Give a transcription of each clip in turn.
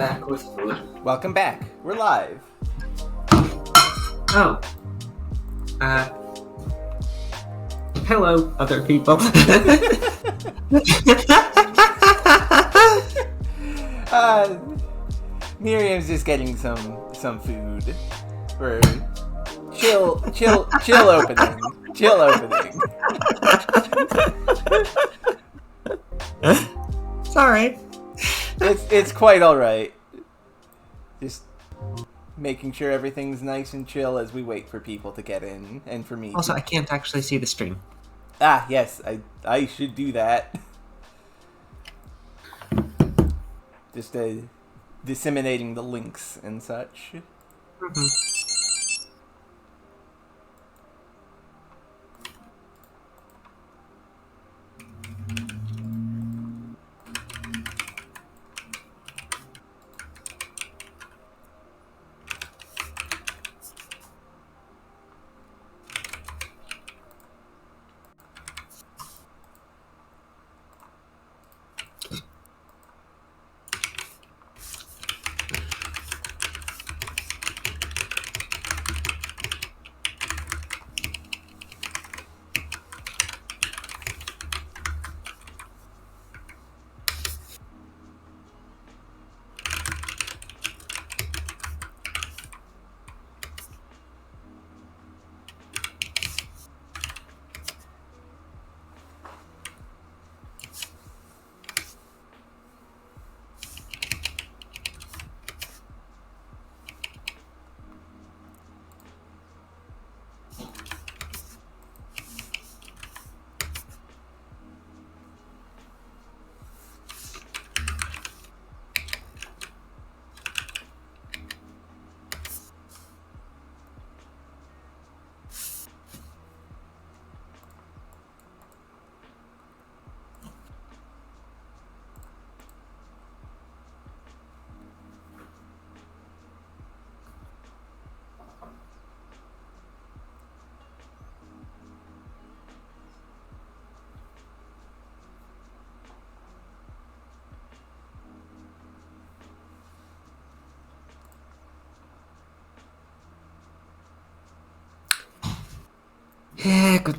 back with food. Welcome back. We're live. Oh. Hello, other people. Miriam's just getting some food. For chill opening. Chill opening. Sorry. It's quite alright. Just making sure everything's nice and chill as we wait for people to get in, and for me Also, I can't actually see the stream. Ah, yes, I should do that. Just disseminating the links and such. Mm-hmm. Yeah, good.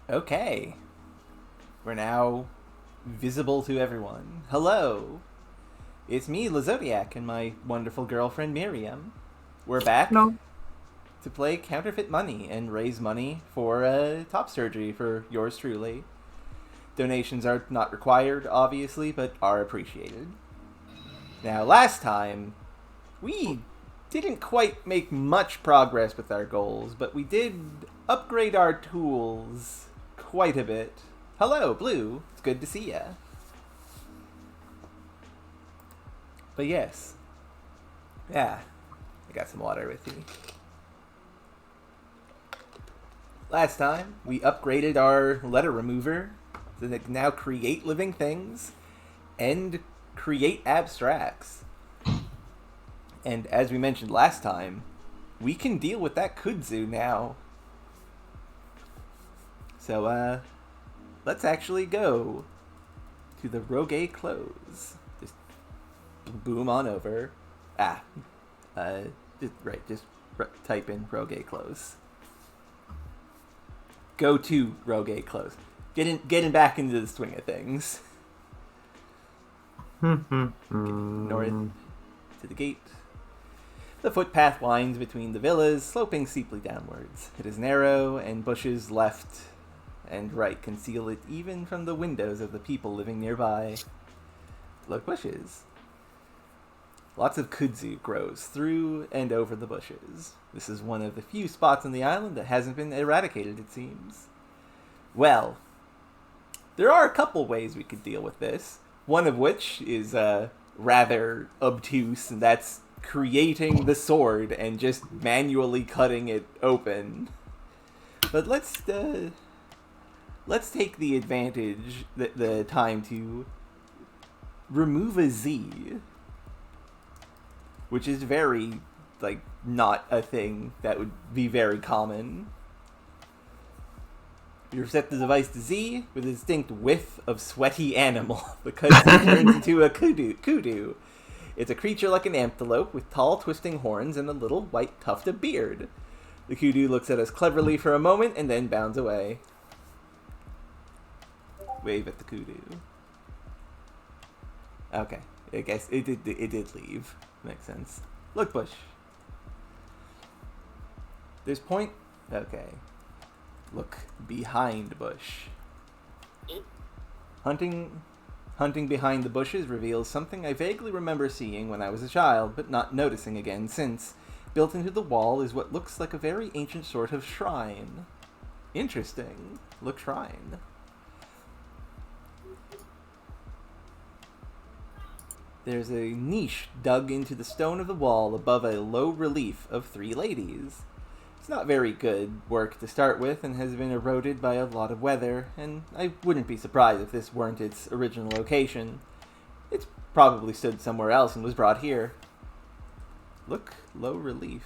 Okay. We're now visible to everyone. Hello. It's me, Zodiac, and my wonderful girlfriend, Miriam. We're back No. to play Counterfeit Money and raise money for top surgery for yours truly. Donations are not required, obviously, but are appreciated. Now, last time, we didn't quite make much progress with our goals, but we did upgrade our tools quite a bit. Hello, Blue. It's good to see ya. But yes. Yeah. I got some water with me. Last time, we upgraded our letter remover so that it can now create living things and create abstracts. And as we mentioned last time, we can deal with that kudzu now. So, let's actually go to the Rogue Close. Just boom on over. Just type in Rogue Close. Go to Rogue Close. Getting back into the swing of things. North to the gate. The footpath winds between the villas, sloping steeply downwards. It is narrow, and bushes left and right conceal it even from the windows of the people living nearby. Look, bushes. Lots of kudzu grows through and over the bushes. This is one of the few spots on the island that hasn't been eradicated, it seems. Well, there are a couple ways we could deal with this. One of which is rather obtuse, and that's creating the sword and just manually cutting it open. But let's take the advantage, the time to remove a Z, which is very like not a thing that would be very common. You reset the device to Z with a distinct whiff of sweaty animal. The cutscene turns into a kudu. It's a creature like an antelope with tall, twisting horns and a little white tuft of beard. The kudu looks at us cleverly for a moment and then bounds away. Wave at the kudu. Okay, I guess it did leave. Makes sense. Look, Bush. There's point. Okay. Look behind Bush. Hunting behind the bushes reveals something I vaguely remember seeing when I was a child, but not noticing again since. Built into the wall is what looks like a very ancient sort of shrine. Interesting. Look, shrine. There's a niche dug into the stone of the wall above a low relief of 3 ladies. It's not very good work to start with and has been eroded by a lot of weather, and I wouldn't be surprised if this weren't its original location. It's probably stood somewhere else and was brought here. Look, low relief.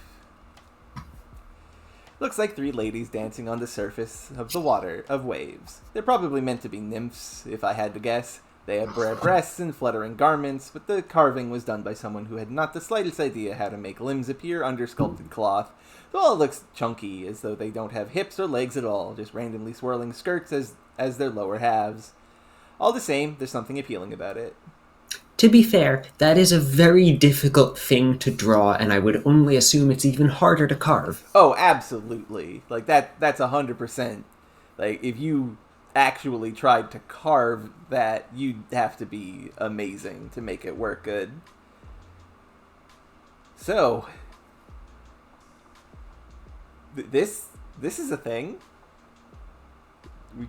Looks like 3 ladies dancing on the surface of the water, of waves. They're probably meant to be nymphs, if I had to guess. They have bare breasts and fluttering garments, but the carving was done by someone who had not the slightest idea how to make limbs appear under sculpted cloth. So all looks chunky, as though they don't have hips or legs at all, just randomly swirling skirts as their lower halves. All the same, there's something appealing about it. To be fair, that is a very difficult thing to draw, and I would only assume it's even harder to carve. Oh, absolutely. Like, that's 100%. Like, if you actually tried to carve that, you'd have to be amazing to make it work good. So, this is a thing.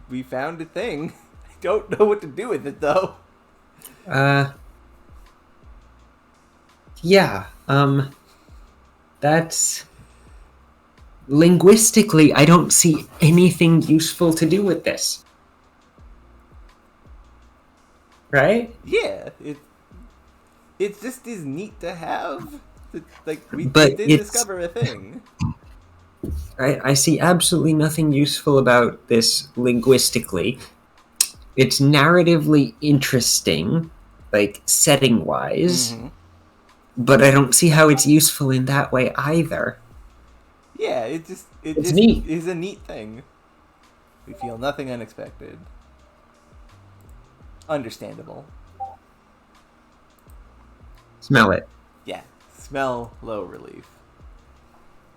We found a thing. I don't know what to do with it, though. Yeah, that's... Linguistically, I don't see anything useful to do with this. Right? Yeah, it just is neat to have. Like, we But did it's- discover a thing. I see absolutely nothing useful about this linguistically. It's narratively interesting, like, setting-wise, but I don't see how it's useful in that way either. Yeah, it just neat. is a neat thing. We feel nothing unexpected. Understandable. Smell it. Yeah, smell low relief.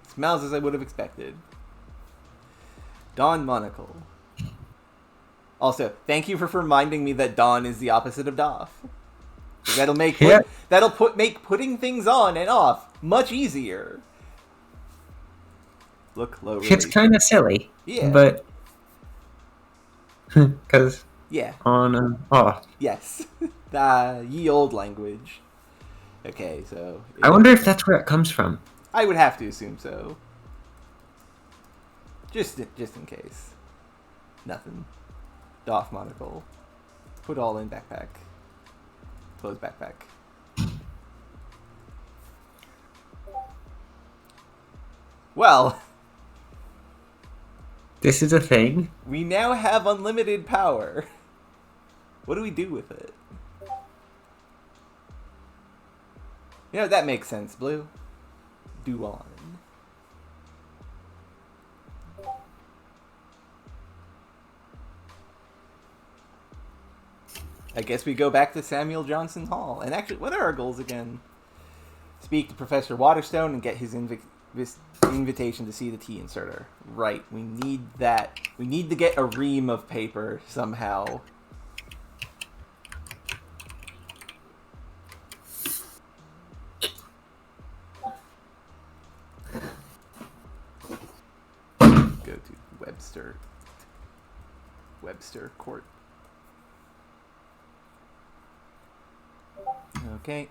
Smells as I would have expected. Dawn monocle. Also, thank you for reminding me that Dawn is the opposite of Doff. That'll make make putting things on and off much easier. Look low relief. It's kind of silly. Yeah. But... Because... Yeah. On and off. Yes. Ye old language. Okay, so... I wonder if that's where it comes from. I would have to assume so. Just in case. Nothing. Doff monocle. Put all in backpack. Close backpack. Well... This is a thing. We now have unlimited power. What do we do with it? You know, that makes sense, Blue. Do on. I guess we go back to Samuel Johnson Hall. And actually, what are our goals again? Speak to Professor Waterstone and get his invitation to see the tea inserter. Right, we need that. We need to get a ream of paper somehow. Go to Webster Court. Okay.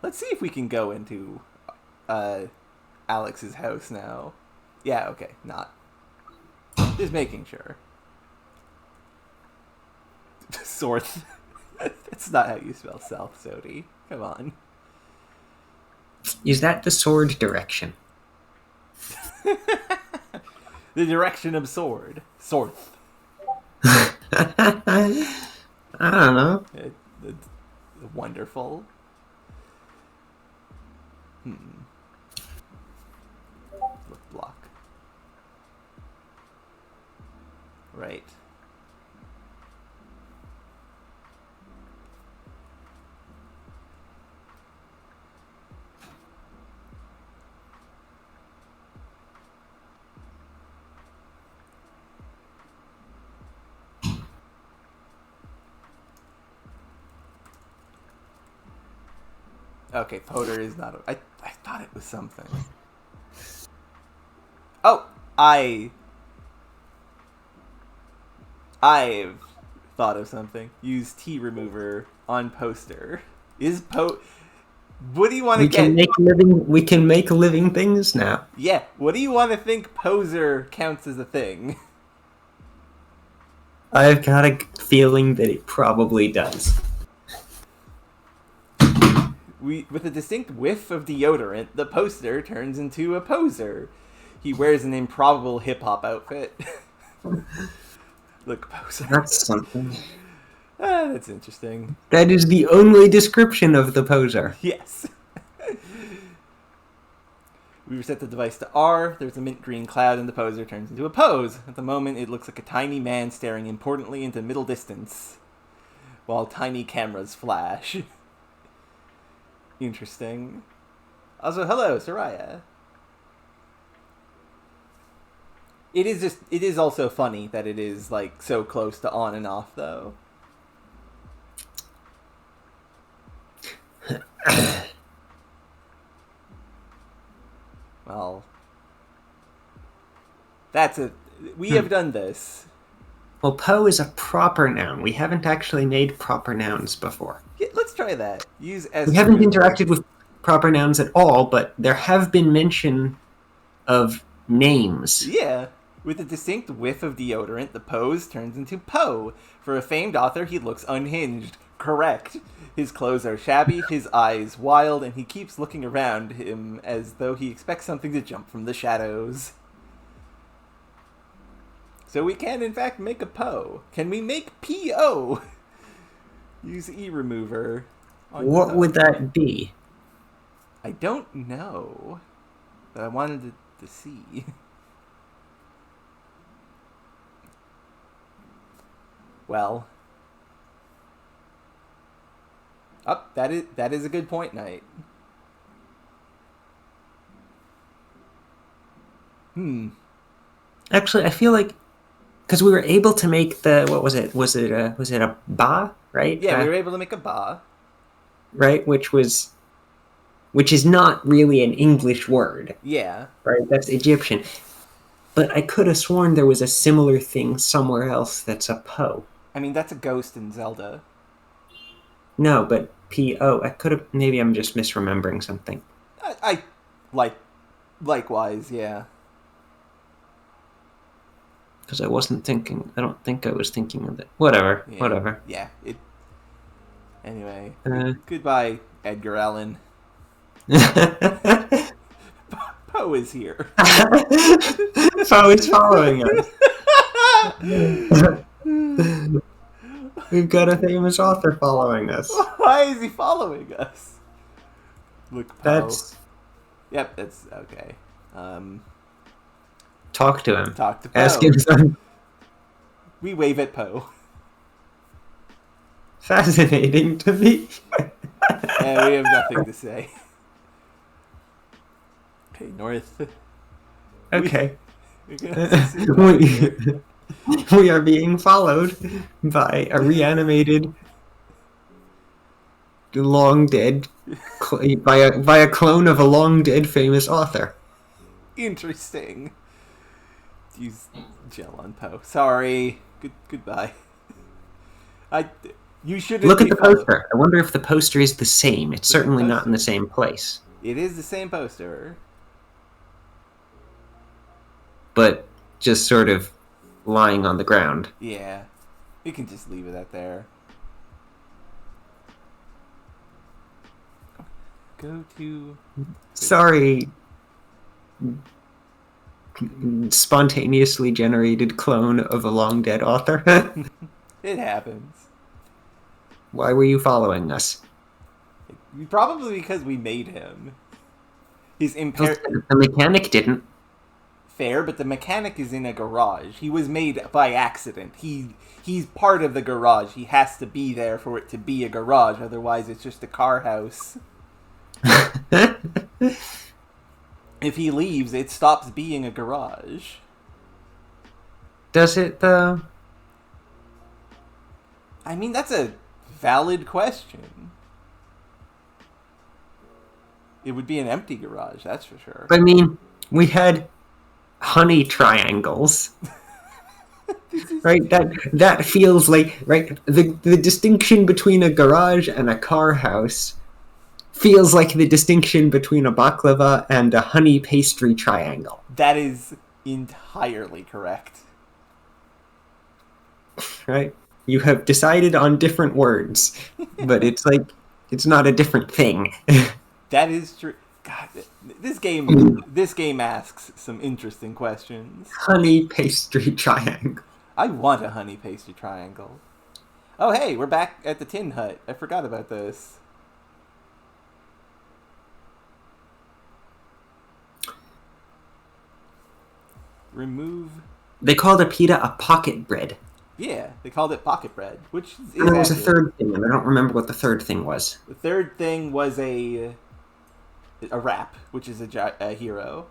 Let's see if we can go into Alex's house now. Yeah, okay, not. Just making sure. Sorth. That's not how you spell South, Zodi. Come on. Is that the sword direction? The direction of sword. Sorth. I don't know. It's wonderful. Block. Right. Okay, Poder is not. I thought it was something. Oh, I've thought of something. Use T remover on poster. What do you want to get? We can make living things now. Yeah. What do you want to think poser counts as a thing? I've got a feeling that it probably does. With a distinct whiff of deodorant, the poster turns into a poser. He wears an improbable hip-hop outfit. Look, poser. That's something. That's interesting. That is the only description of the poser. Yes. We reset the device to R. There's a mint green cloud and the poser turns into a pose. At the moment, it looks like a tiny man staring importantly into middle distance, while tiny cameras flash. Interesting. Also, hello, Soraya. It is also funny that it is, like, so close to on and off, though. Well, we have done this. Well, Poe is a proper noun. We haven't actually made proper nouns before. Yeah, let's try that. Use S. We haven't interacted with proper nouns at all, but there have been mention of names. Yeah. With a distinct whiff of deodorant, the pose turns into Poe. For a famed author, he looks unhinged. Correct. His clothes are shabby, his eyes wild, and he keeps looking around him as though he expects something to jump from the shadows. So we can, in fact, make a Poe. Can we make P-O? Use E remover. What would that be? I don't know. But I wanted to see. Well. Oh, that is a good point, Knight. Actually, I feel like because we were able to make the what was it? Was it a ba? Right? Yeah, we were able to make a ba. Right, which is not really an English word. Yeah. Right, that's Egyptian. But I could have sworn there was a similar thing somewhere else that's a Poe. I mean, that's a ghost in Zelda. No, but P-O. I could have. Maybe I'm just misremembering something. I likewise, yeah. Because I wasn't thinking. I don't think I was thinking of it. Whatever. Yeah. Whatever. Yeah. Anyway. Goodbye, Edgar Allan. Poe is here. Poe is following us. We've got a famous author following us. Why is he following us? Look, Poe. That's... Yep, that's okay. Talk to him. Talk to Poe. Ask him something. We wave at Poe. Fascinating to me. And we have nothing to say. Okay, north. Okay. We are being followed by a reanimated, long dead, by a clone of a long dead famous author. Interesting. Use gel on Poe. Sorry. Goodbye. You should look at the poster. I wonder if the poster is the same. It's certainly not in the same place. It is the same poster, but just sort of lying on the ground. Yeah, you can just leave it at there. Go to... Sorry. Spontaneously generated clone of a long dead author. It happens. Why were you following us? Probably because we made him. He's The mechanic didn't. Fair, but the mechanic is in a garage. He was made by accident. He's part of the garage. He has to be there for it to be a garage. Otherwise, it's just a car house. If he leaves, it stops being a garage. Does it, though? I mean, that's a valid question. It would be an empty garage, that's for sure. I mean, we had honey triangles. Right? That feels like, right? The distinction between a garage and a car house feels like the distinction between a baklava and a honey pastry triangle. That is entirely correct. Right? You have decided on different words, but it's like, it's not a different thing. That is true. God, this game asks some interesting questions. Honey pastry triangle. I want a honey pastry triangle. Oh, hey, we're back at the Tin Hut. I forgot about this. Remove... They called a pita a pocket bread. Yeah, they called it pocket bread, which is and there was a third thing, and I don't remember what the third thing was. The third thing was a wrap, which is a hero.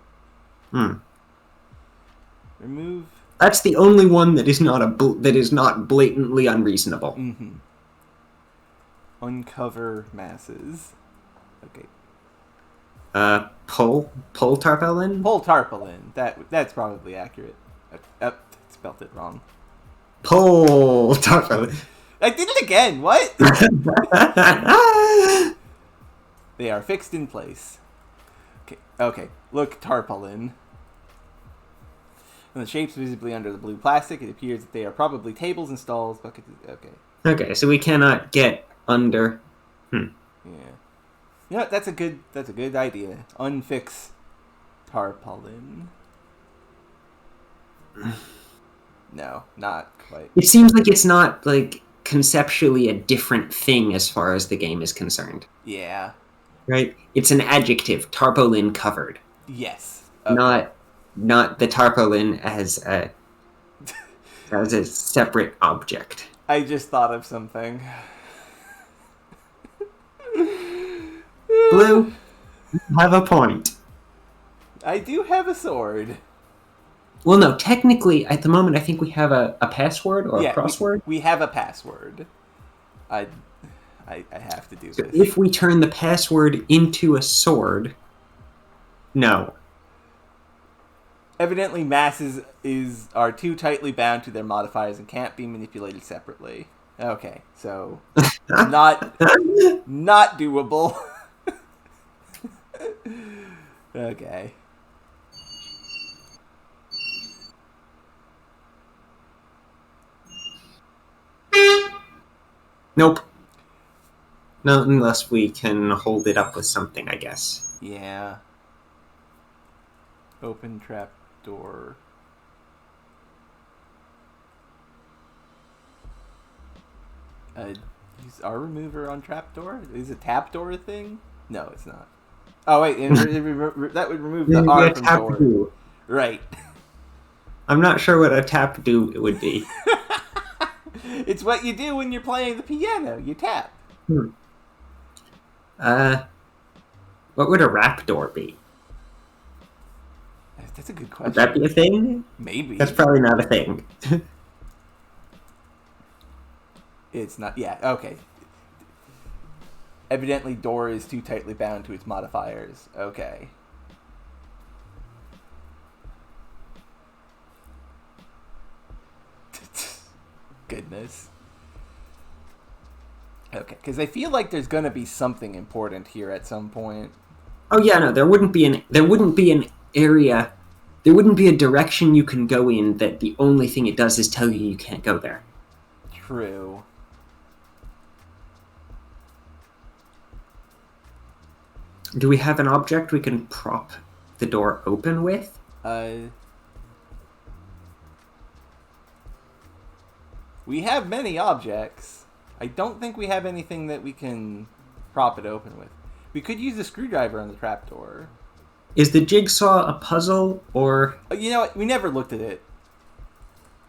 Remove... That's the only one that is not blatantly unreasonable. Mm-hmm. Uncover masses. Okay. Pull tarpaulin? Pull tarpaulin. That's probably accurate. Spelt it wrong. Pull tarpaulin. I did it again. What? They are fixed in place. Okay. Look, tarpaulin. When the shape's visibly under the blue plastic, it appears that they are probably tables and stalls. Buckets. Okay. Okay, so we cannot get under. Yeah. You know what? That's a good idea. Unfix tarpaulin. No, not quite. It seems like it's not like conceptually a different thing as far as the game is concerned. Yeah. Right? It's an adjective, tarpaulin covered. Yes. Okay. Not the tarpaulin as a separate object. I just thought of something. Blue, you have a point. I do have a sword. Well, no, technically, at the moment, I think we have a password or a crossword. We have a password. I have to do So this. if we turn the password into a sword, no. Evidently, masses are too tightly bound to their modifiers and can't be manipulated separately. Okay, so not doable. Okay. Nope. Not unless we can hold it up with something, I guess. Yeah. Open trap door. Use our remover on trapdoor? Is a tap door a thing? No, it's not. Oh wait, that would remove the R from door. Do. Right. I'm not sure what a tap do it would be. It's what you do when you're playing the piano. You tap. What would a rap door be? That's a good question. Would that be a thing? Maybe. That's probably not a thing. It's not. Yeah, okay. Evidently, door is too tightly bound to its modifiers. Okay. Goodness. Okay, because I feel like there's gonna be something important here at some point. Oh yeah, no, there wouldn't be an area, there wouldn't be a direction you can go in that the only thing it does is tell you can't go there. True. Do we have an object we can prop the door open with? We have many objects. I don't think we have anything that we can prop it open with. We could use a screwdriver on the trapdoor. Is the jigsaw a puzzle, or... You know what? We never looked at it.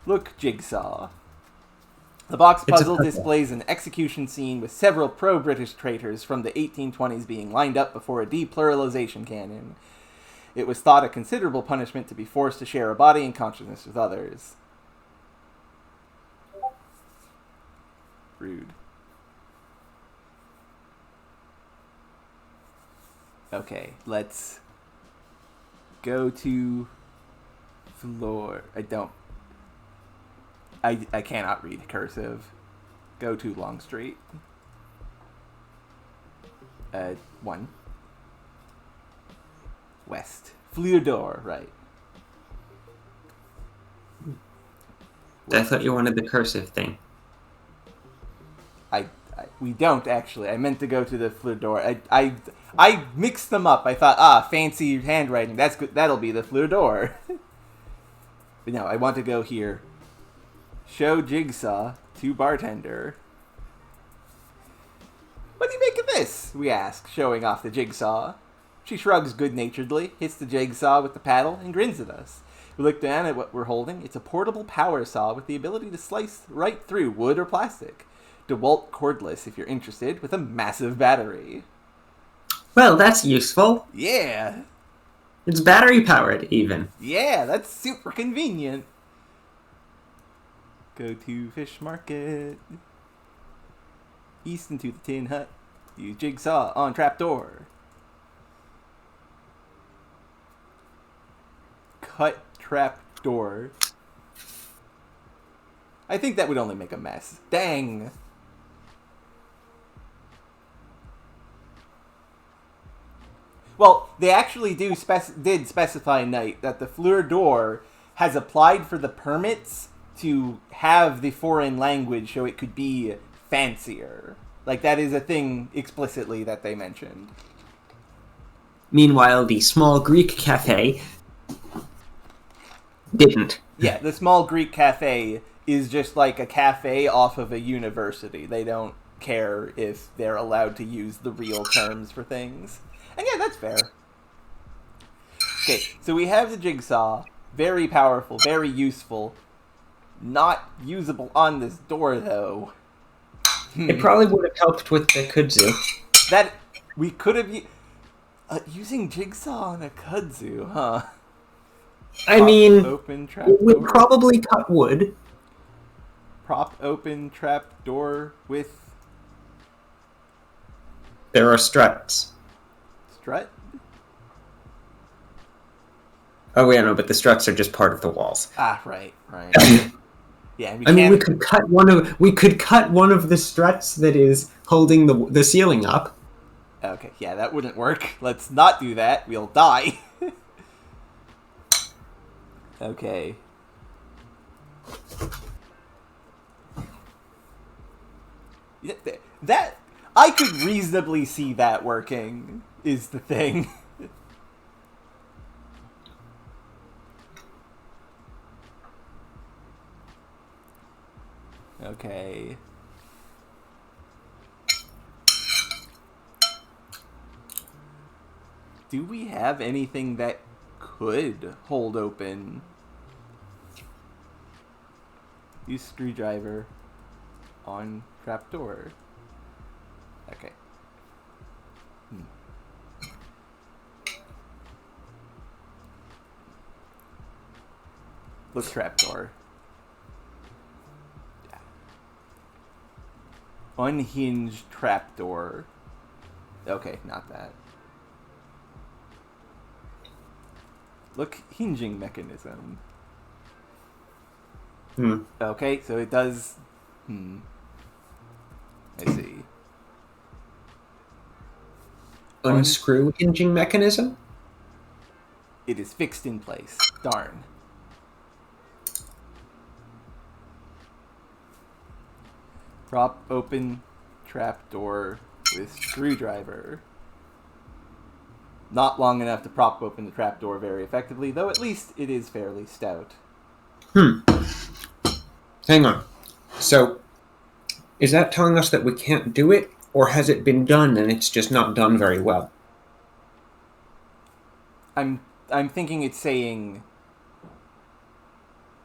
Look, jigsaw. The box puzzle displays an execution scene with several pro-British traitors from the 1820s being lined up before a depluralization cannon. It was thought a considerable punishment to be forced to share a body and consciousness with others. Rude. Okay, let's go to floor. I cannot read cursive. Go to Longstreet. 1. West. Fleur d'Or, right. I thought you wanted the cursive thing. We don't, actually. I meant to go to the Fleur d'Or. I mixed them up. I thought, fancy handwriting. That's good. That'll be the Fleur d'Or. But no, I want to go here. Show jigsaw to bartender. What do you make of this? We ask, showing off the jigsaw. She shrugs good-naturedly, hits the jigsaw with the paddle, and grins at us. We look down at what we're holding. It's a portable power saw with the ability to slice right through wood or plastic. DeWalt cordless, if you're interested, with a massive battery. Well, that's useful. Yeah. It's battery-powered, even. Yeah, that's super convenient. Go to fish market. East into the tin hut. Use jigsaw on trapdoor. Cut trapdoor. I think that would only make a mess. Dang. Well, they actually did specify, Knight, that the Fleur d'Or has applied for the permits to have the foreign language so it could be fancier. Like, that is a thing explicitly that they mentioned. Meanwhile, the small Greek cafe didn't. Yeah, the small Greek cafe is just like a cafe off of a university. They don't care if they're allowed to use the real terms for things. And yeah, that's fair. Okay, so we have the jigsaw. Very powerful, very useful. Not usable on this door, though. It probably would have helped with the kudzu. That we could have using jigsaw on a kudzu, huh? I mean, open trap we'd door. probably cut wood. Prop open trap door with There are struts. strut. Oh yeah, no, but the struts are just part of the walls. Ah, right. Yeah, we could cut one of the struts that is holding the ceiling up. Okay, yeah, that wouldn't work. Let's not do that. We'll die. Okay. That I could reasonably see that working is the thing. Okay. Do we have anything that could hold open? Use screwdriver on trapdoor. Okay. Look, trapdoor. Unhinged trapdoor. Okay, not that. Look, hinging mechanism. Okay, so it does... I see. Unscrew hinging mechanism? It is fixed in place. Darn. Prop open trapdoor with screwdriver. Not long enough to prop open the trapdoor very effectively, though at least it is fairly stout. Hang on. So, is that telling us that we can't do it, or has it been done and it's just not done very well? I'm thinking it's saying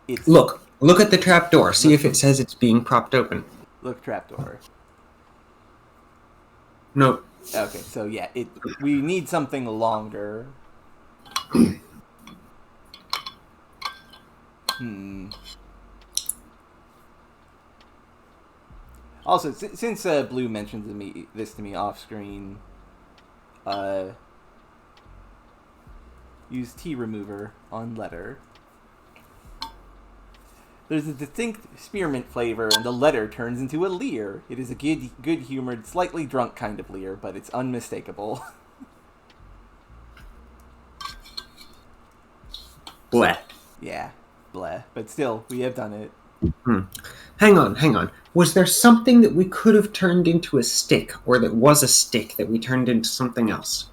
it's... Look at the trapdoor. See if it says it's being propped open. Look, trapdoor. No. Okay, so yeah, we need something longer. Also, since Blue mentioned this to me off screen, use T remover on letter. There's a distinct spearmint flavor, and the letter turns into a leer. It is a good-humored, slightly drunk kind of leer, but it's unmistakable. Bleh. Yeah, bleh. But still, we have done it. Hang on. Was there something that we could have turned into a stick, or that was a stick that we turned into something else?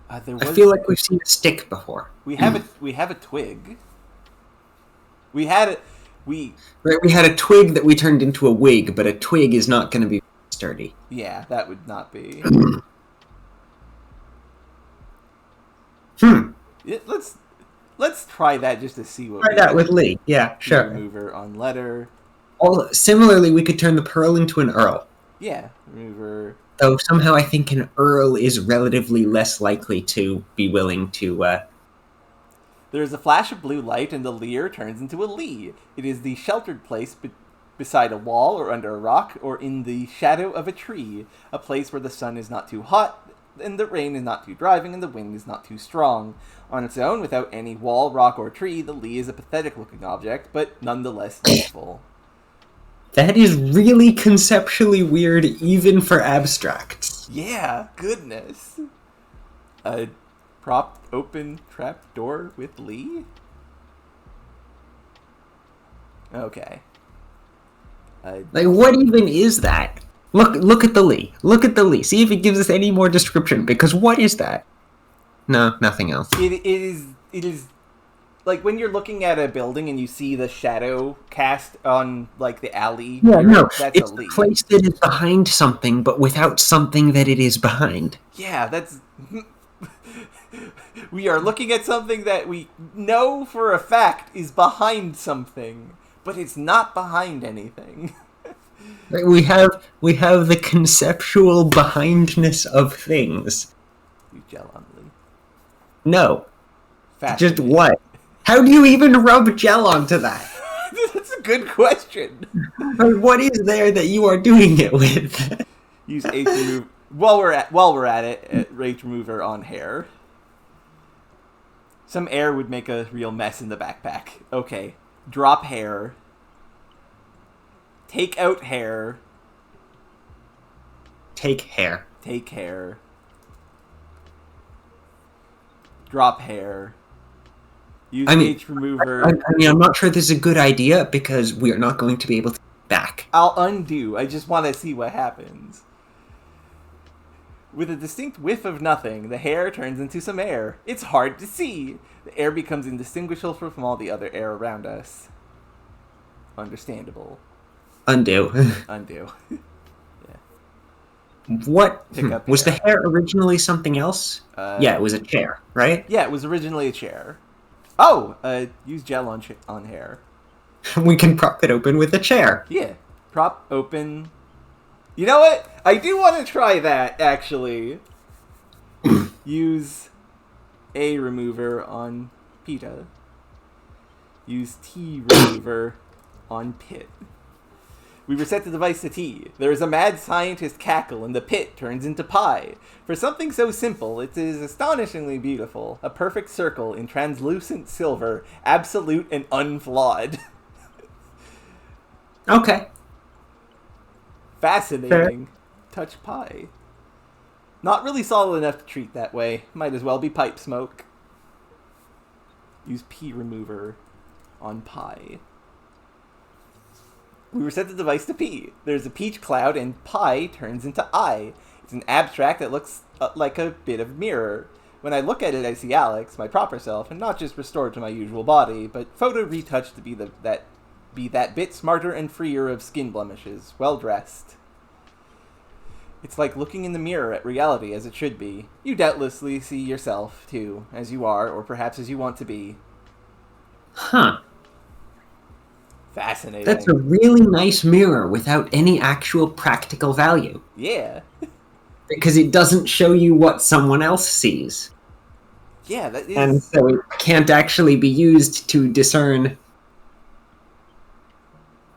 I feel like we've seen a stick before. We have a twig. We had a twig that we turned into a wig, but a twig is not going to be sturdy. Yeah, that would not be. Let's try that just to see what. Try that with Lee. Yeah, sure. Remover on letter. Similarly, we could turn the pearl into an earl. Yeah, remover. Though somehow I think an earl is relatively less likely to be willing to. There's a flash of blue light, and the leer turns into a lee. It is the sheltered place beside a wall, or under a rock, or in the shadow of a tree. A place where the sun is not too hot, and the rain is not too driving, and the wind is not too strong. On its own, without any wall, rock, or tree, the lee is a pathetic-looking object, but nonetheless useful. That is really conceptually weird, even for abstracts. Yeah, goodness. Prop open trap door with Lee? Okay. What even is that? Look at the Lee. Look at the Lee. See if it gives us any more description, because what is that? No, nothing else. It is like when you're looking at a building and you see the shadow cast on like the alley. Yeah, no, that's it's a Lee. A place that is behind something, but without something that it is behind. Yeah, that's... We are looking at something that we know for a fact is behind something, but it's not behind anything. We have the conceptual behindness of things. You gel on Lee. No. Just what? How do you even rub gel onto that? That's a good question. What is there that you are doing it with? Use H remover. While we're at it, H remover on hair. Some air would make a real mess in the backpack. Okay. Drop hair. Take out hair. Take hair. Take hair. Drop hair. Use H remover. I'm not sure this is a good idea because we are not going to be able to get back. I'll undo. I just want to see what happens. With a distinct whiff of nothing, the hair turns into some air. It's hard to see. The air becomes indistinguishable from all the other air around us. Understandable. Undo. Undo. Yeah. What? Was the hair originally something else? Yeah, it was a chair, right? Yeah, it was originally a chair. Oh! Use gel on hair. We can prop it open with a chair. Yeah. Prop open... You know what? I do want to try that, actually. Use A remover on PETA. Use T remover on Pit. We reset the device to T. There is a mad scientist cackle, and the pit turns into pie. For something so simple, it is astonishingly beautiful. A perfect circle in translucent silver, absolute and unflawed. Okay. Fascinating. Fair. Touch pie. Not really solid enough to treat that way. Might as well be pipe smoke. Use P remover on pie. We reset the device to P. There's a peach cloud and pie turns into I. It's an abstract that looks like a bit of mirror. When I look at it, I see Alex, my proper self, and not just restored to my usual body, but photo retouched to be that bit smarter and freer of skin blemishes, well dressed. It's like looking in the mirror at reality as it should be. You doubtlessly see yourself, too, as you are, or perhaps as you want to be. Huh. Fascinating. That's a really nice mirror without any actual practical value. Yeah. Because it doesn't show you what someone else sees. Yeah, that is... And so it can't actually be used to discern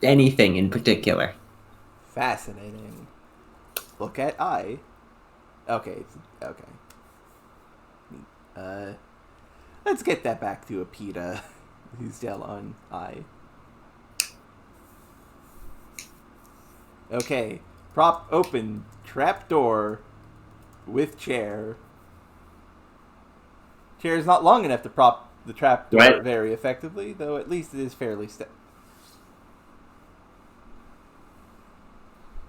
anything in particular. Fascinating. Look at I. Okay. Let's get that back to a PETA. Who's still on I. Okay. Prop open. Trap door. With chair. Chair is not long enough to prop the trap door very effectively, though at least it is fairly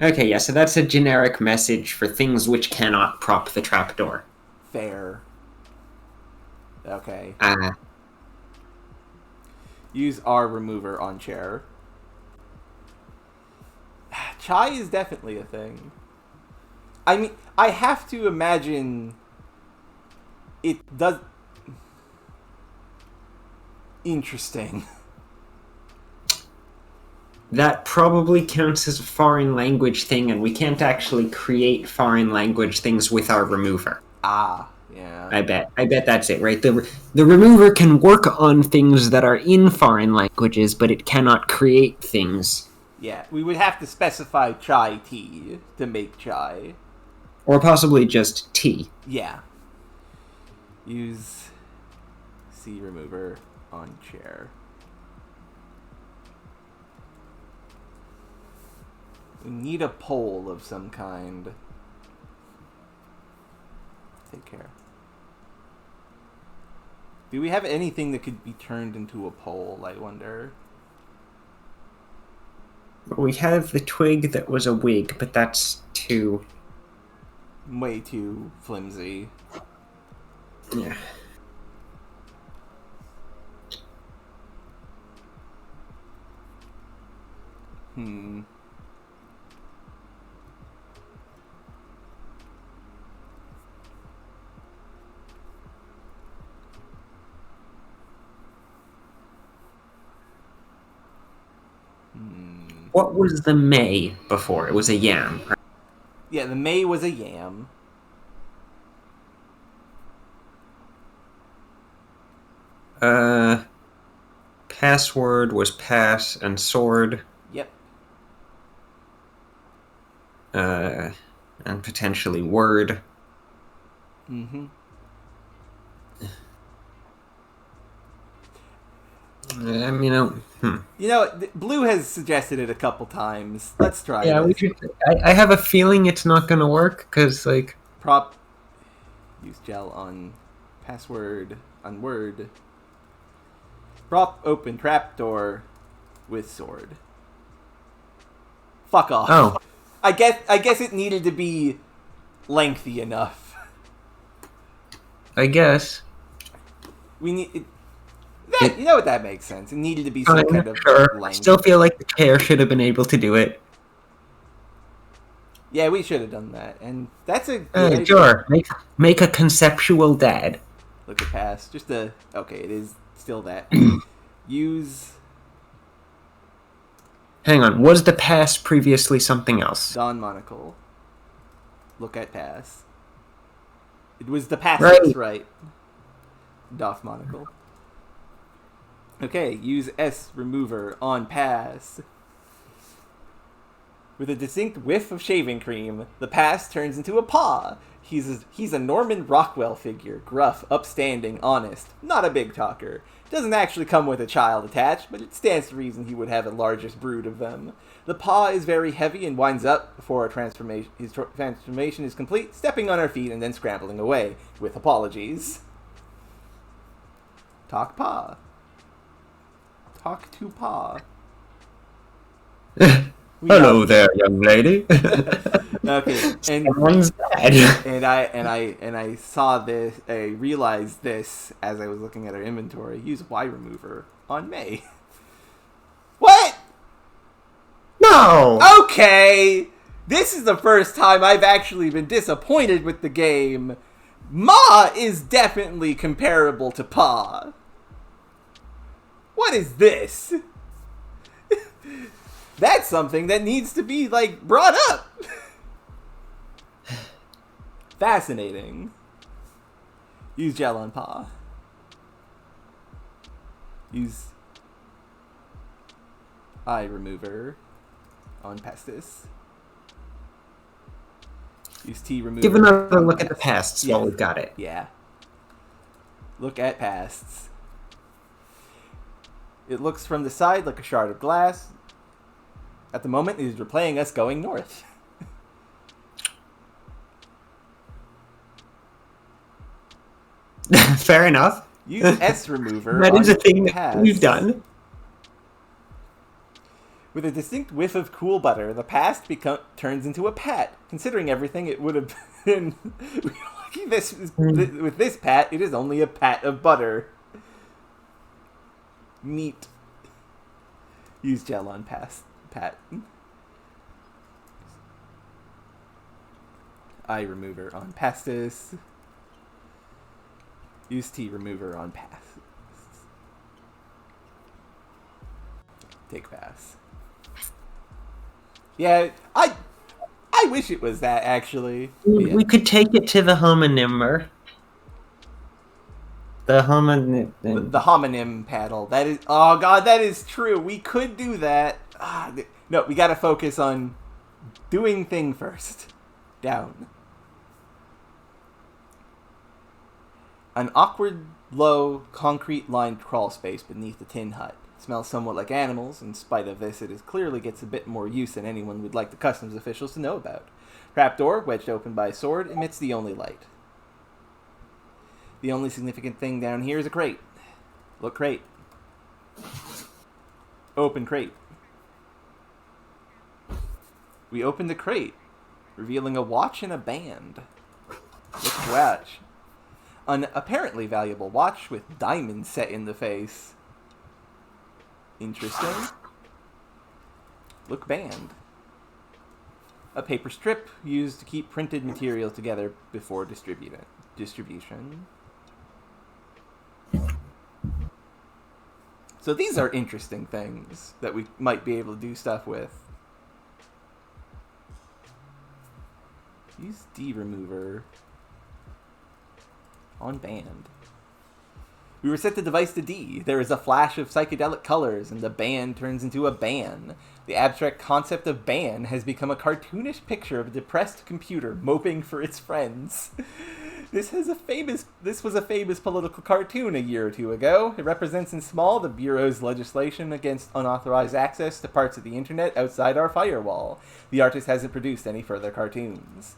Okay, yeah, so that's a generic message for things which cannot prop the trapdoor. Fair. Okay. Ah. Use R remover on chair. Chai is definitely a thing. I mean, I have to imagine it does... Interesting. That probably counts as a foreign language thing, and we can't actually create foreign language things with our remover. Ah, yeah. I bet that's it, right? The remover can work on things that are in foreign languages, but it cannot create things. Yeah, we would have to specify chai tea to make chai. Or possibly just tea. Yeah. Use C remover on chair. We need a pole of some kind. Take care. Do we have anything that could be turned into a pole, I wonder? We have the twig that was a wig, but that's too... way too flimsy. Yeah. What was the May before? It was a yam. Right? Yeah, the May was a yam. Password was pass and sword. Yep. And potentially word. Mm-hmm. You know, Blue has suggested it a couple times. Let's try it. Yeah, we should. I have a feeling it's not going to work, because, like... Prop. Use gel on password on word. Prop open trapdoor with sword. Fuck off. Oh. I guess it needed to be lengthy enough. I guess. We need... you know what, that makes sense. It needed to be some kind of length. I still feel like the chair should have been able to do it. Yeah, we should have done that. And that's a good idea. Sure. Make a conceptual dad. Look at pass. Just a... Okay, it is still that. Use... Hang on. Was the pass previously something else? Don monocle. Look at pass. It was the pass, right? Doff monocle. Okay, use S remover on pass. With a distinct whiff of shaving cream, the pass turns into a paw. He's a Norman Rockwell figure, gruff, upstanding, honest, not a big talker. Doesn't actually come with a child attached, but it stands to reason he would have the largest brood of them. The paw is very heavy and winds up before his transformation is complete, stepping on our feet and then scrambling away, with apologies. Talk paw. Talk to paw. Hello there, young lady. Okay, and Someone's dead. I saw this. I realized this as I was looking at our inventory. Use Y remover on May. What? No! Okay! This is the first time I've actually been disappointed with the game. Ma is definitely comparable to Pa. What is this? That's something that needs to be, like, brought up. Fascinating. Use gel on Pa. Use eye remover on Pestis. Use T remover. Give another look at the pasts while we've got it. Yeah. Look at pasts. It looks from the side like a shard of glass. At the moment, it is replaying us going north. Fair enough. Use S remover. That is a thing that pasts. we've done. With a distinct whiff of cool butter, the past turns into a pat. Considering everything, it would have been lucky with this pat. It is only a pat of butter. Neat. Use gel on pat. Eye remover on Pestis. Use T remover on pass. Take pass. Yeah, I wish it was that, actually. Yeah. We could take it to the homonymmer. The homonym paddle. That is... Oh, God, that is true. We could do that. No, we gotta focus on doing thing first. Down. An awkward, low, concrete-lined crawl space beneath the tin hut. It smells somewhat like animals. In spite of this, it clearly gets a bit more use than anyone would like the customs officials to know about. Trapdoor, wedged open by a sword, emits the only light. The only significant thing down here is a crate. Look, crate. Open crate. We opened the crate, revealing a watch and a band. Look, watch. An apparently valuable watch with diamonds set in the face. Interesting. Look, band. A paper strip used to keep printed materials together before distribution. So these are interesting things that we might be able to do stuff with. Use D remover on band. We reset the device to D. There is a flash of psychedelic colors, and the band turns into a ban. The abstract concept of ban has become a cartoonish picture of a depressed computer moping for its friends. This was a famous political cartoon a year or two ago. It represents in small the Bureau's legislation against unauthorized access to parts of the internet outside our firewall. The artist hasn't produced any further cartoons.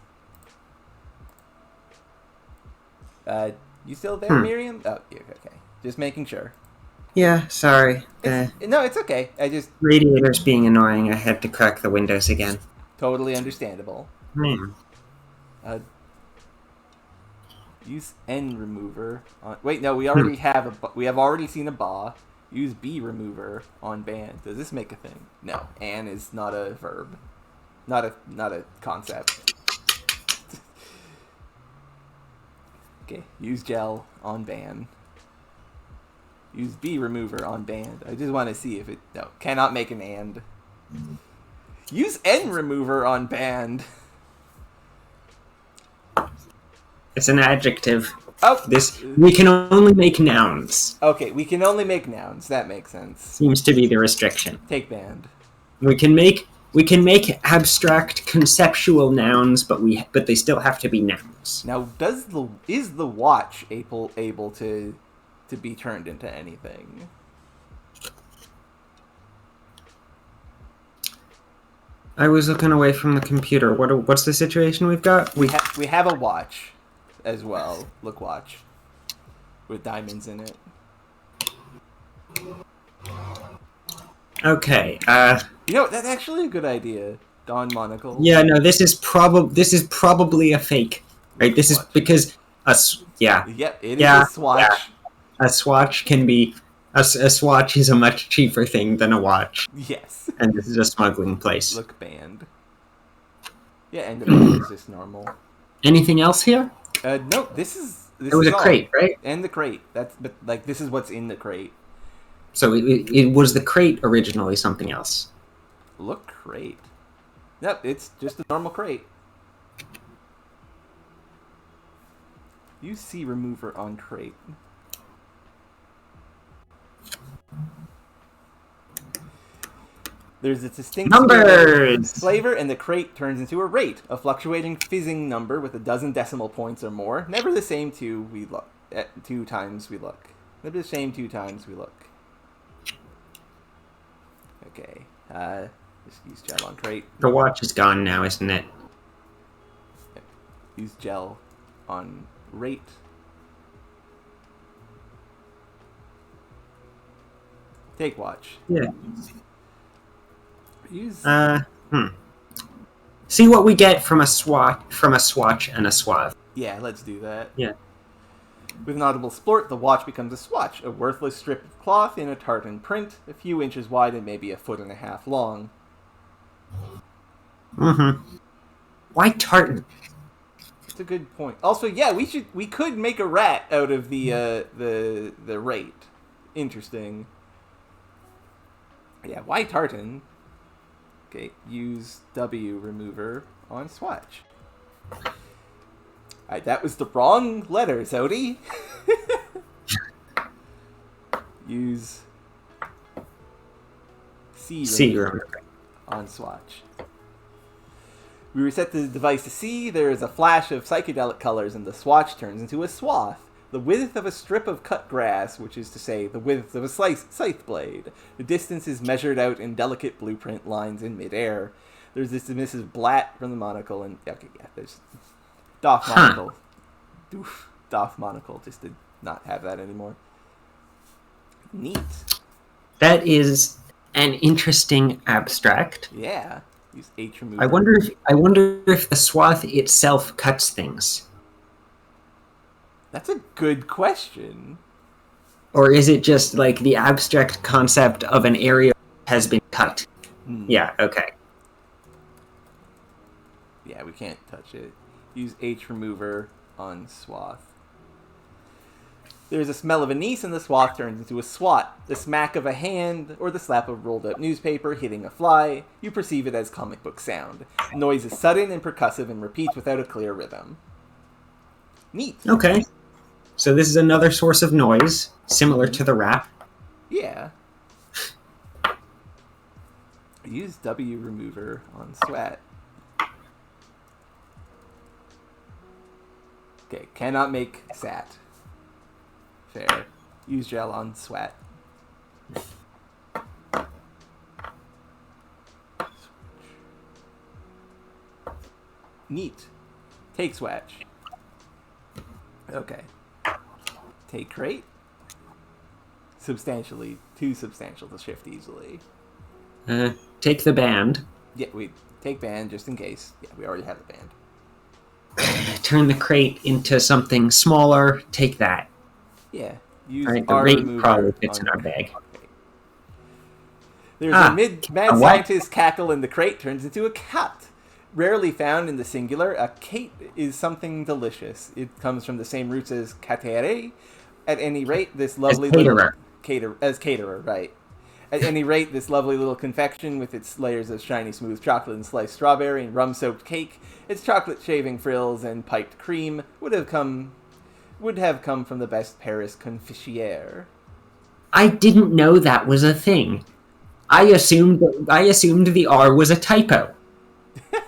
You still there, Miriam? Oh, yeah, okay. Just making sure. Yeah, sorry. No, it's okay. Radiator's being annoying. I had to crack the windows again. Totally understandable. Use N remover on... Wait, no, we already have we have already seen a ba. Use B remover on band. Does this make a thing? No. An is not a verb. Not a concept. Okay, use gel on band. Use B remover on band. I just want to see if it... No, cannot make an and. Use N remover on band. It's an adjective. Oh, we can only make nouns. Okay, we can only make nouns. That makes sense. Seems to be the restriction. Take band. We can make abstract conceptual nouns, but they still have to be nouns. Now, is the watch able to be turned into anything? I was looking away from the computer. What's the situation we've got? We have a watch as well. Look, watch with diamonds in it. Okay. You know, that's actually a good idea. Gone monocle. Yeah, no, this is probably a fake, right? This is Swatch. because Yep, it is yeah, a swatch. a swatch can be a swatch is a much cheaper thing than a watch, Yes. and this is a smuggling place. Look band. Yeah, and the band is just normal. Anything else here? No, this is There was a all. crate, right? And the crate. But like this is what's in the crate. So it was the crate originally something else. Look crate. Yep, it's just a normal crate. Use C remover on crate. There's a distinct Numbers! flavor, and the crate turns into a rate, a fluctuating fizzing number with a dozen decimal points or more. Never the same two times we look. Never the same 2 times we look. Okay. Just use gel on crate. The watch is gone now, isn't it? Use gel on rate. Take watch. Yeah. Use. See what we get from a swatch and a swath. Yeah, let's do that. Yeah. With an audible splort, the watch becomes a swatch, a worthless strip of cloth in a tartan print, a few inches wide and maybe a 1.5 feet long. Mm-hmm. Why tartan? It's a good point. Also, yeah, we could make a rat out of the rate. Interesting. Yeah, why tartan? Okay, use W remover on swatch. Alright, that was the wrong letter, Zodi. Use C remover on swatch. We reset the device to C. There is a flash of psychedelic colors, and the swatch turns into a swath. The width of a strip of cut grass, which is to say, the width of a scythe blade. The distance is measured out in delicate blueprint lines in midair. There's this Mrs. Blatt from the monocle, and okay, yeah, there's Doff monocle. Doof, Doff monocle. Just did not have that anymore. Neat. That is an interesting abstract. Yeah. Use H remover. I wonder if the swath itself cuts things. That's a good question. Or is it just like the abstract concept of an area has been cut? Yeah, okay. Yeah, we can't touch it. Use H remover on swath. There's a smell of anise and the swath turns into a swat. The smack of a hand or the slap of rolled up newspaper hitting a fly. You perceive it as comic book sound. Noise is sudden and percussive and repeats without a clear rhythm. Neat. Okay. So this is another source of noise, similar to the rap. Yeah. Use W remover on swat. Okay, cannot make sat. Fair. Use gel on swat. Neat. Take swatch. Okay. Take crate. Substantially too substantial to shift easily. Take the band. Yeah, we take band just in case. Yeah, we already have the band. Turn the crate into something smaller. Take that. Yeah. Use Alright, the R rate remover probably fits on in our bag. crate. There's a mad what? scientist cackle in the crate turns into a cat. Rarely found in the singular, a cate is something delicious. It comes from the same roots as catere. At any rate, this lovely little caterer, right? At any rate, this lovely little confection with its layers of shiny smooth chocolate and sliced strawberry and rum-soaked cake, its chocolate shaving frills and piped cream would have come from the best Paris confitiere. I didn't know that was a thing. I assumed the R was a typo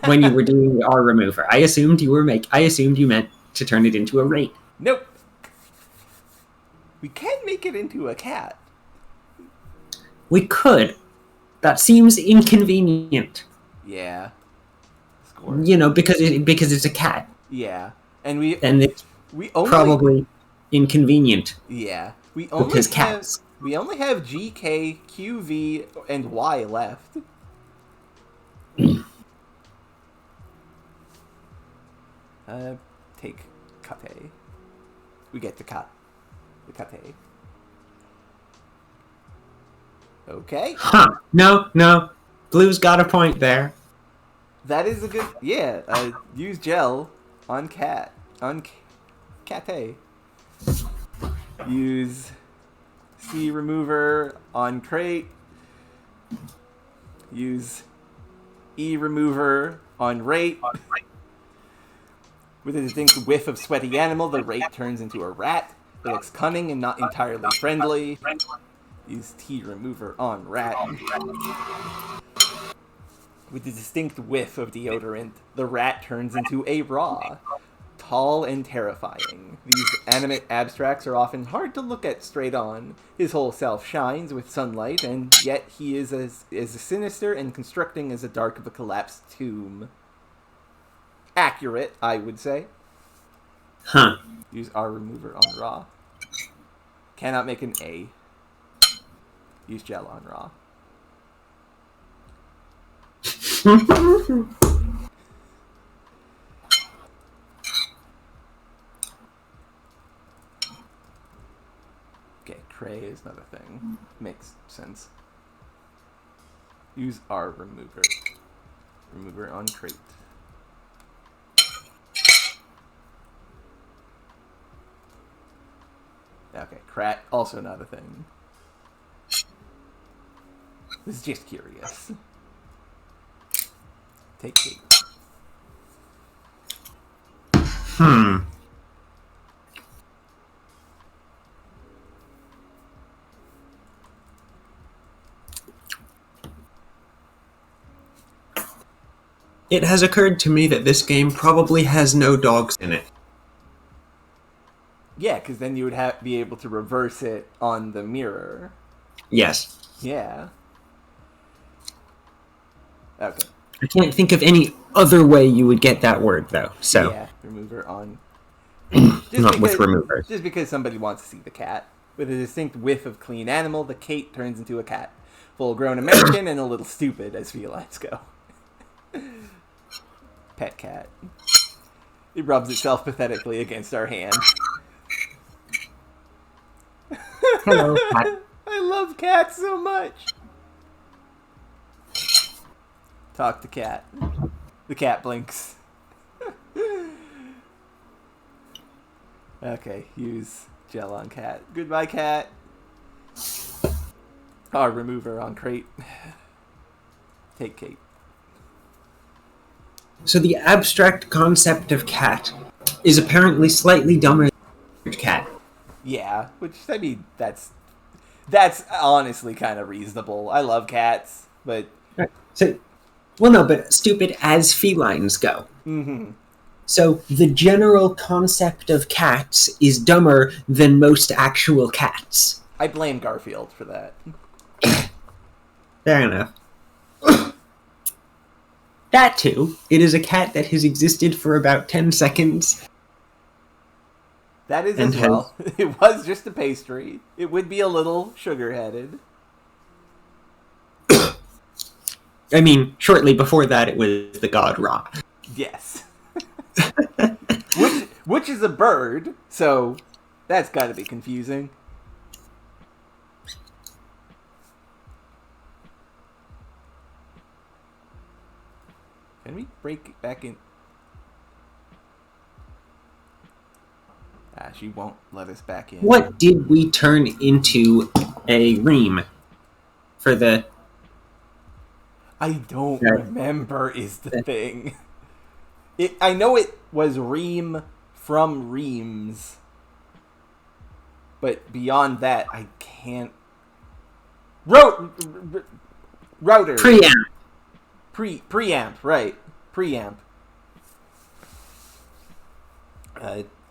when you were doing the R remover. I assumed you meant to turn it into a rate. Nope. We can make it into a cat. We could. That seems inconvenient. Yeah. Score. You know, because it's a cat. Yeah. And it's only, probably inconvenient. Yeah. We cats. We only have G, K, Q, V, and Y left. Take kate. We get the kate. Okay. Huh. No. Blue's got a point there. That is a good... Yeah, use gel on cat. On kate. Use C remover on crate. Use E remover on rate. With a distinct whiff of sweaty animal, the rate turns into a rat. It looks cunning and not entirely friendly. Use T remover on rat. With a distinct whiff of deodorant, the rat turns into a raw. Tall and terrifying. These animate abstracts are often hard to look at straight on. His whole self shines with sunlight, and yet he is as sinister and constructing as the dark of a collapsed tomb. Accurate, I would say. Huh. Use R remover on raw. Cannot make an A. Use gel on raw. Okay, cray is not a thing. Makes sense. Use R remover. Remover on crate. Okay, crat, also not a thing. This is just curious. Take Kate. It has occurred to me that this game probably has no dogs in it. Yeah, because then you would be able to reverse it on the mirror. Yes. Yeah. Okay. I can't think of any other way you would get that word, though. So yeah, remover on. With remover. Just because somebody wants to see the cat. With a distinct whiff of clean animal, the Kate turns into a cat. Full-grown American and a little stupid, as felines go. Pet cat. It rubs itself pathetically against our hand. Hello, cat. I love cats so much. Talk to cat. The cat blinks. Okay, use gel on cat. Goodbye, cat. R remover on crate. Take Kate. So the abstract concept of cat is apparently slightly dumber than cat. Yeah, which, I mean, that's honestly kind of reasonable. I love cats, but... So, well, no, but stupid as felines go. Mm-hmm. So the general concept of cats is dumber than most actual cats. I blame Garfield for that. Fair enough. That too. It is a cat that has existed for about 10 seconds. That is as well. It was just a pastry. It would be a little sugar-headed. I mean, shortly before that, it was the god Ra. Yes. which is a bird, so that's got to be confusing. Can we break it back in? She won't let us back in. What did we turn into a ream for the... I don't remember is the thing. I know it was ream from reams. But beyond that, I can't... Router! Preamp. Preamp, right. Preamp.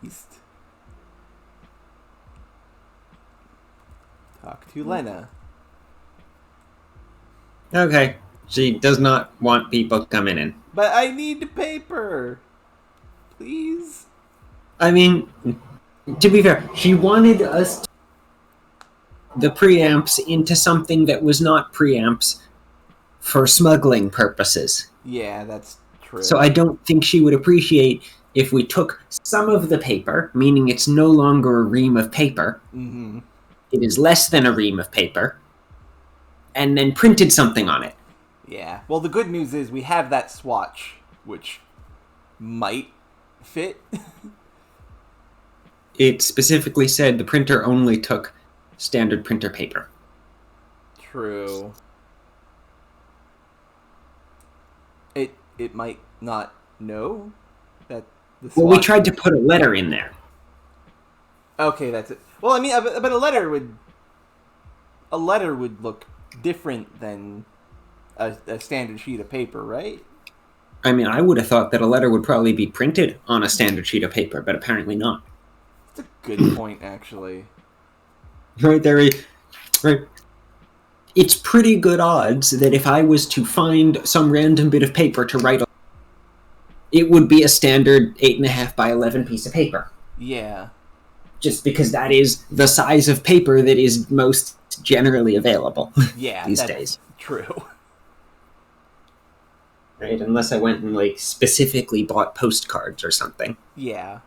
East. Talk to Lena. Okay. She does not want people coming in. But I need paper. Please. I mean, to be fair, she wanted us to the preamps into something that was not preamps for smuggling purposes. Yeah, that's true. True. So I don't think she would appreciate if we took some of the paper, meaning it's no longer a ream of paper. Mm-hmm. It is less than a ream of paper, and then printed something on it. Yeah. Well, the good news is we have that swatch, which might fit. It specifically said the printer only took standard printer paper. True. It might not know that the swatch... Well, we tried to put a letter in there. Okay, that's it. Well, I mean, but a letter would look different than a standard sheet of paper, right? I mean, I would have thought that a letter would probably be printed on a standard sheet of paper, but apparently not. That's a good point, actually. Right there, right. It's pretty good odds that if I was to find some random bit of paper to write on, it would be a standard 8.5 by 11 piece of paper. Yeah. Just because that is the size of paper that is most generally available these days. True. Right? Unless I went and specifically bought postcards or something. Yeah.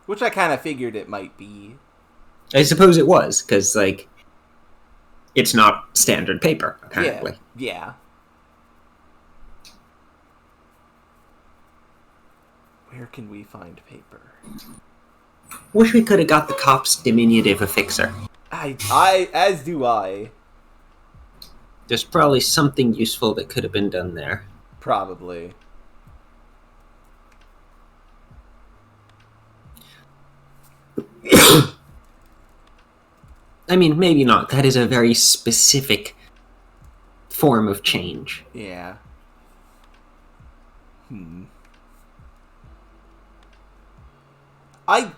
Which I kind of figured it might be. I suppose it was, because it's not standard paper, apparently. Yeah. Where can we find paper? Wish we could have got the cop's diminutive affixer. As do I. There's probably something useful that could have been done there. Probably. I mean, maybe not. That is a very specific form of change. Yeah. I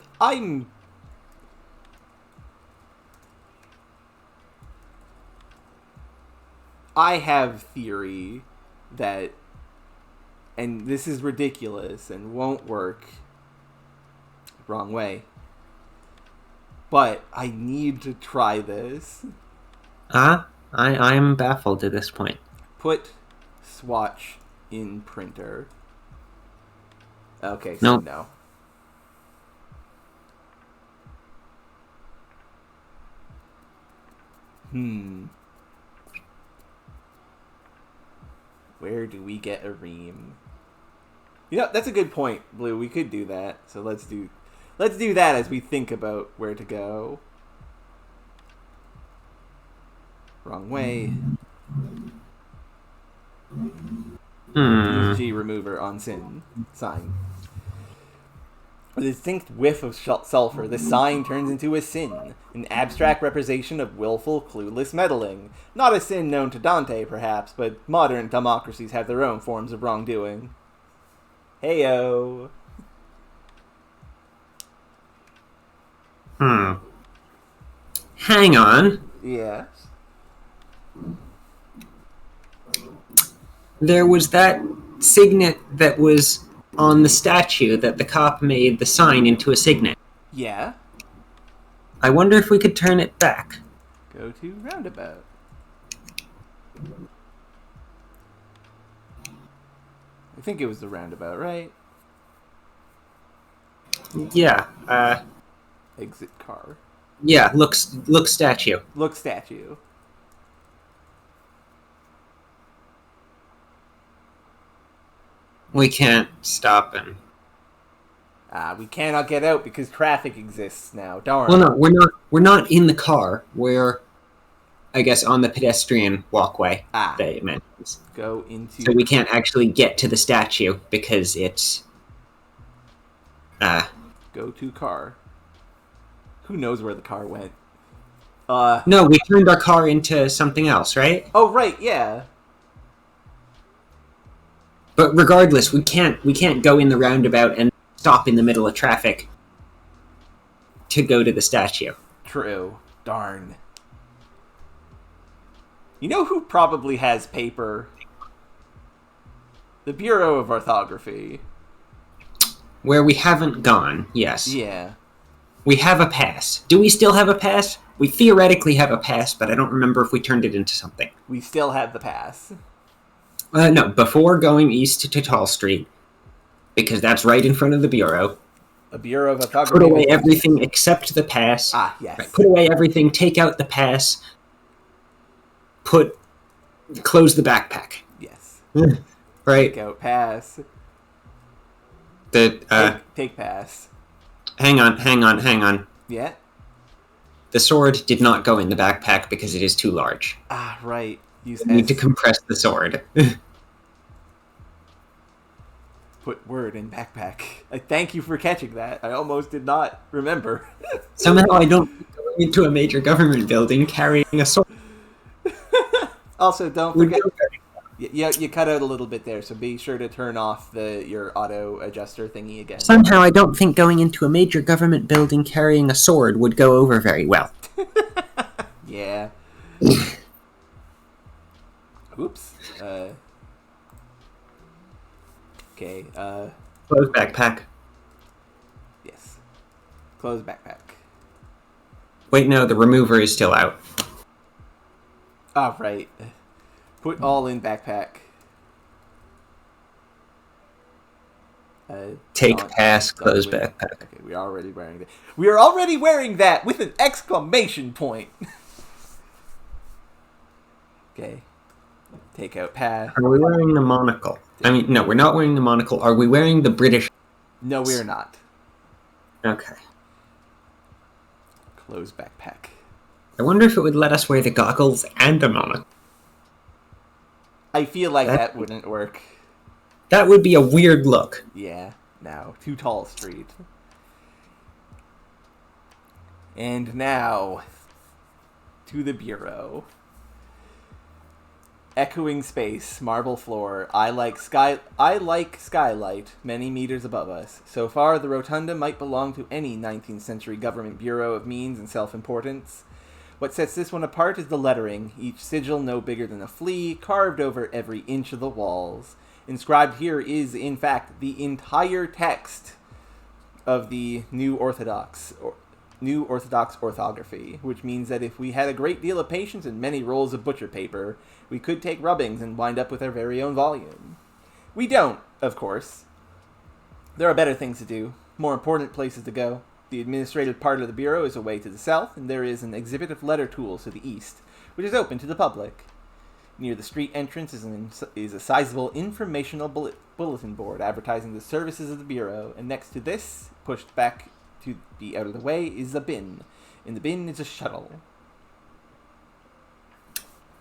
have theory that, and this is ridiculous and won't work, wrong way, but I need to try this. I'm baffled at this point. Put swatch in printer. Okay, so no. Where do we get a ream? You know, that's a good point, Blue. We could do that. So let's do that as we think about where to go. Wrong way. Use G remover on sin sign. With a distinct whiff of sulfur, the sign turns into a sin, an abstract representation of willful, clueless meddling. Not a sin known to Dante, perhaps, but modern democracies have their own forms of wrongdoing. Heyo. Hang on. Yes. There was that signet that was on the statue that the cop made the sign into a signet. Yeah. I wonder if we could turn it back. Go to roundabout. I think it was the roundabout, right? Yeah. Exit car. Yeah, look statue. Look statue. We can't stop him. We cannot get out because traffic exists now. Darn. Well, no, we're not in the car. We're, I guess, on the pedestrian walkway that it mentions. Go into... So we can't actually get to the statue because it's... Go to car. Who knows where the car went? No, we turned our car into something else, right? Oh, right, yeah. But regardless, we can't go in the roundabout and stop in the middle of traffic to go to the statue. True. Darn. You know who probably has paper? The Bureau of Orthography. Where we haven't gone, yes. Yeah. We have a pass. Do we still have a pass? We theoretically have a pass, but I don't remember if we turned it into something. We still have the pass. No, before going east to Tall Street, because that's right in front of the bureau. A bureau of photography. Put away everything except the pass. Ah, yes. Right, put away everything. Take out the pass. Close the backpack. Yes. Right. Take out pass. Take pass. Hang on. Yeah. The sword did not go in the backpack because it is too large. Ah, right. You need to compress the sword. Put word in backpack. I thank you for catching that. I almost did not remember. Somehow I don't go into a major government building carrying a sword. Also, don't forget. You cut out a little bit there, so be sure to turn off your auto adjuster thingy again. Somehow I don't think going into a major government building carrying a sword would go over very well. Yeah. Oops. Okay. Close backpack. Yes. Close backpack. Wait, no, the remover is still out. Oh, right. Put all in backpack. Take pass, close backpack. Okay, we are already wearing that. We are already wearing that with an exclamation point. Okay. Take out pass. Are we wearing the monocle? I mean, no, we're not wearing the monocle. Are we wearing the British? No, we are not. Okay. Close backpack. I wonder if it would let us wear the goggles and the monocle. I feel like that wouldn't work. That would be a weird look. Yeah, no. Too tall street. And now, to the bureau. Echoing space, marble floor, I like skylight, many meters above us. So far, the rotunda might belong to any 19th century government bureau of means and self-importance. What sets this one apart is the lettering, each sigil no bigger than a flea, carved over every inch of the walls. Inscribed here is, in fact, the entire text of the New Orthodox orthography, which means that if we had a great deal of patience and many rolls of butcher paper, we could take rubbings and wind up with our very own volume. We don't, of course. There are better things to do, more important places to go. The administrative part of the bureau is away to the south, and there is an exhibit of letter tools to the east, which is open to the public. Near the street entrance is a sizable informational bulletin board advertising the services of the bureau, and next to this, pushed back to be out of the way, is a bin. In the bin is a shuttle.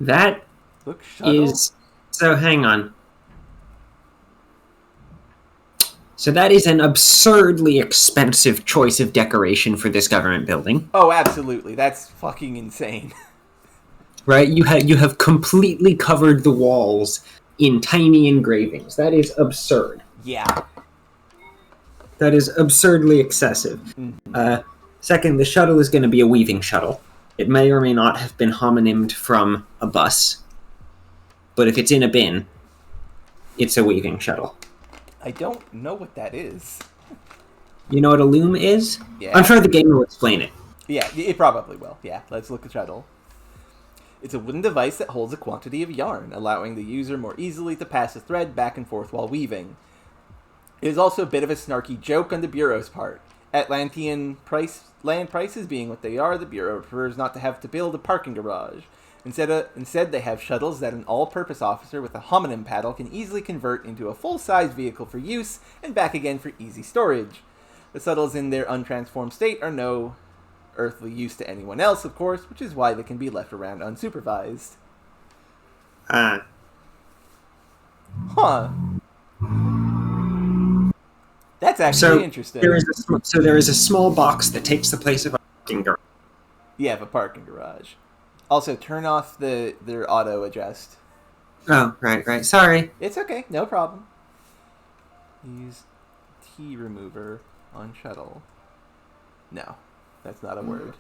That Look, shuttle? is... So, hang on. So that is an absurdly expensive choice of decoration for this government building. Oh, absolutely. That's fucking insane. Right? You have completely covered the walls in tiny engravings. That is absurd. Yeah. That is absurdly excessive. Mm-hmm. Second, the shuttle is going to be a weaving shuttle. It may or may not have been homonymed from a bus. But if it's in a bin, it's a weaving shuttle. I don't know what that is. You know what a loom is? Yeah. I'm sure the game will explain it. Yeah, it probably will. Yeah, let's look at shuttle. It's a wooden device that holds a quantity of yarn, allowing the user more easily to pass a thread back and forth while weaving. It is also a bit of a snarky joke on the Bureau's part. Atlantean land prices being what they are, the Bureau prefers not to have to build a parking garage. Instead, they have shuttles that an all-purpose officer with a homonym paddle can easily convert into a full-size vehicle for use and back again for easy storage. The shuttles in their untransformed state are no earthly use to anyone else, of course, which is why they can be left around unsupervised. Huh. That's actually interesting. There is a small box that takes the place of a parking garage. Yeah, of a parking garage. Also, turn off their auto adjust. Oh, right. Sorry. It's okay, no problem. Use T remover on shuttle. No, that's not a word.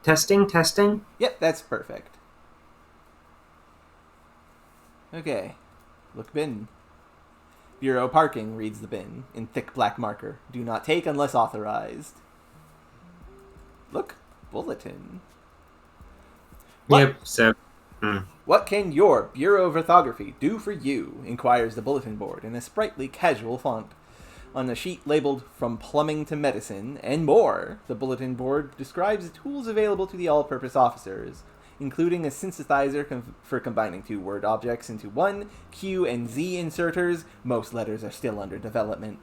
Testing. Yep, that's perfect. Okay, look bin. Bureau parking, reads the bin, in thick black marker. Do not take unless authorized. Look, bulletin. What? Yep, so... What can your Bureau of Orthography do for you? Inquires the bulletin board in a sprightly, casual font. On a sheet labeled From Plumbing to Medicine and More, the bulletin board describes the tools available to the all-purpose officers, including a synthesizer for combining two word objects into one, Q and Z inserters, most letters are still under development,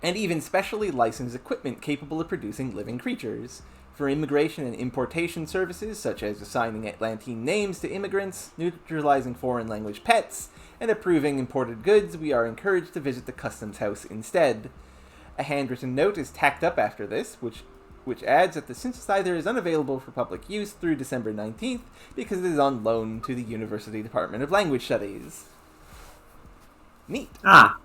and even specially licensed equipment capable of producing living creatures. For immigration and importation services, such as assigning Atlantean names to immigrants, neutralizing foreign language pets, and approving imported goods, we are encouraged to visit the customs house instead. A handwritten note is tacked up after this, which adds that the synthesizer is unavailable for public use through December 19th because it is on loan to the University Department of Language Studies. Neat. Ah.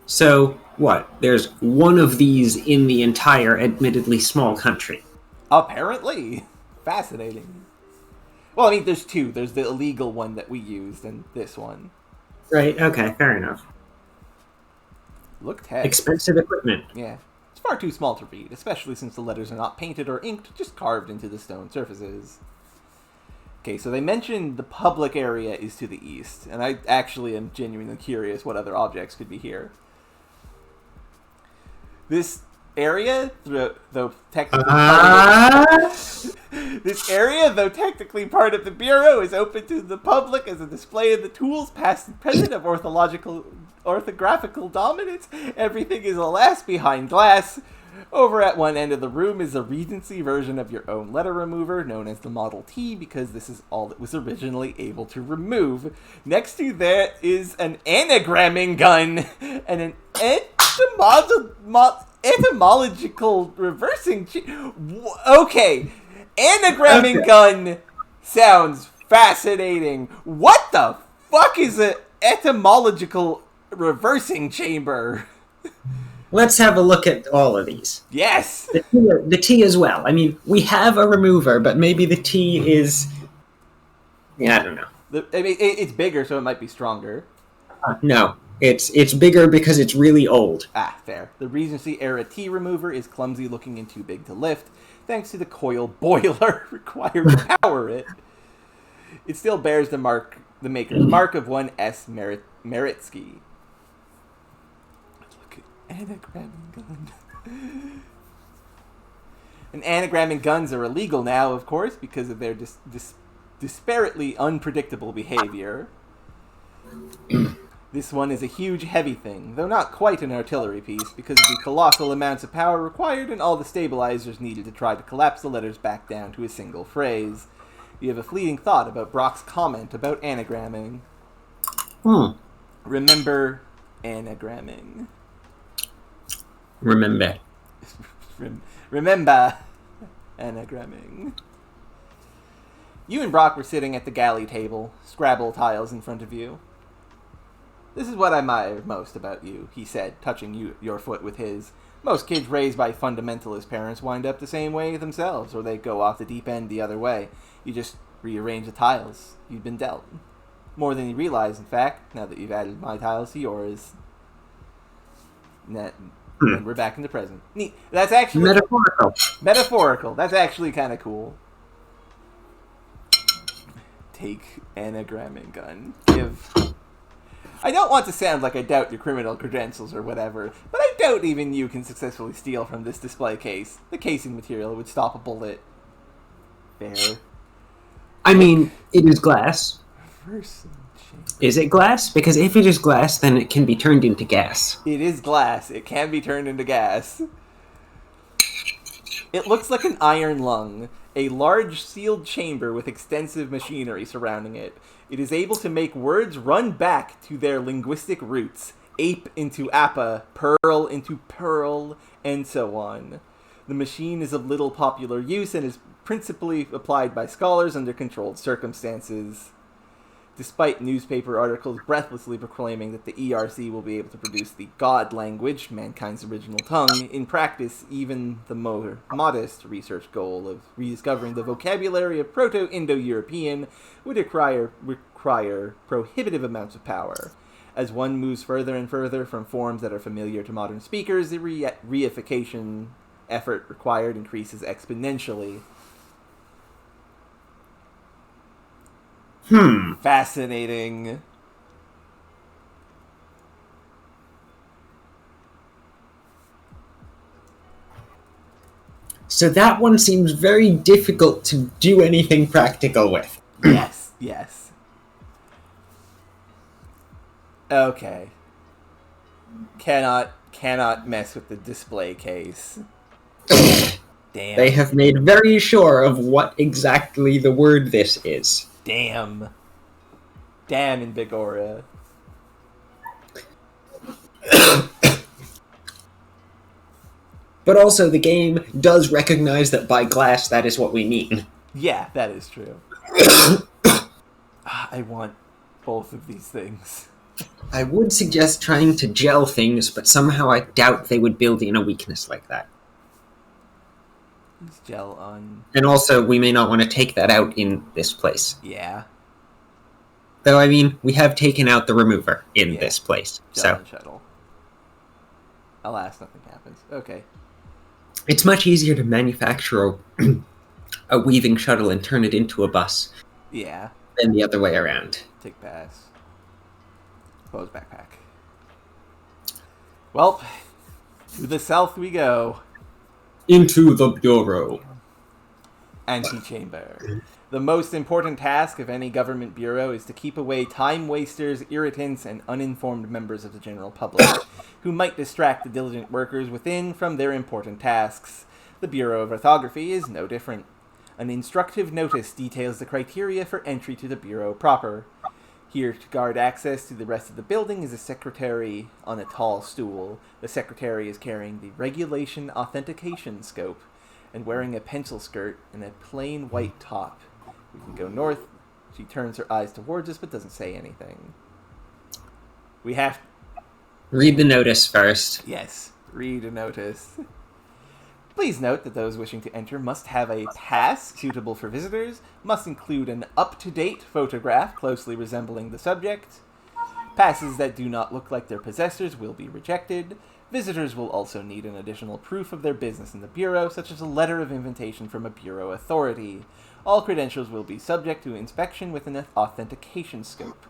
So, what? There's one of these in the entire, admittedly small country. Apparently. Fascinating. Well, I mean, there's two. There's the illegal one that we used and this one. Right, okay, fair enough. Look, heck. Expensive equipment. Yeah. It's far too small to read, especially since the letters are not painted or inked, just carved into the stone surfaces. Okay, so they mentioned the public area is to the east, and I actually am genuinely curious what other objects could be here. This area, though technically part of the Bureau, is open to the public as a display of the tools past and present of orthographical dominance. Everything is alas behind glass. Over at one end of the room is a Regency version of your own letter remover, known as the Model T, because this is all it was originally able to remove. Next to there is an anagramming gun and an etymological reversing... Okay, anagramming gun sounds fascinating. What the fuck is an etymological reversing chamber? Let's have a look at all of these. Yes! The T as well. I mean, we have a remover, but maybe the T is... Yeah, I don't know. It's bigger, so it might be stronger. No. It's bigger because it's really old. Ah, fair. The Regency-era T remover is clumsy looking and too big to lift, thanks to the coil boiler required to power it. It still bears the maker's mark of one S. Meritsky. Look at anagramming gun. And anagramming guns are illegal now, of course, because of their disparately unpredictable behavior. This one is a huge, heavy thing, though not quite an artillery piece, because of the colossal amounts of power required and all the stabilizers needed to try to collapse the letters back down to a single phrase. You have a fleeting thought about Brock's comment about anagramming. Remember anagramming. Remember anagramming. You and Brock were sitting at the galley table, Scrabble tiles in front of you. This is what I admire most about you, he said, touching your foot with his. Most kids raised by fundamentalist parents wind up the same way themselves, or they go off the deep end the other way. You just rearrange the tiles you've been dealt. More than you realize, in fact, now that you've added my tiles to yours. And we're back in the present. Neat. That's actually... Metaphorical. That's actually kind of cool. Take anagramming gun. Give... I don't want to sound like I doubt your criminal credentials or whatever, but I doubt even you can successfully steal from this display case. The casing material would stop a bullet. Fair. I mean, it is glass. Reversing chamber. Is it glass? Because if it is glass, then it can be turned into gas. It is glass. It can be turned into gas. It looks like an iron lung, a large sealed chamber with extensive machinery surrounding it. It is able to make words run back to their linguistic roots, ape into appa, pearl into pearl, and so on. The machine is of little popular use and is principally applied by scholars under controlled circumstances. Despite newspaper articles breathlessly proclaiming that the ERC will be able to produce the God language, mankind's original tongue, in practice, even the more modest research goal of rediscovering the vocabulary of Proto-Indo-European would require prohibitive amounts of power. As one moves further and further from forms that are familiar to modern speakers, the reification effort required increases exponentially. Fascinating. So that one seems very difficult to do anything practical with. Yes, yes. Okay. Cannot mess with the display case. Damn. They have made very sure of what exactly the word this is. Damn. Damn, Invigora. But also, the game does recognize that by glass, that is what we mean. Yeah, that is true. I want both of these things. I would suggest trying to gel things, but somehow I doubt they would build in a weakness like that. Use gel on... And also, we may not want to take that out in this place. Yeah. Though, I mean, we have taken out the remover in this place. Gel and shuttle. Alas, nothing happens. Okay. It's much easier to manufacture a weaving shuttle and turn it into a bus. Yeah. Than the other way around. Take pass. Close backpack. Well, to the south we go. Into the bureau. Antechamber. The most important task of any government bureau is to keep away time wasters, irritants, and uninformed members of the general public who might distract the diligent workers within from their important tasks. The Bureau of Orthography is no different. An instructive notice details the criteria for entry to the bureau proper. Here to guard access to the rest of the building is a secretary on a tall stool. The secretary is carrying the regulation authentication scope and wearing a pencil skirt and a plain white top. We can go north. She turns her eyes towards us but doesn't say anything. We have... Read the notice first. Yes, read a notice. Please note that those wishing to enter must have a pass suitable for visitors, must include an up-to-date photograph closely resembling the subject. Passes that do not look like their possessors will be rejected. Visitors will also need an additional proof of their business in the Bureau, such as a letter of invitation from a Bureau authority. All credentials will be subject to inspection with an authentication scope.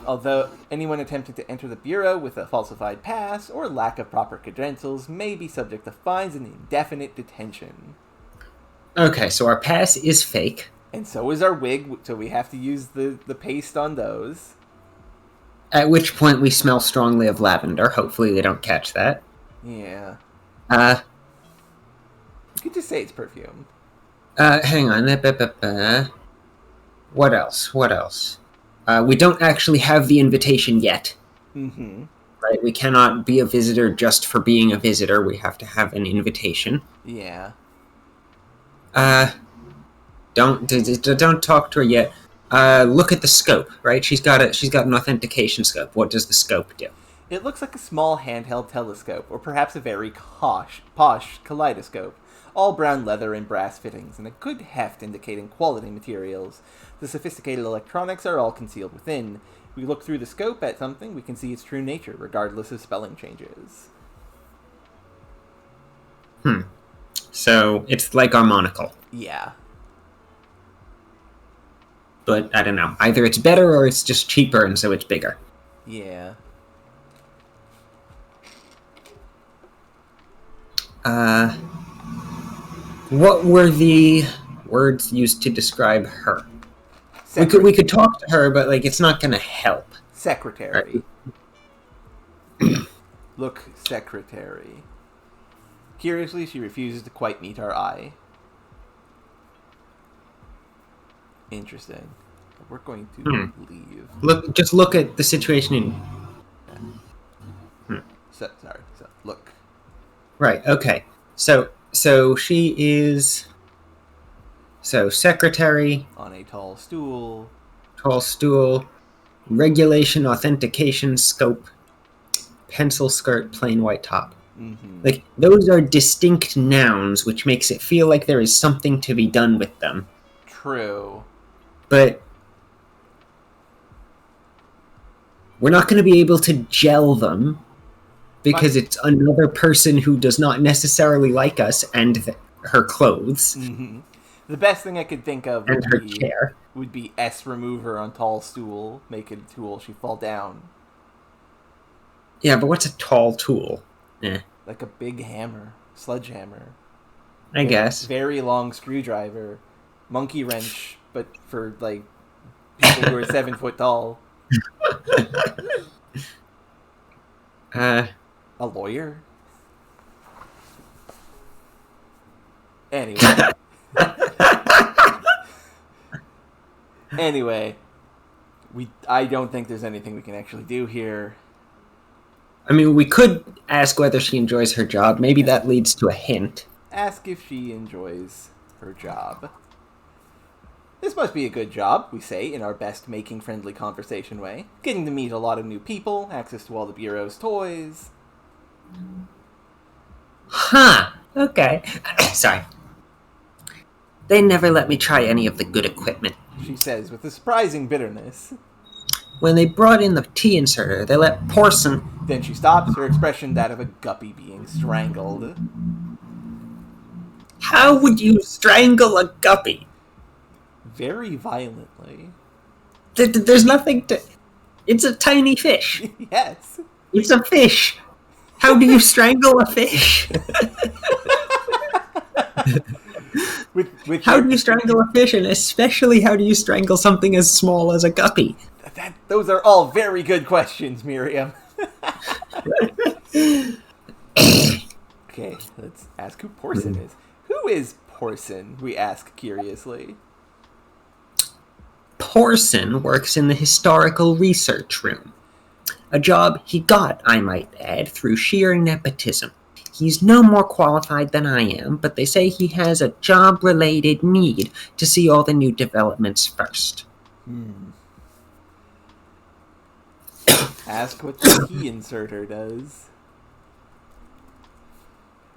Although anyone attempting to enter the Bureau with a falsified pass or lack of proper credentials may be subject to fines and indefinite detention. Okay, so our pass is fake. And so is our wig, so we have to use the paste on those. At which point we smell strongly of lavender. Hopefully they don't catch that. Yeah. You could just say it's perfume. Hang on. What else? We don't actually have the invitation yet. Mm-hmm. Right? We cannot be a visitor just for being a visitor. We have to have an invitation. Yeah. Don't talk to her yet. Look at the scope, right? She's got an authentication scope. What does the scope do? It looks like a small handheld telescope, or perhaps a very posh kaleidoscope. All brown leather and brass fittings, and a good heft indicating quality materials. The sophisticated electronics are all concealed within. If we look through the scope at something, we can see its true nature, regardless of spelling changes. So, it's like our monocle. Yeah. But, I don't know. Either it's better or it's just cheaper, and so it's bigger. Yeah. What were the words used to describe her? We could talk to her, but it's not gonna help. Secretary. Right. Look, secretary. Curiously, she refuses to quite meet our eye. Interesting. We're going to leave. Just look at the situation Look. Right. Okay. So she is. So secretary on a tall stool. Regulation authentication scope. Pencil skirt, plain white top. Mm-hmm. Those are distinct nouns, which makes it feel like there is something to be done with them. True. But we're not going to be able to gel them because it's another person who does not necessarily like us and her clothes. Mm-hmm. The best thing I could think of and her chair would be S remover on tall stool. Make it a tool. She fall down. Yeah, but what's a tall tool? Like a big hammer. Sledgehammer. I guess. Very long screwdriver. Monkey wrench, but for, like, people who are 7 foot tall. A lawyer? Anyway. I don't think there's anything we can actually do here. I mean, we could ask whether she enjoys her job. Maybe that leads to a hint. Ask if she enjoys her job. This must be a good job, we say, in our best making-friendly conversation way. Getting to meet a lot of new people, access to all the Bureau's toys. Huh. Okay. Sorry. They never let me try any of the good equipment. She says with a surprising bitterness. When they brought in the tea inserter, they let Porson... Then she stops, her expression that of a guppy being strangled. How would you strangle a guppy? Very violently. There's nothing to... It's a tiny fish. Yes. It's a fish. How do you strangle a fish? How do you strangle a fish, and especially how do you strangle something as small as a guppy? Those are all very good questions, Miriam. Okay, let's ask who Porson is. Who is Porson, we ask curiously. Porson works in the historical research room. A job he got, I might add, through sheer nepotism. He's no more qualified than I am, but they say he has a job-related need to see all the new developments first. Ask what the tea inserter does.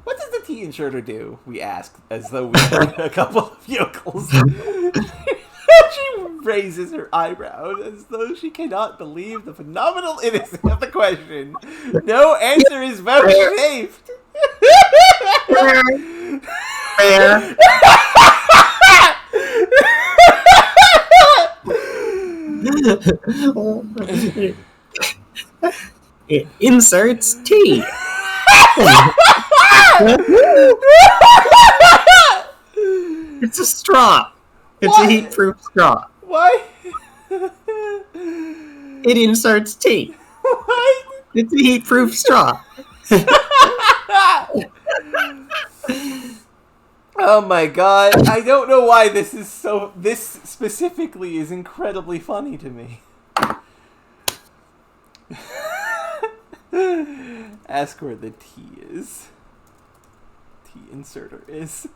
What does the tea inserter do? We ask, as though we were a couple of yokels. She raises her eyebrows as though she cannot believe the phenomenal innocence of the question. No answer is vouchsafed. Fair. It inserts tea. It's a straw. It's a heat-proof straw. Why? It inserts tea. What? It's a heat-proof straw. Oh my god. I don't know why this specifically is incredibly funny to me. Ask where the tea is. Tea inserter is.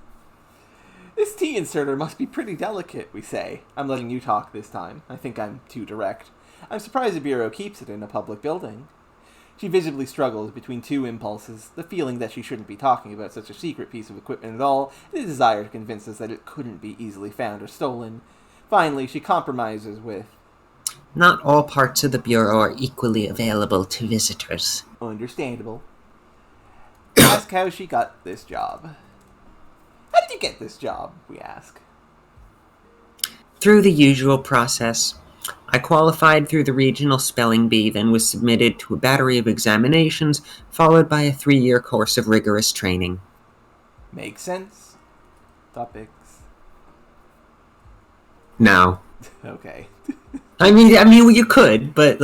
This tea inserter must be pretty delicate, we say. I'm letting you talk this time. I think I'm too direct. I'm surprised the Bureau keeps it in a public building. She visibly struggles between two impulses, the feeling that she shouldn't be talking about such a secret piece of equipment at all, and the desire to convince us that it couldn't be easily found or stolen. Finally, she compromises with, "Not all parts of the Bureau are equally available to visitors." Understandable. Ask how she got this job. How did you get this job, we ask. Through the usual process. I qualified through the regional spelling bee, then was submitted to a battery of examinations, followed by a 3-year course of rigorous training. Makes sense. Topics. No. Okay. I mean, you could, but,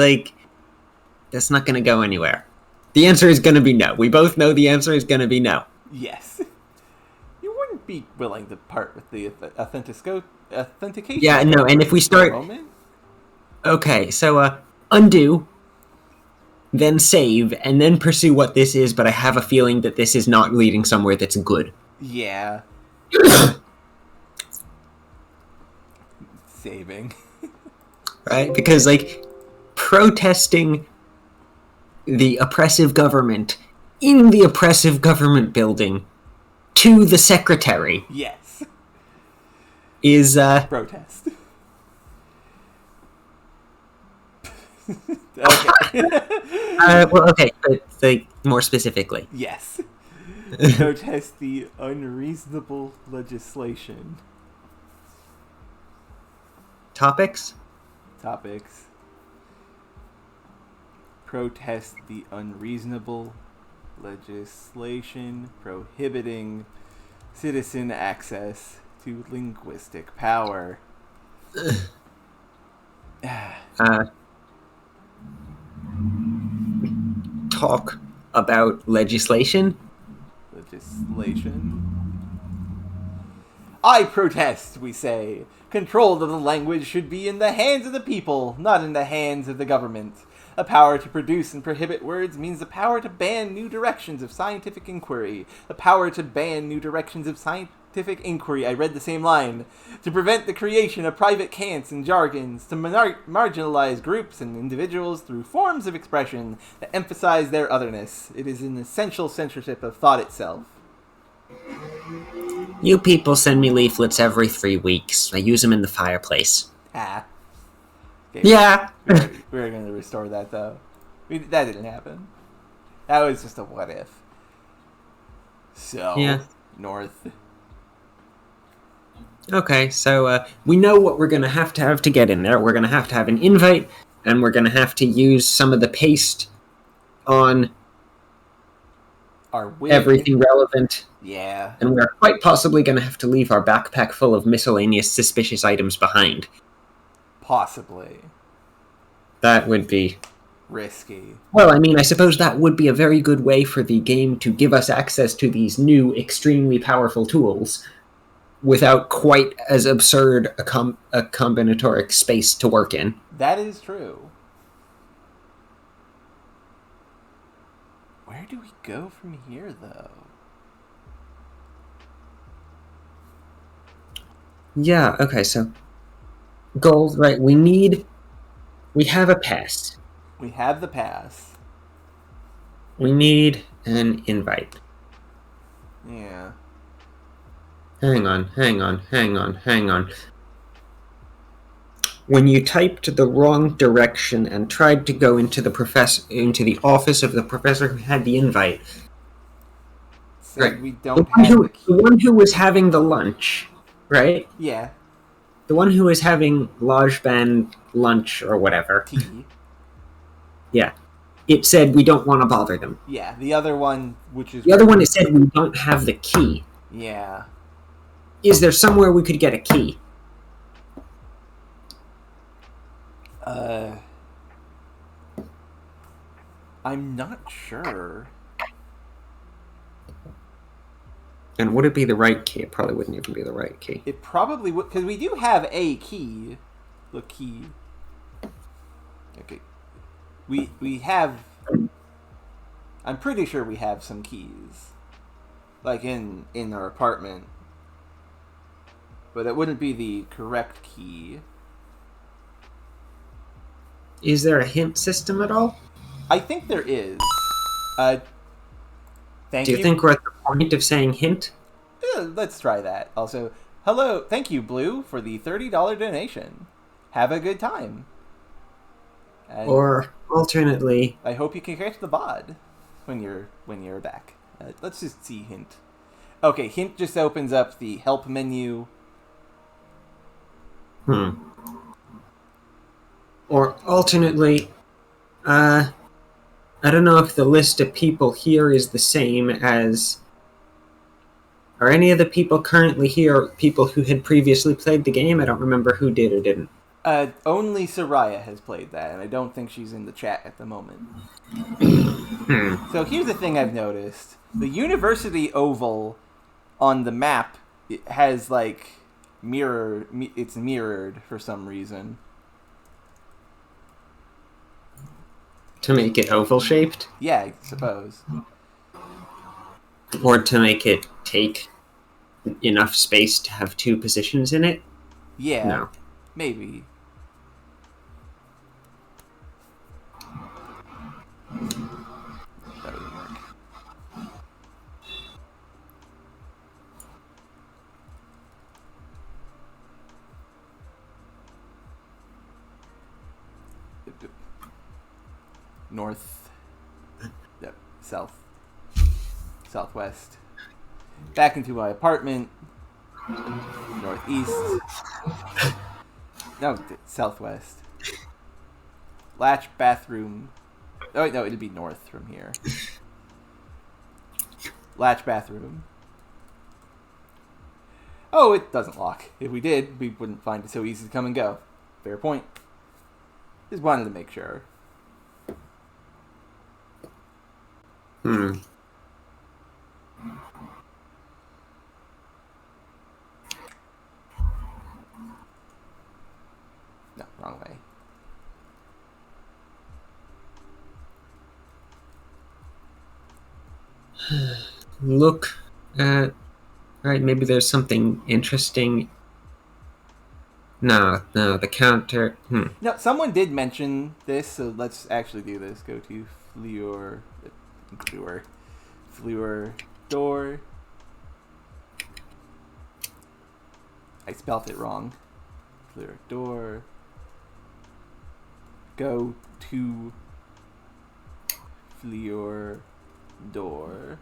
that's not going to go anywhere. The answer is going to be no. We both know the answer is going to be no. Yes. You wouldn't be willing to part with the authentication. Yeah, no, and if we start... Okay, so, undo, then save, and then pursue what this is, but I have a feeling that this is not leading somewhere that's good. Yeah. Saving. Right? Because, protesting the oppressive government in the oppressive government building to the secretary. Yes. Is, protest. Okay. Okay, but, more specifically. Yes. Protest the unreasonable legislation. Topics? Topics. Protest the unreasonable legislation prohibiting citizen access to linguistic power. Talk about legislation? Legislation. I protest, we say. Control of the language should be in the hands of the people, not in the hands of the government. A power to produce and prohibit words means the power to ban new directions of scientific inquiry. The power to ban new directions of scientific inquiry. I read the same line. To prevent the creation of private cants and jargons. To marginalize groups and individuals through forms of expression that emphasize their otherness. It is an essential censorship of thought itself. You people send me leaflets every 3 weeks. I use them in the fireplace. Ah. Okay, Yeah. we're going to restore that, though. That didn't happen. That was just a what if. So, Yeah. North. Okay, so we know what we're going to have to get in there. We're going to have an invite, and we're going to have to use some of the paste on Our wig. everything relevant. Yeah. And we're quite possibly going to have to leave our backpack full of miscellaneous suspicious items behind. Possibly. That would be Risky. Well, I mean, I suppose that would be a very good way for the game to give us access to these new, extremely powerful tools without quite as absurd a combinatoric space to work in. That is true. Where do we go from here, though? Yeah, okay, so gold, right, we have a pass. We have the pass. We need an invite. Yeah. Hang on. When you typed the wrong direction and tried to go into the office of the professor who had the invite, Said right. we don't have the key. The one who was having the lunch, right? Yeah. The one who was having Lodge Band lunch or whatever. Tea. Yeah. It said we don't want to bother them. Yeah, the other one, which is... The other one, it said we don't have the key. Yeah. Is there somewhere we could get a key? I'm not sure. And would it be the right key? It probably wouldn't even be the right key. It probably would, because we do have a key. The key. Okay. We have... I'm pretty sure we have some keys. Like in our apartment. But it wouldn't be the correct key. Is there a hint system at all? I think there is. Thank Do you. you think we're at the point of saying hint? Let's try that. Also, hello, thank you, Blue, for the $30 donation. Have a good time. And Or alternately, I hope you can catch the VOD when you're back. Let's just see hint. Okay, hint just opens up the help menu. Or alternately, I don't know if the list of people here is the same as... Are any of the people currently here people who had previously played the game? I don't remember who did or didn't. Only Soraya has played that, and I don't think she's in the chat at the moment. So here's the thing I've noticed. The university oval on the map has, like, it's mirrored for some reason. To make it oval-shaped? Yeah, I suppose. Or to make it take enough space to have two positions in it? Yeah. No. Maybe. That doesn't work. North. Yep. South. Southwest. Back into my apartment. Northeast. No, southwest. Latch bathroom. Oh, wait, no, it'd be north from here. Latch bathroom. Oh, it doesn't lock. If we did, we wouldn't find it so easy to come and go. Fair point. Just wanted to make sure. Hmm. No, wrong way. Look at... Right, maybe there's something interesting. No, the counter... No, someone did mention this, so let's actually do this. Go to Fleur door. I spelt it wrong. Fleur door. Go to Fleur door.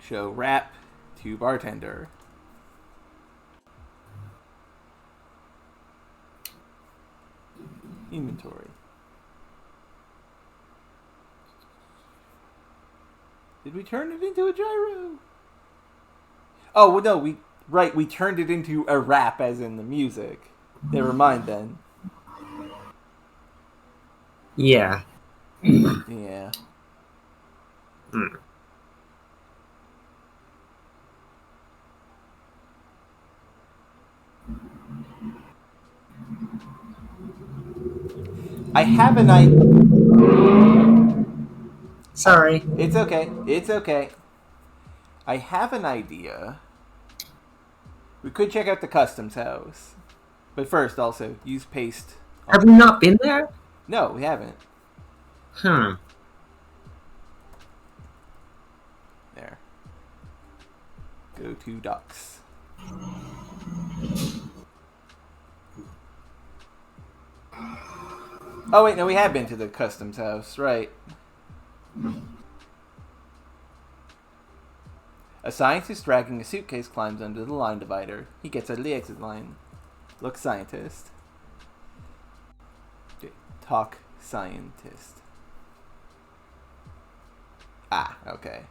Show wrap to bartender. Inventory. Did we turn it into a gyro? Oh, well, no, we turned it into a rap as in the music. Never mind then. Yeah. Yeah. I have an idea. Sorry. It's okay. It's okay. I have an idea. We could check out the customs house. But first, also, use paste. Have we not been there? No, we haven't. Hmm. There. Go to ducks. Oh, wait, no, we have been to the customs house, right. A scientist dragging a suitcase climbs under the line divider. He gets out of the exit line. Look, scientist. Talk, scientist. Ah, okay.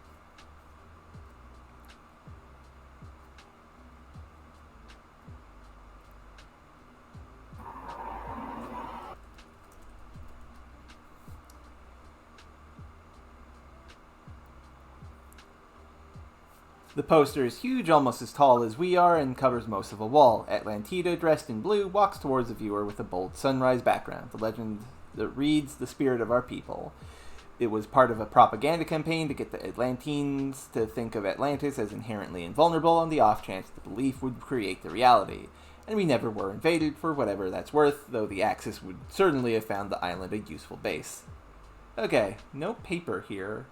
The poster is huge, almost as tall as we are, and covers most of a wall. Atlantida, dressed in blue, walks towards the viewer with a bold sunrise background. The legend that reads the spirit of our people. It was part of a propaganda campaign to get the Atlanteans to think of Atlantis as inherently invulnerable on the off chance the belief would create the reality. And we never were invaded, for whatever that's worth, though the Axis would certainly have found the island a useful base. Okay, no paper here.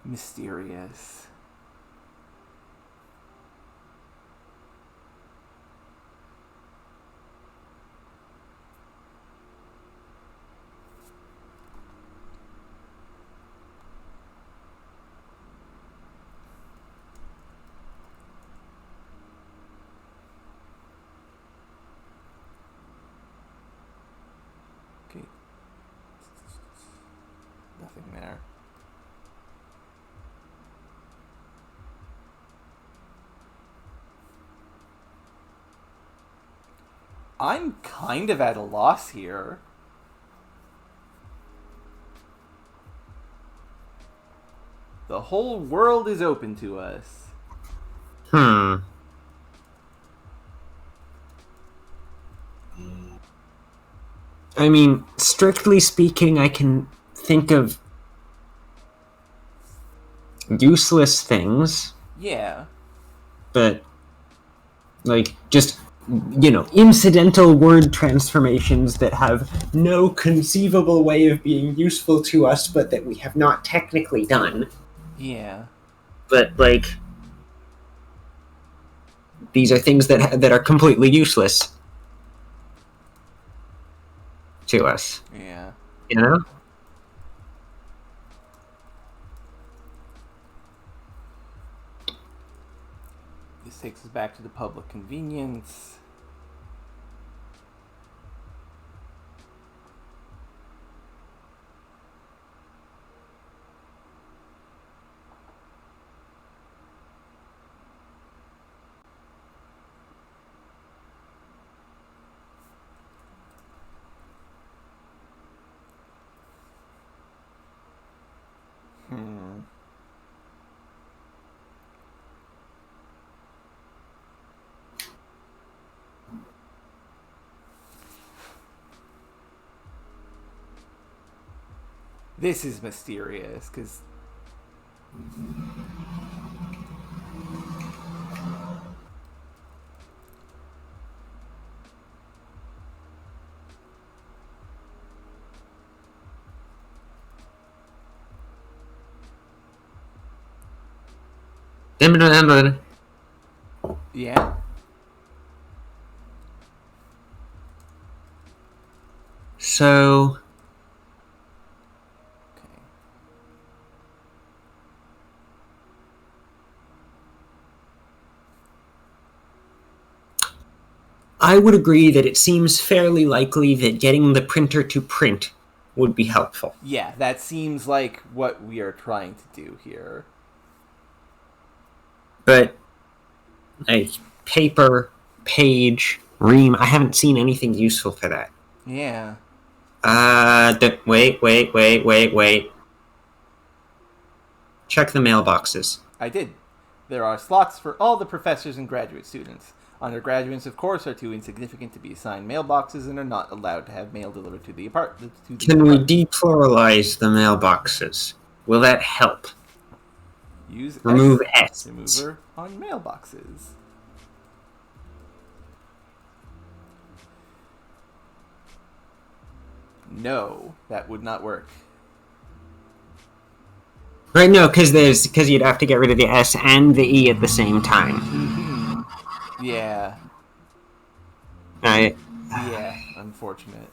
Mysterious. Okay. Nothing there. I'm kind of at a loss here. The whole world is open to us. I mean, strictly speaking, I can think of useless things. Yeah. But, like, just, incidental word transformations that have no conceivable way of being useful to us, but that we have not technically done. Yeah. But, like, these are things that are completely useless to us. Yeah. You know? This takes us back to the public convenience. This is mysterious, because... Yeah. So... Okay. I would agree that it seems fairly likely that getting the printer to print would be helpful. Yeah, that seems like what we are trying to do here. But, like, paper, page, ream, I haven't seen anything useful for that. Yeah. Wait. Check the mailboxes. I did. There are slots for all the professors and graduate students. Undergraduates, of course, are too insignificant to be assigned mailboxes and are not allowed to have mail delivered to the apartment. Can we depluralize the mailboxes? Will that help? Use Remove S S. remover on mailboxes. No, that would not work. Right, no, because you'd have to get rid of the S and the E at the same time. Mm-hmm. Yeah. Yeah, unfortunate.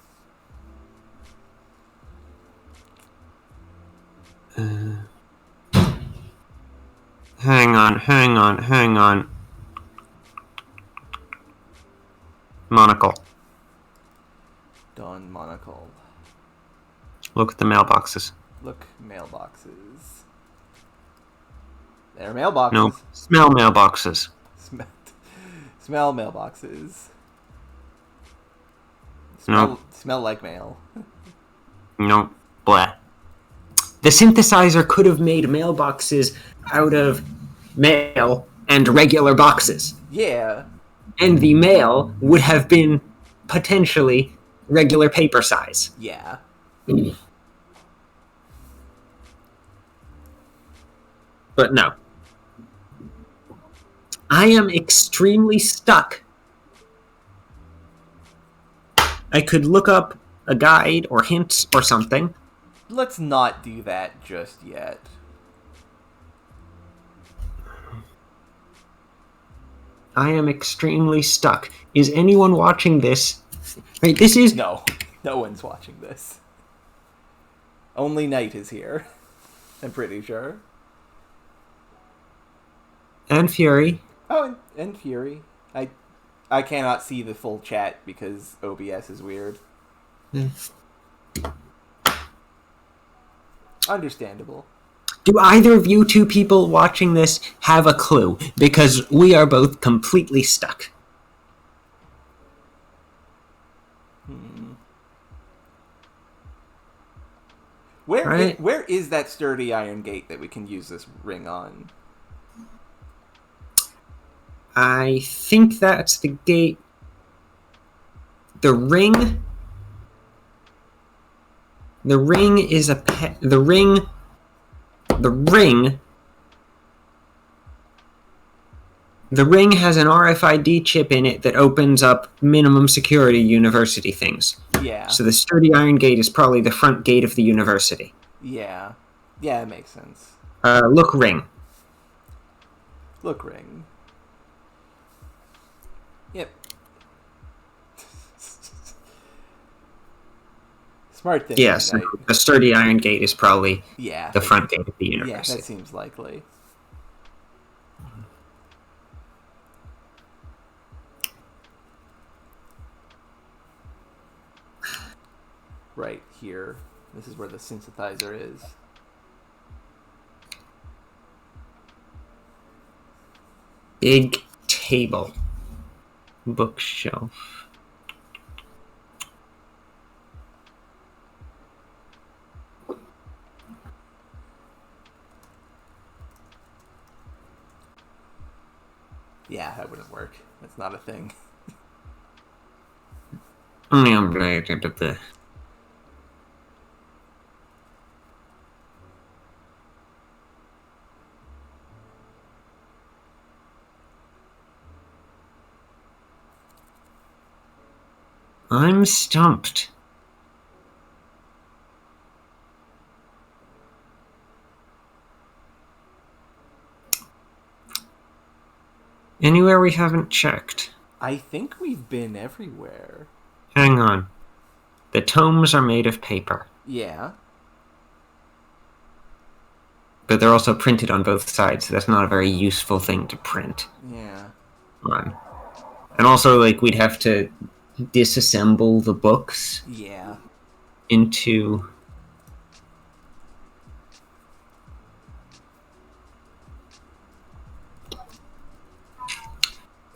Hang on. Monocle. Done monocle. Look at the mailboxes. Look, mailboxes. They're mailboxes. No, smell mailboxes. Smell mailboxes. Smell like mail. No, blah. The synthesizer could have made mailboxes out of mail and regular boxes. Yeah. And the mail would have been potentially regular paper size. Yeah. But no. I am extremely stuck. I could look up a guide or hints or something. Let's not do that just yet. I am extremely stuck. Is anyone watching this? Right, this is... No one's watching this. Only Knight is here. I'm pretty sure. And Fury. Oh, and Fury. I cannot see the full chat because OBS is weird. Understandable. Do either of you two people watching this have a clue? Because we are both completely stuck. Where is that sturdy iron gate that we can use this ring on? I think that's the gate. The ring is a the ring has an RFID chip in it that opens up minimum security university things. Yeah. So the sturdy iron gate is probably the front gate of the university. Yeah. Yeah, it makes sense. Look ring. Look ring. smart thing. Yes, the sturdy iron gate is probably the front gate of the university. Yeah, that seems likely. Right here. This is where the synthesizer is. Big table. Bookshelf. Yeah, that wouldn't work. That's not a thing. I'm stumped. Anywhere we haven't checked? I think we've been everywhere. Hang on. The tomes are made of paper. Yeah. But they're also printed on both sides, so that's not a very useful thing to print. Yeah. On. And also, like, we'd have to disassemble the books. Yeah. Into...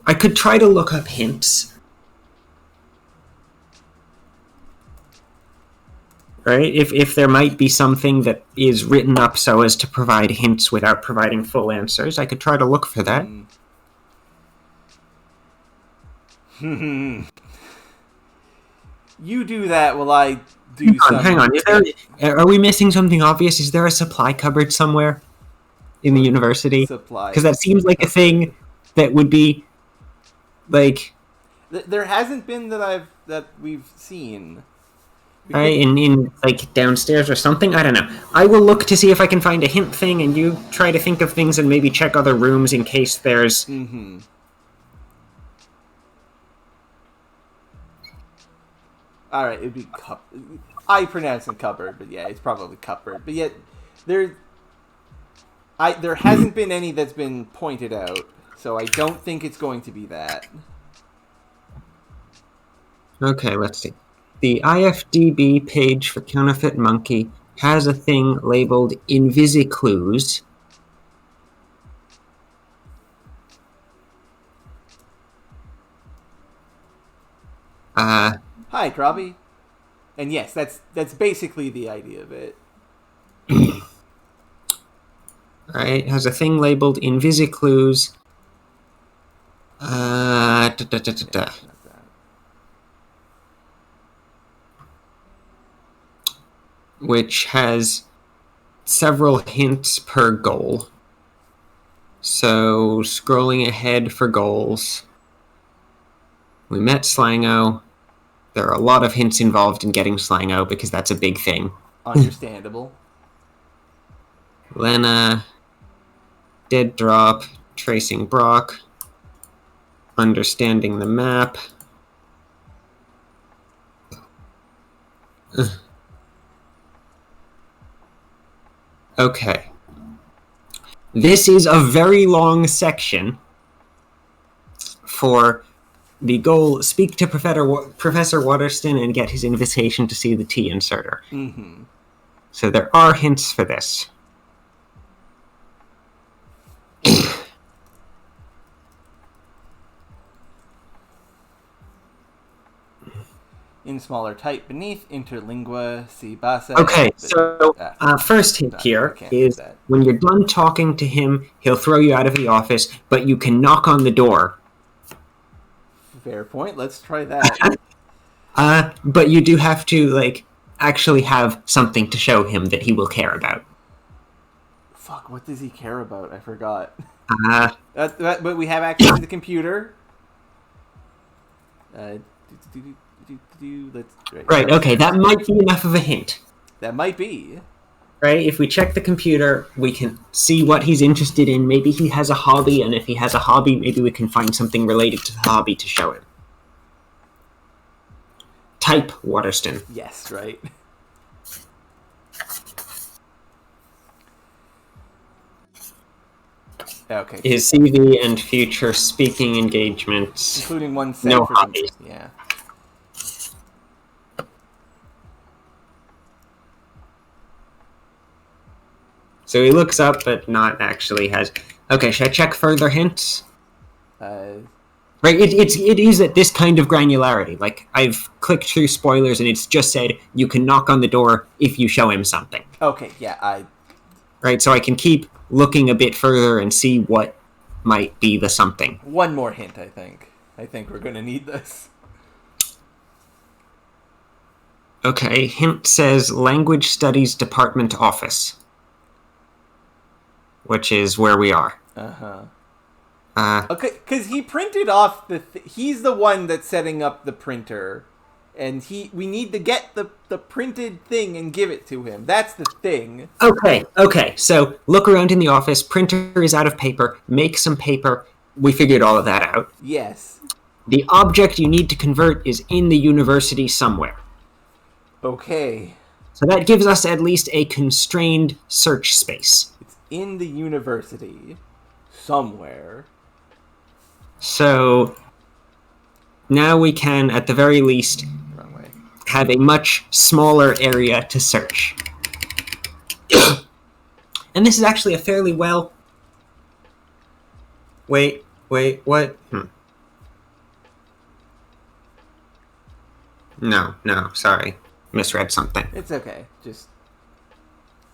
I could try to look up hints. Right? If there might be something that is written up so as to provide hints without providing full answers, I could try to look for that. You do that while I do something. Hang on. Are we missing something obvious? Is there a supply cupboard somewhere in the university? Supply. Because that seems like a thing that would be, like... There hasn't been that we've seen. Right, in like downstairs or something? I don't know. I will look to see if I can find a hint thing, and you try to think of things and maybe check other rooms in case there's... Mm-hmm. Alright, it'd be I pronounce it cupboard, but yeah, it's probably cupboard. But yet, there hasn't been any that's been pointed out, so I don't think it's going to be that. Okay, let's see. The IFDB page for Counterfeit Monkey has a thing labeled Invisiclues. Hi, Krabby. And yes, that's basically the idea of it. Right, has a thing labeled Invisiclues. Which has several hints per goal. So, scrolling ahead for goals. We met Slango. There are a lot of hints involved in getting Slango because that's a big thing. Understandable. Lena. Dead Drop. Tracing Brock. Understanding the map. Okay. This is a very long section for the goal, speak to Professor Waterston and get his invitation to see the T inserter. Mm-hmm. So there are hints for this. In smaller type beneath, interlingua, si basa. Okay, so first hint here is when you're done talking to him, he'll throw you out of the office, but you can knock on the door. Fair point. Let's try that. But you do have to, like, actually have something to show him that he will care about. Fuck, what does he care about? I forgot. But we have access to the computer. Right, okay, that might be enough of a hint. That might be. Right, if we check the computer, we can see what he's interested in. Maybe he has a hobby, and if he has a hobby, maybe we can find something related to the hobby to show him. Type Waterston. Yes, right. Okay. His CV and future speaking engagements. Including one set No for... hobbies. Yeah. So he looks up, but not actually has... Okay, should I check further hints? Right, it is at this kind of granularity. Like, I've clicked through spoilers and it's just said you can knock on the door if you show him something. Okay, yeah, Right, so I can keep looking a bit further and see what might be the something. One more hint, I think. I think we're gonna need this. Okay, hint says Language Studies Department Office. Which is where we are. Uh-huh. Okay, because he printed off he's the one that's setting up the printer, and we need to get the printed thing and give it to him. That's the thing. Okay. So look around in the office. Printer is out of paper. Make some paper. We figured all of that out. Yes. The object you need to convert is in the university somewhere. Okay. So that gives us at least a constrained search space. It's in the university somewhere. So now we can, at the very least, have a much smaller area to search. And this is actually a fairly well... Wait, what? No, sorry. Misread something. It's okay. Just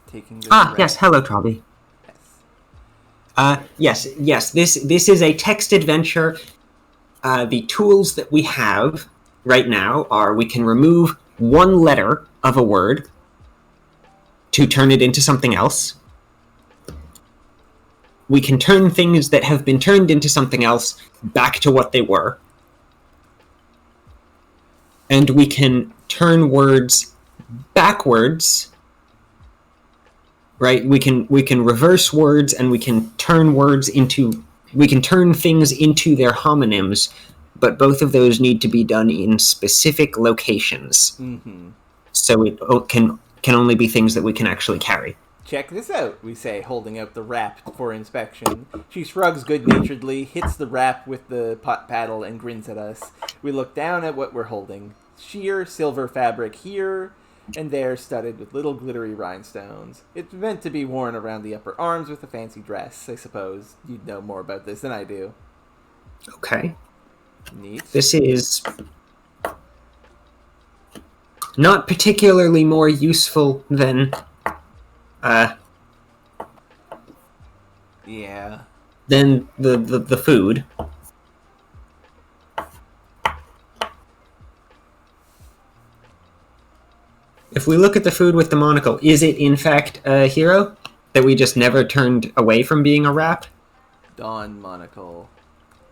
taking this yes, hello, Trobby. Yes, this is a text adventure. The tools that we have right now are we can remove one letter of a word to turn it into something else. We can turn things that have been turned into something else back to what they were. And we can turn words backwards. Right? We can reverse words, and we can turn things into their homonyms, but both of those need to be done in specific locations. Mm-hmm. So it can only be things that we can actually carry. Check this out, we say, holding out the wrap for inspection. She shrugs good-naturedly, hits the wrap with the pot paddle, and grins at us. We look down at what we're holding. Sheer silver fabric here and there, studded with little glittery rhinestones. It's meant to be worn around the upper arms with a fancy dress, I suppose. You'd know more about this than I do. Okay. Neat. This is not particularly more useful than... yeah. Than the food. If we look at the food with the monocle, is it in fact a hero that we just never turned away from being a wrap? Dawn monocle.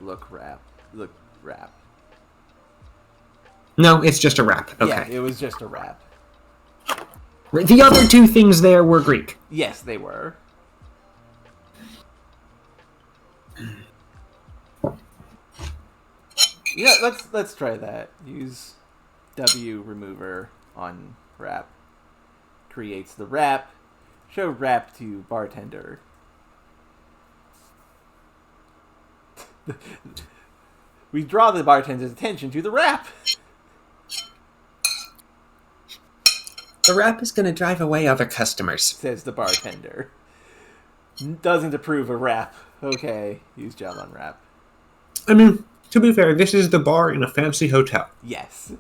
Look wrap. No, it's just a wrap. Okay. Yeah, it was just a wrap. The other two things there were Greek. Yes, they were. Yeah, let's try that. Use W remover on wrap. Creates the wrap. Show wrap to bartender. We draw the bartender's attention to the wrap. The wrap is going to drive away other customers, says the bartender. Doesn't approve of wrap. Okay, use job on wrap. I mean, to be fair, this is the bar in a fancy hotel. Yes.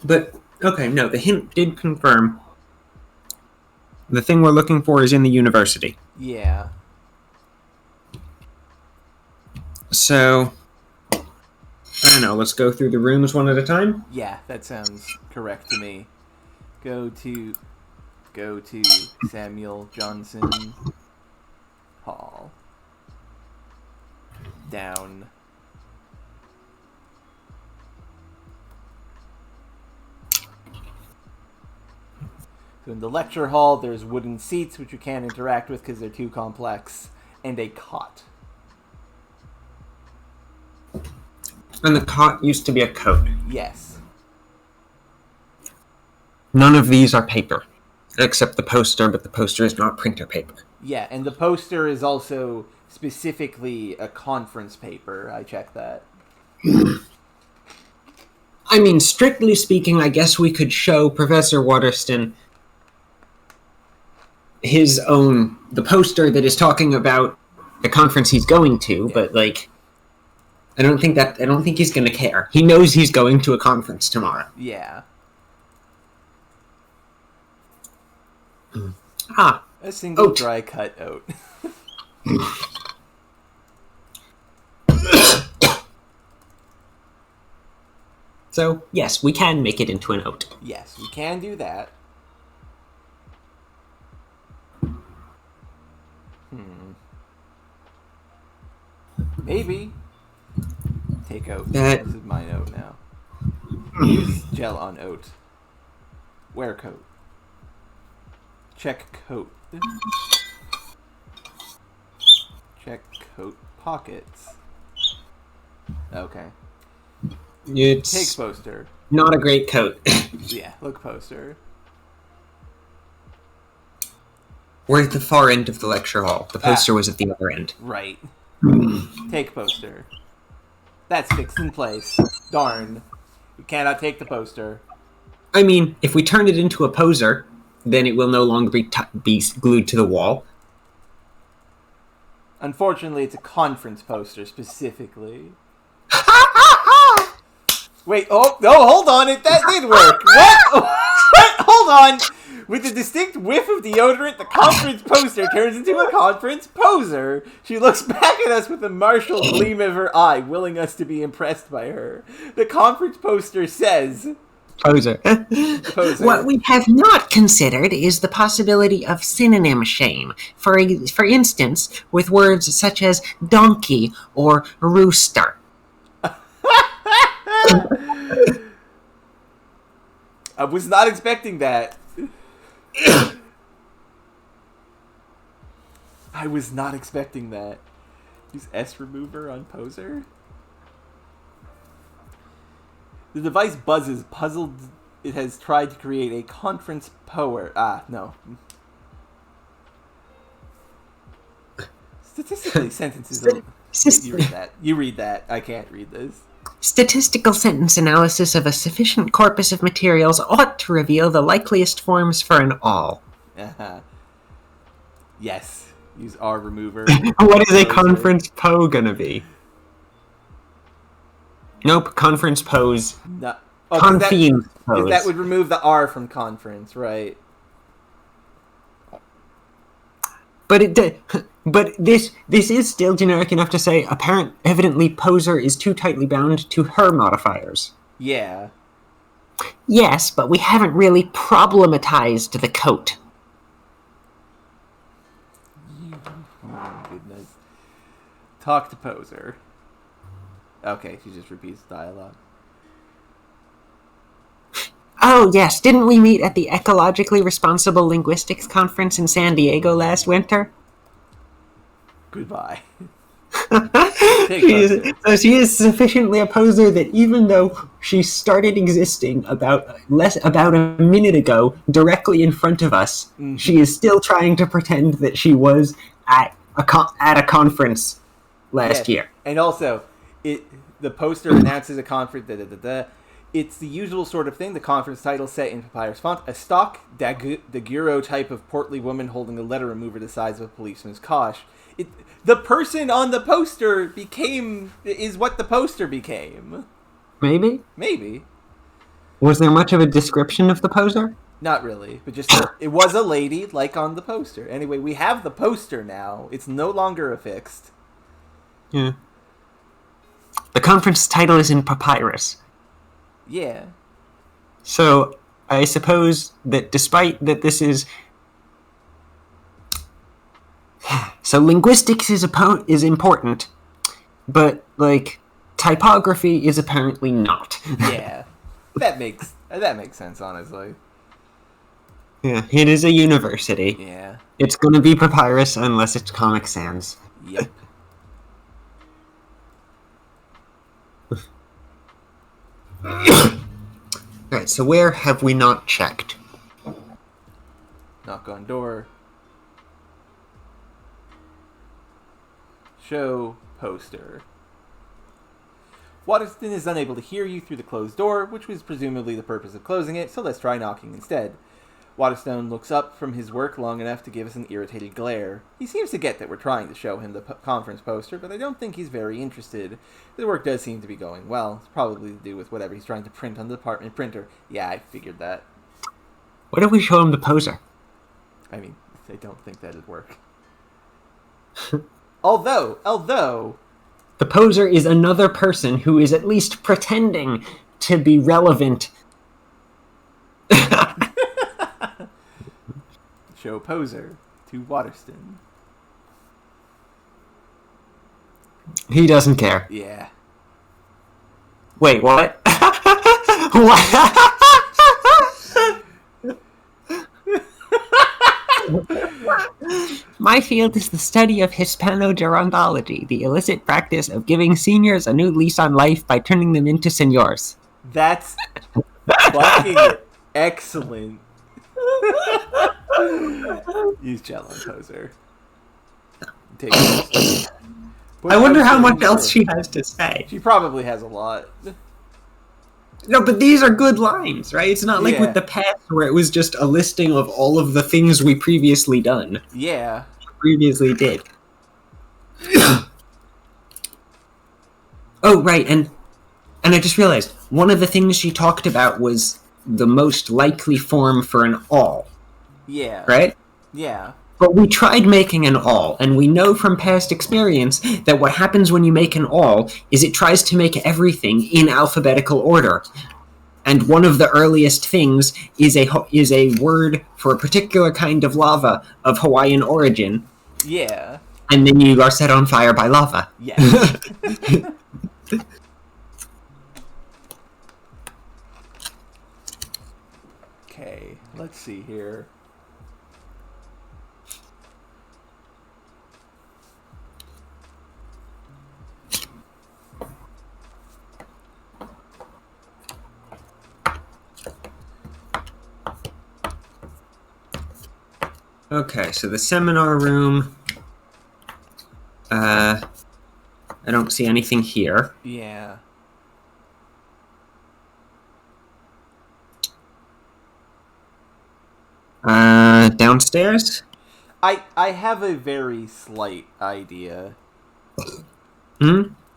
But, okay, no, the hint did confirm the thing we're looking for is in the university. Yeah. So, I don't know, let's go through the rooms one at a time? Yeah, that sounds correct to me. Go to Samuel Johnson Hall. Down. So in the lecture hall, there's wooden seats, which you can't interact with because they're too complex, and a cot. And the cot used to be a coat. Yes. None of these are paper, except the poster, but the poster is not printer paper. Yeah, and the poster is also specifically a conference paper. I checked that. I mean, strictly speaking, I guess we could show Professor Waterston the poster that is talking about the conference he's going to, yeah. But, like, I don't think he's going to care. He knows he's going to a conference tomorrow. Yeah. A single oat. Dry cut oat. So, yes, we can make it into an oat. Yes, we can do that. Maybe. Take oat. This is my oat now. Use gel on oat. Wear coat. Check coat. Check coat pockets. Okay. It's take poster. Not a great coat. Yeah, look poster. We're at the far end of the lecture hall. The poster was at the other end. Right. Take poster. That's fixed in place. Darn. You cannot take the poster. I mean, if we turn it into a poser, then it will no longer be glued to the wall. Unfortunately, it's a conference poster specifically. Wait, oh, no, hold on, that did work. What? What? Hold on. With a distinct whiff of deodorant, the conference poster turns into a conference poser. She looks back at us with a martial gleam of her eye, willing us to be impressed by her. The conference poster says... Poser. What we have not considered is the possibility of synonym shame. For instance, with words such as donkey or rooster. I was not expecting that. I was not expecting that. Use S remover on poser? The device buzzes, puzzled. It has tried to create a conference power. No. Statistically, sentences. You read that. You read that. I can't read this. Statistical sentence analysis of a sufficient corpus of materials ought to reveal the likeliest forms for an all. Yes. Use R remover. What is a conference po gonna be? Nope, conference pose. No. Confine pose. That would remove the R from conference, right? But this is still generic enough to say evidently poser is too tightly bound to her modifiers. Yeah. Yes, but we haven't really problematized the coat. Oh, goodness. Talk to poser. Okay, she just repeats the dialogue. Oh, yes, didn't we meet at the Ecologically Responsible Linguistics Conference in San Diego last winter? Goodbye. She is sufficiently a poser that even though she started existing about a minute ago, directly in front of us, she is still trying to pretend that she was at a conference last year. And also, the poster announces a conference. It's the usual sort of thing. The conference title set in papyrus font. A stock daguerreotype of portly woman holding a letter remover the size of a policeman's cosh. The person on the poster is what the poster became. Maybe. Was there much of a description of the poser? Not really, but just it was a lady like on the poster. Anyway, we have the poster now. It's no longer affixed. Yeah. The conference title is in papyrus. Yeah. So, I suppose that despite that this is... So, linguistics is important, but, typography is apparently not. Yeah. That makes sense, honestly. Yeah, it is a university. Yeah. It's going to be Papyrus unless it's Comic Sans. Yep. Alright, so where have we not checked? Knock on door. Show poster. Waterston is unable to hear you through the closed door, which was presumably the purpose of closing it, so let's try knocking instead. Waterstone looks up from his work long enough to give us an irritated glare. He seems to get that we're trying to show him the conference poster, but I don't think he's very interested. The work does seem to be going well. It's probably to do with whatever he's trying to print on the department printer. Yeah, I figured that. What if we show him the poser? I mean, I don't think that'd work. Although... The poser is another person who is at least pretending to be relevant. Show poser to Waterston. He doesn't care. Yeah. Wait, what? What? My field is the study of Hispano-Gerundology, the illicit practice of giving seniors a new lease on life by turning them into senors. That's fucking excellent. Use Jello poser. Take it. I wonder how much else she has to say. She probably has a lot. No, but these are good lines, right? It's not like with the past where it was just a listing of all of the things we previously done. Yeah. Previously did. Oh, right, and I just realized, one of the things she talked about was the most likely form for an all. Yeah. Right? Yeah. But we tried making an all, and we know from past experience that what happens when you make an all is it tries to make everything in alphabetical order. And one of the earliest things is a word for a particular kind of lava of Hawaiian origin. Yeah. And then you are set on fire by lava. Yeah. Okay, let's see here. Okay, so the seminar room. I don't see anything here. Yeah. Downstairs? I have a very slight idea.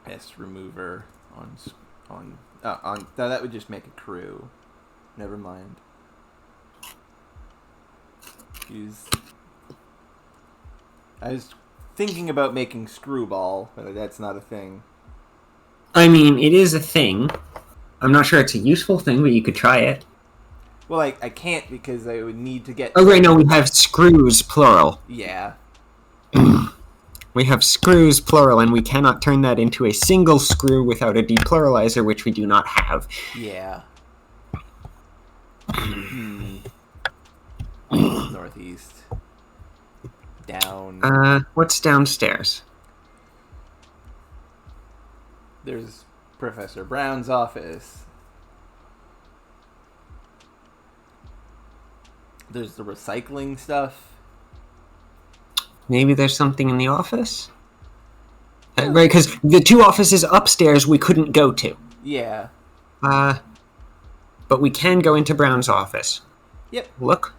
S remover on no, that would just make a crew. Never mind. I was thinking about making Screwball, but that's not a thing. I mean, it is a thing. I'm not sure it's a useful thing, but you could try it. Well, I can't because I would need to get... Oh, right, no, we have screws, plural. Yeah. We have screws, plural, and we cannot turn that into a single screw without a depluralizer, which we do not have. Yeah. Northeast. Down. What's downstairs? There's Professor Brown's office. There's the recycling stuff. Maybe there's something in the office? Right, because the two offices upstairs we couldn't go to. Yeah. But we can go into Brown's office. Yep. Look.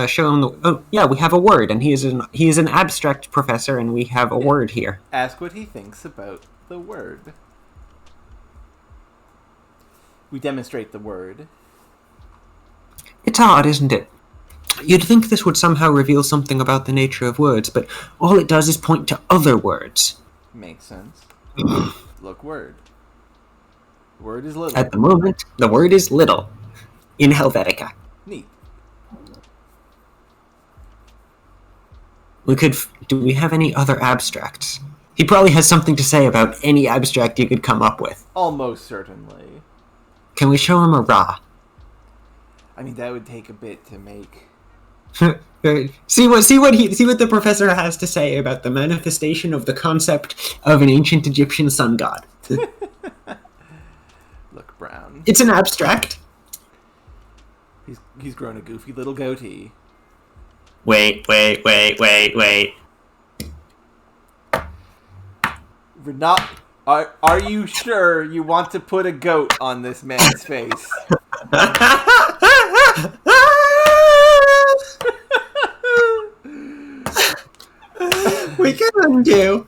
Show him the... Oh, yeah, we have a word, and he is an abstract professor, and we have a word here. Ask what he thinks about the word. We demonstrate the word. It's odd, isn't it? You'd think this would somehow reveal something about the nature of words, but all it does is point to other words. Makes sense. Look, word. The word is little. At the moment, the word is little. In Helvetica. Neat. Do we have any other abstracts? He probably has something to say about any abstract you could come up with. Almost certainly. Can we show him a Ra? I mean, that would take a bit to make. See what the professor has to say about the manifestation of the concept of an ancient Egyptian sun god. Look, Brown. It's an abstract. He's grown a goofy little goatee. Wait. We're not. Are you sure you want to put a goat on this man's face? We can undo.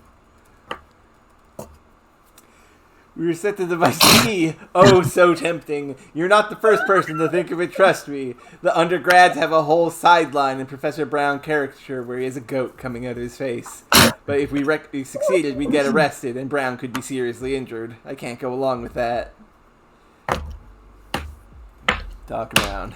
We were set to device C. Oh, so tempting. You're not the first person to think of it, trust me. The undergrads have a whole sideline in Professor Brown caricature where he has a goat coming out of his face. But if we succeeded, we'd get arrested and Brown could be seriously injured. I can't go along with that. Doc Brown.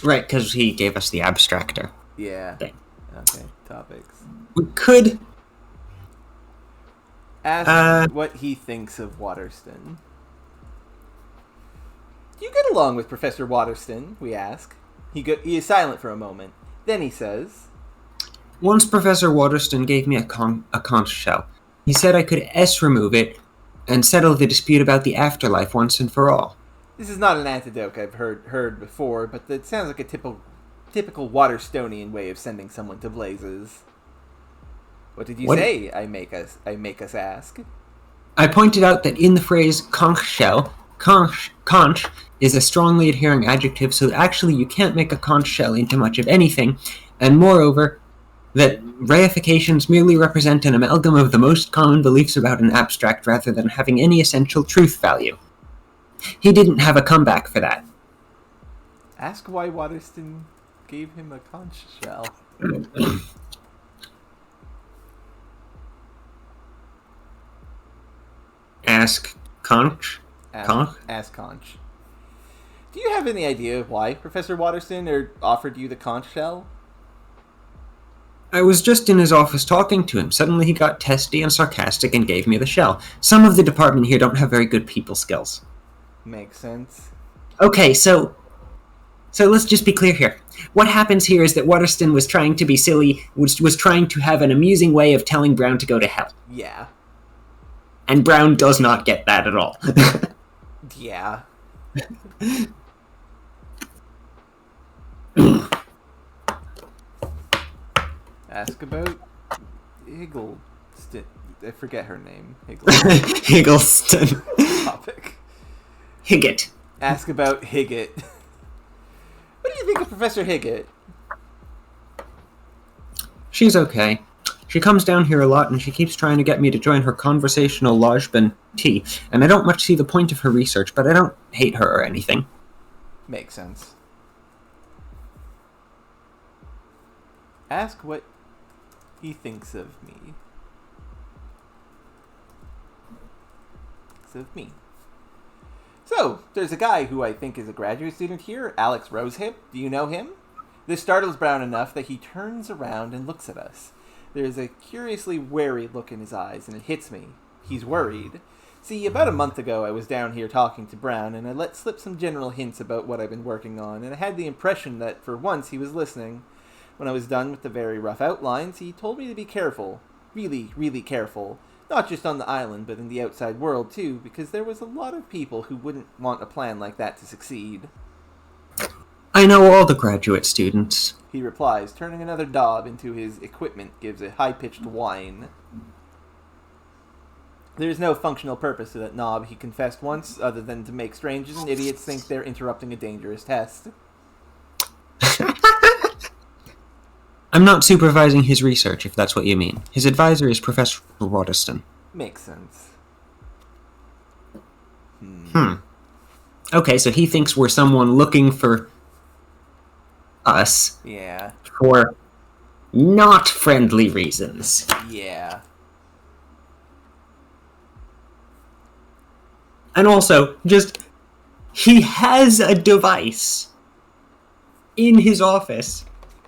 Right, because he gave us the abstractor. Yeah. Thing. Okay, topics. We could ask what he thinks of Waterston. Do you get along with Professor Waterston? We ask. He is silent for a moment. Then he says, once Professor Waterston gave me a conch shell. He said I could S-remove it and settle the dispute about the afterlife once and for all. This is not an antidote I've heard before, but it sounds like a typical Waterstonian way of sending someone to blazes. What did you say? I make us ask. I pointed out that in the phrase conch shell, conch is a strongly adhering adjective, so actually you can't make a conch shell into much of anything, and moreover, that reifications merely represent an amalgam of the most common beliefs about an abstract rather than having any essential truth value. He didn't have a comeback for that. Ask why Waterston gave him a conch shell. Ask conch? Ask conch. Do you have any idea why Professor Waterston offered you the conch shell? I was just in his office talking to him. Suddenly he got testy and sarcastic and gave me the shell. Some of the department here don't have very good people skills. Makes sense. Okay, so let's just be clear here. What happens here is that Waterston was trying to be silly, was trying to have an amusing way of telling Brown to go to hell. Yeah. And Brown does not get that at all. Yeah. Ask about Higgleston. I forget her name. Higgleston. Topic. Higgett. Ask about Higgett. What do you think of Professor Higgett? She's okay. She comes down here a lot and she keeps trying to get me to join her conversational Lajban tea, and I don't much see the point of her research, but I don't hate her or anything. Makes sense. Ask what he thinks of me. Thinks of me. So, there's a guy who I think is a graduate student here, Alex Rosehip. Do you know him? This startles Brown enough that he turns around and looks at us. There's a curiously wary look in his eyes, and it hits me. He's worried. See, about a month ago I was down here talking to Brown, and I let slip some general hints about what I've been working on, and I had the impression that for once he was listening. When I was done with the very rough outlines, he told me to be careful. Really, really careful. Not just on the island, but in the outside world too, because there was a lot of people who wouldn't want a plan like that to succeed. I know all the graduate students. He replies, turning another daub into his equipment, gives a high-pitched whine. There is no functional purpose to that knob, he confessed once, other than to make strangers and idiots think they're interrupting a dangerous test. I'm not supervising his research, if that's what you mean. His advisor is Professor Waterston. Makes sense. Okay, so he thinks we're someone looking for us. Yeah. For not friendly reasons. Yeah. And also, he has a device in his office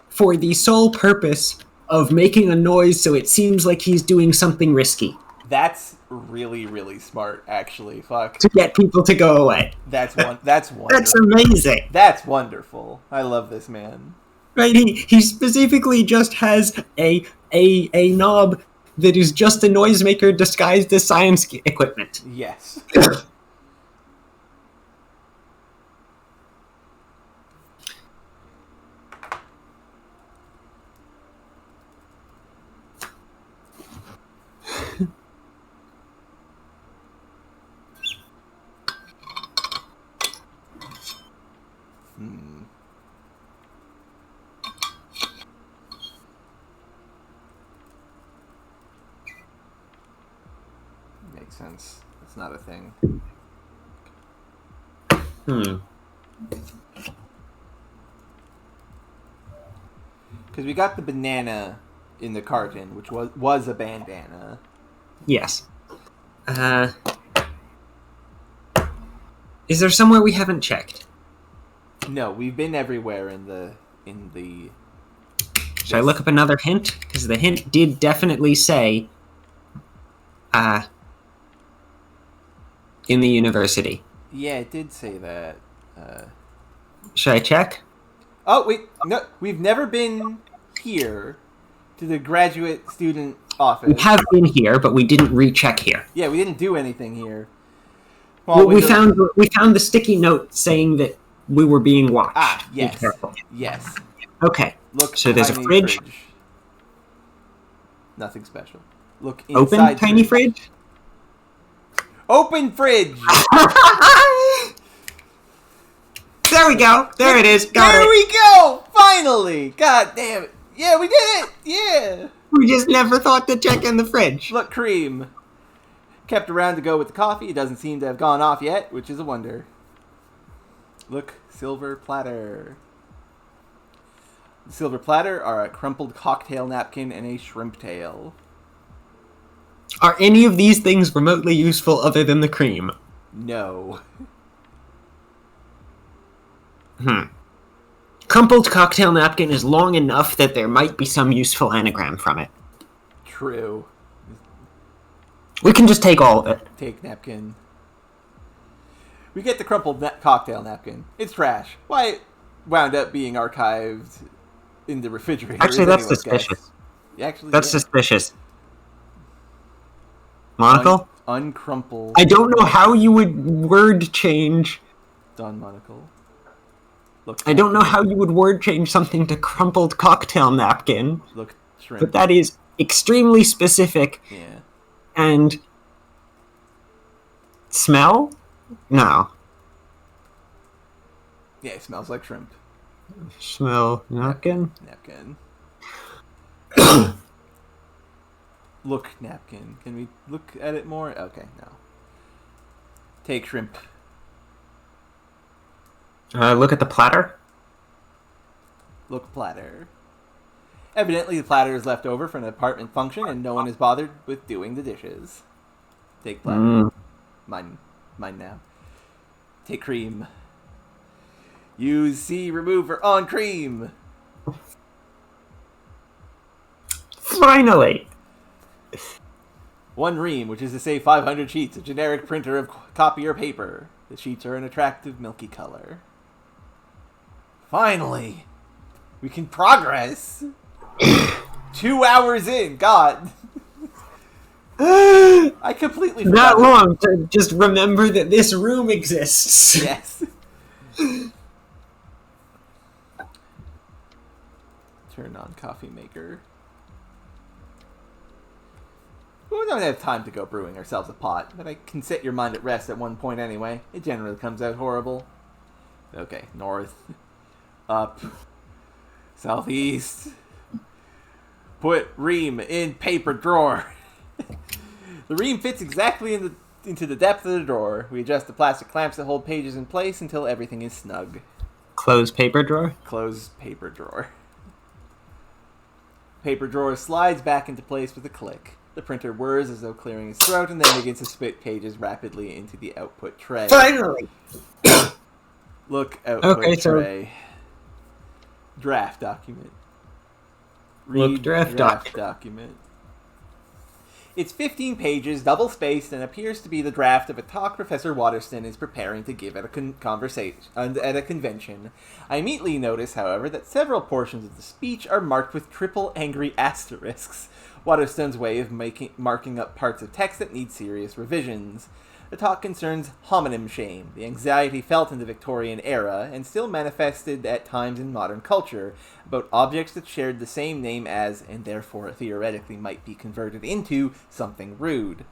for the sole purpose of making a noise so it seems like he's doing something risky. That's really, really smart, actually. Fuck. To get people to go away. That's wonderful. That's amazing. That's wonderful. I love this man. Right? He specifically just has a knob that is just a noisemaker disguised as science equipment. Yes. Makes sense. It's not a thing. Because we got the banana in the carton, which was a bandana. Yes. Is there somewhere we haven't checked? No, we've been everywhere in the. Should I look up another hint? Because the hint did definitely say, in the university. Yeah, it did say that. Should I check? Oh wait, no, we've never been here to the graduate student office. We have been here, but we didn't recheck here. Yeah, we didn't do anything here. Well, we found the sticky note saying that we were being watched. Ah, yes. Be careful. Yes. Okay. Look, so there's a fridge. Nothing special. Look inside. Open tiny fridge? Open fridge! There we go. There it is. Got it. There we go! Finally! God damn it. Yeah, we did it! Yeah! We just never thought to check in the fridge. Look, cream. Kept around to go with the coffee. It doesn't seem to have gone off yet, which is a wonder. Look, silver platter. The silver platter are a crumpled cocktail napkin and a shrimp tail. Are any of these things remotely useful other than the cream? No. Crumpled cocktail napkin is long enough that there might be some useful anagram from it. True. We can just take all of it. Take napkin. We get the crumpled cocktail napkin. It's trash. Why it wound up being archived in the refrigerator? Actually, that's suspicious. That's suspicious. Monocle? Uncrumpled. I don't know how you would word change. Done monocle. Look. I don't know how you would word change something to crumpled cocktail napkin. Look, shrimp. But that is extremely specific. Yeah. And smell? No. Yeah, it smells like shrimp. Smell napkin? Napkin. Look, napkin. Can we look at it more? Okay, no. Take shrimp. Look at the platter. Look, platter. Evidently, the platter is left over from an apartment function, and no one is bothered with doing the dishes. Take platter. Mine now. Take cream. Use C remover on cream. Finally. One ream, which is to say 500 sheets of generic printer of copier paper. The sheets are an attractive milky color. Finally, we can progress. 2 hours in, God. I completely forgot. Not long to just remember that this room exists. Yes. Turn on coffee maker. We don't have time to go brewing ourselves a pot, but I can set your mind at rest at one point anyway. It generally comes out horrible. Okay, north, up, southeast. Put ream in paper drawer. The ream fits exactly into the depth of the drawer. We adjust the plastic clamps that hold pages in place until everything is snug. Close paper drawer? Close paper drawer. Paper drawer slides back into place with a click. The printer whirs as though clearing its throat and then begins to spit pages rapidly into the output tray. Finally! Look, output tray. So... Draft document. Look, draft document. It's 15 pages, double-spaced, and appears to be the draft of a talk Professor Waterston is preparing to give at a convention. I immediately notice, however, that several portions of the speech are marked with triple angry asterisks, Waterston's way of marking up parts of text that need serious revisions. The talk concerns homonym shame, the anxiety felt in the Victorian era, and still manifested at times in modern culture, about objects that shared the same name as, and therefore theoretically might be converted into, something rude.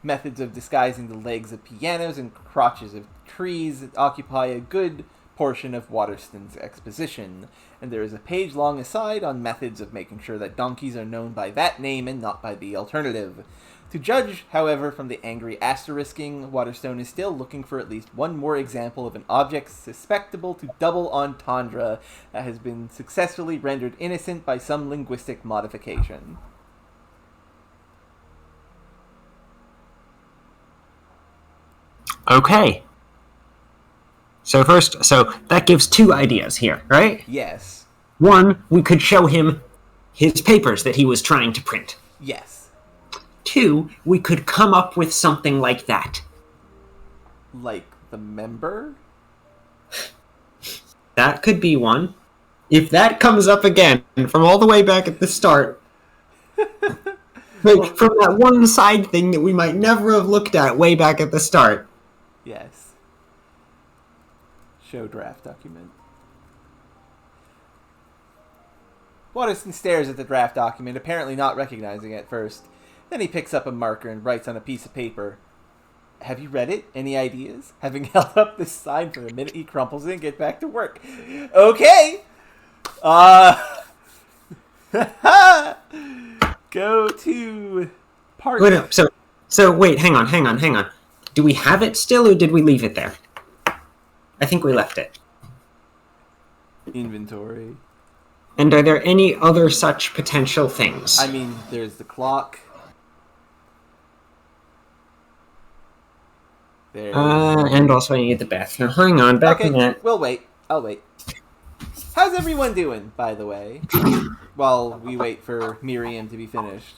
Methods of disguising the legs of pianos and crotches of trees occupy a good portion of Waterston's exposition, and there is a page-long aside on methods of making sure that donkeys are known by that name and not by the alternative. To judge, however, from the angry asterisking, Waterstone is still looking for at least one more example of an object susceptible to double entendre that has been successfully rendered innocent by some linguistic modification. Okay. So that gives two ideas here, right? Yes. One, we could show him his papers that he was trying to print. Yes. Two, we could come up with something like that. Like the member? That could be one. If that comes up again, from all the way back at the start, like from that one side thing that we might never have looked at way back at the start. Yes. Show draft document. Waterston stares at the draft document, apparently not recognizing it at first. Then he picks up a marker and writes on a piece of paper. Have you read it? Any ideas? Having held up this sign for a minute, he crumples it and gets back to work. Okay! Go to part... Wait, no, so wait, hang on. Do we have it still, or did we leave it there? I think we left it. Inventory. And are there any other such potential things? I mean, there's the clock. And also I need the bathroom. Hang on, back in that. We'll wait. I'll wait. How's everyone doing, by the way? While we wait for Miriam to be finished.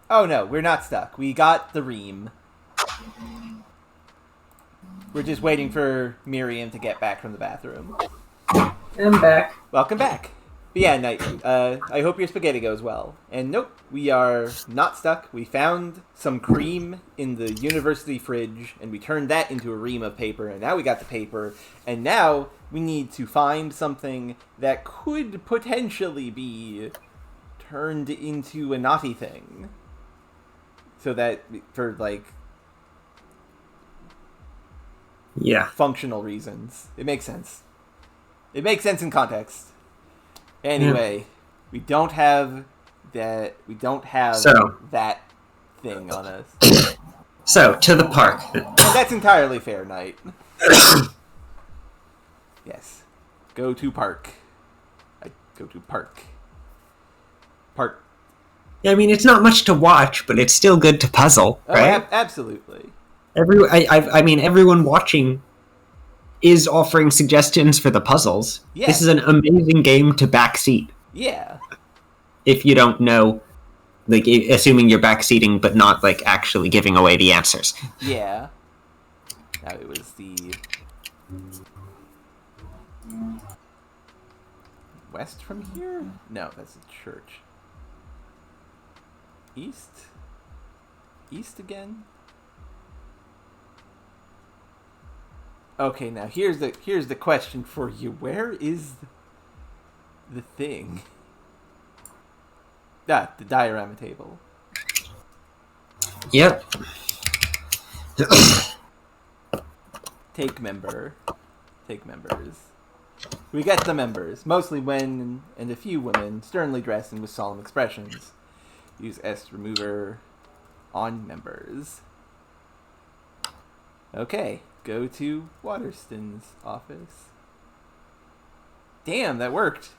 Oh no, we're not stuck. We got the ream. We're just waiting for Miriam to get back from the bathroom. I'm back. Welcome back. But yeah, Knight, I hope your spaghetti goes well. And nope, we are not stuck. We found some cream in the university fridge, and we turned that into a ream of paper, and now we got the paper, and now we need to find something that could potentially be turned into a naughty thing. So that, for, like, functional reasons. It makes sense. It makes sense in context. Anyway, we don't have that thing on us. So, to the park. And that's entirely fair, Knight. Yes. Go to park. I go to park. Park. Yeah, I mean, it's not much to watch, but it's still good to puzzle, right? Absolutely. I mean, everyone watching is offering suggestions for the puzzles. Yeah. This is an amazing game to backseat. Yeah. If you don't know, like, assuming you're backseating, but not, like, actually giving away the answers. Yeah. Now it was the west from here? No, that's a church. East? East again? Okay, now here's the question for you. Where is the thing? The diorama table. Yep. Take members. We get the members, mostly men and a few women, sternly dressed and with solemn expressions. Use S remover on members. Okay, go to Waterston's office. Damn, that worked.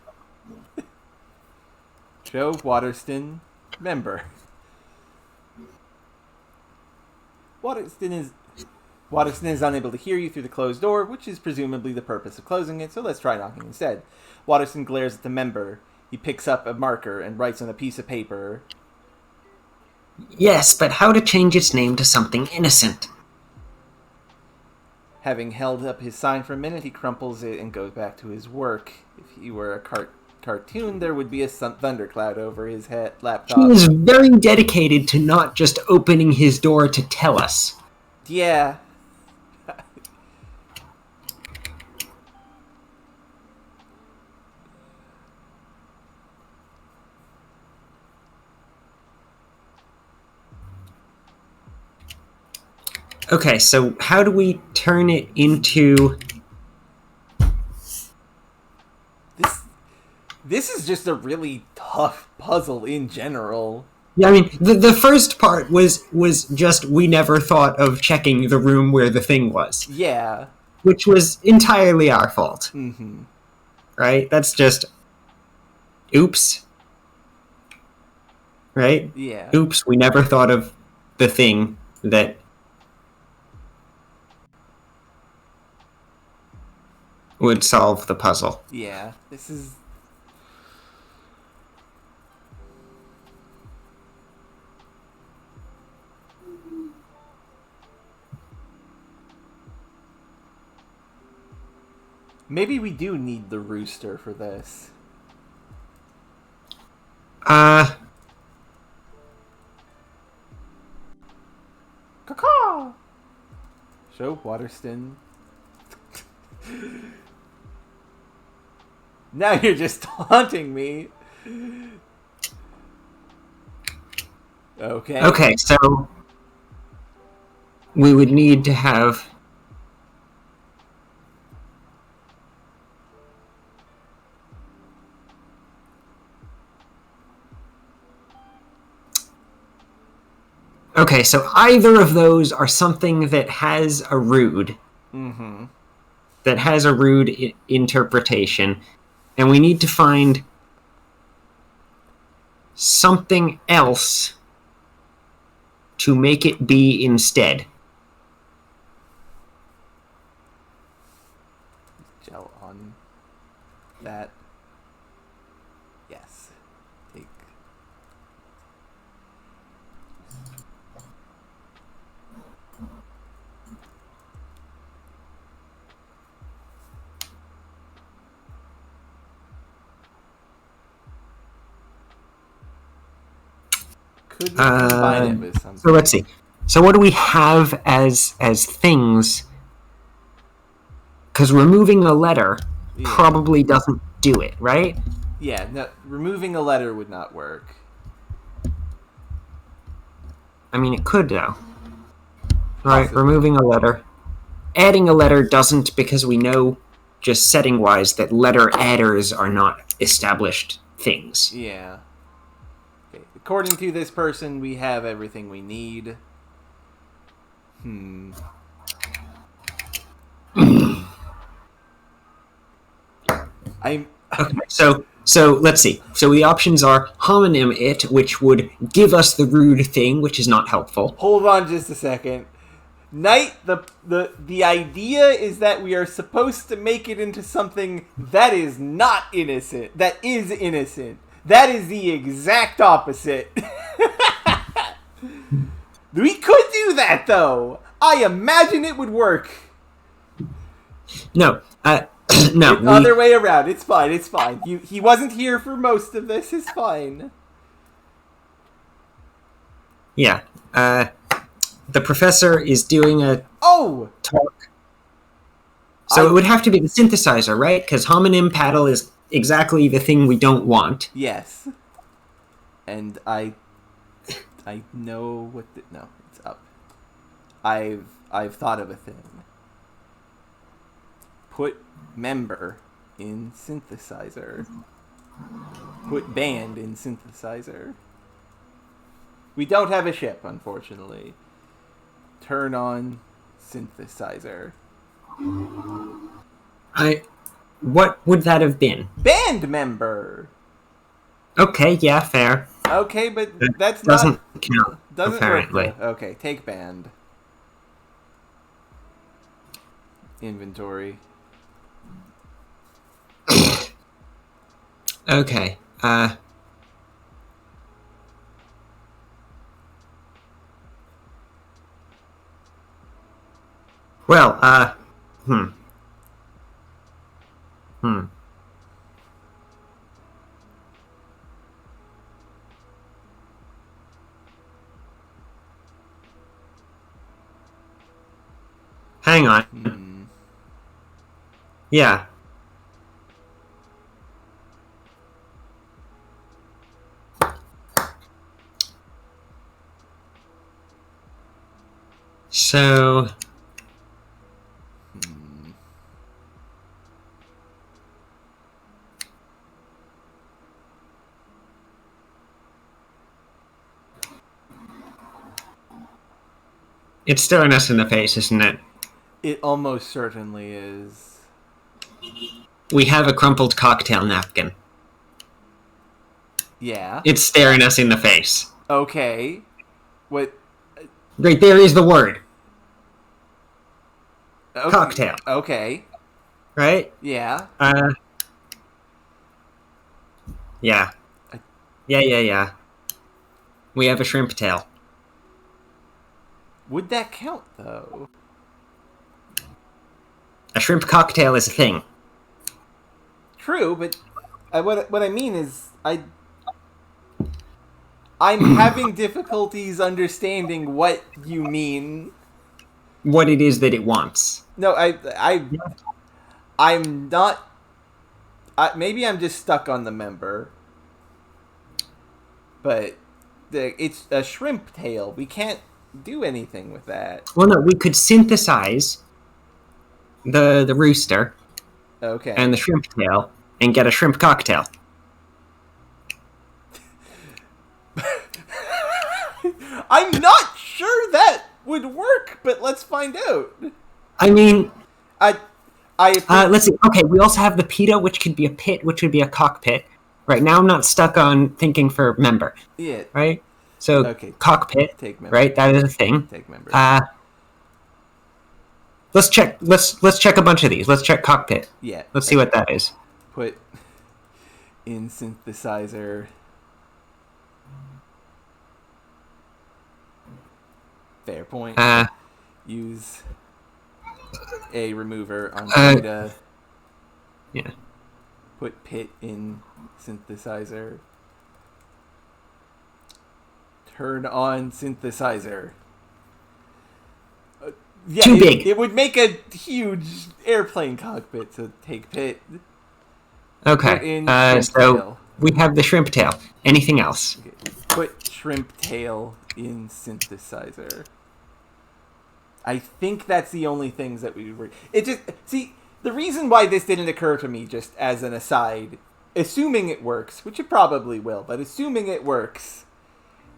Show Waterston member. Waterston is unable to hear you through the closed door, which is presumably the purpose of closing it, so let's try knocking instead. Waterston glares at the member. He picks up a marker and writes on a piece of paper. Yes, but how to change its name to something innocent? Having held up his sign for a minute, he crumples it and goes back to his work. If he were a cartoon, there would be a thundercloud over his laptop. He is very dedicated to not just opening his door to tell us. Yeah. Okay, so how do we turn it into... This is just a really tough puzzle in general. Yeah, I mean, the first part was just we never thought of checking the room where the thing was. Yeah. Which was entirely our fault. Mm-hmm. Right? That's just... Oops. Right? Yeah. Oops, we never thought of the thing that... would solve the puzzle. Yeah, this is... Maybe we do need the rooster for this. Caw-caw! Show Waterston. Now you're just taunting me. Okay. Okay, so we would need to have... Okay, so either of those are something that has a rude. Mm-hmm. That has a rude interpretation. And we need to find something else to make it be instead. Gel on that. Yes. Take. Could we combine it with something? So let's see. So what do we have as things? Because removing a letter probably doesn't do it, right? Yeah, no, removing a letter would not work. I mean, it could, though. Right, Possibly. removing a letter. Adding a letter doesn't, because we know, just setting-wise, that letter adders are not established things. Yeah. Okay. According to this person, we have everything we need. I'm... Okay, so let's see. So the options are homonym it, which would give us the rude thing, which is not helpful. Hold on just a second. Knight, the idea is that we are supposed to make it into something that is not innocent. That is innocent. That is the exact opposite. We could do that, though. I imagine it would work. No, no. Other way around. It's fine. It's fine. He wasn't here for most of this. It's fine. Yeah. The professor is doing a talk. So it would have to be the synthesizer, right? Because homonym paddle is exactly the thing we don't want. Yes. And I know what no, it's up. I've thought of a thing. Put member in synthesizer. Put band in synthesizer. We don't have a ship, unfortunately. Turn on synthesizer. What would that have been? Band member. Okay, yeah, fair. Okay, but that's doesn't not count. doesn't apparently. work. Okay, take band. Inventory. Okay. Well, Hang on. Yeah. So... It's staring us in the face, isn't it? It almost certainly is. We have a crumpled cocktail napkin. Yeah. It's staring us in the face. Okay. What? Right there is the word. Okay. Cocktail. Okay. Right? Yeah. Yeah. Yeah. We have a shrimp tail. Would that count, though? A shrimp cocktail is a thing. True, but what I mean is I'm having difficulties understanding what you mean. What it is that it wants. No, I'm not. Maybe I'm just stuck on the member. But it's a shrimp tail. We can't do anything with that. Well, no, we could synthesize the rooster. Okay. And the shrimp tail and get a shrimp cocktail. I'm not sure that would work, but let's find out. I mean, let's see. Okay, we also have the PETA, which could be a pit, which would be a cockpit. Right now, I'm not stuck on thinking for member. Yeah. Right. So okay. Cockpit. Take member. Right. That is a thing. Take member. Let's check. Let's check a bunch of these. Let's check cockpit. Yeah. Let's see what that is. Put in synthesizer. Fair point. Use a remover on data. Yeah. Put pit in synthesizer. Turn on synthesizer. Yeah, Too big. It would make a huge airplane cockpit, so take pit. Put Okay. in shrimp So tail. we have the shrimp tail. Anything else? Okay. Put shrimp tail in synthesizer. I think that's the only things that we were. It just see the reason why this didn't occur to me, just as an aside, assuming it works, which it probably will, but assuming it works,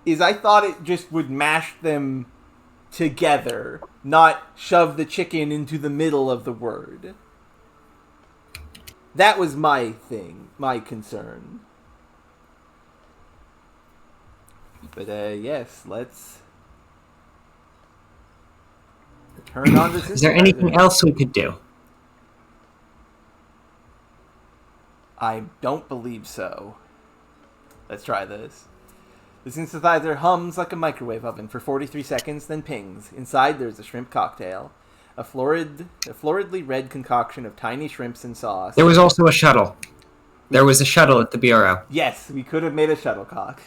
is I thought it just would mash them together, not shove the chicken into the middle of the word. That was my thing, my concern. But yes, let's turn on the synthesizer. Is there anything else we could do? I don't believe so. Let's try this. The synthesizer hums like a microwave oven for 43 seconds, then pings. Inside, there's a shrimp cocktail. A floridly red concoction of tiny shrimps and sauce. There was also a shuttle. There was a shuttle at the bureau. Yes, we could have made a shuttlecock.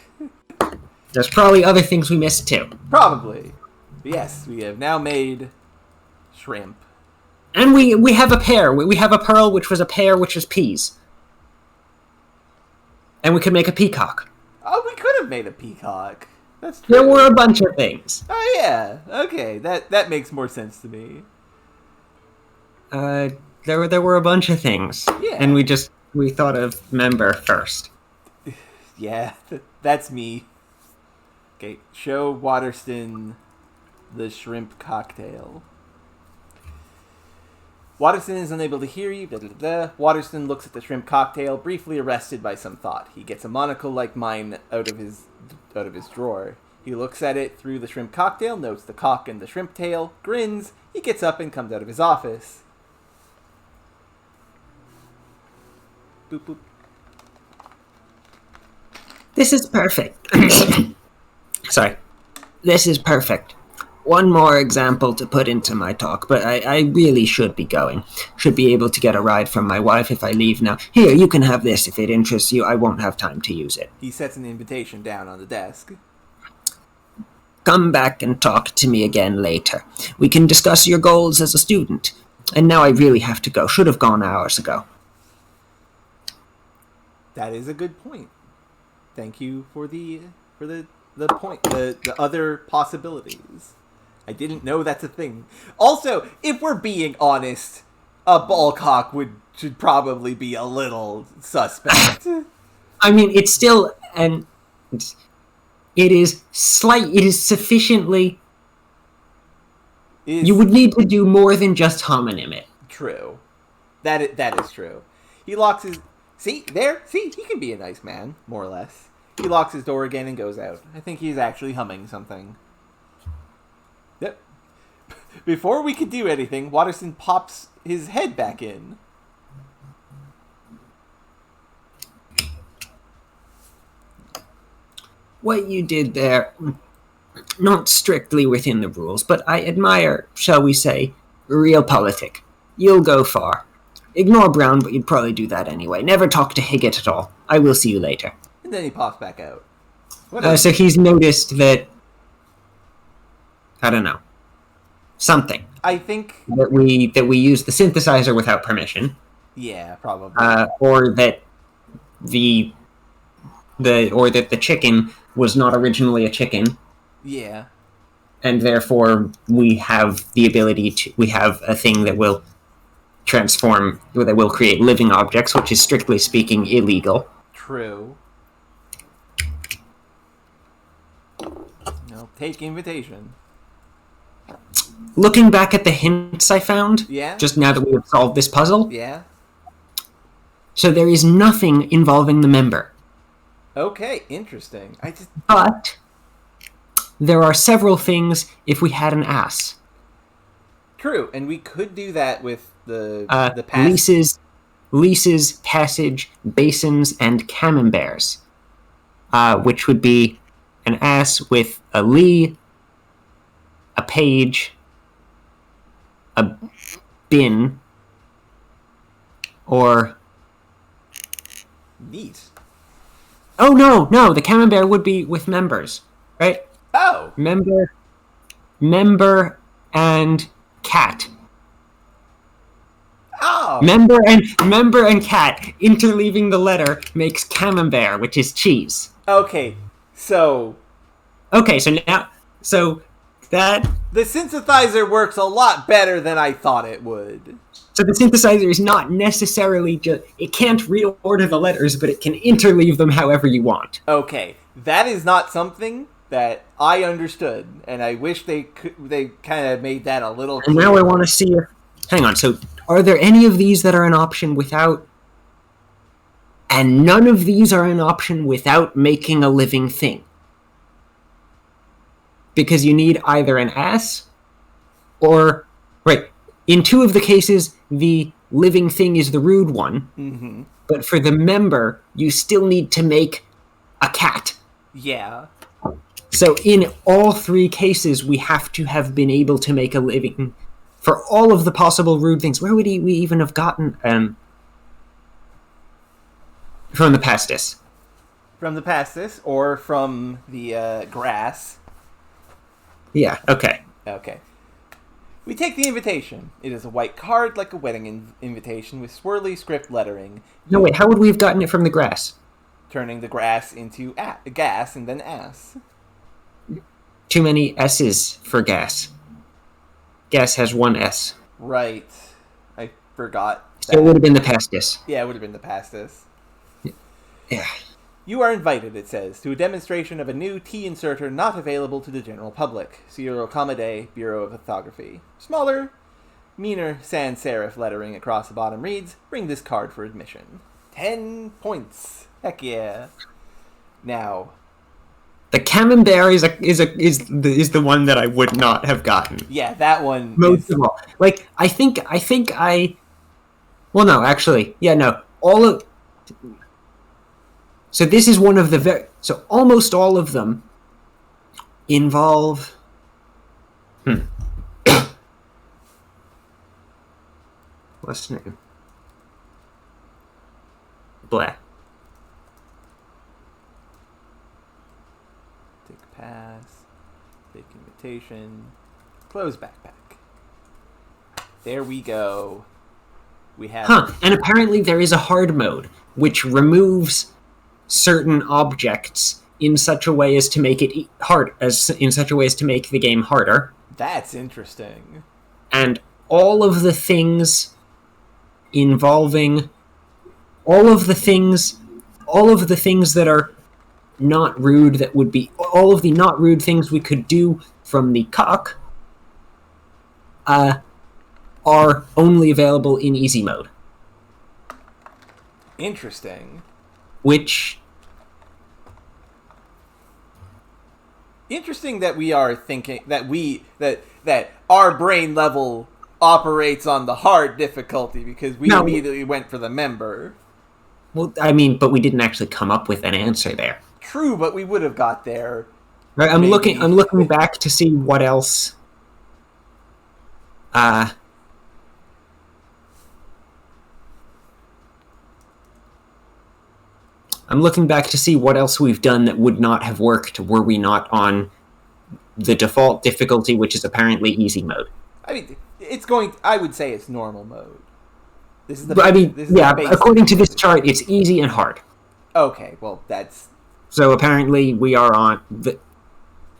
There's probably other things we missed too. Probably. But yes, we have now made shrimp. And we have a pear. We have a pearl, which was a pear, which is peas. And we could make a peacock. Oh, we could have made a peacock. That's true. There were a bunch of things. Oh yeah. Okay, that makes more sense to me. There were a bunch of things. Yeah. And we thought of member first. Yeah, that's me. Okay, show Waterston the shrimp cocktail. Waterston is unable to hear you. Waterston looks at the shrimp cocktail, briefly arrested by some thought. He gets a monocle like mine out of his drawer. He looks at it through the shrimp cocktail, notes the cock and the shrimp tail, grins. He gets up and comes out of his office. Boop boop. This is perfect. Sorry. This is perfect. One more example to put into my talk, but I really should be going. Should be able to get a ride from my wife if I leave now. Here, you can have this if it interests you. I won't have time to use it. He sets an invitation down on the desk. Come back and talk to me again later. We can discuss your goals as a student. And now I really have to go. Should have gone hours ago. That is a good point. Thank you for the point, the other possibilities. I didn't know that's a thing. Also, if we're being honest, a ball cock should probably be a little suspect. I mean, it's still it is sufficiently. You would need to do more than just homonym it. True, that is true. He locks his see, he can be a nice man, more or less. He locks his door again and goes out. I think he's actually humming something. Yep. Before we could do anything, Waterston pops his head back in. What you did there, not strictly within the rules, but I admire, shall we say, realpolitik. You'll go far. Ignore Brown, but you'd probably do that anyway. Never talk to Higgett at all. I will see you later. And then he pops back out. So he's noticed that, I don't know, something. I think that we use the synthesizer without permission. Yeah, probably. Or that the chicken was not originally a chicken. Yeah. And therefore we have the ability to we have a thing that will transform, that will create living objects, which is strictly speaking illegal. True. No, take invitation. Looking back at the hints I found, yeah, just now that we have solved this puzzle, yeah. So there is nothing involving the member. Okay, interesting. But there are several things if we had an ass. True, and we could do that with the leases, passage, basins, and camemberts, which would be an ass with a lee, a page, a bin, or... Neat. Oh, no, the camembert would be with members, right? Oh! Member, and cat. Oh. Member and cat interleaving the letter makes camembert, which is cheese. Okay, so that the synthesizer works a lot better than I thought it would. So the synthesizer is not necessarily just... It can't reorder the letters, but it can interleave them however you want. Okay, that is not something that I understood, and I wish they kind of made that a little clearer. And now I want to see if... Hang on, so are there any of these that are an option without... And none of these are an option without making a living thing. Because you need either an ass or... Right, in two of the cases, the living thing is the rude one. Mm-hmm. But for the member, you still need to make a cat. Yeah. So in all three cases, we have to have been able to make a living for all of the possible rude things. Where would we even have gotten from the pastis? From the pastis, or from the grass. Yeah, okay. Okay. We take the invitation. It is a white card like a wedding invitation with swirly script lettering. No, wait, how would we have gotten it from the grass? Turning the grass into gas and then ass. Too many S's for gas. Gas has one S. Right. I forgot that. So it would have been the pastis. Yeah, it would have been the pastis. Yeah. You are invited, it says, to a demonstration of a new tea inserter not available to the general public. Ciro Comede, Bureau of Lithography. Smaller, meaner sans serif lettering across the bottom reads, bring this card for admission. 10 points. Heck yeah. Now, the camembert is the one that I would not have gotten. Yeah, that one. Most of all, like I think Well, no, actually, yeah, no. All of. So this is one of the so almost all of them involve. What's the name? Blah. Take pass. Take invitation. Close backpack. There we go. We have. And apparently there is a hard mode, which removes certain objects in such a way as to make it in such a way as to make the game harder. That's interesting. And all of the things involving all of the things that are not rude, that would be all of the not rude things we could do from the cock are only available in easy mode. Interesting. Interesting that we are thinking that our brain level operates on the hard difficulty, because we immediately went for the member. Well, I mean, but we didn't actually come up with an answer there. True, but we would have got there. Right, I'm looking back to see what else. I'm looking back to see what else we've done that would not have worked were we not on the default difficulty, which is apparently easy mode. I mean, I would say it's normal mode. This is according to this chart, it's easy and hard. Okay, well, that's... So apparently we are on the...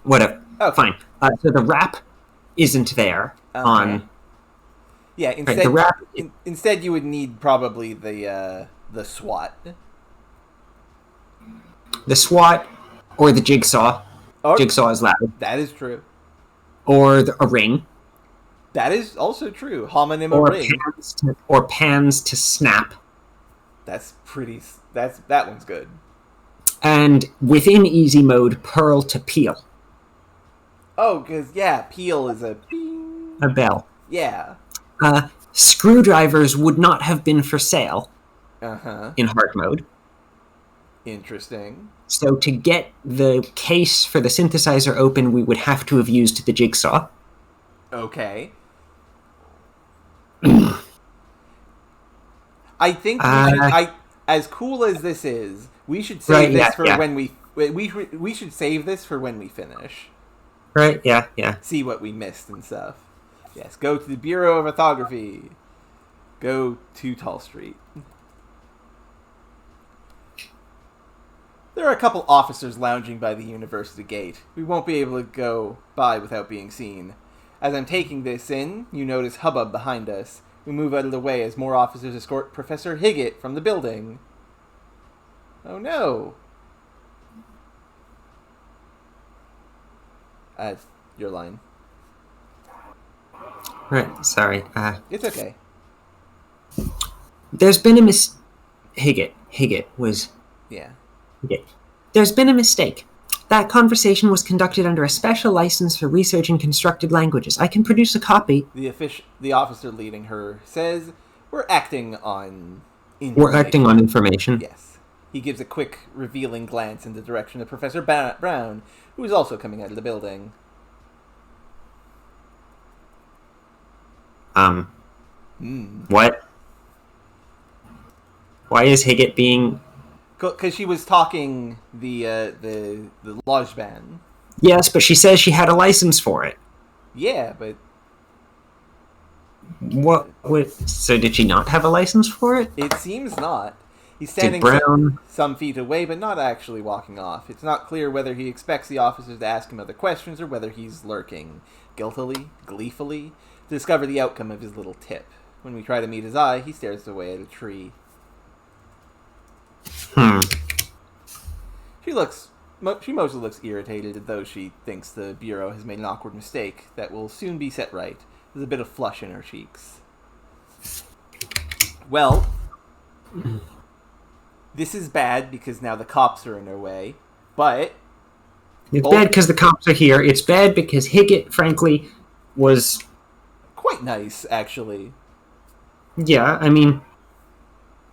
Whatever. Okay. Fine. So the wrap isn't there on... Yeah, instead, instead you would need probably the SWAT. The SWAT or the jigsaw. Jigsaw is loud. That is true. Or a ring. That is also true. Homonym ring. Or pans to snap. That's pretty... That one's good. And within easy mode, pearl to peel. Oh, because, peel is a... A bell. Yeah. Screwdrivers would not have been for sale in hard mode. Interesting. So to get the case for the synthesizer open, we would have to have used the jigsaw. Okay. I think as cool as this is, we should save this for when we should save this for when we finish. Right, yeah. See what we missed and stuff. Yes, go to the Bureau of Orthography. Go to Tall Street. There are a couple officers lounging by the university gate. We won't be able to go by without being seen. As I'm taking this in, you notice hubbub behind us. We move out of the way as more officers escort Professor Higgett from the building. Oh no! Your line. Right, sorry. It's okay. There's been a Higgett was... Yeah. Higgett. There's been a mistake. That conversation was conducted under a special license for research in constructed languages. I can produce a copy. The officer leading her says, We're acting on information. Yes. He gives a quick, revealing glance in the direction of Professor Brown, who is also coming out of the building. What? Why is Higgett being... Because she was talking the lodge ban. Yes, but she says she had a license for it. Yeah, but... What? So did she not have a license for it? It seems not. He's standing some feet away, but not actually walking off. It's not clear whether he expects the officers to ask him other questions or whether he's lurking, guiltily, gleefully, to discover the outcome of his little tip. When we try to meet his eye, he stares away at a tree. She mostly looks irritated, though she thinks the Bureau has made an awkward mistake that will soon be set right. There's a bit of flush in her cheeks. Well, this is bad because now the cops are in her way, but... It's bad because the cops are here. It's bad because Higgett, frankly, was... quite nice, actually. Yeah, I mean...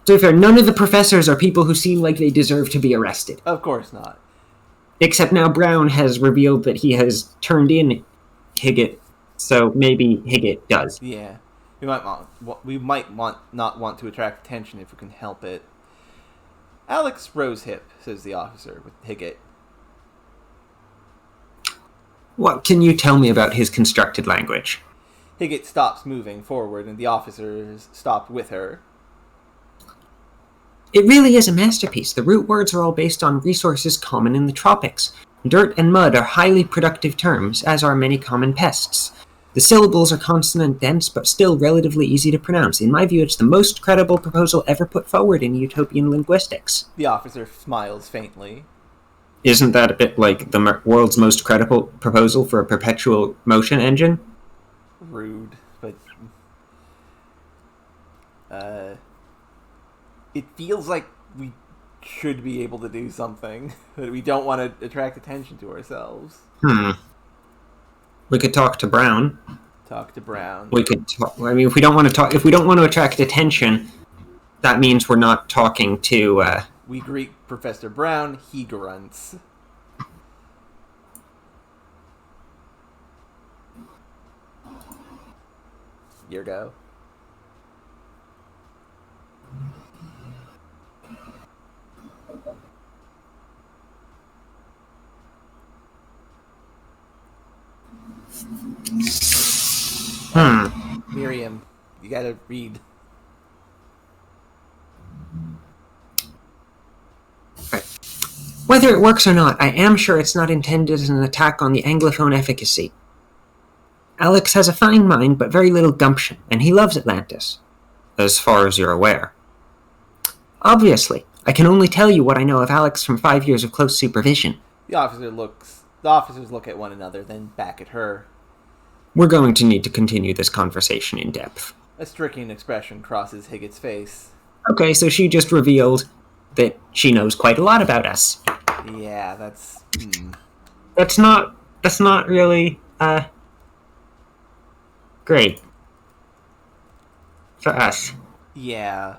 To be fair, none of the professors are people who seem like they deserve to be arrested. Of course not. Except now Brown has revealed that he has turned in Higgett, so maybe Higgett does. Yeah. We might not want to attract attention if we can help it. Alex Rosehip, says the officer with Higgett. What can you tell me about his constructed language? Higgett stops moving forward, and the officers stop with her. It really is a masterpiece. The root words are all based on resources common in the tropics. Dirt and mud are highly productive terms, as are many common pests. The syllables are consonant dense, but still relatively easy to pronounce. In my view, it's the most credible proposal ever put forward in utopian linguistics. The officer smiles faintly. Isn't that a bit like the world's most credible proposal for a perpetual motion engine? Rude, but... It feels like we should be able to do something, but we don't want to attract attention to ourselves. We could talk to Brown. Talk to Brown. We could talk... I mean, if we don't want to attract attention, that means we're not talking to... We greet Professor Brown, he grunts. Your go. Miriam, you gotta read. Right. Whether it works or not, I am sure it's not intended as an attack on the Anglophone efficacy. Alex has a fine mind, but very little gumption, and he loves Atlantis. As far as you're aware. Obviously, I can only tell you what I know of Alex from 5 years of close supervision. The officers look at one another, then back at her. We're going to need to continue this conversation in depth. A stricken expression crosses Higgett's face. Okay, so she just revealed that she knows quite a lot about us. Yeah, that's... That's not really, great. For us. Yeah.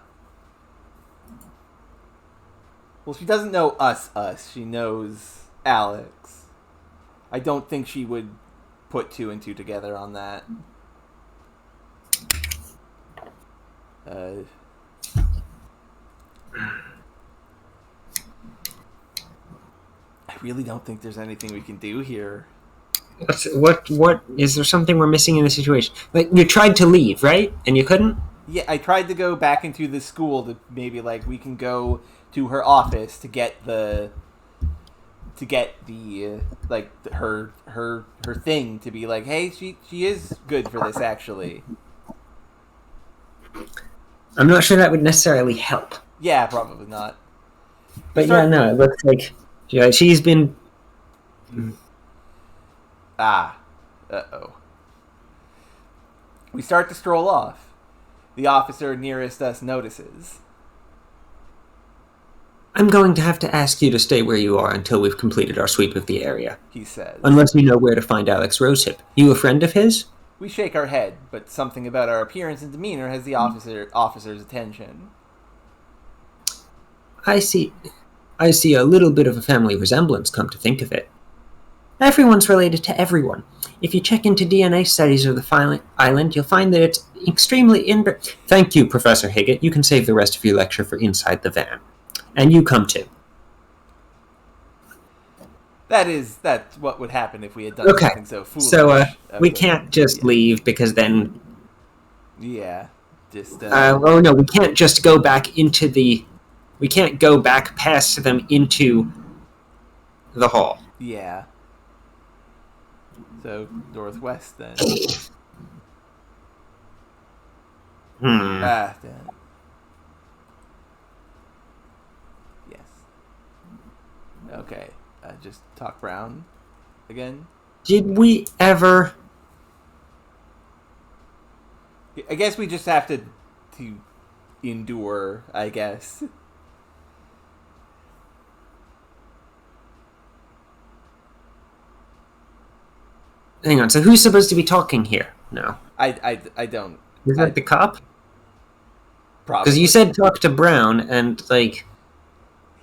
Well, she doesn't know us. She knows Alex. I don't think she would put two and two together on that. I really don't think there's anything we can do here. What is there something we're missing in the situation? Like, you tried to leave, right? And you couldn't? Yeah, I tried to go back into the school to maybe like we can go to her office to get the her thing to be like, hey, she is good for this actually. I'm not sure that would necessarily help. Yeah, probably not. But yeah, no, it looks like she's been... Uh-oh. We start to stroll off. The officer nearest us notices. I'm going to have to ask you to stay where you are until we've completed our sweep of the area, he says. Unless you know where to find Alex Rosehip. You a friend of his? We shake our head, but something about our appearance and demeanor has the officer's attention. I see a little bit of a family resemblance, come to think of it. Everyone's related to everyone. If you check into DNA studies of the island, you'll find that it's extremely Thank you, Professor Higgett. You can save the rest of your lecture for inside the van. And you come too. That's what would happen if we had done something so foolish. So we can't just leave because then... Yeah, just... oh no, we can't just go back into the... We can't go back past them into the hall. Yeah. So, northwest then. Then. Yes. Okay. Just talk Brown again. Did we ever... I guess we just have to endure, I guess. Hang on, so who's supposed to be talking here? No. I don't. Is that the cop? Probably. Because you said talk to Brown, and, like...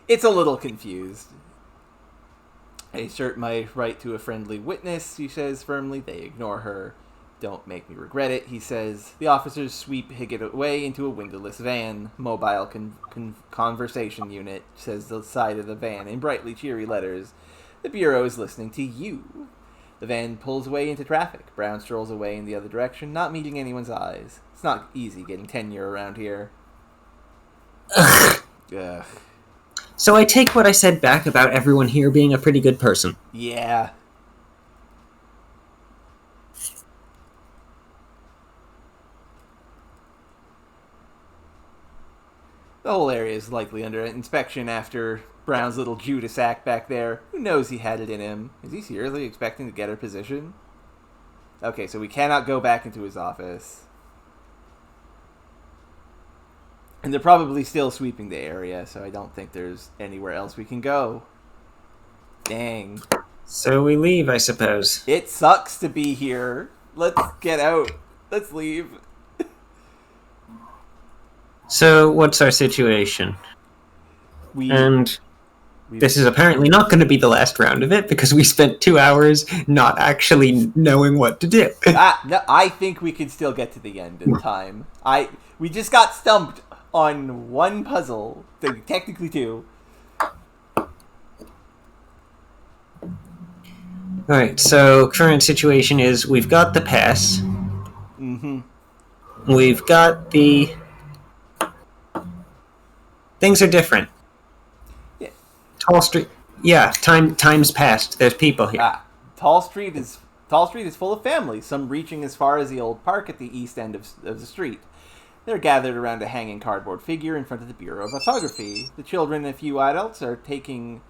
It's a little confused. I assert my right to a friendly witness, she says firmly. They ignore her. Don't make me regret it, he says. The officers sweep Higgett away into a windowless van. Mobile conversation unit, says the side of the van in brightly cheery letters. The Bureau is listening to you. The van pulls away into traffic. Brown strolls away in the other direction, not meeting anyone's eyes. It's not easy getting tenure around here. Ugh. Ugh. So I take what I said back about everyone here being a pretty good person. Yeah. The whole area is likely under inspection after Brown's little Judas act back there. Who knows he had it in him? Is he seriously expecting to get her position? Okay, so we cannot go back into his office. And they're probably still sweeping the area, so I don't think there's anywhere else we can go. Dang. So we leave, I suppose. It sucks to be here. Let's get out. Let's leave. So what's our situation? This is apparently not going to be the last round of it, because we spent 2 hours not actually knowing what to do. No, I think we can still get to the end in time. We just got stumped on one puzzle, technically two. Alright, so current situation is we've got the pass. Mm-hmm. We've got the... Things are different. Yeah. Tall Street... Yeah, time's passed. There's people here. Tall Street is full of families, some reaching as far as the old park at the east end of the street. They're gathered around a hanging cardboard figure in front of the Bureau of Photography. The children and a few adults are taking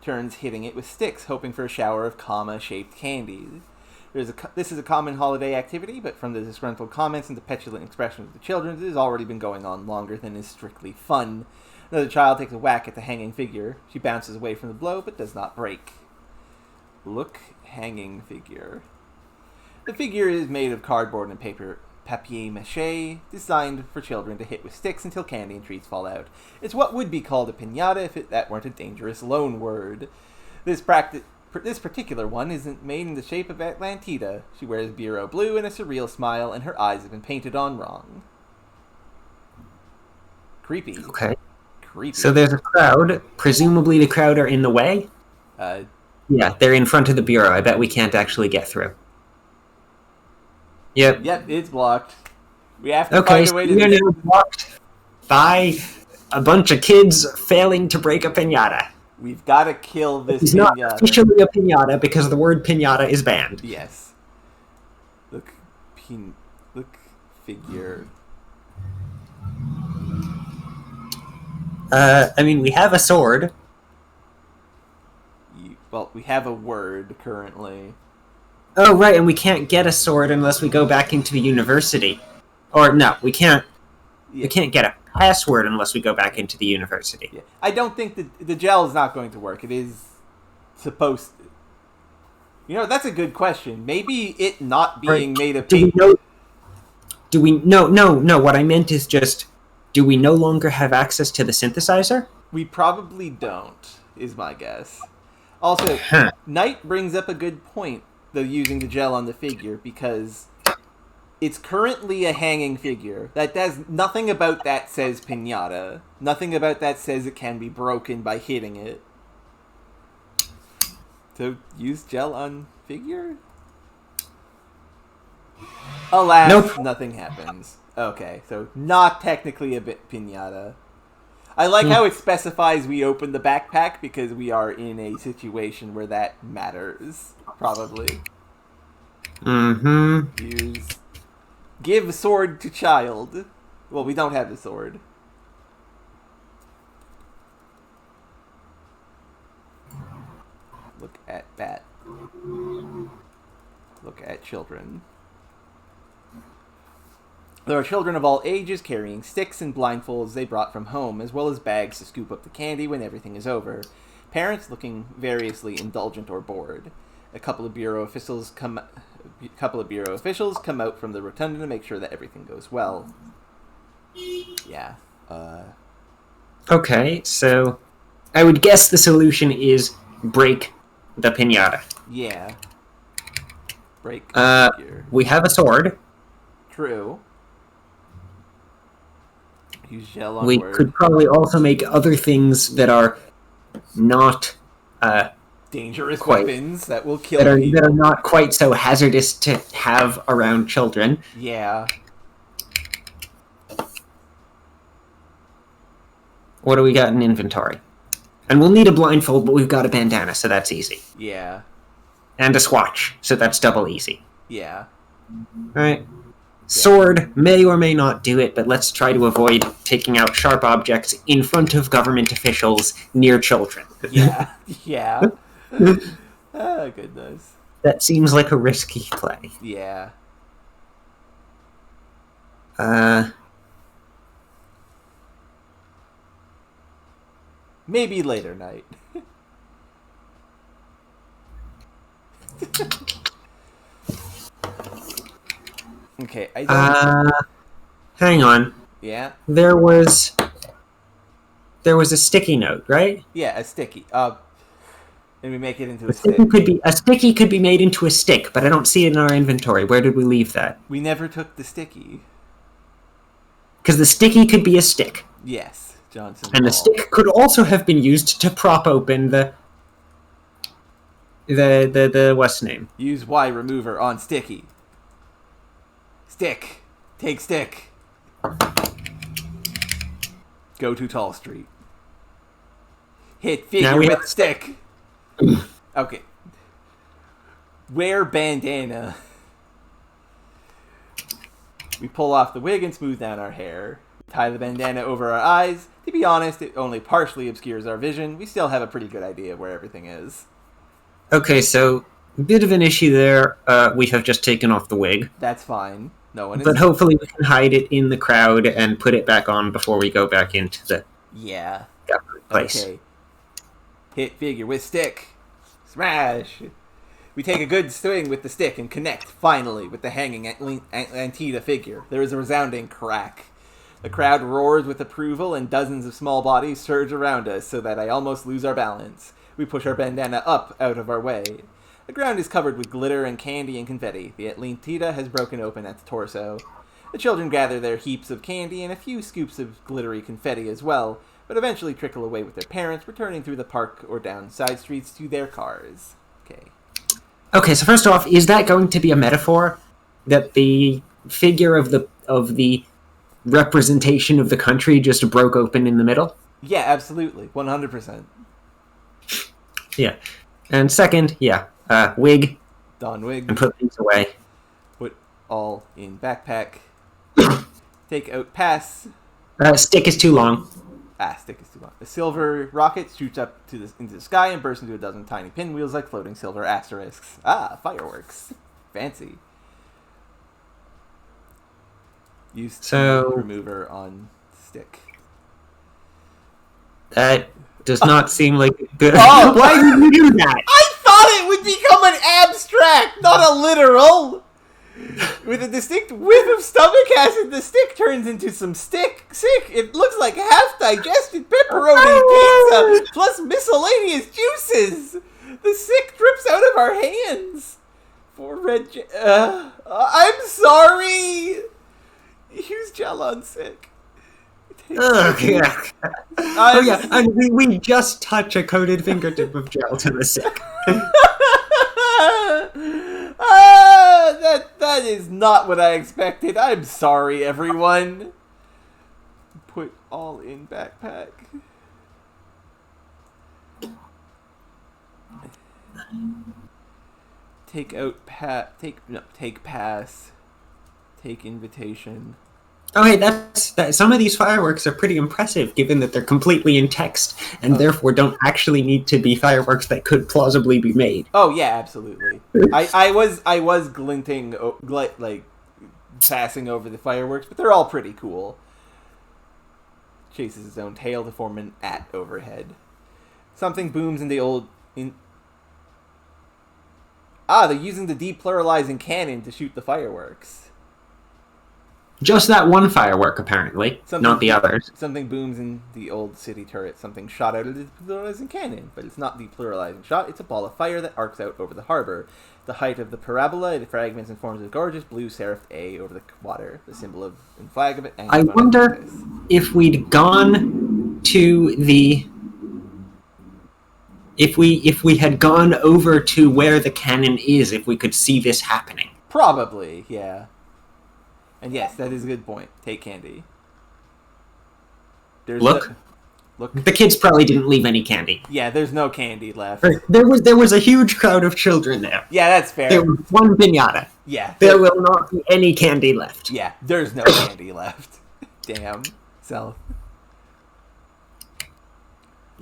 turns hitting it with sticks, hoping for a shower of comma-shaped candy. This is a common holiday activity, but from the disgruntled comments and the petulant expressions of the children, it has already been going on longer than is strictly fun. Another child takes a whack at the hanging figure. She bounces away from the blow, but does not break. Look, hanging figure. The figure is made of cardboard and papier-mâché, designed for children to hit with sticks until candy and treats fall out. It's what would be called a piñata if that weren't a dangerous loan word. This particular one isn't made in the shape of Atlantida. She wears Bureau blue and a surreal smile, and her eyes have been painted on wrong. Creepy. Okay. Creepy. So there's a crowd. Presumably the crowd are in the way? Yeah, they're in front of the Bureau. I bet we can't actually get through. Yep. Yep, it's blocked. We have to Okay, find a so way we're to... now blocked by a bunch of kids failing to break a piñata. We've got to kill this It's not pinata. officially a piñata because the word piñata is banned. Yes. Look, figure. I mean, we have a sword. Well, we have a word currently. Oh, right, and we can't get a sword unless we go back into the university. Or, no, we can't. Yeah. We can't get a password unless we go back into the university. Yeah. I don't think the gel is not going to work. It is supposed to. You know, that's a good question. Maybe it not being made of paper. No, what I meant is just, do we no longer have access to the synthesizer? We probably don't, is my guess. Also, Knight brings up a good point, though, using the gel on the figure, because it's currently a hanging figure. That does nothing about that says piñata. Nothing about that says it can be broken by hitting it. So use gel on figure? Alas, nope. Nothing happens. Okay, so not technically a bit piñata. I like how it specifies we open the backpack because we are in a situation where that matters. Probably. Mm-hmm. Give sword to child. Well, we don't have the sword. Look at that. Look at children. There are children of all ages carrying sticks and blindfolds they brought from home, as well as bags to scoop up the candy when everything is over. Parents looking variously indulgent or bored. A couple of bureau officials come out from the rotunda to make sure that everything goes well. Yeah. Okay, so I would guess the solution is break the piñata. Yeah. Break. We have a sword. True. Use gel on we word. Could probably also make other things that are not dangerous weapons that will kill people. That are not quite so hazardous to have around children. Yeah. What do we got in inventory? And we'll need a blindfold, but we've got a bandana, so that's easy. Yeah. And a swatch, so that's double easy. Yeah. Alright. Sword may or may not do it, but let's try to avoid taking out sharp objects in front of government officials near children. Yeah. Yeah. Oh, goodness. That seems like a risky play. Yeah. Maybe later night. Okay, I don't... hang on. Yeah? There was a sticky note, right? Yeah, a sticky. And we make it into a stick. A sticky could be made into a stick, but I don't see it in our inventory. Where did we leave that? We never took the sticky. Because the sticky could be a stick. Yes, Johnson. And the stick could also have been used to prop open the what's the name? Use Y remover on sticky. Stick. Take stick. Go to Tall Street. Hit figure with stick. Okay. Wear bandana. We pull off the wig and smooth down our hair. Tie the bandana over our eyes. To be honest, it only partially obscures our vision. We still have a pretty good idea of where everything is. Okay, so a bit of an issue there. We have just taken off the wig. That's fine. No one is. But hopefully we can hide it in the crowd and put it back on before we go back into the place. Okay. Hit figure with stick. Smash. We take a good swing with the stick and connect, finally, with the hanging Antida figure. There is a resounding crack. The crowd roars with approval and dozens of small bodies surge around us so that I almost lose our balance. We push our bandana up out of our way. The ground is covered with glitter and candy and confetti. The Atlantida has broken open at the torso. The children gather their heaps of candy and a few scoops of glittery confetti as well, but eventually trickle away with their parents, returning through the park or down side streets to their cars. Okay. Okay, so first off, is that going to be a metaphor? That the figure of of the representation of the country just broke open in the middle. Yeah, absolutely. 100%. Yeah. And second, wig. Don wig. And put things away. Put all in backpack. Take out pass. Stick is too long. Stick is too long. The silver rocket shoots up into the sky and bursts into a dozen tiny pinwheels like floating silver asterisks. Fireworks. Fancy. Use remover on stick. That does not seem like a good. Oh, why did you do that? I thought it would become an abstract, not a literal. With a distinct whiff of stomach acid, the stick turns into some sick. It looks like half-digested pepperoni pizza plus miscellaneous juices. The sick drips out of our hands. I'm sorry. Use gel on sick. Yeah. And we just touch a coated fingertip of gel to the sick. That is not what I expected. I'm sorry, everyone. Put all in backpack. Take out take pass. Take invitation. Okay, some of these fireworks are pretty impressive, given that they're completely in text and therefore don't actually need to be fireworks that could plausibly be made. Oh yeah, absolutely. I was glinting, like passing over the fireworks, but they're all pretty cool. Chases his own tail to form an @ overhead. Something booms in the old. They're using the depluralizing cannon to shoot the fireworks. Just that one firework, apparently, not the others. Something booms in the old city turret. Something shot out of the depluralizing cannon, but it's not the pluralizing shot. It's a ball of fire that arcs out over the harbor. The height of the parabola, it fragments and forms a gorgeous blue serifed A over the water, the symbol of and flag of it. I wonder if we'd gone to the. If we had gone over to where the cannon is, if we could see this happening. Probably, yeah. And yes, that is a good point. Take candy. Look. The kids probably didn't leave any candy. Yeah, there's no candy left. There was a huge crowd of children there. Yeah, that's fair. There was one piñata. Yeah. There will not be any candy left. Yeah, there's no candy left. Damn. South.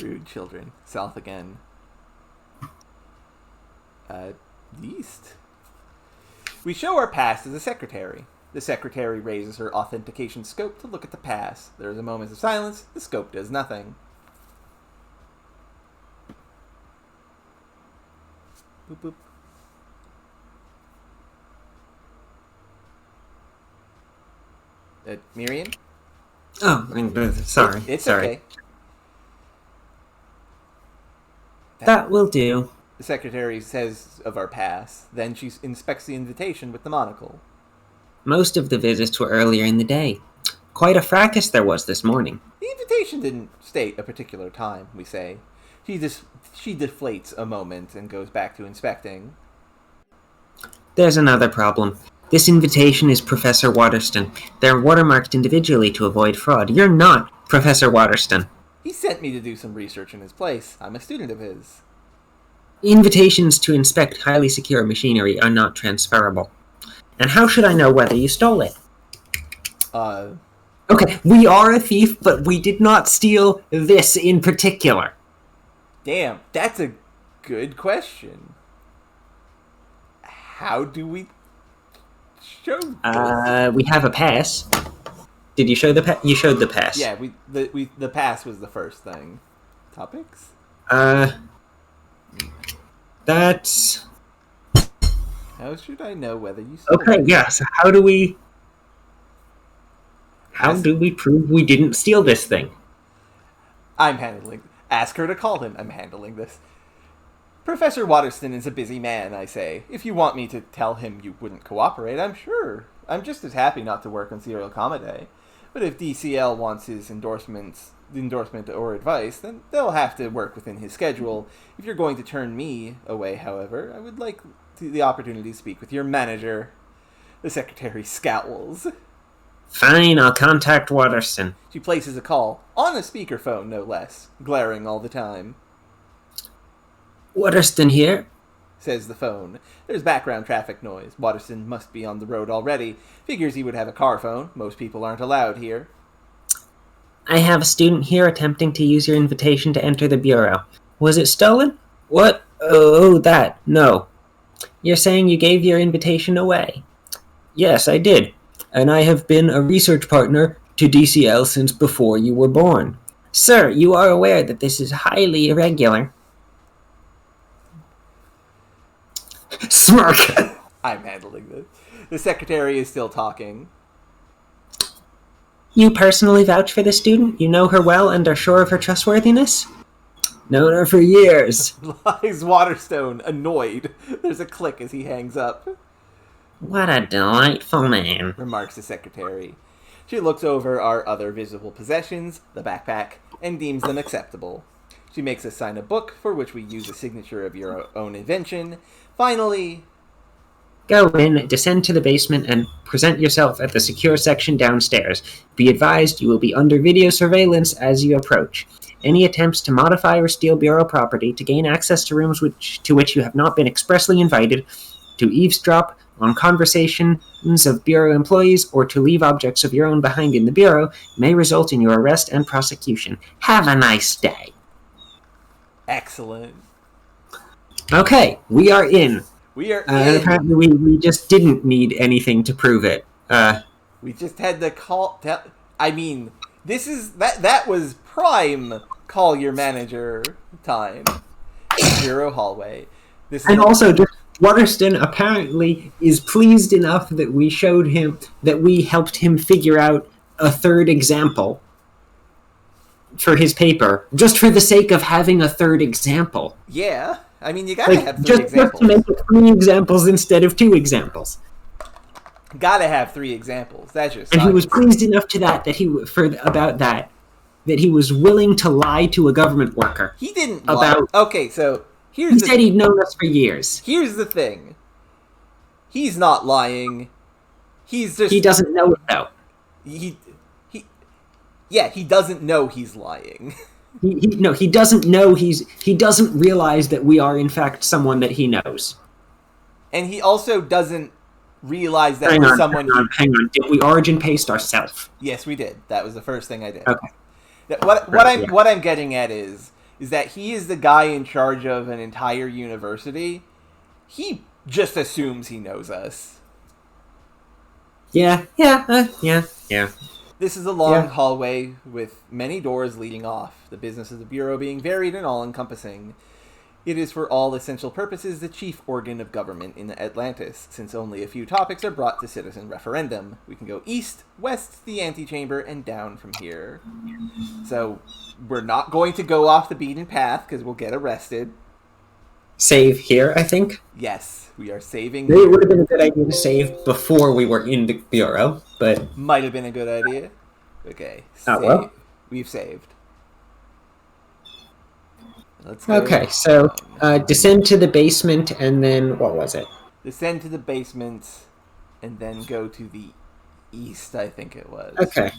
Rude children. South again. East. We show our pass to the secretary. The secretary raises her authentication scope to look at the pass. There is a moment of silence. The scope does nothing. Boop, boop. Miriam? Oh, sorry. It's sorry. okay. That will do. The secretary says of our pass. Then she inspects the invitation with the monocle. Most of the visits were earlier in the day. Quite a fracas there was this morning. The invitation didn't state a particular time, we say. She deflates a moment and goes back to inspecting. There's another problem. This invitation is Professor Waterston. They're watermarked individually to avoid fraud. You're not Professor Waterston. He sent me to do some research in his place. I'm a student of his. Invitations to inspect highly secure machinery are not transferable. And how should I know whether you stole it? Okay, we are a thief, but we did not steal this in particular. Damn, that's a good question. How do we show this? We have a pass. Did you show the pass? You showed the pass. Yeah, the pass was the first thing. Topics? That's... How should I know whether you stole Okay, it? yeah, so how do we prove we didn't steal this thing? Ask her to call him. I'm handling this. Professor Waterston is a busy man, I say. If you want me to tell him you wouldn't cooperate, I'm sure. I'm just as happy not to work on Serial Comedy. But if DCL wants his endorsement or advice, then they'll have to work within his schedule. If you're going to turn me away, however, I would like... the opportunity to speak with your manager. The secretary scowls. Fine, I'll contact Watterson. She places a call, on a speakerphone no less, glaring all the time. Watterson here, says the phone. There's background traffic noise. Watterson must be on the road already. Figures he would have a car phone. Most people aren't allowed here. I have a student here attempting to use your invitation to enter the bureau. Was it stolen? What? Oh, that. No. You're saying you gave your invitation away? Yes, I did. And I have been a research partner to DCL since before you were born. Sir, you are aware that this is highly irregular. Smirk! I'm handling this. The secretary is still talking. You personally vouch for the student? You know her well and are sure of her trustworthiness? Known her for years. Lies Waterstone, annoyed. There's a click as he hangs up. What a delightful man, remarks the secretary. She looks over our other visible possessions, the backpack, and deems them acceptable. She makes us sign a book for which we use a signature of your own invention. Finally, go in, descend to the basement, and present yourself at the secure section downstairs. Be advised you will be under video surveillance as you approach. Any attempts to modify or steal Bureau property, to gain access to rooms to which you have not been expressly invited, to eavesdrop on conversations of Bureau employees, or to leave objects of your own behind in the Bureau may result in your arrest and prosecution. Have a nice day. Excellent. Okay, we are in. We are in. Apparently we just didn't need anything to prove it. We just had to call... I mean, this is... That was prime call your manager time. Bureau hallway. Also, just Waterston apparently is pleased enough that we showed him... that we helped him figure out a third example for his paper, just for the sake of having a third example. Yeah. I mean, you gotta have three examples. Just to make it 3 examples instead of 2 examples. Gotta have 3 examples. That's just science. And he was pleased enough to that he was willing to lie to a government worker. He didn't lie. Okay, so he said he'd known us for years. Here's the thing. He's not lying. He doesn't know it though. He doesn't know he's lying. He doesn't know he doesn't realize that we are in fact someone that he knows. And he also doesn't realize that we're someone... Hang on. Did we origin paste ourselves? Yes, we did. That was the first thing I did. Okay. What I'm getting at is that he is the guy in charge of an entire university. He just assumes he knows us. Yeah. This is a long hallway with many doors leading off, the business of the Bureau being varied and all-encompassing. It is for all essential purposes the chief organ of government in Atlantis, since only a few topics are brought to citizen referendum. We can go east, west, the antechamber, and down from here. So, we're not going to go off the beaten path, because we'll get arrested. Save here, I think? Yes, we are saving here. It would have been a good idea to save before we were in the Bureau, but... Might have been a good idea. Okay, well. We've saved. Let's go. Okay, so descend to the basement, and then, what was it? Descend to the basement, and then go to the east, I think it was. Okay.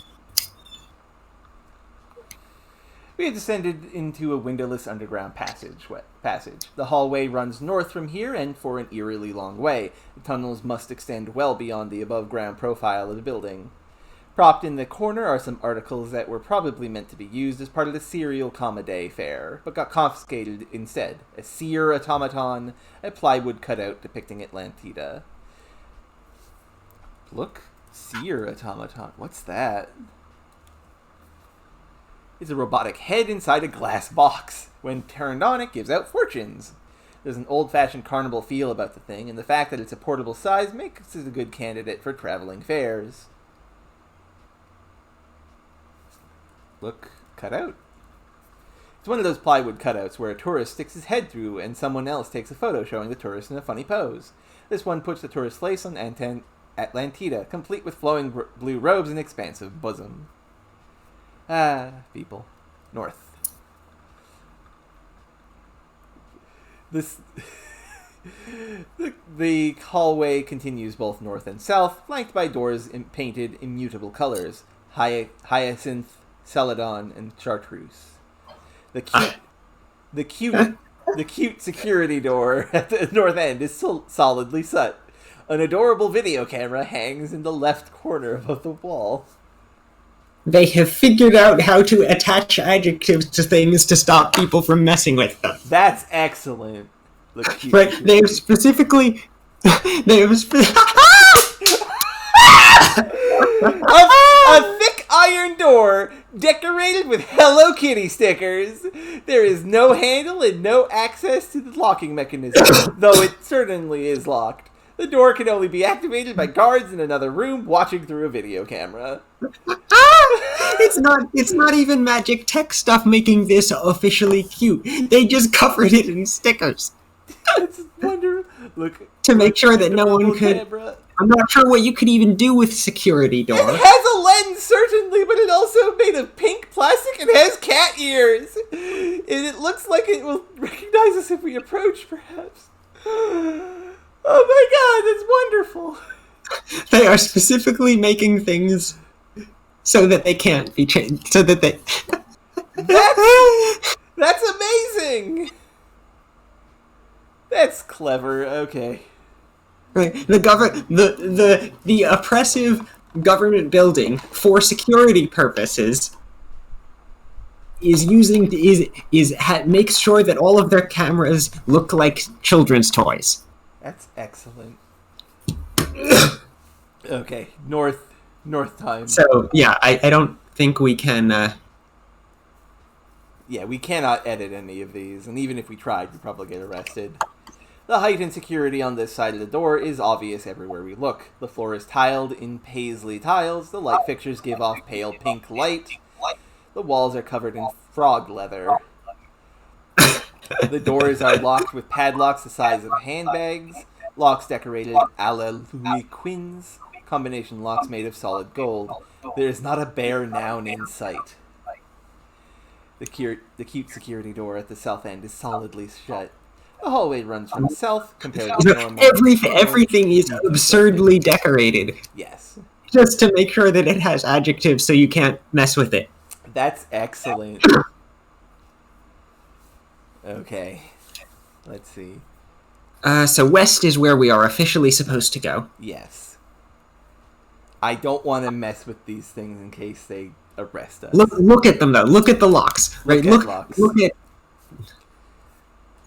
We have descended into a windowless underground passage. The hallway runs north from here, and for an eerily long way. The tunnels must extend well beyond the above-ground profile of the building. Propped in the corner are some articles that were probably meant to be used as part of the Serial Comedy fair, but got confiscated instead. A seer automaton, a plywood cutout depicting Atlantida. Look, seer automaton. What's that? It's a robotic head inside a glass box. When turned on, it gives out fortunes. There's an old-fashioned carnival feel about the thing, and the fact that it's a portable size makes it a good candidate for traveling fairs. Look, cut out. It's one of those plywood cutouts where a tourist sticks his head through and someone else takes a photo showing the tourist in a funny pose. This one puts the tourist's face on Atlantida, complete with flowing blue robes and expansive bosom. Ah, people. North. The hallway continues both north and south, flanked by doors painted immutable colors: hyacinth, celadon, and chartreuse. The cute security door at the north end is solidly set. An adorable video camera hangs in the left corner of the wall. They have figured out how to attach adjectives to things to stop people from messing with them. That's excellent. Right? They have specifically. A thick iron door decorated with Hello Kitty stickers. There is no handle and no access to the locking mechanism, though it certainly is locked. The door can only be activated by guards in another room watching through a video camera. It's not even magic tech stuff making this officially cute. They just covered it in stickers. It's wonderful. Look, to make sure that no one could. Camera. I'm not sure what you could even do with security door. It has a lens, certainly, but it also made of pink plastic and has cat ears. And it looks like it will recognize us if we approach, perhaps. Oh my god, that's wonderful. They are specifically making things so that they can't be changed. So that they. That's amazing. That's clever. Okay. Right. The oppressive government building for security purposes makes sure that all of their cameras look like children's toys. That's excellent. Okay, north time. So yeah, I don't think we can. Yeah, we cannot edit any of these, and even if we tried, we'd probably get arrested. The height and security on this side of the door is obvious everywhere we look. The floor is tiled in paisley tiles. The light fixtures give off pale pink light. The walls are covered in frog leather. The doors are locked with padlocks the size of handbags. Locks decorated a la Louis Quinze. Combination locks made of solid gold. There is not a bare noun in sight. The cute security door at the south end is solidly shut. The hallway runs from south compared to normal. Everything is absurdly decorated. Yes. Just to make sure that it has adjectives so you can't mess with it. That's excellent. Okay. Let's see. So west is where we are officially supposed to go. Yes. I don't want to mess with these things in case they arrest us. Look at them though. Look at the locks. Right. Look at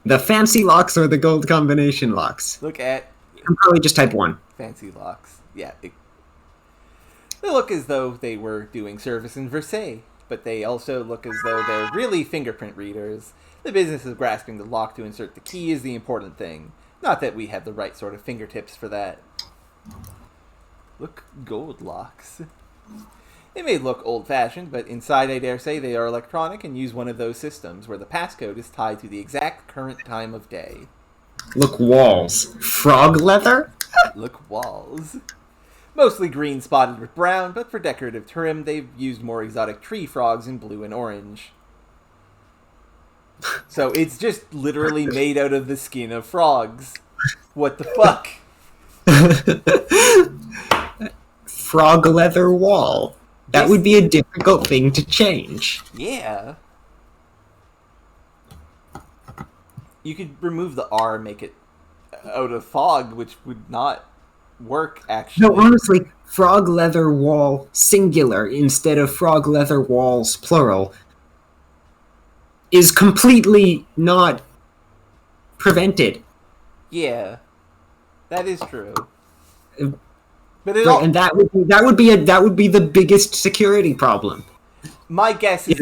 the fancy locks or the gold combination locks. Look at. You can probably just type 1. Fancy locks. Yeah. They look as though they were doing service in Versailles, but they also look as though they're really fingerprint readers. The business of grasping the lock to insert the key is the important thing. Not that we have the right sort of fingertips for that. Look, gold locks. They may look old-fashioned, but inside I dare say they are electronic and use one of those systems where the passcode is tied to the exact current time of day. Look, walls. Frog leather? Look, walls. Mostly green spotted with brown, but for decorative trim they've used more exotic tree frogs in blue and orange. So it's just literally made out of the skin of frogs. What the fuck? Frog leather wall. That would be a difficult thing to change. Yeah. You could remove the R and make it out of fog, which would not work, actually. No, honestly, frog leather wall singular instead of frog leather walls plural is completely not prevented. Yeah. That is true. But and that would be the biggest security problem. My guess is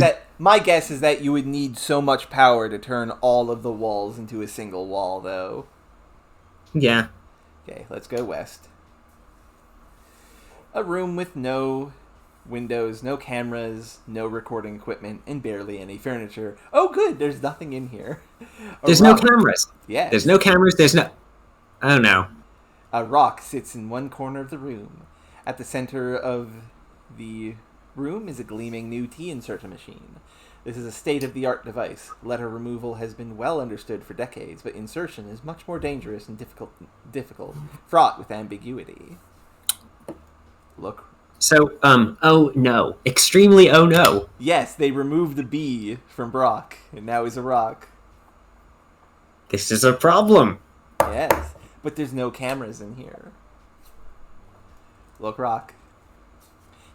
that you would need so much power to turn all of the walls into a single wall, though. Yeah. Okay, let's go west. A room with no windows, no cameras, no recording equipment, and barely any furniture. Oh, good, there's nothing in here. There's no cameras. Yeah. There's no cameras. There's no. I don't know. A rock sits in one corner of the room. At the center of the room is a gleaming new tea inserter machine. This is a state-of-the-art device. Letter removal has been well understood for decades, but insertion is much more dangerous and difficult, fraught with ambiguity. Look. So, oh no. Extremely oh no. Yes, they removed the B from Brock, and now he's a rock. This is a problem. Yes, but there's no cameras in here. Look, rock.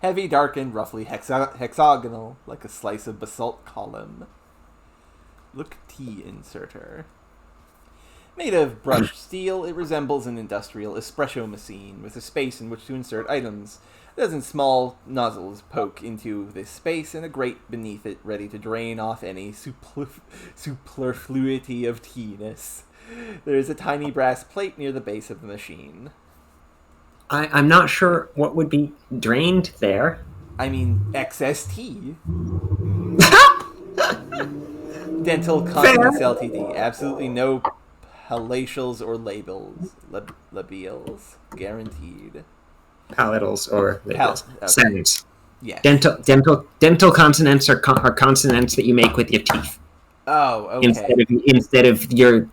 Heavy, darkened, roughly hexagonal, like a slice of basalt column. Look, T inserter. Made of brushed steel, it resembles an industrial espresso machine with a space in which to insert items. A dozen small nozzles poke into this space and a grate beneath it ready to drain off any superfluity of T-ness. There is a tiny brass plate near the base of the machine. I'm not sure what would be drained there. I mean, excess T. Dental Continence Ltd. Absolutely no palatals or labials. Guaranteed. Palatals or labels. Okay. Sounds. Yes. Dental consonants are consonants that you make with your teeth. Oh, okay. Instead of your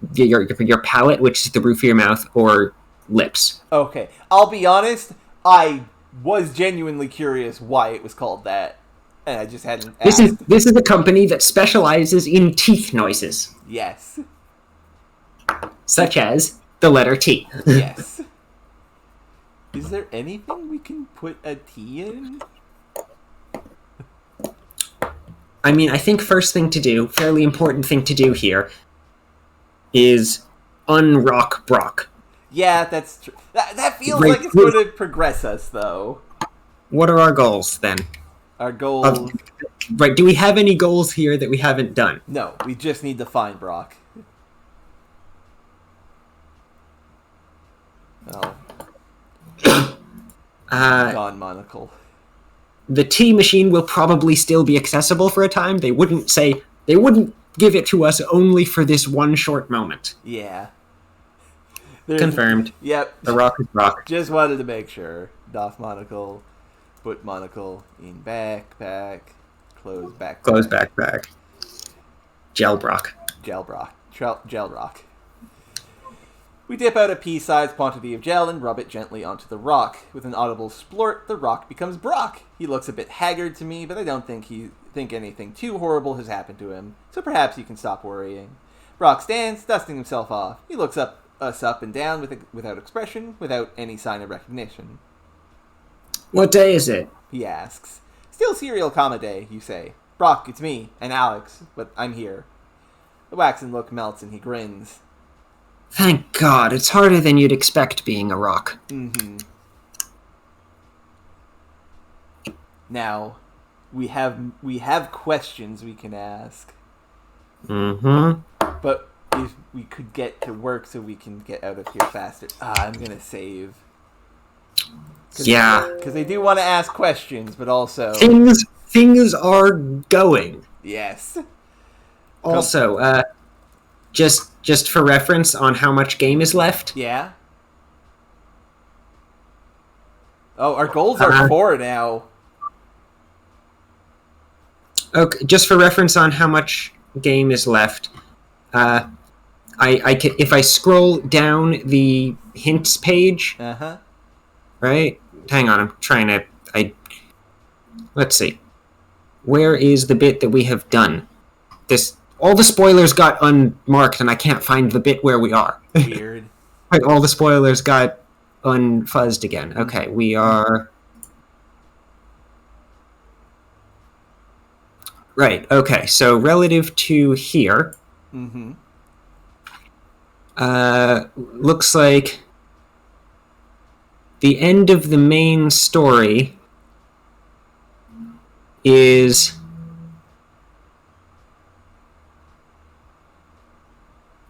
palate, which is the roof of your mouth, or lips. Okay. I'll be honest, I was genuinely curious why it was called that, and I just hadn't asked. This is a company that specializes in teeth noises. Yes. Such as the letter T. Yes. Is there anything we can put a T in? I mean, I think first thing to do, fairly important thing to do here, is unrock Brock. Yeah, that's true. That feels like it's going to progress us, though. What are our goals, then? Our goals... Right, do we have any goals here that we haven't done? No, we just need to find Brock. Oh. Gone monocle. The T machine will probably still be accessible for a time. They wouldn't give it to us only for this one short moment. Yeah. Confirmed. Yep. The rock is rock. Just wanted to make sure. Doff monocle. Put monocle in backpack. Close backpack. Close backpack. Gel Brock. Gel rock. We dip out a pea-sized quantity of gel and rub it gently onto the rock. With an audible splort, the rock becomes Brock. He looks a bit haggard to me, but I don't think anything too horrible has happened to him, so perhaps you can stop worrying. Brock stands, dusting himself off. He looks us up and down without expression, without any sign of recognition. What day is it? He asks. Still serial comma day, you say. Brock, it's me, and Alex, but I'm here. The waxen look melts and he grins. Thank God, it's harder than you'd expect being a rock. Mm-hmm. Now, we have questions we can ask. Mm-hmm. But if we could get to work so we can get out of here faster. I'm gonna save. Yeah. Because they do want to ask questions, but also... Things are going. Yes. Also, just for reference on how much game is left. Yeah. Oh, our goals are 4 now. Okay, just for reference on how much game is left. If I scroll down the hints page. Uh-huh. Right? Hang on, I'm trying to... Let's see. Where is the bit that we have done? All the spoilers got unmarked, and I can't find the bit where we are. Weird. Right, all the spoilers got unfuzzed again. Okay, we are... Right, okay, so relative to here... Mm-hmm. Looks like... The end of the main story is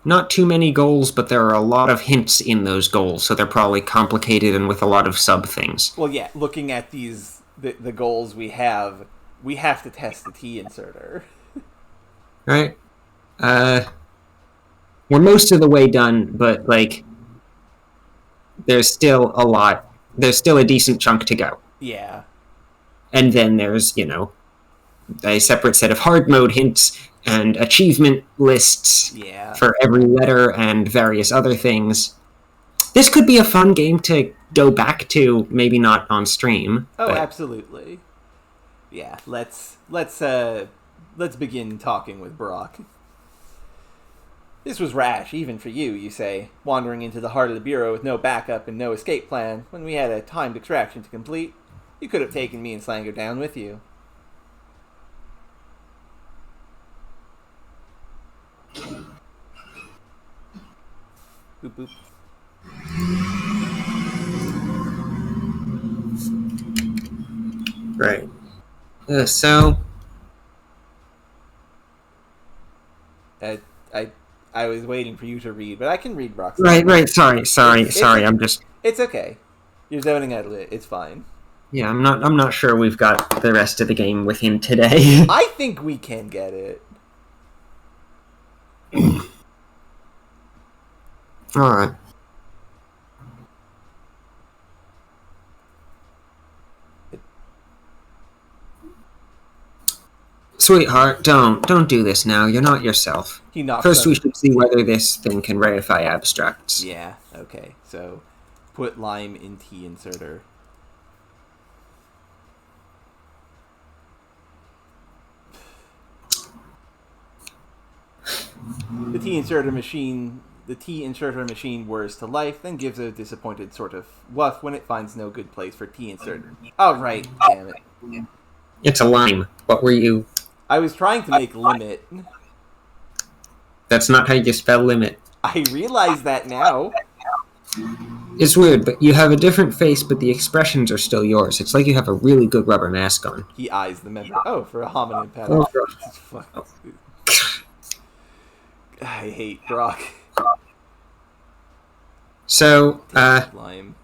not too many goals, but there are a lot of hints in those goals, so they're probably complicated and with a lot of sub-things. Well, yeah, looking at these, the goals we have to test the T inserter. Right? We're most of the way done, but, like, there's still a lot. There's still a decent chunk to go. Yeah. And then there's, a separate set of hard mode hints and achievement lists for every letter and various other things. This could be a fun game to go back to, maybe not on stream. Oh, but... absolutely. Yeah, let's begin talking with Brock. This was rash, even for you, you say, wandering into the heart of the Bureau with no backup and no escape plan, when we had a timed extraction to complete. You could have taken me and Slanger down with you. Boop boop. Right. So... I was waiting for you to read, but I can read Brock's. Right. Sorry. I'm just... It's okay. You're zoning out of it. It's fine. Yeah, I'm not sure we've got the rest of the game with him today. I think we can get it. Alright. Sweetheart, don't do this now. You're not yourself. First, we should see whether this thing can ratify abstracts. Yeah, okay. So, put lime in T inserter. The T inserter machine whirs to life, then gives a disappointed sort of woof when it finds no good place for T inserter. Oh, right. Damn it. It's a lime. What were you... I was trying to make limit. That's not how you spell limit. I realize that now. It's weird, but you have a different face, but the expressions are still yours. It's like you have a really good rubber mask on. He eyes the member. Oh, for a hominin pattern. Oh. I hate Brock. So, Lime.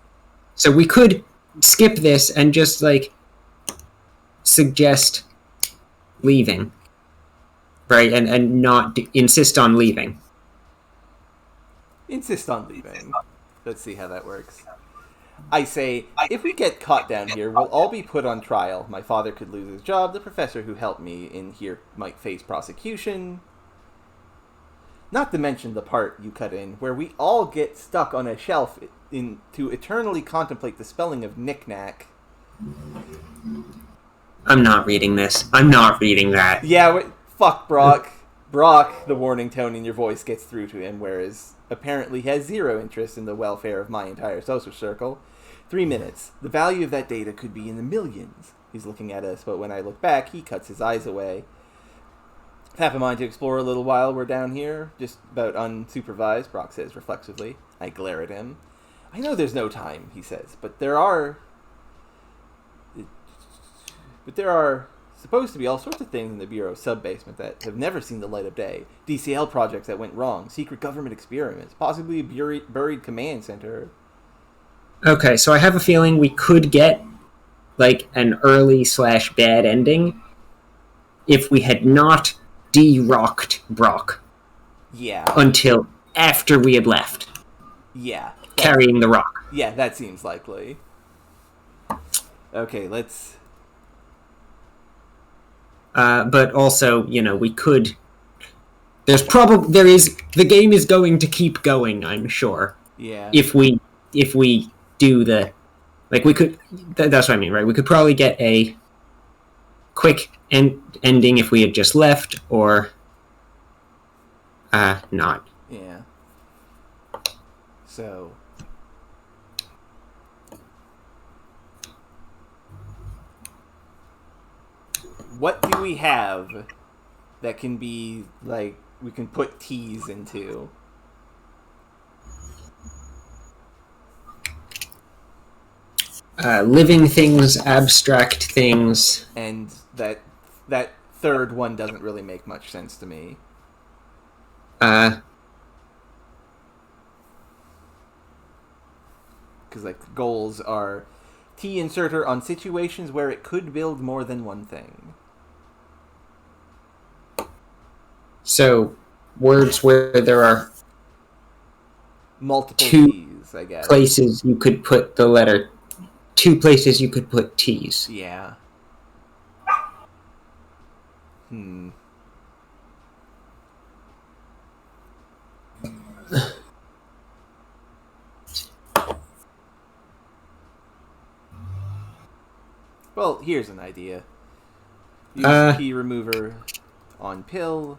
So we could skip this and just, like, suggest leaving. Right? And not insist on leaving. Insist on leaving. Let's see how that works. I say, if we get caught down here, we'll all be put on trial. My father could lose his job. The professor who helped me in here might face prosecution. Not to mention the part you cut in, where we all get stuck on a shelf to eternally contemplate the spelling of knick-knack. I'm not reading this. I'm not reading that. Yeah, fuck Brock. Brock, the warning tone in your voice gets through to him, whereas apparently he has zero interest in the welfare of my entire social circle. 3 minutes. The value of that data could be in the millions. He's looking at us, but when I look back, he cuts his eyes away. Half a mind to explore a little while we're down here, just about unsupervised, Brock says reflexively. I glare at him. I know there's no time, he says, but there are supposed to be all sorts of things in the Bureau's sub-basement that have never seen the light of day. DCL projects that went wrong, secret government experiments, possibly a buried command center. Okay, so I have a feeling we could get, like, an early/bad ending if we had not de-rocked Brock. Yeah. Until after we had left. Yeah. Carrying the rock. Yeah, that seems likely. Okay, let's... But also, we could... The game is going to keep going, I'm sure. Yeah. If we do the... Like, we could... That's what I mean, right? We could probably get a quick ending if we had just left, or... not. Yeah. So... What do we have that can be, like, we can put T's into? Living things, abstract things. And that third one doesn't really make much sense to me. Because, like, goals are T inserter on situations where it could build more than one thing. So, words where there are multiple T's, I guess. Places you could put the letter. 2 places you could put T's. Yeah. Hmm. Well, here's an idea. Use T remover on pill.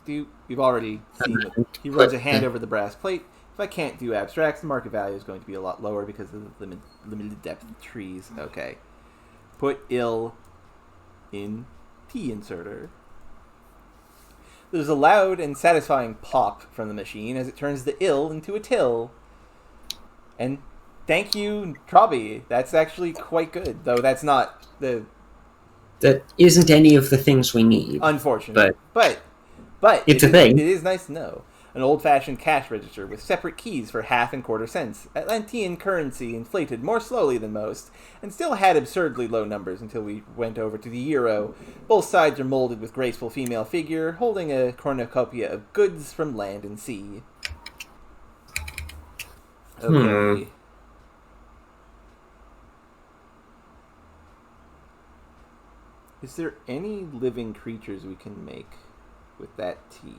We've already seen that he runs a hand over the brass plate. If I can't do abstracts, the market value is going to be a lot lower because of the limited depth of trees. Okay. Put ill in T inserter. There's a loud and satisfying pop from the machine as it turns the ill into a till. And thank you, Trobby. That's actually quite good, though that's not the... That isn't any of the things we need. Unfortunate. But it's a thing. It is nice to know. An old-fashioned cash register with separate keys for half and quarter cents. Atlantean currency inflated more slowly than most, and still had absurdly low numbers until we went over to the euro. Both sides are molded with graceful female figure, holding a cornucopia of goods from land and sea. Okay. Is there any living creatures we can make with that T?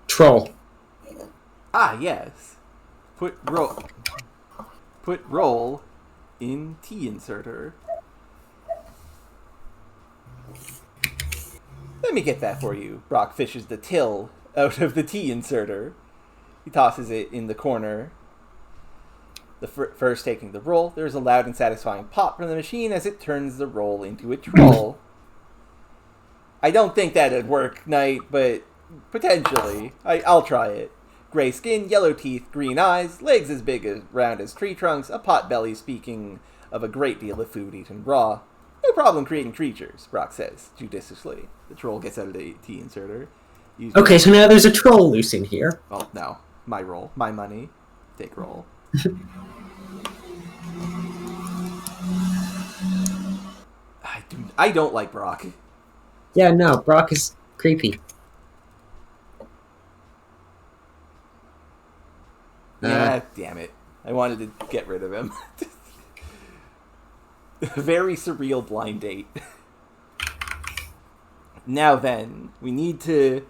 Troll. Ah, yes. Put roll in T inserter. Let me get that for you. Brock fishes the till out of the T inserter. He tosses it in the corner. The first taking the roll, there's a loud and satisfying pop from the machine as it turns the roll into a troll. I don't think that'd work, Knight, but potentially. I'll try it. Gray skin, yellow teeth, green eyes, legs as big as round as tree trunks, a pot belly speaking of a great deal of food eaten raw. No problem creating creatures, Brock says, judiciously. The troll gets out of the T inserter. Okay, so now there's a troll loose in here. Well, no. My roll. My money. Take roll. I don't like Brock. Yeah, no, Brock is creepy. Yeah, damn it. I wanted to get rid of him. Very surreal blind date. Now then, we need to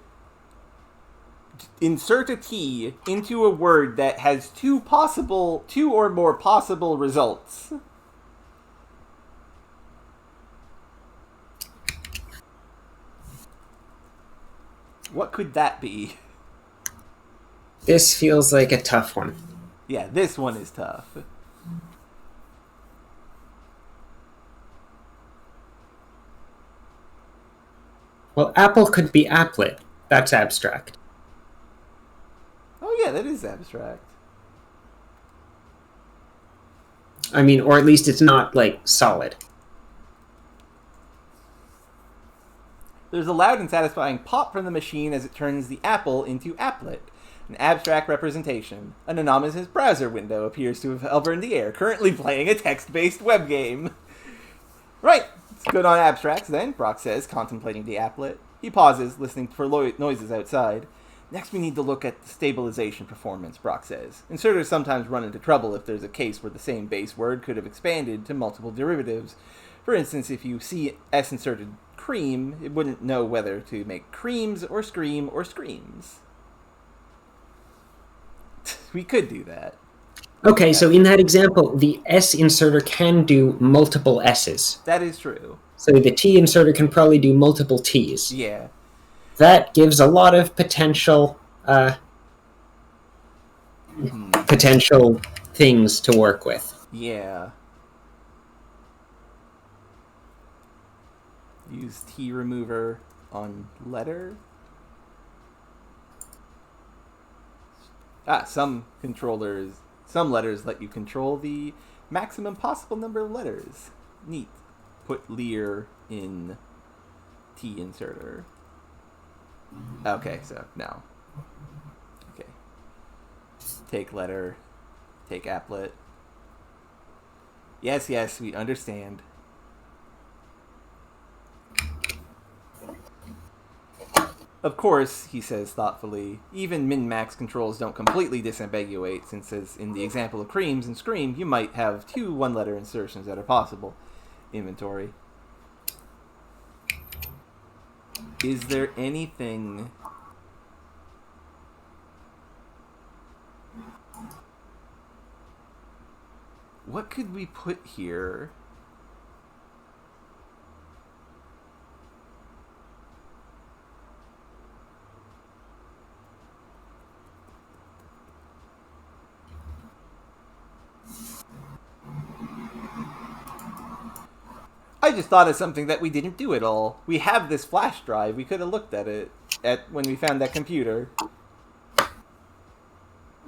insert a T into a word that has two or more possible results. What could that be? This feels like a tough one. Yeah, this one is tough. Well, apple could be applet. That's abstract. Oh yeah, that is abstract. I mean, or at least it's not, like, solid. There's a loud and satisfying pop from the machine as it turns the apple into applet. An abstract representation. An anonymous browser window appears to have hovered in the air, currently playing a text-based web game. Right, it's good on abstracts then, Brock says, contemplating the applet. He pauses, listening for noises outside. Next we need to look at the stabilization performance, Brock says. Inserters sometimes run into trouble if there's a case where the same base word could have expanded to multiple derivatives. For instance, if you see S inserted cream, it wouldn't know whether to make creams or scream or screams. We could do that. Okay, so in that example, the S inserter can do multiple S's. That is true. So the T inserter can probably do multiple T's. Yeah. That gives a lot of potential potential things to work with. Yeah. Use T remover on letter. Some letters let you control the maximum possible number of letters. Neat. Put leer in T inserter. Okay, so no. Okay. Take letter. Take applet. Yes, yes, we understand. Of course, he says thoughtfully, even min-max controls don't completely disambiguate, since as in the example of creams and scream, you might have 2 one-letter insertions that are possible. Inventory. Is there anything... What could we put here? I just thought of something that we didn't do at all. We have this flash drive. We could have looked at it when we found that computer.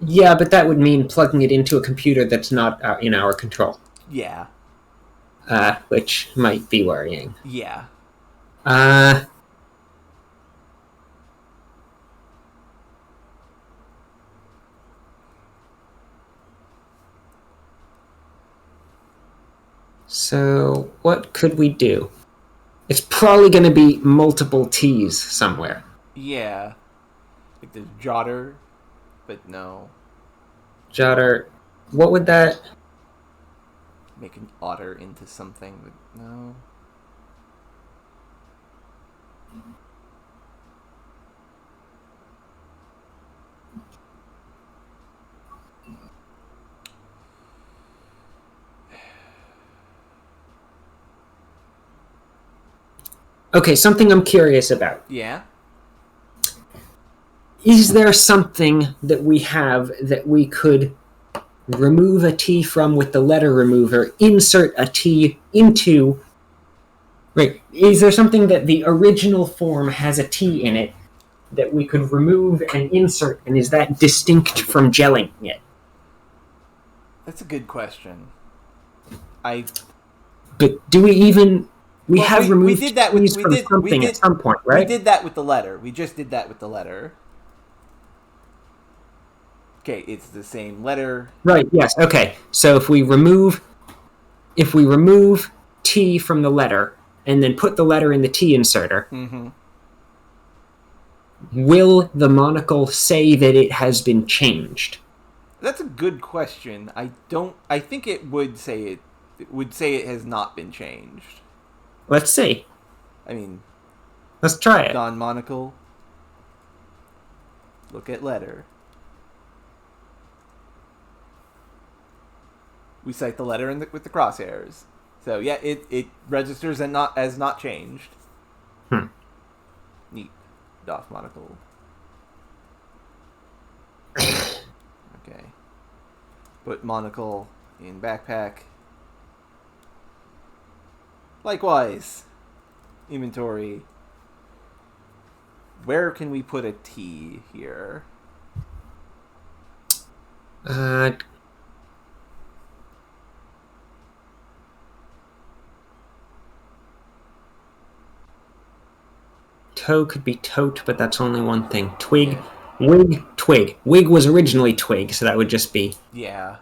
Yeah, but that would mean plugging it into a computer that's not in our control. Yeah. Which might be worrying. Yeah. So, what could we do? It's probably going to be multiple T's somewhere. Yeah. Like the jotter, but no. Jotter. What would that... Make an otter into something, but no. Okay, something I'm curious about. Yeah? Is there something that we have that we could remove a T from with the letter remover, insert a T into... Right, is there something that the original form has a T in it that we could remove and insert, and is that distinct from gelling it? That's a good question. But do we even... We removed did that with, from something at some point, right? We did that with the letter. We just did that with the letter. Okay, it's the same letter. Right, yes, okay. So if we remove T from the letter and then put the letter in the T inserter, will the monocle say that it has been changed? That's a good question. I think it would say it has not been changed. Let's see. I mean, let's try it. Non-monocle. Look at letter. We cite the letter with the crosshairs. So yeah, it registers and as not changed. Neat. Doff monocle. Okay. Put monocle in backpack. Likewise. Inventory. Where can we put a T here? Toe could be tote, but that's only one thing. Twig, wig, twig. Wig was originally twig, so that would just be... Yeah.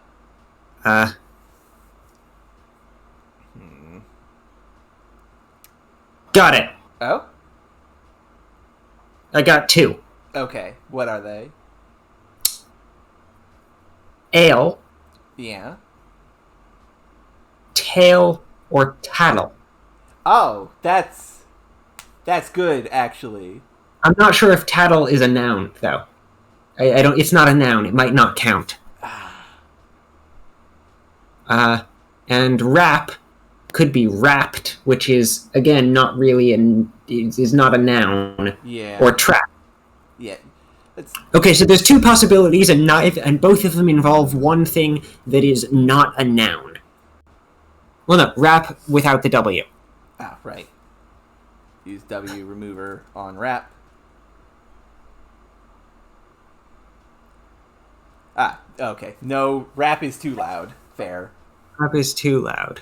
Got it. Oh? I got 2. Okay. What are they? Ale. Yeah. Tail or tattle. Oh, that's good, actually. I'm not sure if tattle is a noun, though. I don't. It's not a noun. It might not count. And rap could be wrapped, which is again not really is not a noun. Yeah. Or trap. Yeah. Okay, so there's 2 possibilities, and both of them involve one thing that is not a noun. Well, no, wrap without the W. Ah, right. Use W remover on wrap. Ah, okay. No, rap is too loud. Fair. Rap is too loud.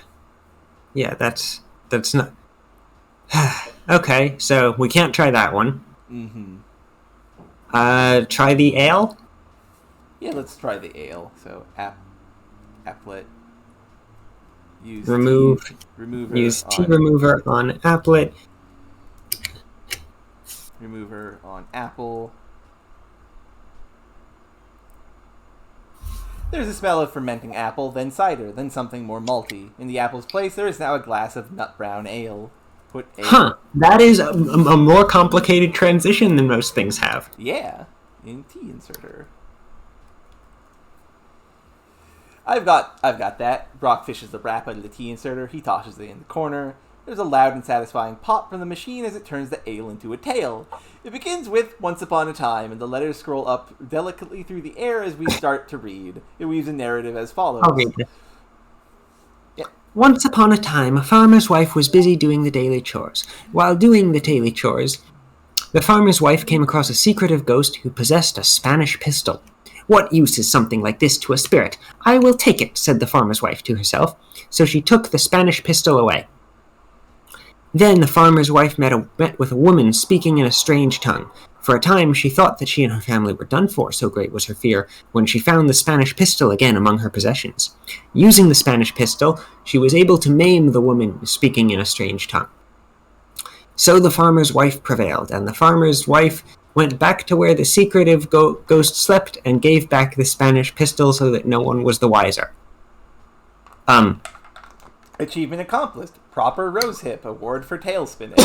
Yeah, that's not... Okay, so we can't try that one. Mm-hmm. Try the ale? Yeah, let's try the ale. So, app applet. Use Remove. remover Use T on remover on applet. remover on apple. There's a smell of fermenting apple, then cider, then something more malty. In the apple's place, there is now a glass of nut brown ale. Put ale. Huh. That is a more complicated transition than most things have. Yeah, in tea inserter. I've got that. Brock fishes the wrap out of the tea inserter. He tosses it in the corner. There's a loud and satisfying pop from the machine as it turns the ale into a tale. It begins with Once Upon a Time, and the letters scroll up delicately through the air as we start to read. It weaves a narrative as follows. I'll read it. Yeah. Once upon a time, a farmer's wife was busy doing the daily chores. While doing the daily chores, the farmer's wife came across a secretive ghost who possessed a Spanish pistol. What use is something like this to a spirit? I will take it, said the farmer's wife to herself. So she took the Spanish pistol away. Then the farmer's wife met with a woman speaking in a strange tongue. For a time she thought that she and her family were done for, so great was her fear, when she found the Spanish pistol again among her possessions. Using the Spanish pistol, she was able to maim the woman speaking in a strange tongue. So the farmer's wife prevailed, and the farmer's wife went back to where the secretive ghost slept and gave back the Spanish pistol so that no one was the wiser. Achievement accomplished. Proper rosehip. Award for tail spinning.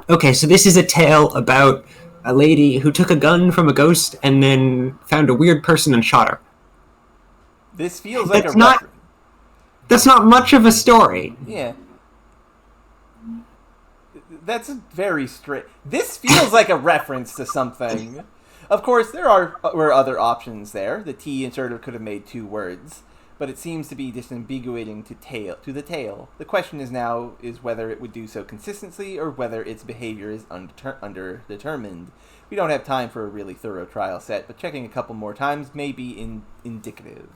Okay, so this is a tale about a lady who took a gun from a ghost and then found a weird person and shot her. This feels like reference. That's not much of a story. Yeah. That's very straight. This feels like a reference to something. Of course, were other options there. The T inserter could have made 2 words, but it seems to be disambiguating to the tale. The question is whether it would do so consistently or whether its behavior is underdetermined. We don't have time for a really thorough trial set, but checking a couple more times may be indicative.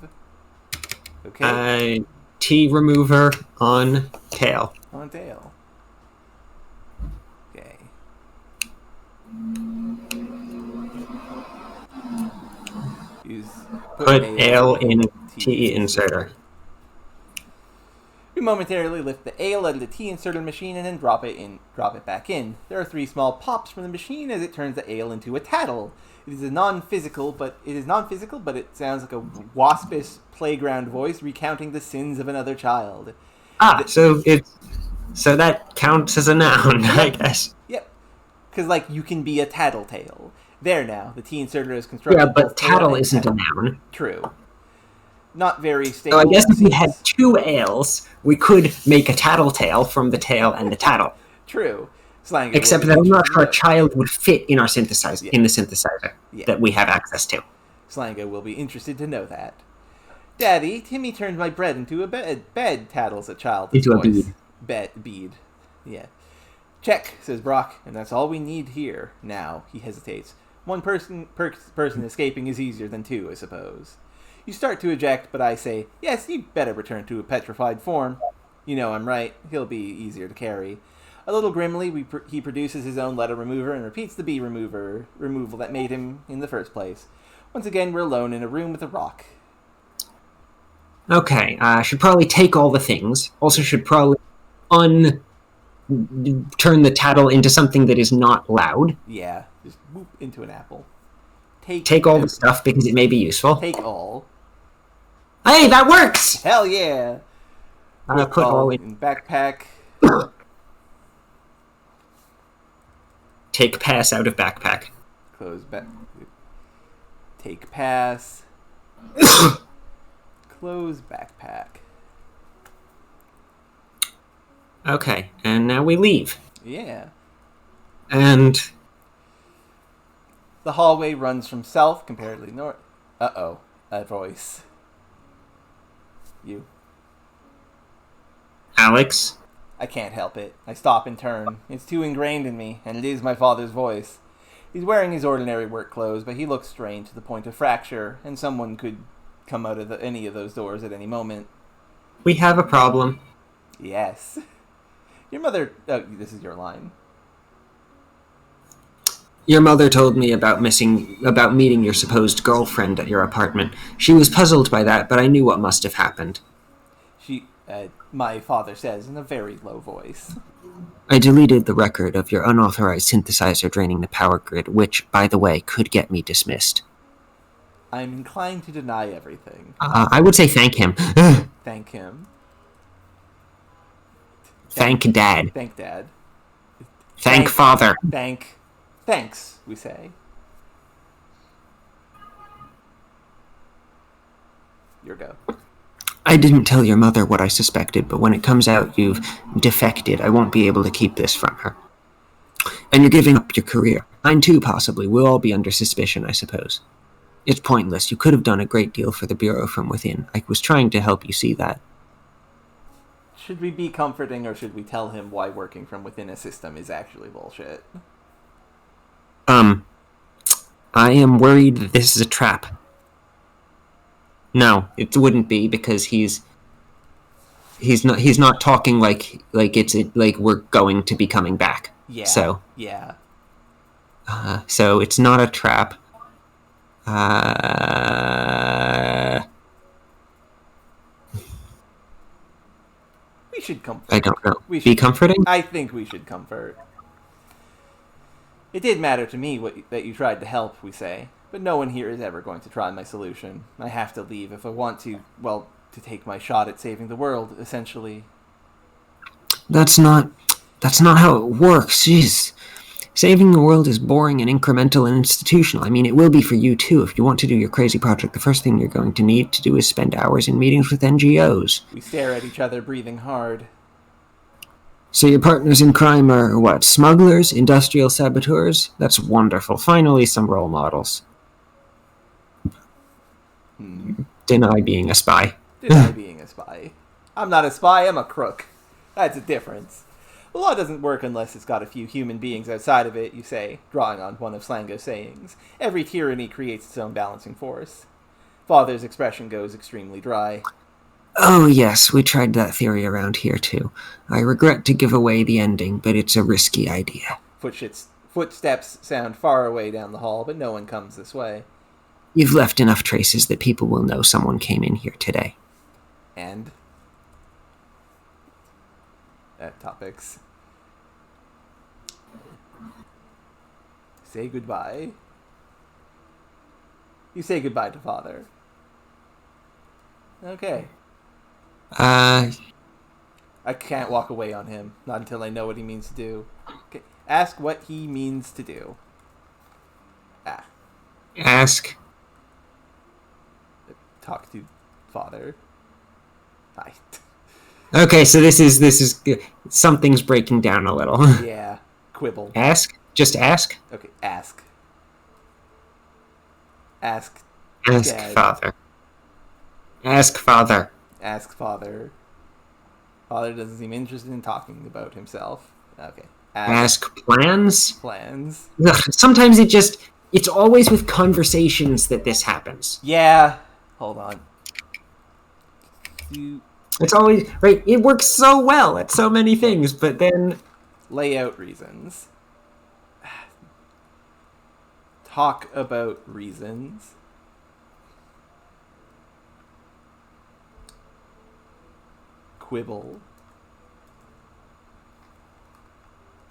Okay. T remover on tail. On tail. Okay. Put ale in T inserter. We momentarily lift the ale out of the T inserter machine and then drop it back in. There are 3 small pops from the machine as it turns the ale into a tattle. It is non-physical, but it sounds like a waspish playground voice recounting the sins of another child. So that counts as a noun, I guess. Yep. Because, you can be a tattletale. There now, the T inserter is constructed. Yeah, but tattle isn't a noun. True. Not very stable. So I guess if we had 2 ales, we could make a tattletale from the tail and the tattle. True. Slang. Except that I'm not sure a child would fit in our synthesizer, in the synthesizer that we have access to. Slango will be interested to know that. Daddy, Timmy turned my bread into a bed, tattles a child. Into a bead. Bead. Yeah. Check, says Brock, and that's all we need here. Now, he hesitates. 1 person escaping is easier than 2, I suppose. You start to eject, but I say, yes, you'd better return to a petrified form. You know I'm right. He'll be easier to carry. A little grimly, he produces his own letter remover and repeats the B removal that made him in the first place. Once again, we're alone in a room with a rock. Okay, should probably take all the things. Also should probably turn the tattle into something that is not loud. Yeah, just whoop into an apple. Take all the stuff because it may be useful. Take all. Hey, that works! Hell yeah! Put all in backpack. Take pass out of backpack. Close back. Take pass. Close backpack. Okay, and now we leave. Yeah. And the hallway runs from south, comparatively north. Uh-oh. A voice. You. Alex? I can't help it. I stop and turn. It's too ingrained in me, and it is my father's voice. He's wearing his ordinary work clothes, but he looks strained to the point of fracture, and someone could come out of any of those doors at any moment. We have a problem. Yes. Your mother... Oh, this is your line. Your mother told me about meeting your supposed girlfriend at your apartment. She was puzzled by that, but I knew what must have happened. My father says in a very low voice. I deleted the record of your unauthorized synthesizer draining the power grid, which, by the way, could get me dismissed. I'm inclined to deny everything. I would say thank him. Thank him. Thank Dad. Thank Dad. Thank Father. Thanks, we say. Your go. I didn't tell your mother what I suspected, but when it comes out you've defected, I won't be able to keep this from her. And you're giving up your career. Mine too, possibly. We'll all be under suspicion, I suppose. It's pointless. You could have done a great deal for the Bureau from within. I was trying to help you see that. Should we be comforting, or should we tell him why working from within a system is actually bullshit? I am worried that this is a trap. No, it wouldn't be, because he's not talking like we're going to be coming back. Yeah. So yeah. So it's not a trap. We should comfort. I don't know. Be comforting? I think we should comfort. It did matter to me that you tried to help, we say. But no one here is ever going to try my solution. I have to leave if I want to, well, to take my shot at saving the world, essentially. That's not how it works. Jeez. Saving the world is boring and incremental and institutional. I mean, it will be for you too. If you want to do your crazy project, the first thing you're going to need to do is spend hours in meetings with NGOs. We stare at each other, breathing hard. So your partners in crime are what? Smugglers? Industrial saboteurs? That's wonderful. Finally, some role models. Deny being a spy. Deny being a spy. I'm not a spy, I'm a crook. That's a difference. The law doesn't work unless it's got a few human beings outside of it, you say, drawing on one of Slango's sayings. Every tyranny creates its own balancing force. Father's expression goes extremely dry. Oh yes, we tried that theory around here too. I regret to give away the ending, but it's a risky idea. Footsteps sound far away down the hall, but no one comes this way. You've left enough traces that people will know someone came in here today. And? Topics. Say goodbye. You say goodbye to Father. Okay. I can't walk away on him. Not until I know what he means to do. Okay. Ask what he means to do. Ask. Talk to Father. Hi. Okay, so this is something's breaking down a little. Yeah. Quibble. Ask? Just ask? Okay, ask. Ask. Ask Dad. Father. Ask Father. Ask Father. Father doesn't seem interested in talking about himself. Okay. Ask plans? Plans. Sometimes it's always with conversations that this happens. Yeah. Hold on. It's always, right, it works so well at so many things, but then... Layout reasons. Talk about reasons. Quibble.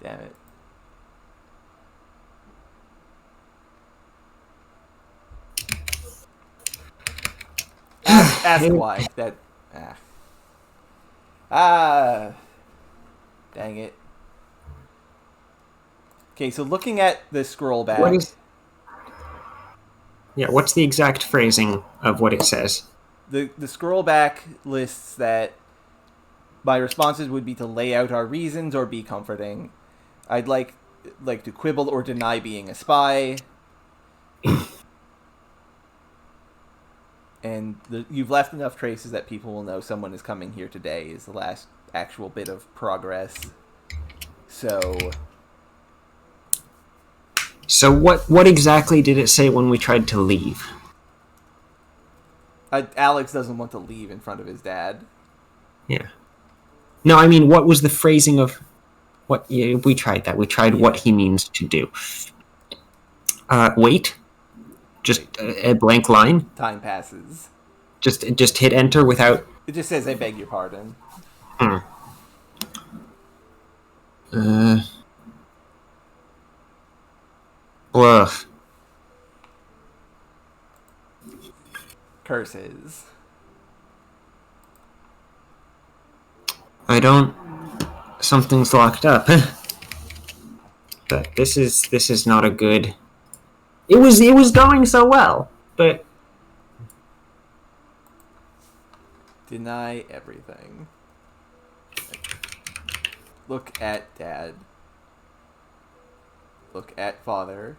Damn it. Ask why. Dang it. Okay, so looking at the scroll back. What's the exact phrasing of what it says? The scroll back lists that my responses would be to lay out our reasons or be comforting. I'd like to quibble or deny being a spy. And you've left enough traces that people will know someone is coming here today is the last actual bit of progress. So what exactly did it say when we tried to leave? Alex doesn't want to leave in front of his dad. Yeah. No, I mean, what was the phrasing of what? Yeah, we tried that. We tried what he means to do. Wait. Just a blank line. Time passes. Just hit enter without. It just says, "I beg your pardon." Ugh. Curses. I don't. Something's locked up. But this is not a good. It was going so well, but Deny everything. Look at dad. Look at father.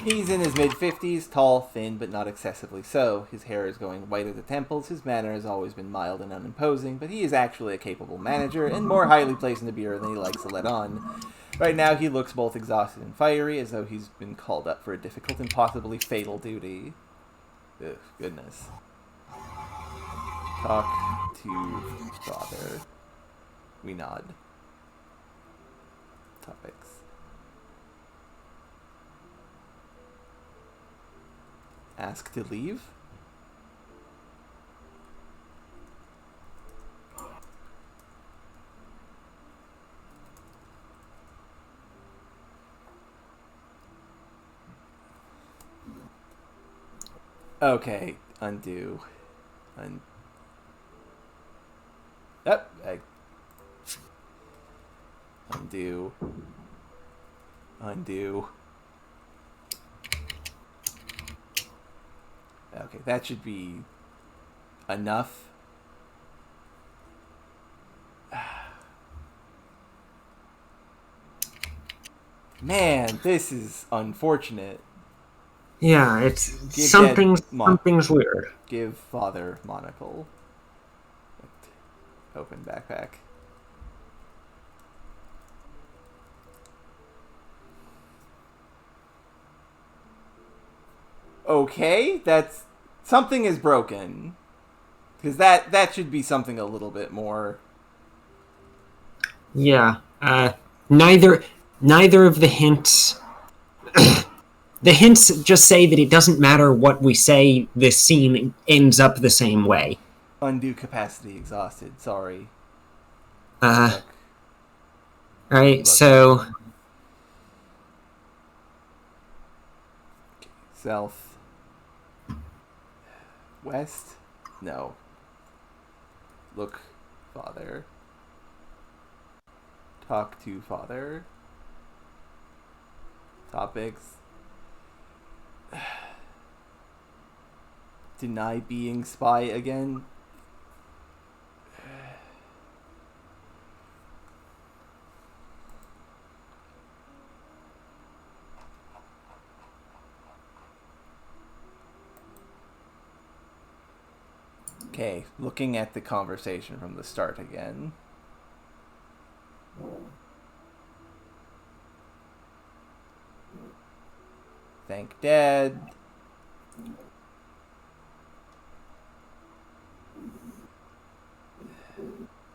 He's in his mid-50s, tall, thin, but not excessively so. His hair is going white at the temples. His manner has always been mild and unimposing, but he is actually a capable manager and more highly placed in the bureau than he likes to let on. Right now, he looks both exhausted and fiery, as though he's been called up for a difficult and possibly fatal duty. Ugh, goodness. Talk to father. We nod. Topics. Ask to leave? Okay, undo. Undo. Undo. Okay, that should be enough. Man, this is unfortunate. yeah, it's something's weird. Give father monocle. Open backpack. Okay, that's something is broken, because that should be something a little bit more. Yeah. Neither of the hints. The hints just say that it doesn't matter what we say. This scene ends up the same way. Undo capacity exhausted. Sorry. Right. So. Self. West? No. Look, father. Talk to father. Topics. Deny being spy again. Okay, looking at the conversation from the start again. Thank Dad.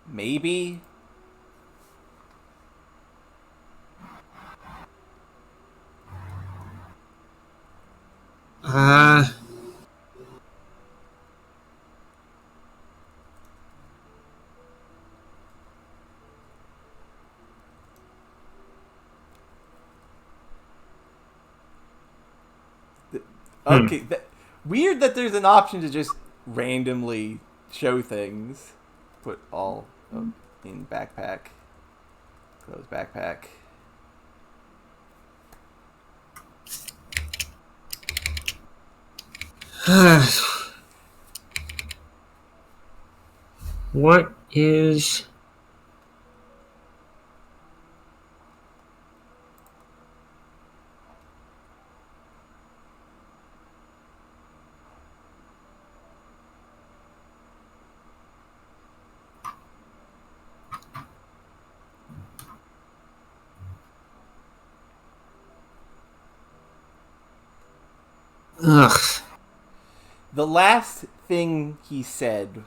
Maybe? Okay, weird that there's an option to just randomly show things. Put all in backpack. Close backpack. What is... Ugh. The last thing he said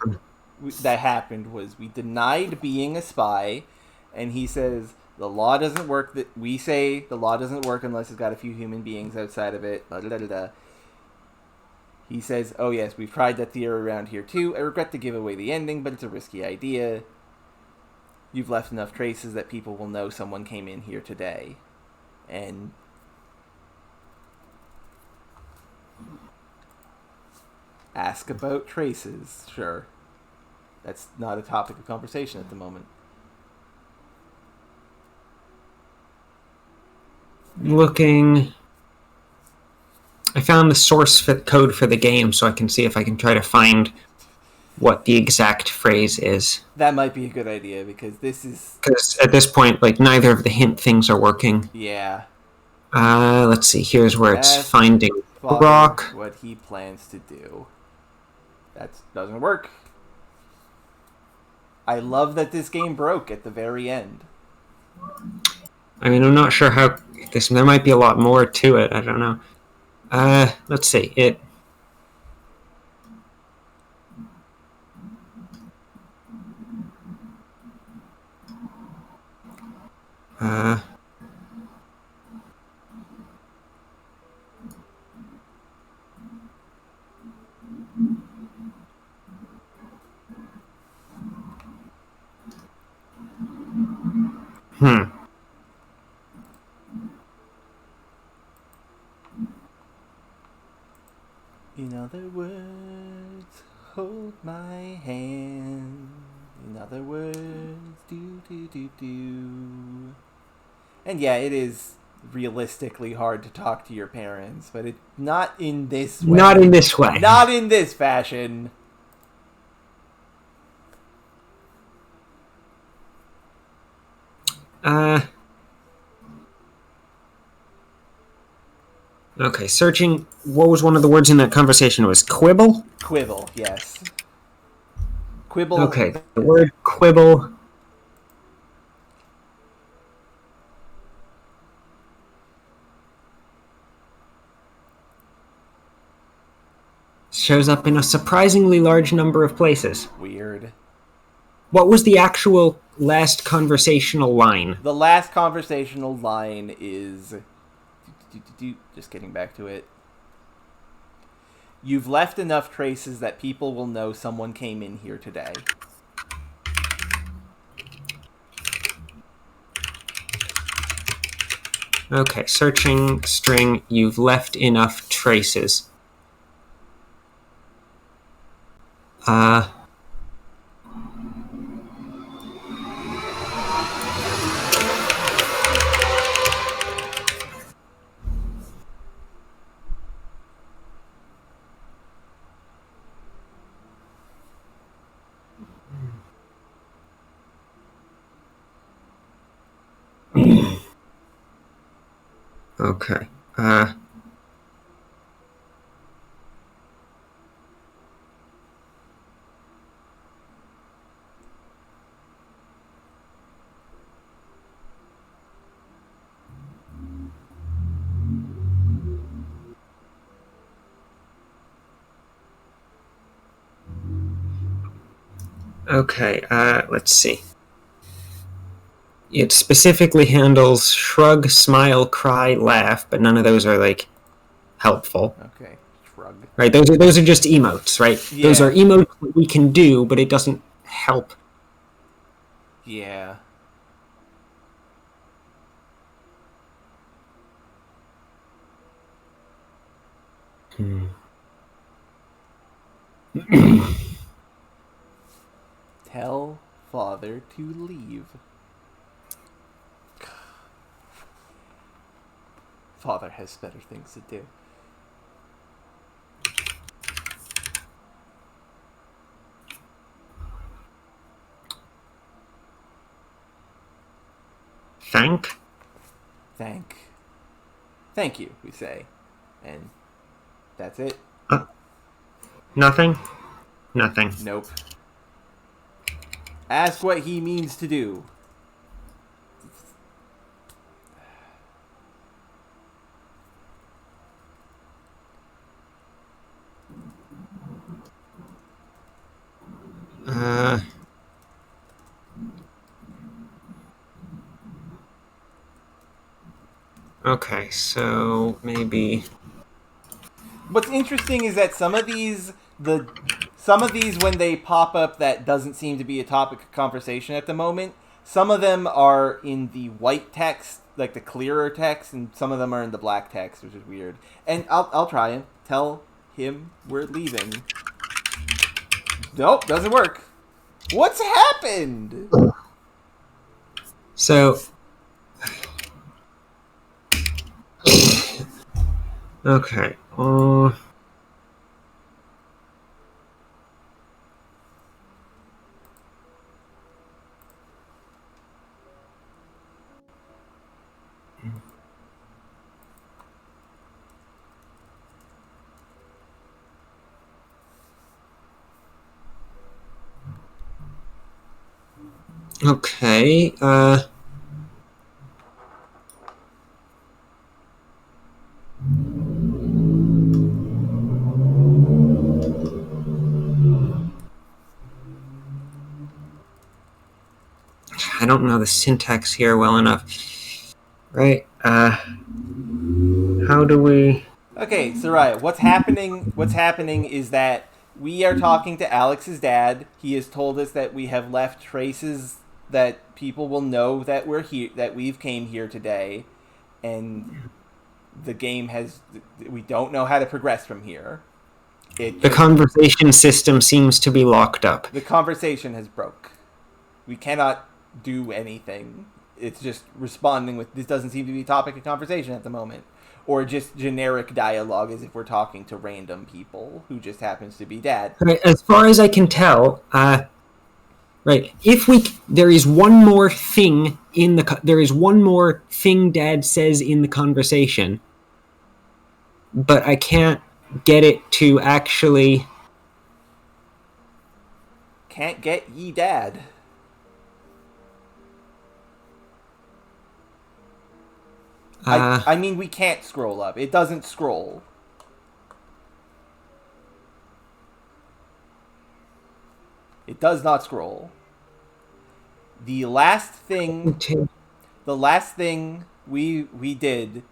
that happened was we denied being a spy, and he says, The law doesn't work. That we say the law doesn't work unless it's got a few human beings outside of it. Blah, blah, blah, blah. He says, "Oh yes, we've tried that theory around here too. I regret to give away the ending, but it's a risky idea. You've left enough traces that people will know someone came in here today." And ask about traces. Sure. That's not a topic of conversation at the moment. Looking. I found the source code for the game, so I can see if I can try to find what the exact phrase is. That might be a good idea, because this is... Because at this point, like, neither of the hint things are working. Yeah. Let's see. Here's where it's Ask finding Father rock. what he plans to do. That doesn't work. I love that this game broke at the very end. I mean, I'm not sure how this. There might be a lot more to it. I don't know. Let's see. It. Hmm. In other words, hold my hand. In other words, do do do do. And yeah, it is realistically hard to talk to your parents, but it not in this way. Not in this way. Not in this fashion. Okay, searching. What was one of the words in that conversation? It was quibble? Quibble, yes. Quibble. Okay, the word quibble. Shows up in a surprisingly large number of places. Weird. What was the actual last conversational line? The last conversational line is... Just getting back to it. You've left enough traces that people will know someone came in here today. Okay, searching string, you've left enough traces. Okay. Okay, let's see. It specifically handles shrug, smile, cry, laugh, but none of those are, like, helpful. Okay, shrug. Right, those are just emotes, right? Yeah. Those are emotes that we can do, but it doesn't help. Yeah. Tell father to leave. Father has better things to do. Thank you, we say. And that's it. Nothing? Nothing. Nope. Ask what he means to do. Okay, so maybe... What's interesting is that some of these when they pop up that doesn't seem to be a topic of conversation at the moment, some of them are in the white text, like the clearer text, and some of them are in the black text, which is weird. And I'll try and tell him we're leaving. Nope, doesn't work. What's happened? So... Okay, Okay, I don't know the syntax here well enough. Right, how do we... Okay, so right, what's happening? What's happening is that we are talking to Alex's dad. He has told us that we have left traces that people will know that we're here, that we've came here today, and the game has. We don't know how to progress from here. The conversation system seems to be locked up. The conversation has broke. We cannot do anything. It's just responding with this doesn't seem to be a topic of conversation at the moment. Or just generic dialogue as if we're talking to random people who just happens to be dad. Right, as far as I can tell, right, there is one more thing Dad says in the conversation, but I can't get it to actually... Can't get ye dad. I mean, we can't scroll up. It doesn't scroll. It does not scroll. The last thing we did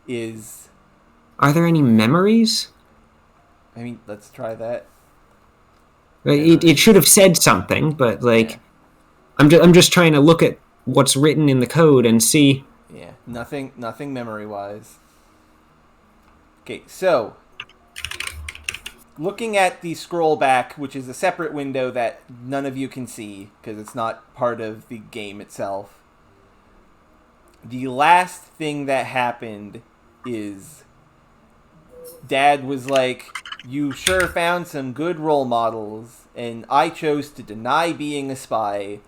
is... Are there any memories? I mean, let's try that. It should have said something, but like, yeah. I'm just trying to look at what's written in the code and see. Yeah, nothing memory wise. Okay, so looking at the scroll back, which is a separate window that none of you can see because it's not part of the game itself. The last thing that happened is Dad was like, "You sure found some good role models, and I chose to deny being a spy."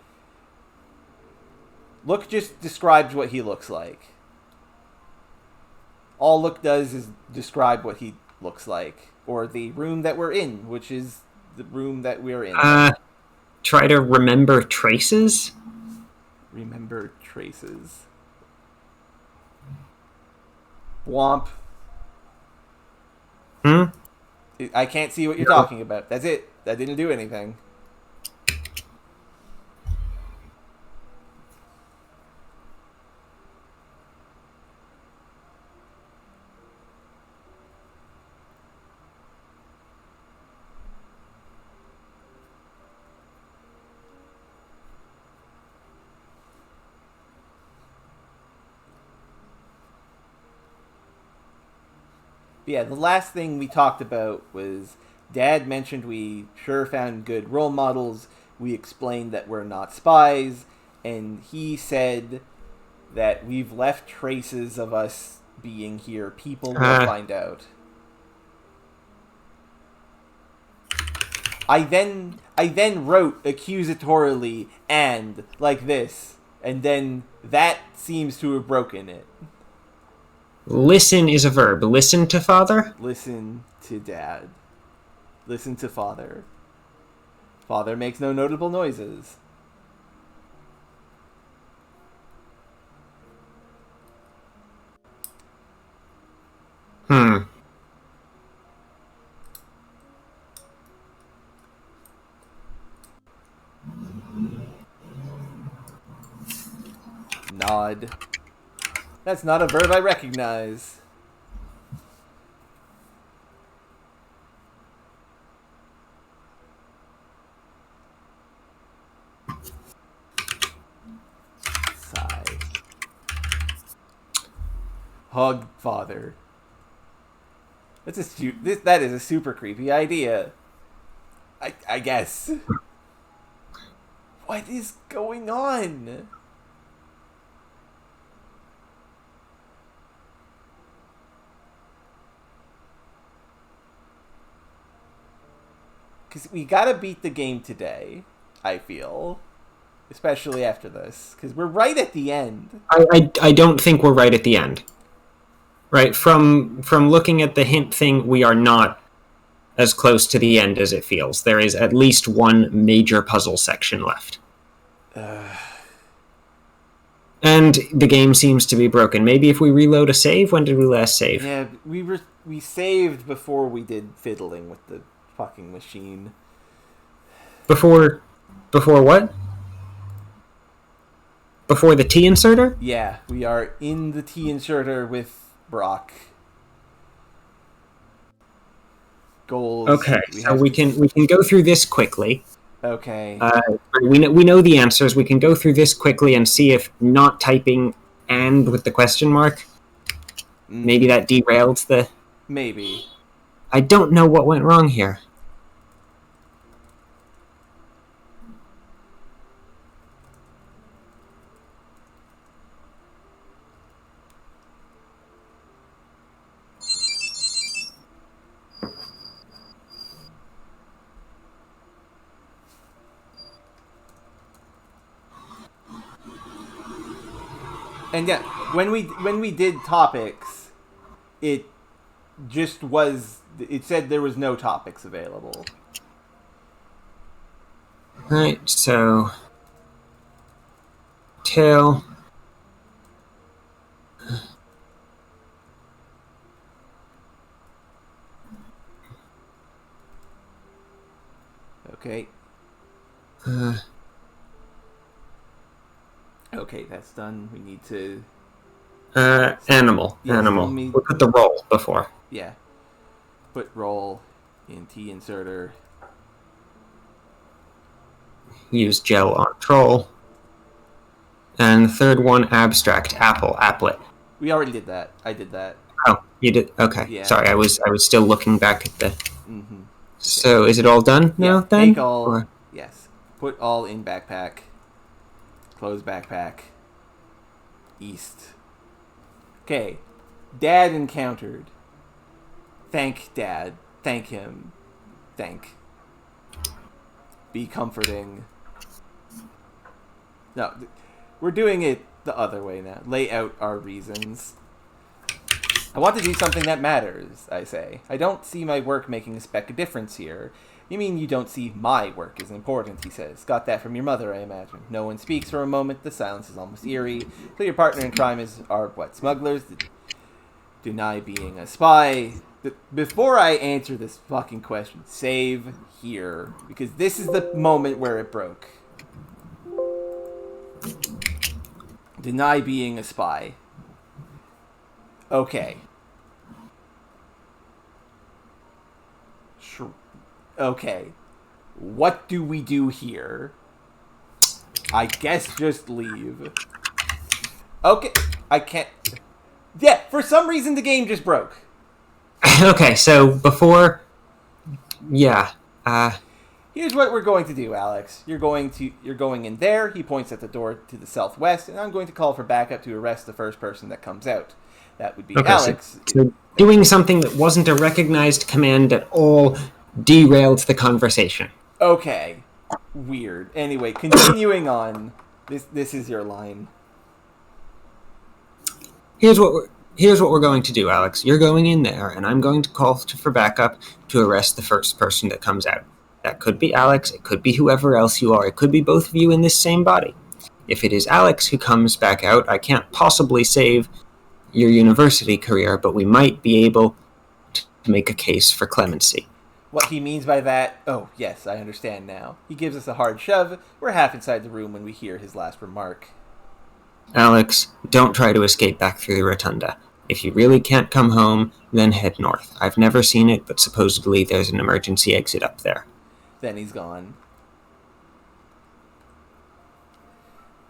Look just describes what he looks like. All Look does is describe what he looks like. Or the room that we're in, which is the room that we're in. Try to remember traces? Remember traces. Womp. I can't see what you're talking about. That's it. That didn't do anything. Yeah, the last thing we talked about was Dad mentioned we sure found good role models. We explained that we're not spies, and he said that we've left traces of us being here. People will find out. I then wrote accusatorily and like this, and then that seems to have broken it. Listen is a verb. Listen to father? Listen to Dad. Listen to father. Father makes no notable noises. Nod. That's not a verb I recognize. Sigh. Hug father. That is a super creepy idea. I guess. What is going on? Because we gotta beat the game today, I feel. Especially after this. Because we're right at the end. I don't think we're right at the end. Right? From looking at the hint thing, we are not as close to the end as it feels. There is at least one major puzzle section left. And the game seems to be broken. Maybe if we reload a save? When did we last save? Yeah, we saved before we did fiddling with the fucking machine. Before what? Before the T inserter? Yeah, we are in the T inserter with Brock. Goals. Okay, so we can go through this quickly. Okay. We know the answers. We can go through this quickly and see if not typing "and" with the question mark, maybe that derailed the... Maybe. I don't know what went wrong here. And yeah, when we did topics, it just was. It said there was no topics available. Right. So till Okay. Okay, that's done. We need to... animal. Yes, animal. We'll put the roll before. Yeah. Put roll in T inserter. Use gel on troll. And the third one, abstract, apple, applet. We already did that. I did that. Oh, you did? Okay. Yeah. Sorry, I was still looking back at the... Mm-hmm. So, is it all done now, then? Take all... Or... Yes. Put all in backpack. Close backpack. East. Okay. Dad encountered. Thank Dad. Thank him. Thank. Be comforting. No, we're doing it the other way now. Lay out our reasons. I want to do something that matters, I say. I don't see my work making a speck of difference here. You mean you don't see my work as important, he says. Got that from your mother, I imagine. No one speaks for a moment. The silence is almost eerie. So your partner in crime are what, smugglers? Deny being a spy. Before I answer this fucking question, save here. Because this is the moment where it broke. Deny being a spy. Okay. Sure. Okay. What do we do here? I guess just leave. Okay. I can't... Yeah, for some reason the game just broke. Okay, so before... Yeah. Here's what we're going to do, Alex. You're going in there. He points at the door to the southwest, and I'm going to call for backup to arrest the first person that comes out. That would be okay, Alex. So doing something that wasn't a recognized command at all derailed the conversation. Okay. Weird. Anyway, continuing on. This is your line. Here's what we're going to do, Alex. You're going in there, and I'm going to call for backup to arrest the first person that comes out. That could be Alex, it could be whoever else you are, it could be both of you in this same body. If it is Alex who comes back out, I can't possibly save your university career, but we might be able to make a case for clemency. What he means by that, oh, yes, I understand now. He gives us a hard shove. We're half inside the room when we hear his last remark. Alex, don't try to escape back through the rotunda. If you really can't come home, then head north. I've never seen it, but supposedly there's an emergency exit up there. Then he's gone.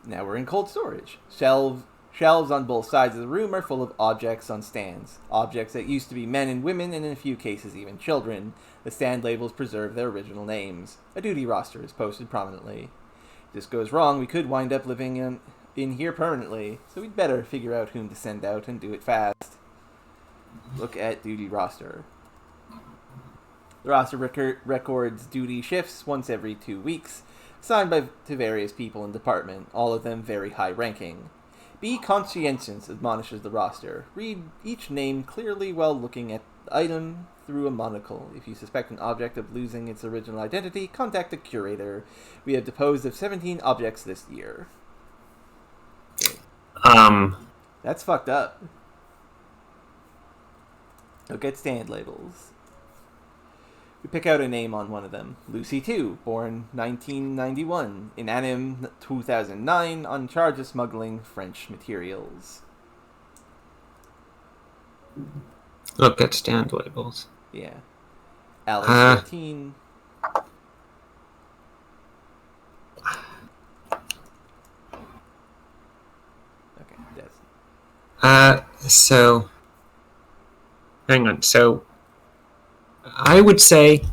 Now we're in cold storage. Shelves on both sides of the room are full of objects on stands. Objects that used to be men and women, and in a few cases even children. The stand labels preserve their original names. A duty roster is posted prominently. If this goes wrong, we could wind up living in here permanently, so we'd better figure out whom to send out and do it fast. Look at duty roster. The roster records duty shifts once every 2 weeks, assigned to various people in the department, all of them very high-ranking. Be conscientious, admonishes the roster. Read each name clearly while looking at the item through a monocle. If you suspect an object of losing its original identity, contact the curator. We have disposed of 17 objects this year. Okay. That's fucked up. Look at stand labels. We pick out a name on one of them. Lucy 2, born 1991, in Anim 2009, on charge of smuggling French materials. Look at stand labels. Yeah. Alice 13. Okay, that's... So... Hang on, so... I would say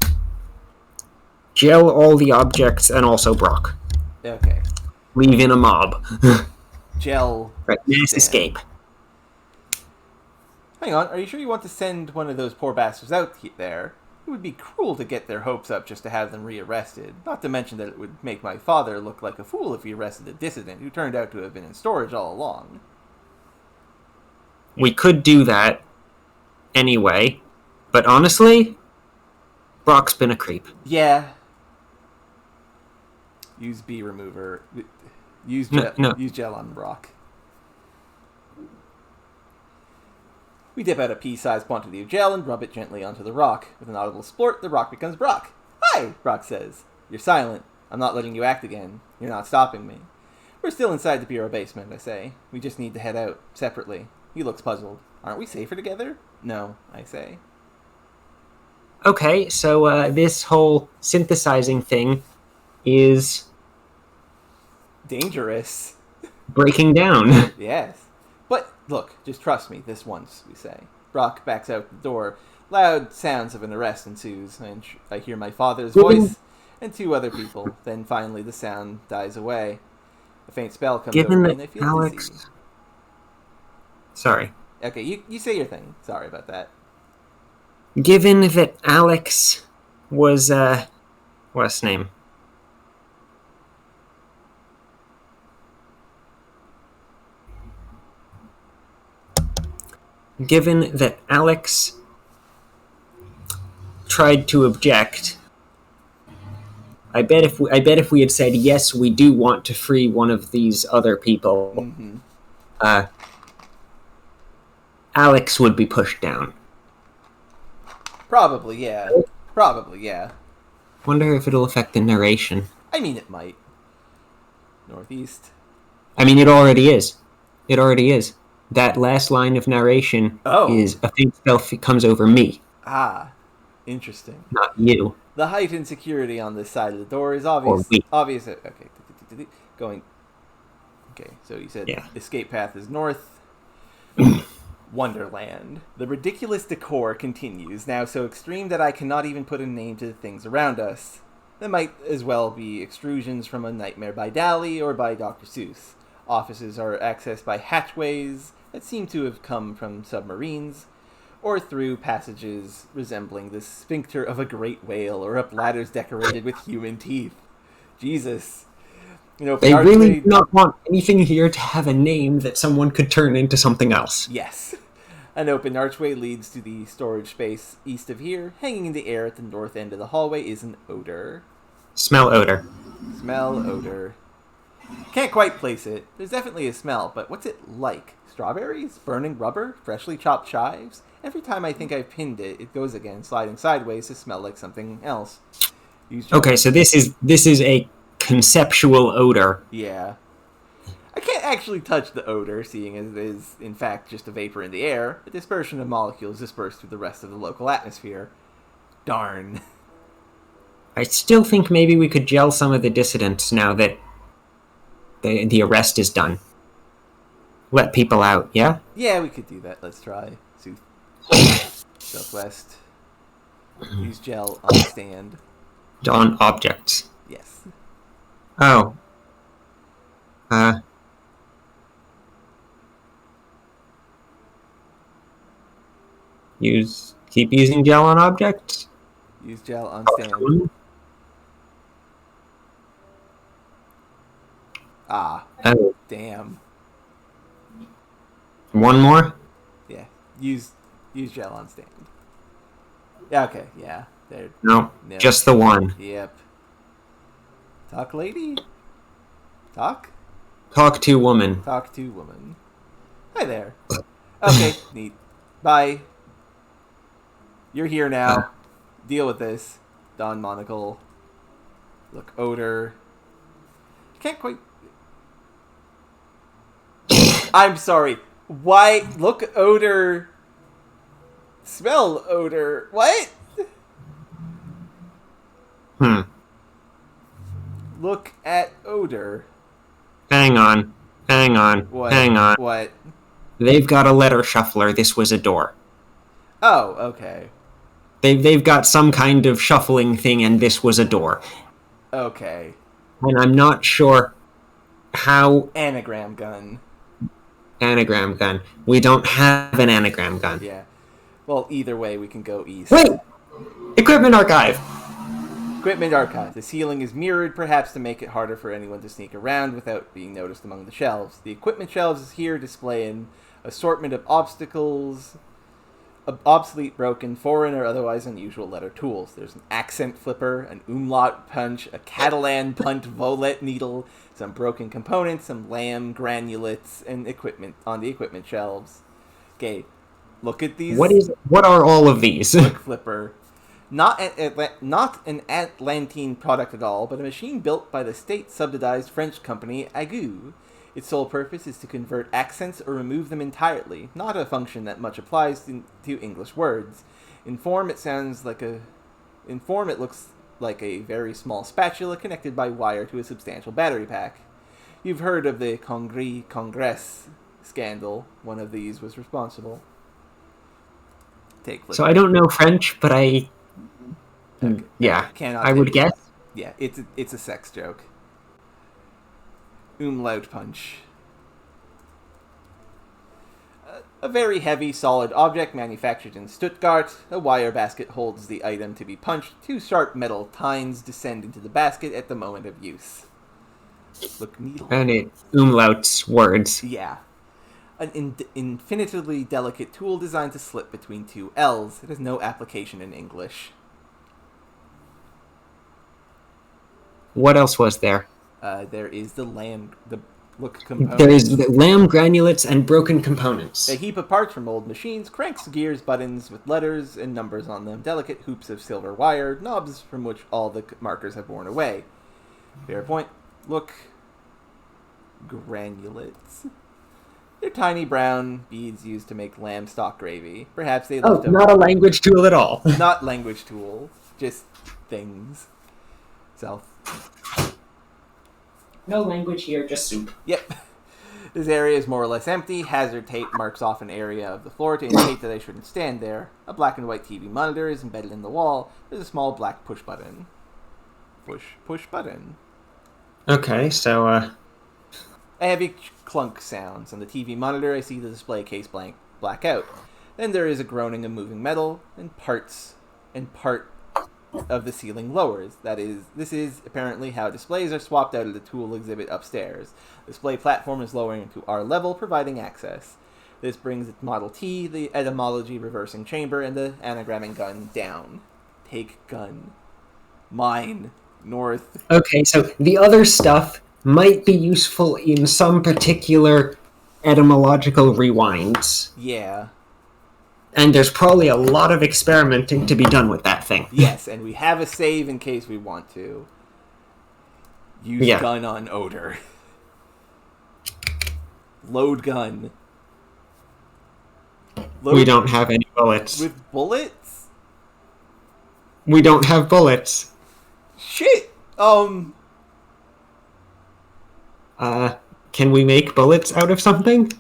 gel all the objects and also Brock. Okay. Leave in a mob. Gel. Right, mass escape. Hang on, are you sure you want to send one of those poor bastards out there? It would be cruel to get their hopes up just to have them rearrested. Not to mention that it would make my father look like a fool if he arrested a dissident who turned out to have been in storage all along. We could do that anyway, but honestly... Brock's been a creep. Yeah. Use bee remover. Use gel on Brock. We dip out a pea-sized quantity of gel and rub it gently onto the rock. With an audible splort, the rock becomes Brock. Hi, Brock says. You're silent. I'm not letting you act again. You're not stopping me. We're still inside the bureau basement, I say. We just need to head out, separately. He looks puzzled. Aren't we safer together? No, I say. Okay, so this whole synthesizing thing is... dangerous. Breaking down. Yes. But, look, just trust me, this once, we say. Brock backs out the door. Loud sounds of an arrest ensues, and I hear my father's voice and 2 other people. Then finally the sound dies away. A faint spell comes over me and I feel Alex... dizzy. Sorry. Okay, you say your thing. Sorry about that. Given that Alex was, what's his name? Given that Alex tried to object, I bet if we had said yes, we do want to free one of these other people, Alex would be pushed down. Probably, yeah. Wonder if it'll affect the narration. I mean, it might. Northeast. I mean, it already is. That last line of narration is a faint spell comes over me. Ah, interesting. Not you. The heightened security on this side of the door is obvious. Okay. Going. Okay, so you said escape path is north. Wonderland. The ridiculous decor continues, now so extreme that I cannot even put a name to the things around us. They might as well be extrusions from A Nightmare by Dali or by Dr. Seuss. Offices are accessed by hatchways that seem to have come from submarines, or through passages resembling the sphincter of a great whale, or up ladders decorated with human teeth. Jesus. They really do not want anything here to have a name that someone could turn into something else. Yes. An open archway leads to the storage space east of here. Hanging in the air at the north end of the hallway is an odor. Smell odor. Can't quite place it. There's definitely a smell, but what's it like? Strawberries? Burning rubber? Freshly chopped chives? Every time I think I've pinned it, it goes again, sliding sideways to smell like something else. Okay, so this is a conceptual odor. Yeah. I can't actually touch the odor, seeing as it is, in fact, just a vapor in the air. A dispersion of molecules dispersed through the rest of the local atmosphere. Darn. I still think maybe we could gel some of the dissidents now that the arrest is done. Let people out, yeah? Yeah, we could do that. Let's try. Southwest. Use gel on stand. On objects. Yes. Oh. Keep using gel on objects? Use gel on stand. Ah. Oh. Damn. One more? Yeah. Use gel on stand. Yeah, okay, yeah. There. No, just the one. Yep. Talk lady? Talk? Talk to woman. Talk to woman. Hi there. Okay, neat. Bye. You're here now. Deal with this. Don monocle. Look, odor. Can't quite... I'm sorry. Why? Look, odor. Smell, odor. What? Look at odor. Hang on. What? Hang on. What? They've got a letter shuffler. This was a door. Oh, okay. They've got some kind of shuffling thing, and this was a door. Okay. And I'm not sure how... Anagram gun. Anagram gun. We don't have an anagram gun. Yeah. Well, either way, we can go east. Wait! Equipment archive! Equipment archive. The ceiling is mirrored, perhaps to make it harder for anyone to sneak around without being noticed among the shelves. The equipment shelves here display an assortment of obstacles, obsolete, broken, foreign, or otherwise unusual letter tools. There's an accent flipper, an umlaut punch, a Catalan punt volet needle, some broken components, some lamb granulates, and equipment on the equipment shelves. Okay, look at these. What are all of these? Book flipper. Not an Atlantine product at all, but a machine built by the state-subsidized French company Agu. Its sole purpose is to convert accents or remove them entirely, not a function that much applies to English words. In form, it looks like a very small spatula connected by wire to a substantial battery pack. You've heard of the Congress scandal. One of these was responsible. So I don't know French, but I... Okay. Yeah, I would guess. Yeah, it's a sex joke. Umlaut punch. A very heavy, solid object manufactured in Stuttgart. A wire basket holds the item to be punched. Two sharp metal tines descend into the basket at the moment of use. Look, needle. And it umlauts words. Yeah. An infinitely delicate tool designed to slip between two L's. It has no application in English. What else was there? There is the components. There is the lamb granulates and broken components. A heap of parts from old machines, cranks, gears, buttons with letters and numbers on them, delicate hoops of silver wire, knobs from which all the markers have worn away. Fair point. Look. Granulates. They're tiny brown beads used to make lamb stock gravy. Perhaps they left over. Not a language tool at all. Not language tool. Just things. South. No language here, just soup. Yep. This area is more or less empty. Hazard tape marks off an area of the floor to indicate that I shouldn't stand there. A black and white TV monitor is embedded in the wall. There's a small black push button. Push button. Okay, so, A heavy clunk sounds. On the TV monitor, I see the display case black out. Then there is a groaning of moving metal, and part of the ceiling lowers. This is apparently how displays are swapped out of the tool exhibit upstairs. The display platform is lowering into our level, providing access. This brings its Model T, the etymology reversing chamber, and the anagramming gun down. Take gun. Mine. North. Okay, so the other stuff might be useful in some particular etymological rewinds. Yeah. And there's probably a lot of experimenting to be done with that thing. Yes, and we have a save in case we want to. Use gun on odor. Load gun. We don't have any bullets. With bullets? We don't have bullets. Shit! Can we make bullets out of something?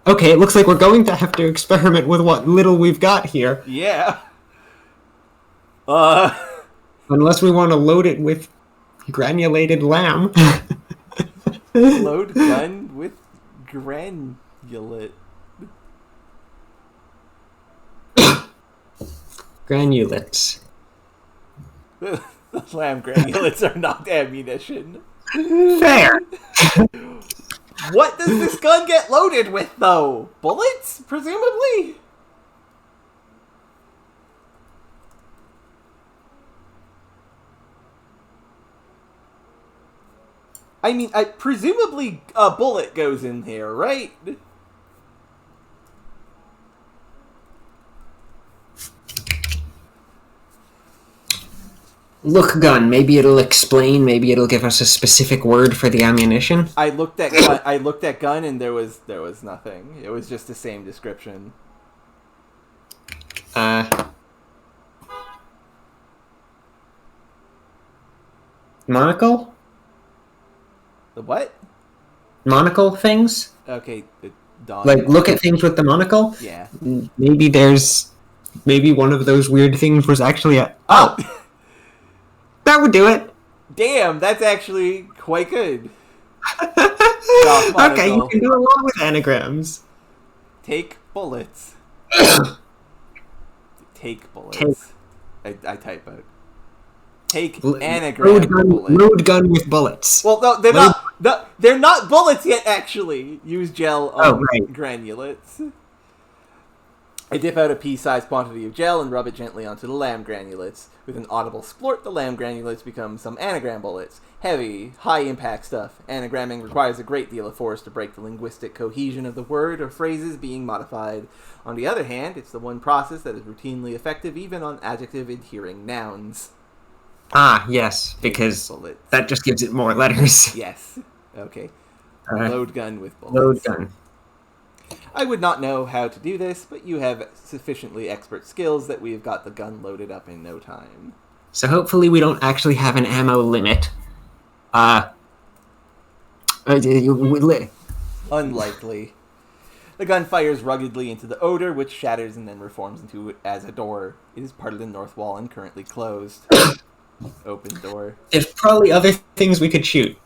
Okay, it looks like we're going to have to experiment with what little we've got here. Yeah. Unless we want to load it with granulated lamb. Load gun with granulate. Granulates. The lamb granulates are not ammunition. Fair! What does this gun get loaded with, though? Bullets, presumably? I mean, presumably a bullet goes in here, right? Look gun. Maybe it'll explain. Maybe it'll give us a specific word for the ammunition. I looked at gun, and there was nothing. It was just the same description. Monocle? The what? Monocle things? Okay, the dog. Like, look at things with the monocle? Yeah. Maybe one of those weird things was actually a... Oh! That would do it! Damn, that's actually quite good. Okay, you can do a lot with anagrams. Take bullets. Take bullets. I type out. Take anagram bullets. Load gun with bullets. Well, no, they're not bullets yet, actually. Use gel on granulates. I dip out a pea-sized quantity of gel and rub it gently onto the lamb granulates. With an audible splort, the lamb granulates become some anagram bullets. Heavy, high-impact stuff. Anagramming requires a great deal of force to break the linguistic cohesion of the word or phrases being modified. On the other hand, it's the one process that is routinely effective even on adjective-adhering nouns. Ah, yes, because that just gives it more letters. Yes. Okay. Load gun with bullets. Load gun. I would not know how to do this, but you have sufficiently expert skills that we have got the gun loaded up in no time. So hopefully we don't actually have an ammo limit. Unlikely. The gun fires ruggedly into the odor, which shatters and then reforms into it as a door. It is part of the north wall and currently closed. Open door. There's probably other things we could shoot.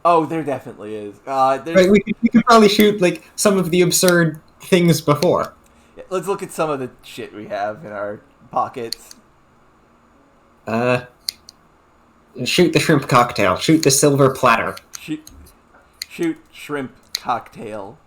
Oh, there definitely is. Right, we could probably shoot, like, some of the absurd things before. Yeah, let's look at some of the shit we have in our pockets. Shoot the shrimp cocktail. Shoot the silver platter. Shoot shrimp cocktail.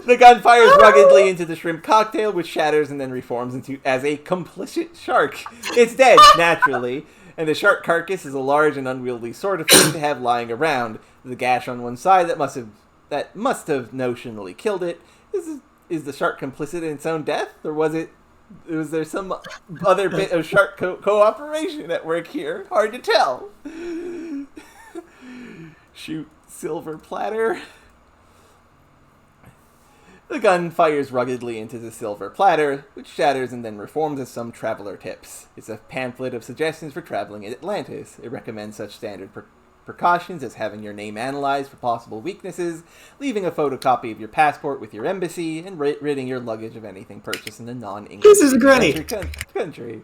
The gun fires ruggedly into the shrimp cocktail, which shatters and then reforms into as a complicit shark. It's dead, naturally, and the shark carcass is a large and unwieldy sort of thing to have lying around. The gash on one side that must have notionally killed it. Is the shark complicit in its own death, or was there some other bit of shark cooperation at work here? Hard to tell. Shoot silver platter. The gun fires ruggedly into the silver platter, which shatters and then reforms as some traveler tips. It's a pamphlet of suggestions for traveling in Atlantis. It recommends such standard precautions as having your name analyzed for possible weaknesses, leaving a photocopy of your passport with your embassy, and ridding your luggage of anything purchased in a non-English country.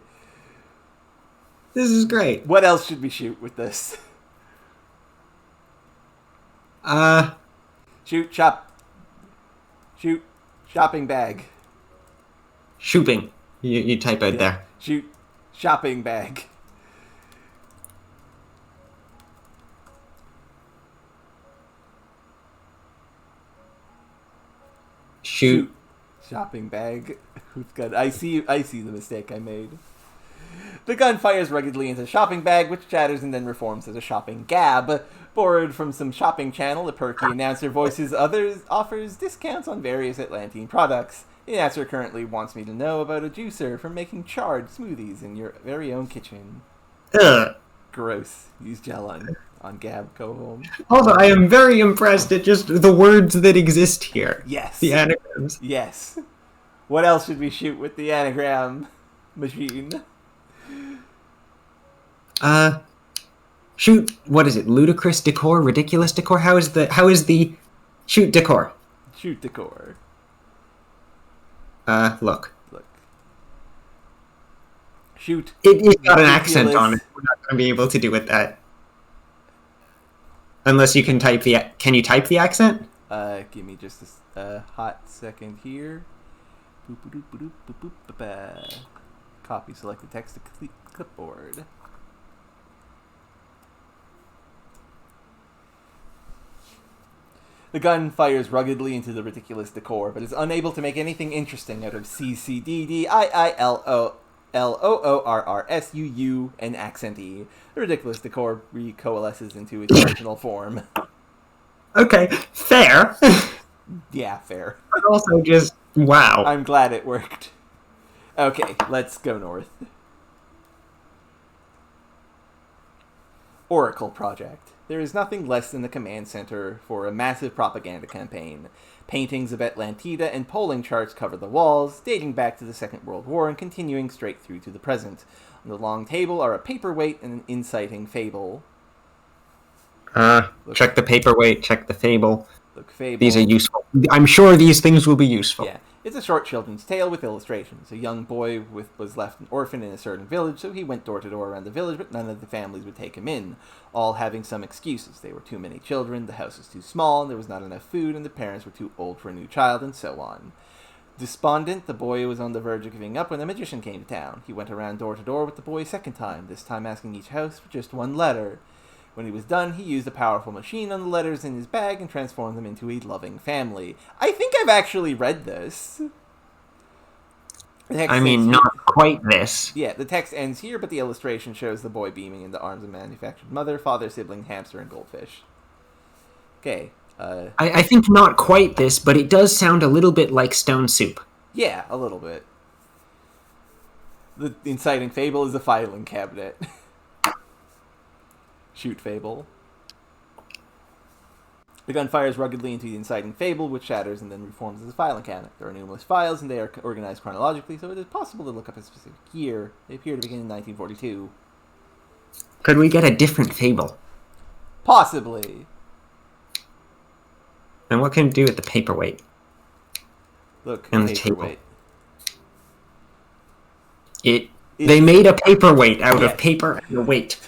This is great. What else should we shoot with this? Shoot shopping bag. Shooping. You type out there. Shoot shopping bag. Shoot shopping bag. I see the mistake I made. The gun fires ruggedly into a shopping bag, which shatters and then reforms as a shopping gab. Borrowed from some shopping channel, the perky announcer offers discounts on various Atlantean products. The announcer currently wants me to know about a juicer for making charred smoothies in your very own kitchen. Ugh. Gross. Use gel on on Gab Home. Also, I am very impressed at just the words that exist here. Yes. The anagrams. Yes. What else should we shoot with the anagram machine? Shoot, what is it? Ludicrous decor? Ridiculous decor? How is the shoot decor? Shoot decor. Look. Shoot. It's got an accent on it. We're not going to be able to do with that. Unless you can type the... Can you type the accent? Give me just a hot second here. Copy selected text to clipboard. The gun fires ruggedly into the ridiculous decor, but is unable to make anything interesting out of CCDDIILOORRSUU and accent E. The ridiculous decor recoalesces into its original form. Okay, fair. Yeah, fair. But also just, wow. I'm glad it worked. Okay, let's go north. Oracle Project. There is nothing less than the command center for a massive propaganda campaign. Paintings of Atlantida and polling charts cover the walls, dating back to the Second World War and continuing straight through to the present. On the long table are a paperweight and an inciting fable. Check the paperweight, check the fable. Look, fable. These are useful. I'm sure these things will be useful. Yeah. It's a short children's tale with illustrations. A young boy was left an orphan in a certain village, so he went door to door around the village, but none of the families would take him in, all having some excuses. There were too many children, the house was too small, and there was not enough food, and the parents were too old for a new child, and so on. Despondent, the boy was on the verge of giving up when a magician came to town. He went around door to door with the boy a second time, this time asking each house for just one letter. When he was done, he used a powerful machine on the letters in his bag and transformed them into a loving family. I think I've actually read this. I mean, not quite this. Yeah, the text ends here, but the illustration shows the boy beaming in the arms of a manufactured mother, father, sibling, hamster, and goldfish. Okay. I think not quite this, but it does sound a little bit like Stone Soup. Yeah, a little bit. The inciting fable is a filing cabinet. Shoot fable. The gun fires ruggedly into the inciting fable, which shatters and then reforms as a filing cabinet. There are numerous files, and they are organized chronologically, so it is possible to look up a specific year. They appear to begin in 1942. Could we get a different fable? Possibly. And what can it do with the paperweight? Look, and the paperweight. They made a paperweight out of paper and a weight.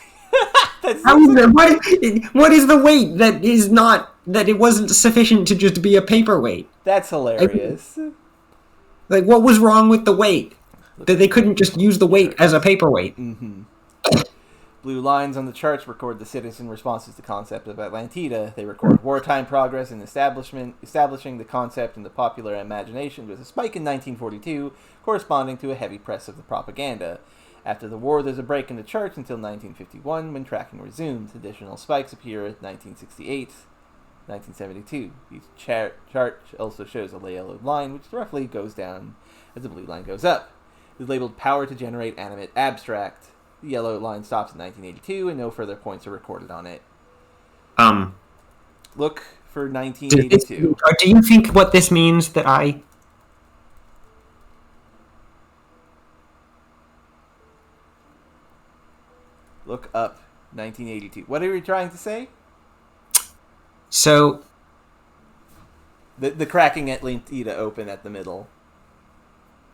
What is the weight that it wasn't sufficient to just be a paperweight? That's hilarious. Like, what was wrong with the weight? That they couldn't just use the weight as a paperweight. Mm-hmm. Blue lines on the charts record the citizen responses to the concept of Atlantida. They record wartime progress in establishing the concept in the popular imagination. There's a spike in 1942, corresponding to a heavy press of the propaganda. After the war, there's a break in the charts until 1951, when tracking resumes. Additional spikes appear at 1968, 1972. Each chart also shows a yellow line, which roughly goes down as the blue line goes up. It is labeled Power to Generate Animate Abstract. The yellow line stops in 1982, and no further points are recorded on it. Look for 1982. Do you think what this means that I... Look up 1982. What are you trying to say? So... The cracking Atlantida open at the middle.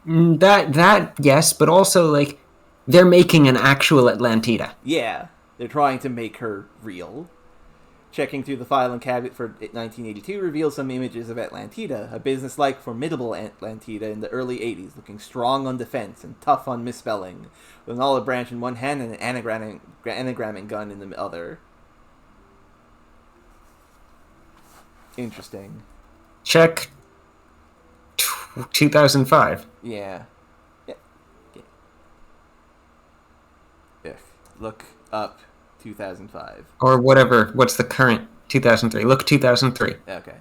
That yes, but also, like, they're making an actual Atlantida. Yeah, they're trying to make her real. Checking through the filing cabinet for 1982 reveals some images of Atlantida, a businesslike, formidable Atlantida in the early 80s, looking strong on defense and tough on misspelling, with an olive branch in one hand and an anagramming gun in the other. Interesting. Check 2005. Yeah. Look up 2005. Or whatever. What's the current 2003? Look 2003. Okay.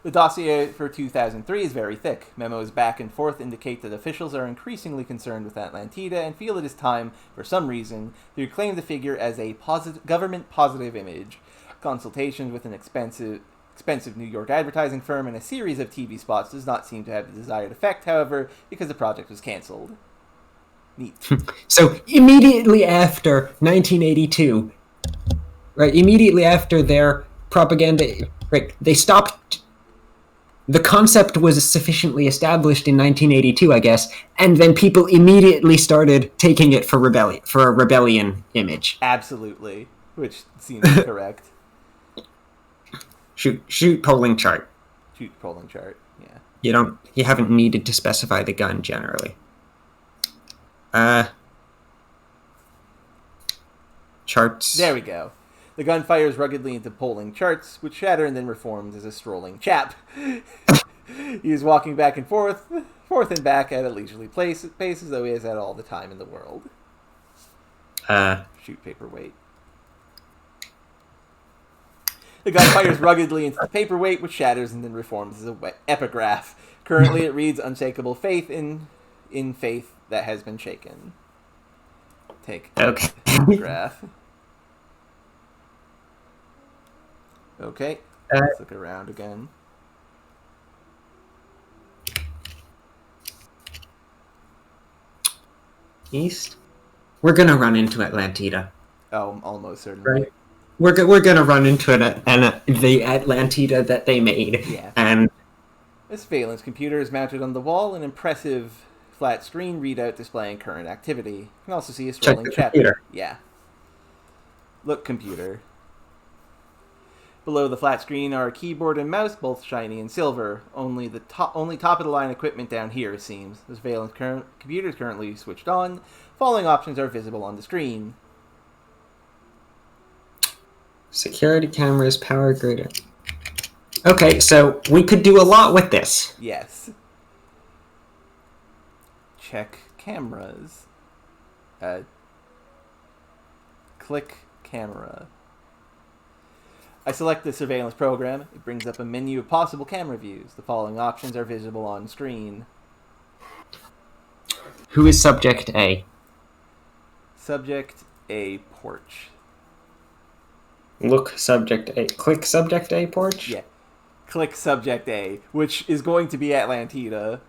The dossier for 2003 is very thick. Memos back and forth indicate that officials are increasingly concerned with Atlantida and feel it is time, for some reason, to reclaim the figure as a government-positive image. Consultations with an expensive New York advertising firm and a series of TV spots does not seem to have the desired effect, however, because the project was cancelled. Neat. So immediately after 1982, right, immediately after their propaganda, right, they stopped. The concept was sufficiently established in 1982, I guess, and then people immediately started taking it for a rebellion image. Absolutely, which seems correct. Shoot polling chart. Shoot polling chart. Yeah. You haven't needed to specify the gun generally. Charts. There we go. The gun fires ruggedly into polling charts, which shatter and then reforms as a strolling chap. He is walking back and forth and back at a leisurely pace as though he has had all the time in the world. Shoot paperweight. The gun fires ruggedly into the paperweight, which shatters and then reforms as a epigraph. Currently, it reads unshakable faith in faith that has been shaken. Take epigraph. Okay, let's look around again. East? We're gonna run into Atlantida. Oh, almost certainly. Right. We're gonna run into the Atlantida that they made. Yeah. And this Valence computer is mounted on the wall, an impressive flat screen readout displaying current activity. You can also see a scrolling chapter. Yeah. Look, computer. Below the flat screen are a keyboard and mouse, both shiny and silver. Only top of the line equipment down here, it seems. This Valence computer is currently switched on. Following options are visible on the screen. Security cameras, power grid. Okay, so we could do a lot with this. Yes. Check cameras. Click camera. I select the surveillance program. It brings up a menu of possible camera views. The following options are visible on screen. Who is subject A? Subject A, porch. Look subject A. Click subject A, porch? Yeah. Click subject A, which is going to be Atlantida.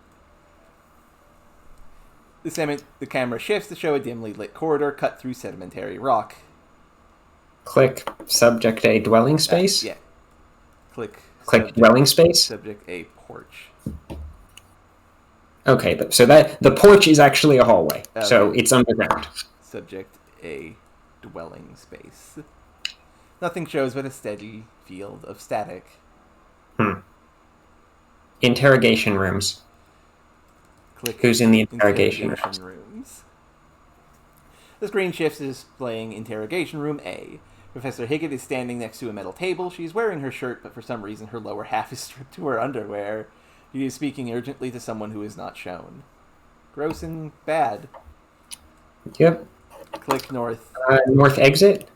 The camera shifts to show a dimly lit corridor cut through sedimentary rock. Click subject A, dwelling space? Yeah. Click dwelling space? Subject A, porch. Okay, so that the porch is actually a hallway, so it's underground. Subject A, dwelling space. Nothing shows but a steady field of static. Interrogation rooms. Click Who's in the interrogation rooms? The screen shifts is displaying Interrogation Room A. Professor Higgett is standing next to a metal table. She's wearing her shirt, but for some reason her lower half is stripped to her underwear. She is speaking urgently to someone who is not shown. Gross and bad. Yep. Click north. North exit?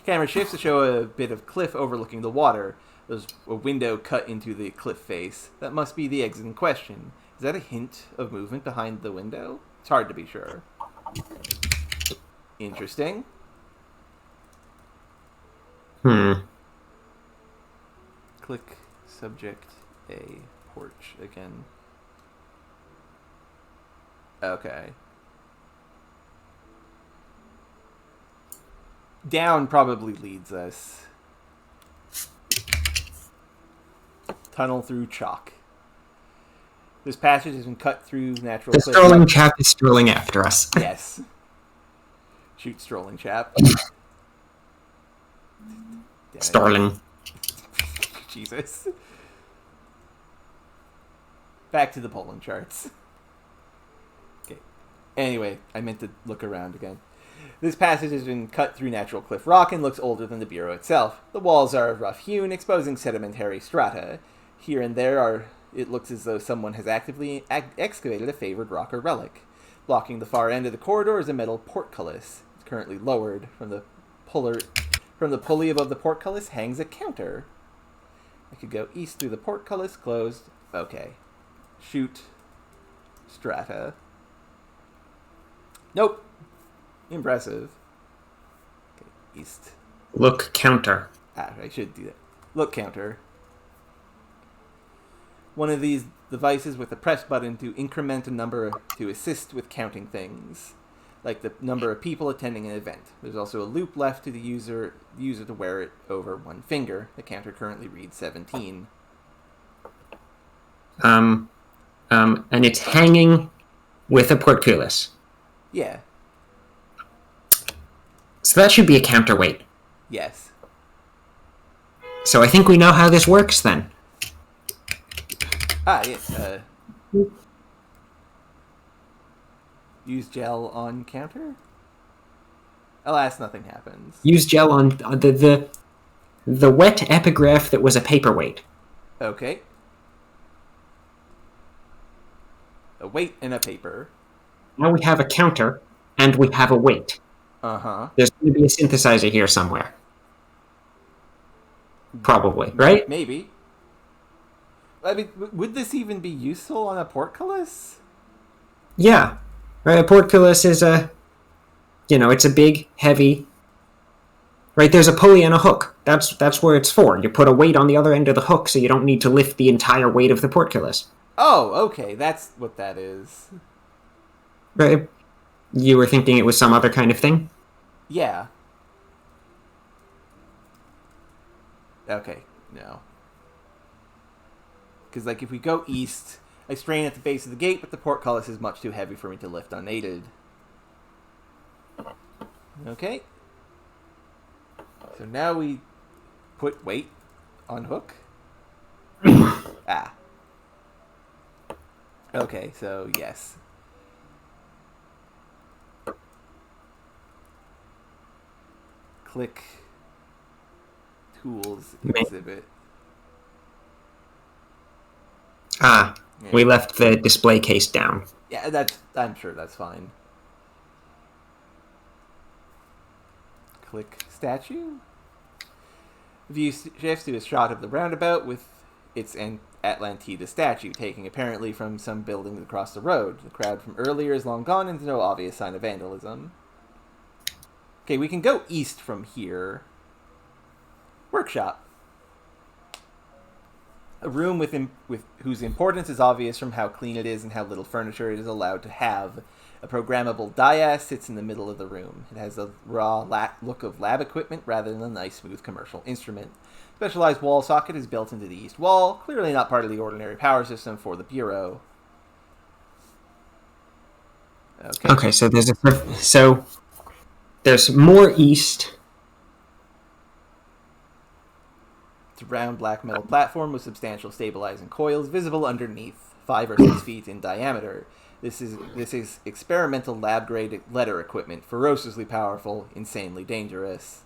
Camera shifts to show a bit of cliff overlooking the water. There's a window cut into the cliff face. That must be the exit in question. Is that a hint of movement behind the window? It's hard to be sure. Interesting. Click subject A, porch again. Okay. Down probably leads us. Tunnel through chalk. This passage has been cut through natural The strolling chap is strolling after us. Yes. Shoot, strolling chap. Starling. Jesus. Back to the polling charts. Okay. Anyway, I meant to look around again. This passage has been cut through natural cliff rock and looks older than the bureau itself. The walls are rough hewn, exposing sedimentary strata. Here and there it looks as though someone has actively excavated a favored rock or relic. Blocking the far end of the corridor is a metal portcullis. It's currently lowered. From the pulley above the portcullis hangs a counter. I could go east through the portcullis, closed. Okay. Shoot. Strata. Nope. Impressive. Okay, east. Look counter. I should do that. Look counter. One of these devices with a press button to increment a number to assist with counting things, like the number of people attending an event. There's also a loop left to the user to wear it over one finger. The counter currently reads 17. And it's hanging with a portcullis. Yeah. So that should be a counterweight. Yes. So I think we know how this works then. Yeah. Use gel on counter? Alas, nothing happens. Use gel on the wet epigraph that was a paperweight. Okay. A weight and a paper. Now we have a counter, and we have a weight. Uh-huh. There's going to be a synthesizer here somewhere. Probably, right? Maybe. I mean, would this even be useful on a portcullis? Yeah. Right, a portcullis is it's a big, heavy... Right, there's a pulley and a hook. That's where it's for. You put a weight on the other end of the hook so you don't need to lift the entire weight of the portcullis. Oh, okay, that's what that is. Right? You were thinking it was some other kind of thing? Yeah. Okay, no. Because, like, if we go east, I strain at the base of the gate, but the portcullis is much too heavy for me to lift unaided. Okay. So now we put weight on hook. Okay, so yes. Click tools exhibit. Yeah. We left the display case down. Yeah, I'm sure that's fine. Click statue. View shifts to a shot of the roundabout with its Atlantida statue, taking apparently from some building across the road. The crowd from earlier is long gone and there's no obvious sign of vandalism. Okay, we can go east from here. Workshop. A room with whose importance is obvious from how clean it is and how little furniture it is allowed to have. A programmable dais sits in the middle of the room. It has a raw look of lab equipment rather than a nice, smooth commercial instrument. Specialized wall socket is built into the east wall, clearly not part of the ordinary power system for the bureau. Okay, so there's more east. It's a round black metal platform with substantial stabilizing coils visible underneath, 5 or 6 feet in diameter. This is experimental lab-grade letter equipment, ferociously powerful, insanely dangerous.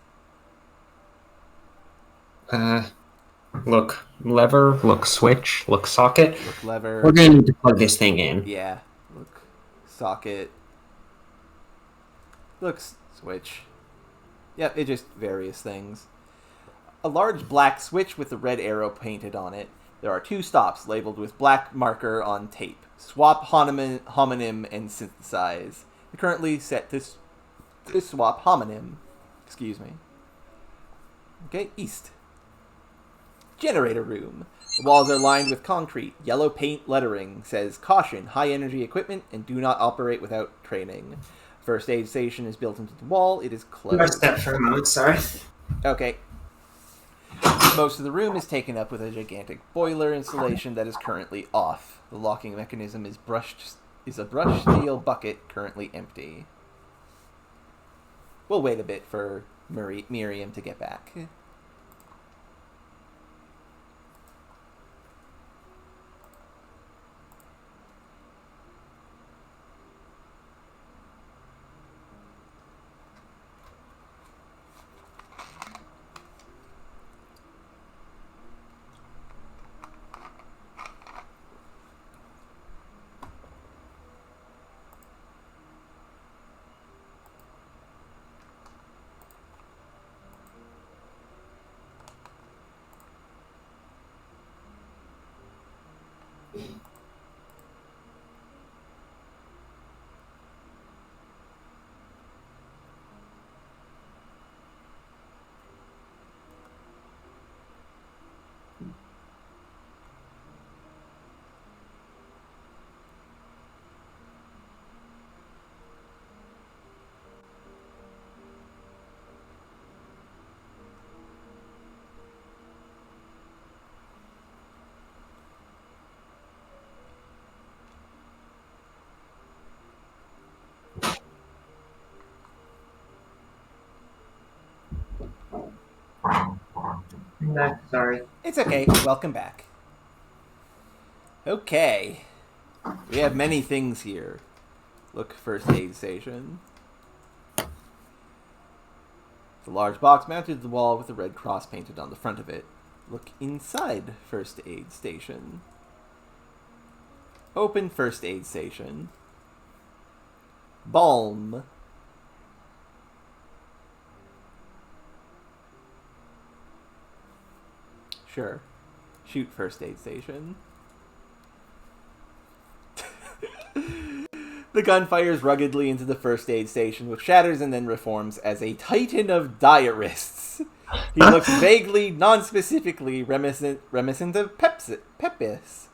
Look lever, look switch, look socket. Look lever. We're going to need to plug this thing in. Yeah. Look socket. Look switch. Yep, it just various things. A large black switch with a red arrow painted on it. There are 2 stops labeled with black marker on tape. Swap homonym and synthesize. They're currently set to swap homonym. Excuse me. Okay, east. Generator room. The walls are lined with concrete. Yellow paint lettering says, "Caution, high energy equipment and do not operate without training." First aid station is built into the wall. It is closed. Rest that for a moment, sorry. Okay. Most of the room is taken up with a gigantic boiler installation that is currently off. The locking mechanism is a brushed steel bucket currently empty. We'll wait a bit for Miriam to get back. No, sorry. It's okay. Welcome back. Okay. We have many things here. Look, first aid station. The large box mounted to the wall with a red cross painted on the front of it. Look inside first aid station. Open first aid station. Balm. Sure. Shoot first aid station. The gun fires ruggedly into the first aid station, which shatters and then reforms as a titan of diarists. He looks vaguely, non-specifically reminiscent of Pepys.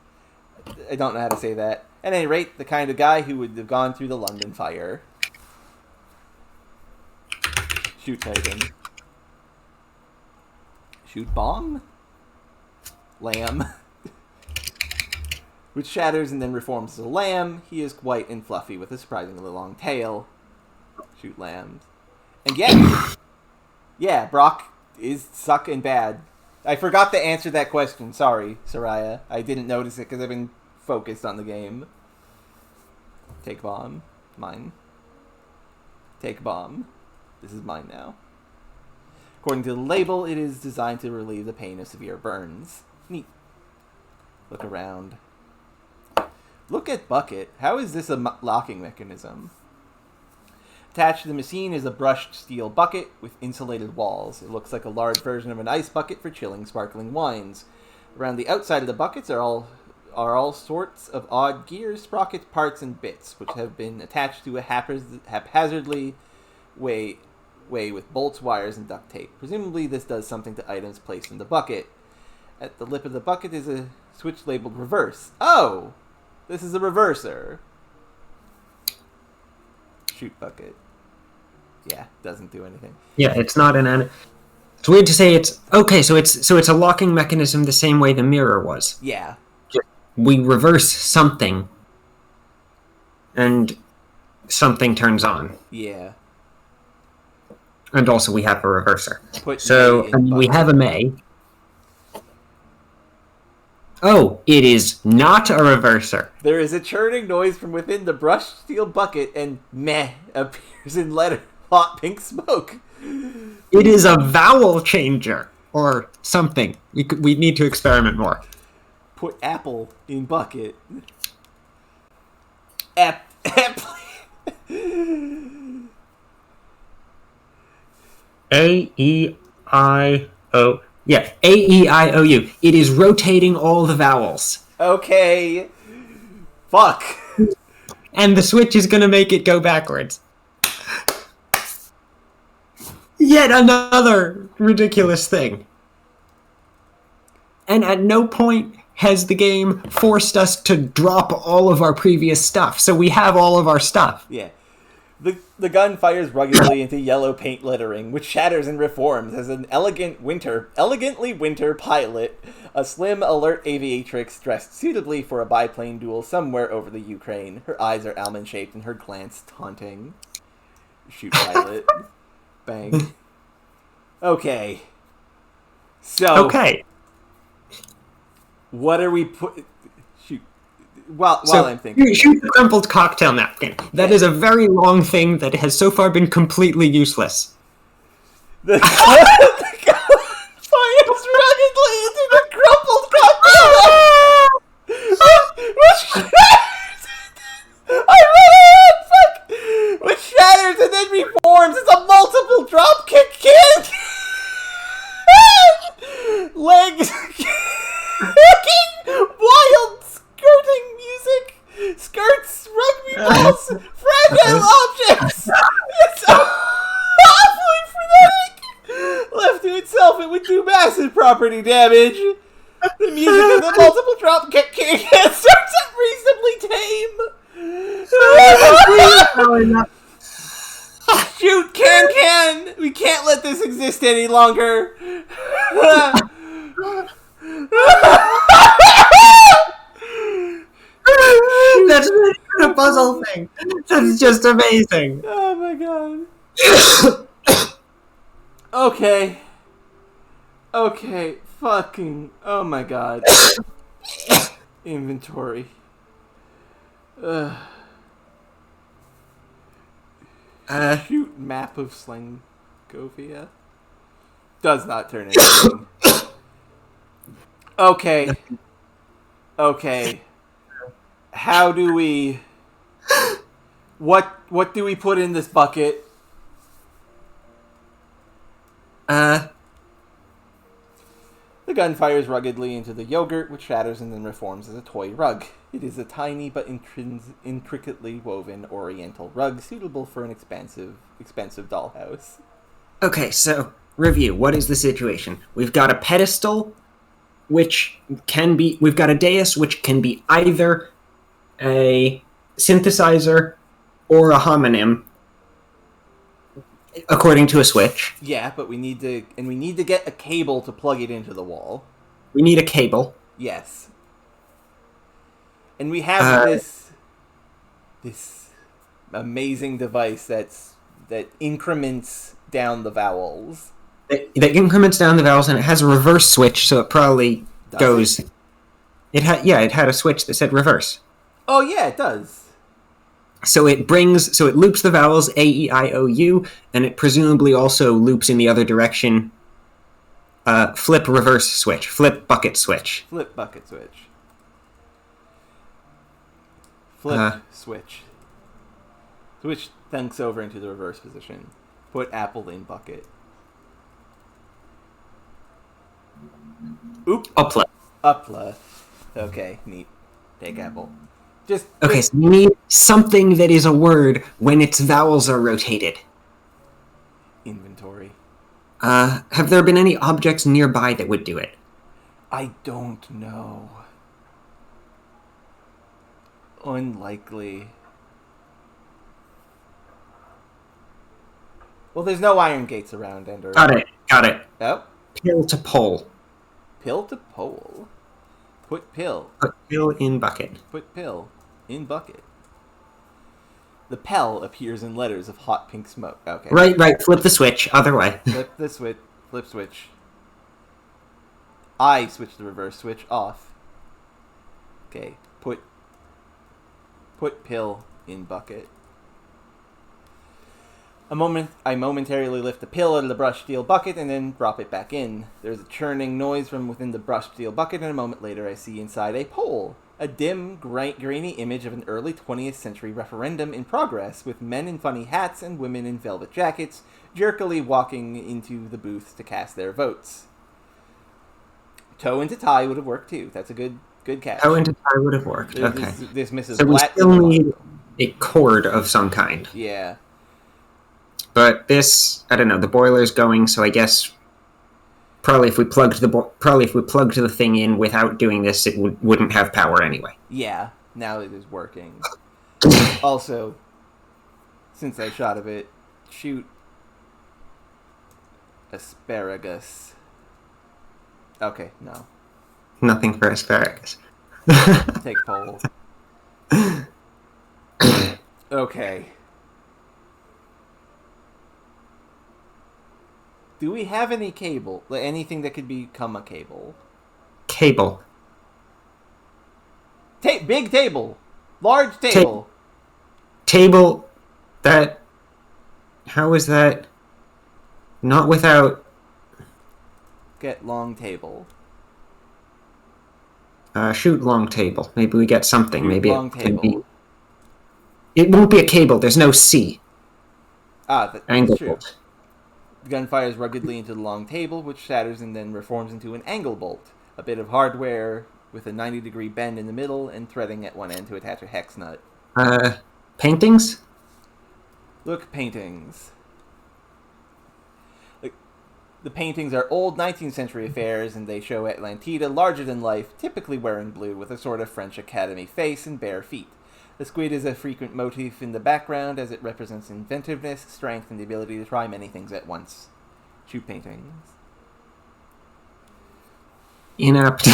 I don't know how to say that. At any rate, the kind of guy who would have gone through the London fire. Shoot titan. Shoot bomb? Lamb. Which shatters and then reforms as a lamb. He is white and fluffy with a surprisingly long tail. Shoot lambs. And yeah, Brock is suck and bad. I forgot to answer that question. Sorry, Soraya. I didn't notice it because I've been focused on the game. Take bomb. Mine. Take bomb. This is mine now. According to the label, it is designed to relieve the pain of severe burns. Neat. Look around. Look at Bucket. How is this a locking mechanism? Attached to the machine is a brushed steel bucket with insulated walls. It looks like a large version of an ice bucket for chilling sparkling wines. Around the outside of the buckets are all sorts of odd gears, sprockets, parts, and bits, which have been attached to a haphazardly way with bolts, wires, and duct tape. Presumably this does something to items placed in the bucket. At the lip of the bucket is a switch labeled reverse. Oh! This is a reverser. Shoot bucket. Yeah, doesn't do anything. Yeah, it's not an... It's weird to say it's... Okay, so it's a locking mechanism the same way the mirror was. Yeah. We reverse something, and something turns on. Yeah. And also we have a reverser. We have a May. Oh, it is not a reverser. There is a churning noise from within the brushed steel bucket, and meh appears in hot pink smoke. It is a vowel changer, or something. We need to experiment more. Put apple in bucket. Apple. A-E-I-O... Yeah, A-E-I-O-U. It is rotating all the vowels. Okay. Fuck. And the switch is going to make it go backwards. Yet another ridiculous thing. And at no point has the game forced us to drop all of our previous stuff, so we have all of our stuff. Yeah. The gun fires ruggedly into yellow paint lettering, which shatters and reforms as an elegantly winter pilot, a slim, alert aviatrix dressed suitably for a biplane duel somewhere over the Ukraine. Her eyes are almond-shaped and her glance taunting. Shoot pilot. Bang. Okay. So... Okay. What are we Shoot. While I'm thinking. Shoot the crumpled cocktail napkin. That is a very long thing that has so far been completely useless. The gun fires ruggedly into the crumpled cocktail napkin! I read it! Fuck! Which shatters and then reforms as a multiple dropkick kick! Legs kicking wild property damage. The music of the multiple drop kick starts out reasonably tame. Shoot, can! We can't let this exist any longer. That's not even a puzzle thing. That's just amazing. Oh my god. Okay. Okay. Fucking. Oh my god. Inventory. Shoot, map of Slangovia. Does not turn anything. Okay. Okay. How do we... What do we put in this bucket? Uh, The gun fires ruggedly into the yogurt, which shatters and then reforms as a toy rug. It is a tiny but intricately woven oriental rug suitable for an expensive dollhouse. Okay, so review. What is the situation? We've got a pedestal, which can be... We've got a dais, which can be either a synthesizer or a homonym, according to a switch. Yeah, but we need to get a cable to plug it into the wall. We need a cable. Yes. And we have this amazing device that increments down the vowels. That increments down the vowels, and it has a reverse switch, so it probably goes... It had a switch that said reverse. Oh yeah, it does. So it loops the vowels A, E, I, O, U, and it presumably also loops in the other direction. Flip reverse switch. Flip bucket switch. Flip bucket switch. Flip switch. Switch thunks over into the reverse position. Put apple in bucket. Oop. Upla. Okay, neat. Take apple. Okay, so you need something that is a word when its vowels are rotated. Inventory. Have there been any objects nearby that would do it? I don't know. Unlikely. Well, there's no iron gates around, Ender. Got it. Oh. Pill to pole. Pill to pole. Put pill. Put pill in bucket. Put pill in bucket. The Pell appears in letters of hot pink smoke. Okay. Right. Flip the switch. Other way. Flip the switch. Flip switch. I switch the reverse switch off. Okay. Put pill in bucket. I momentarily lift the pill out of the brushed steel bucket and then drop it back in. There's a churning noise from within the brushed steel bucket, and a moment later I see inside a pole. A dim, grainy image of an early 20th century referendum in progress, with men in funny hats and women in velvet jackets jerkily walking into the booths to cast their votes. Toe into tie would have worked too. That's a good catch. Toe into tie would have worked. Okay. This misses. So we still need a cord of some kind. Yeah. But this, I don't know. The boiler's going, so I guess probably if we plugged the thing in without doing this, it wouldn't have power anyway. Yeah. Now it is working. Also, since I shot a bit, shoot asparagus. Okay, no. Nothing for asparagus. Take pole. Okay. Do we have any cable? Anything that could become a cable? Cable. Big table. Large table. Table. That... How is that... Not without... Get long table. Shoot long table. Maybe we get something. Shoot maybe long it table. can be... It won't be a cable. There's no C. That's Angle true. bolt. The gun fires ruggedly into the long table, which shatters and then reforms into an angle bolt. A bit of hardware with a 90-degree bend in the middle and threading at one end to attach a hex nut. Paintings? Look, paintings. The paintings are old 19th century affairs, and they show Atlantida larger than life, typically wearing blue with a sort of French Academy face and bare feet. The squid is a frequent motif in the background as it represents inventiveness, strength, and the ability to try many things at once. Shoot paintings. Inept.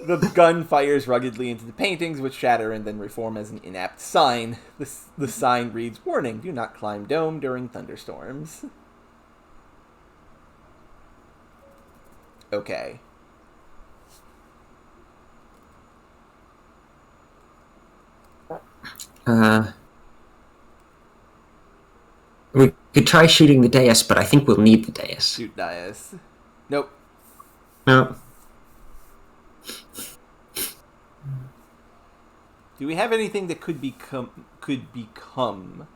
The gun fires ruggedly into the paintings, which shatter and then reform as an inapt sign. The sign reads, "Warning, do not climb dome during thunderstorms." Okay. We could try shooting the dais, but I think we'll need the dais. Shoot dais. Nope. No. Do we have anything that could become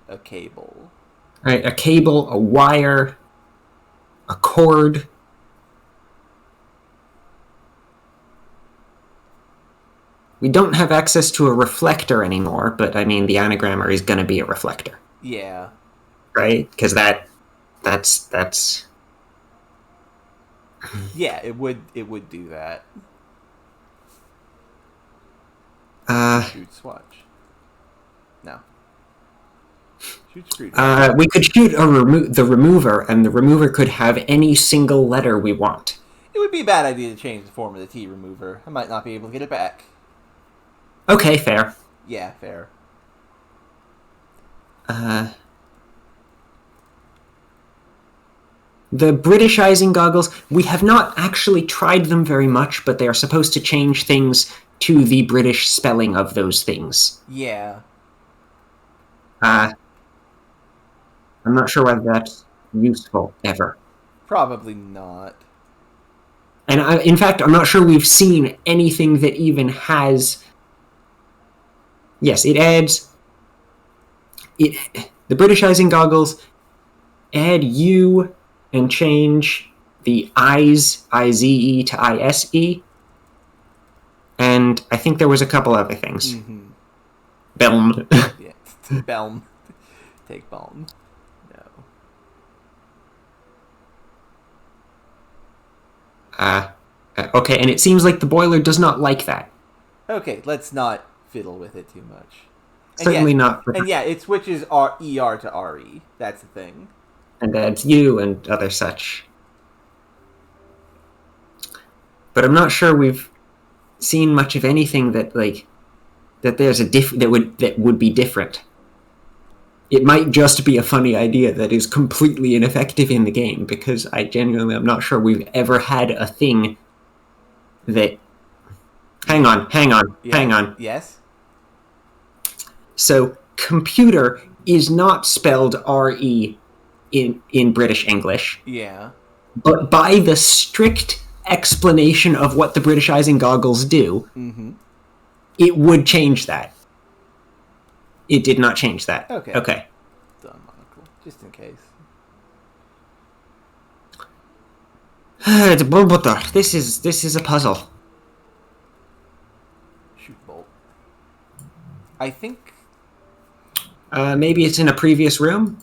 a cable? Right, a cable, a wire, a cord. We don't have access to a reflector anymore, but I mean, the anagrammer is going to be a reflector. Yeah. Right? Because that's... Yeah, it would do that. Shoot swatch. No. Shoot screwdriver. We could shoot the remover, and the remover could have any single letter we want. It would be a bad idea to change the form of the T remover. I might not be able to get it back. Okay, fair. Yeah, fair. The Britishizing goggles, we have not actually tried them very much, but they are supposed to change things to the British spelling of those things. Yeah. I'm not sure whether that's useful, ever. Probably not. And in fact, I'm not sure we've seen anything that even has... Yes, it adds... The Britishizing goggles add U and change the I's, I-Z-E to I-S-E. And I think there was a couple other things. Mm-hmm. Belm. Yeah, Belm. Take Belm. No. Okay, and it seems like the boiler does not like that. Okay, let's not fiddle with it too much. Certainly not. And yeah, it switches ER to RE. That's the thing. And adds U and other such. But I'm not sure we've seen much of anything that there's that would be different. It might just be a funny idea that is completely ineffective in the game, because I genuinely am not sure we've ever had a thing that... Hang on. Yes? So, computer is not spelled R-E in British English. Yeah. But by the strict explanation of what the Britishizing goggles do, it would change that. It did not change that. Okay. Done, monocle. Just in case. This is a puzzle. Shoot bolt. I think... Maybe it's in a previous room?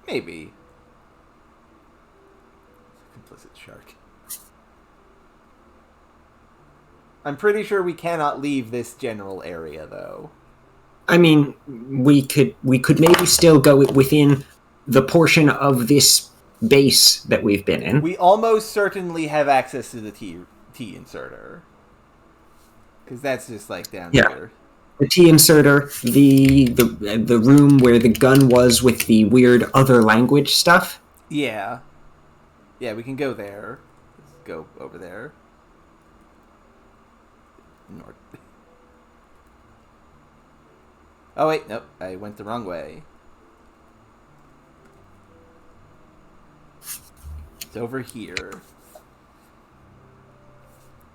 Maybe. Complicit shark. I'm pretty sure we cannot leave this general area, though. I mean, we could maybe still go within the portion of this base that we've been in. We almost certainly have access to the T inserter. Because that's just like down here. The T inserter, the room where the gun was with the weird other language stuff. Yeah. Yeah, we can go there. Let's go over there. North. Oh, wait, nope. I went the wrong way. It's over here.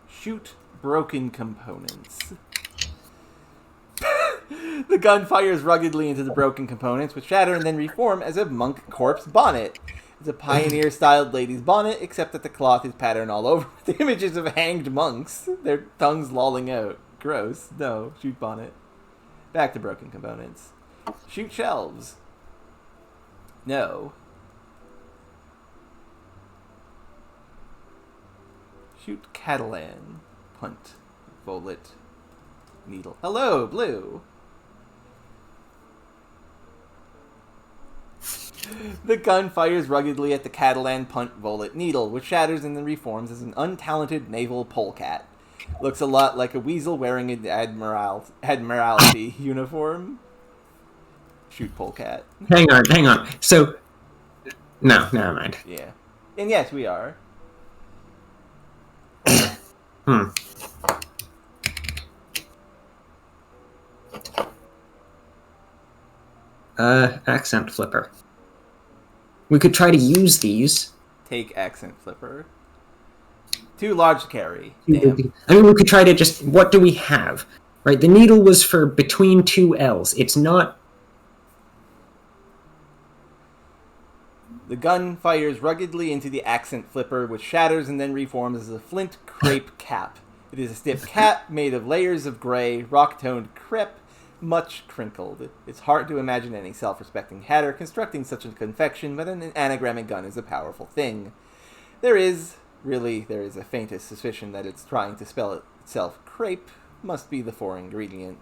Shoot broken components. The gun fires ruggedly into the broken components, which shatter and then reform as a monk corpse bonnet. It's a pioneer-styled lady's bonnet, except that the cloth is patterned all over with images of hanged monks, their tongues lolling out. Gross. No. Shoot bonnet. Back to broken components. Shoot shelves. No. Shoot Catalan. Punt. Volet. Needle. Hello, Blue. The gun fires ruggedly at the Catalan punt volet needle, which shatters and then reforms as an untalented naval polecat. Looks a lot like a weasel wearing an admiralty uniform. Shoot polecat. Hang on. So, no, never mind. Yeah. And yes, we are. Accent flipper. We could try to use these. Take accent flipper. Too large to carry. Damn. I mean, we could try to just... What do we have? Right, the needle was for between two L's. It's not... The gun fires ruggedly into the accent flipper, which shatters and then reforms as a flint crepe cap. It is a stiff cap made of layers of gray, rock-toned crepe, much crinkled. It's hard to imagine any self-respecting hatter constructing such a confection, but an anagramming gun is a powerful thing. There is a faintest suspicion that it's trying to spell itself crepe. Must be the 4 ingredient.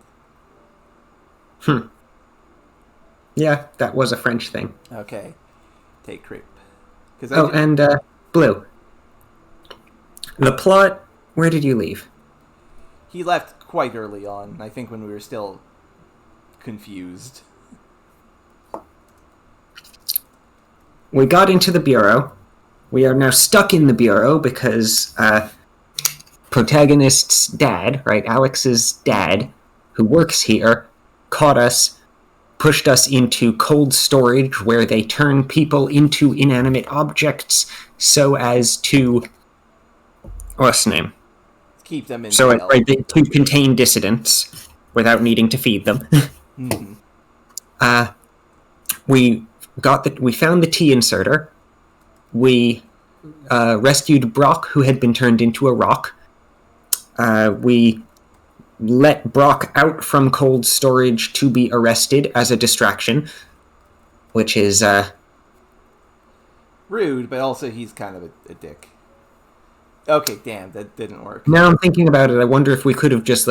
Yeah, that was a French thing. Okay. Take crepe. And Blue. The plot, where did you leave? He left quite early on, I think when we were still confused. We got into the Bureau. We are now stuck in the Bureau because protagonist's dad, right, Alex's dad, who works here, caught us, pushed us into cold storage where they turn people into inanimate objects so as to... What's the name? Keep them in So to contain dissidents without needing to feed them. Mm-hmm. We found the T inserter. We rescued Brock, who had been turned into a rock. We let Brock out from cold storage to be arrested as a distraction, which is rude, but also he's kind of a dick. Okay, damn, that didn't work. Now I'm thinking about it, I wonder if we could have just,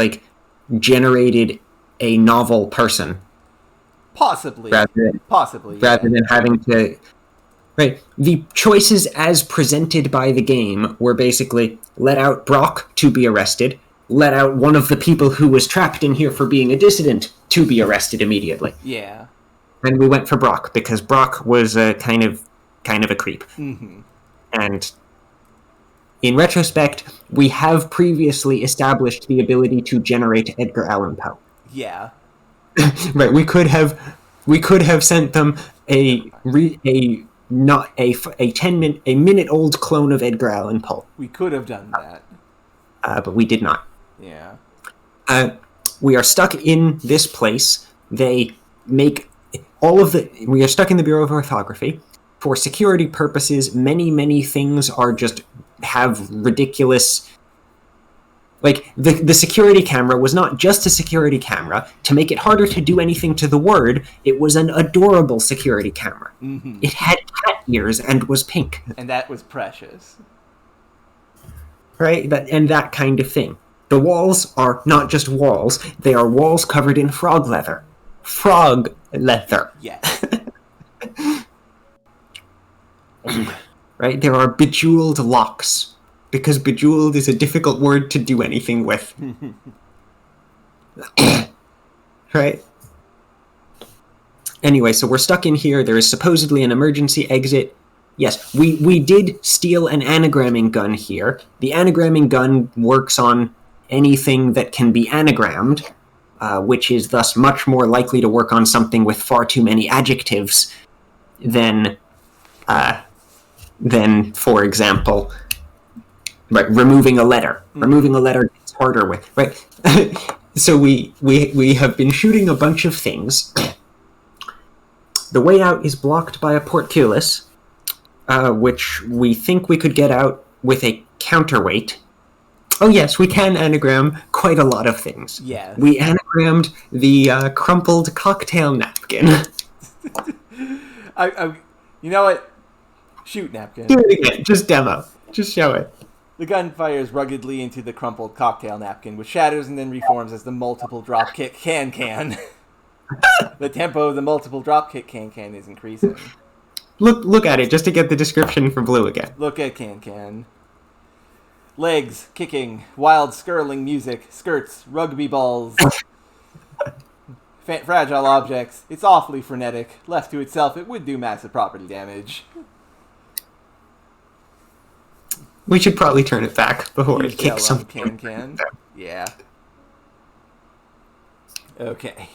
generated a novel person. Possibly. Rather than having to... Right, the choices as presented by the game were basically let out Brock to be arrested, let out one of the people who was trapped in here for being a dissident to be arrested immediately. Yeah. And we went for Brock, because Brock was kind of a creep. Mm-hmm. And in retrospect, we have previously established the ability to generate Edgar Allan Poe. Yeah. Right, we could have sent them a minute old clone of Edgar Allan Poe. We could have done that. But we did not. Yeah. We are stuck in this place. They make we are stuck in the Bureau of Orthography. For security purposes, many things are just have ridiculous... the security camera was not just a security camera. To make it harder to do anything to the word, it was an adorable security camera. Mm-hmm. It had cat ears and was pink. And that was precious. Right? That kind of thing. The walls are not just walls, they are walls covered in frog leather. Frog leather. Yes. Right? There are bejeweled locks. Because bejeweled is a difficult word to do anything with. Right? Anyway, so we're stuck in here. There is supposedly an emergency exit. Yes, we did steal an anagramming gun here. The anagramming gun works on anything that can be anagrammed, which is thus much more likely to work on something with far too many adjectives than for example... Right, removing a letter. Removing a letter gets harder with, right? So we have been shooting a bunch of things. The way out is blocked by a portcullis, which we think we could get out with a counterweight. Oh yes, we can anagram quite a lot of things. Yeah. We anagrammed the crumpled cocktail napkin. You know what? Shoot napkin. Do it again. Just demo. Just show it. The gun fires ruggedly into the crumpled cocktail napkin, which shatters and then reforms as the multiple dropkick can. The tempo of the multiple dropkick can is increasing. Look at it, just to get the description for Blue again. Look at can. Legs, kicking, wild skirling music, skirts, rugby balls, fragile objects. It's awfully frenetic. Left to itself, it would do massive property damage. We should probably turn it back before it kicks some. Can. Yeah. Okay.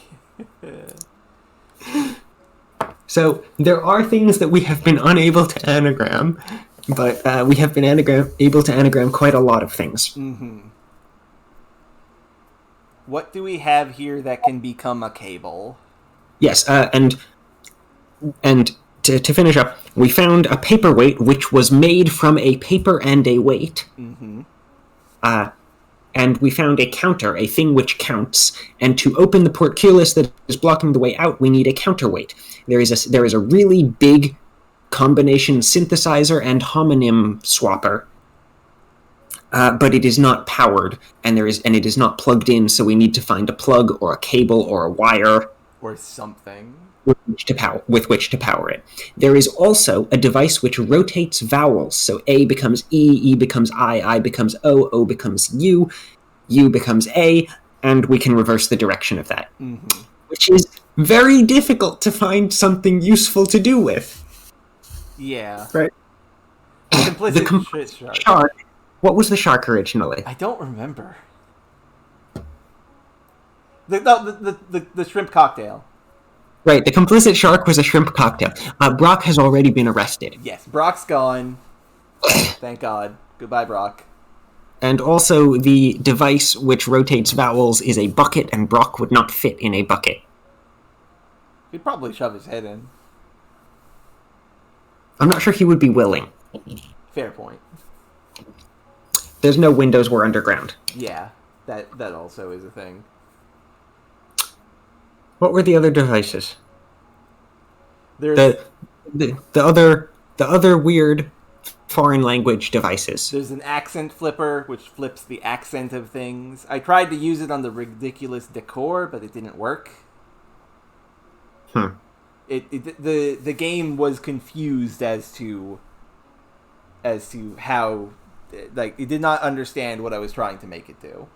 So, there are things that we have been unable to anagram, but we have been able to anagram quite a lot of things. Mm-hmm. What do we have here that can become a cable? Yes, and to finish up, we found a paperweight which was made from a paper and a weight. Mm-hmm. And we found a counter, a thing which counts. And to open the portcullis that is blocking the way out, we need a counterweight. There is a really big combination synthesizer and homonym swapper, but it is not powered, and it is not plugged in. So we need to find a plug or a cable or a wire or something with which to power it. There is also a device which rotates vowels. So A becomes E, E becomes I becomes O becomes U becomes A, and we can reverse the direction of that. Mm-hmm. Which is very difficult to find something useful to do with. Yeah. Right. The complicit shark. What was the shark originally? I don't remember. The shrimp cocktail. Right, the complicit shark was a shrimp cocktail. Brock has already been arrested. Yes, Brock's gone. Thank God. Goodbye, Brock. And also, the device which rotates vowels is a bucket, and Brock would not fit in a bucket. He'd probably shove his head in. I'm not sure he would be willing. Fair point. There's no windows, we're underground. Yeah, that also is a thing. What were the other devices? There's the other weird foreign language devices. There's an accent flipper, which flips the accent of things. I tried to use it on the ridiculous decor, but it didn't work. The game was confused as to how, like, it did not understand what I was trying to make it do.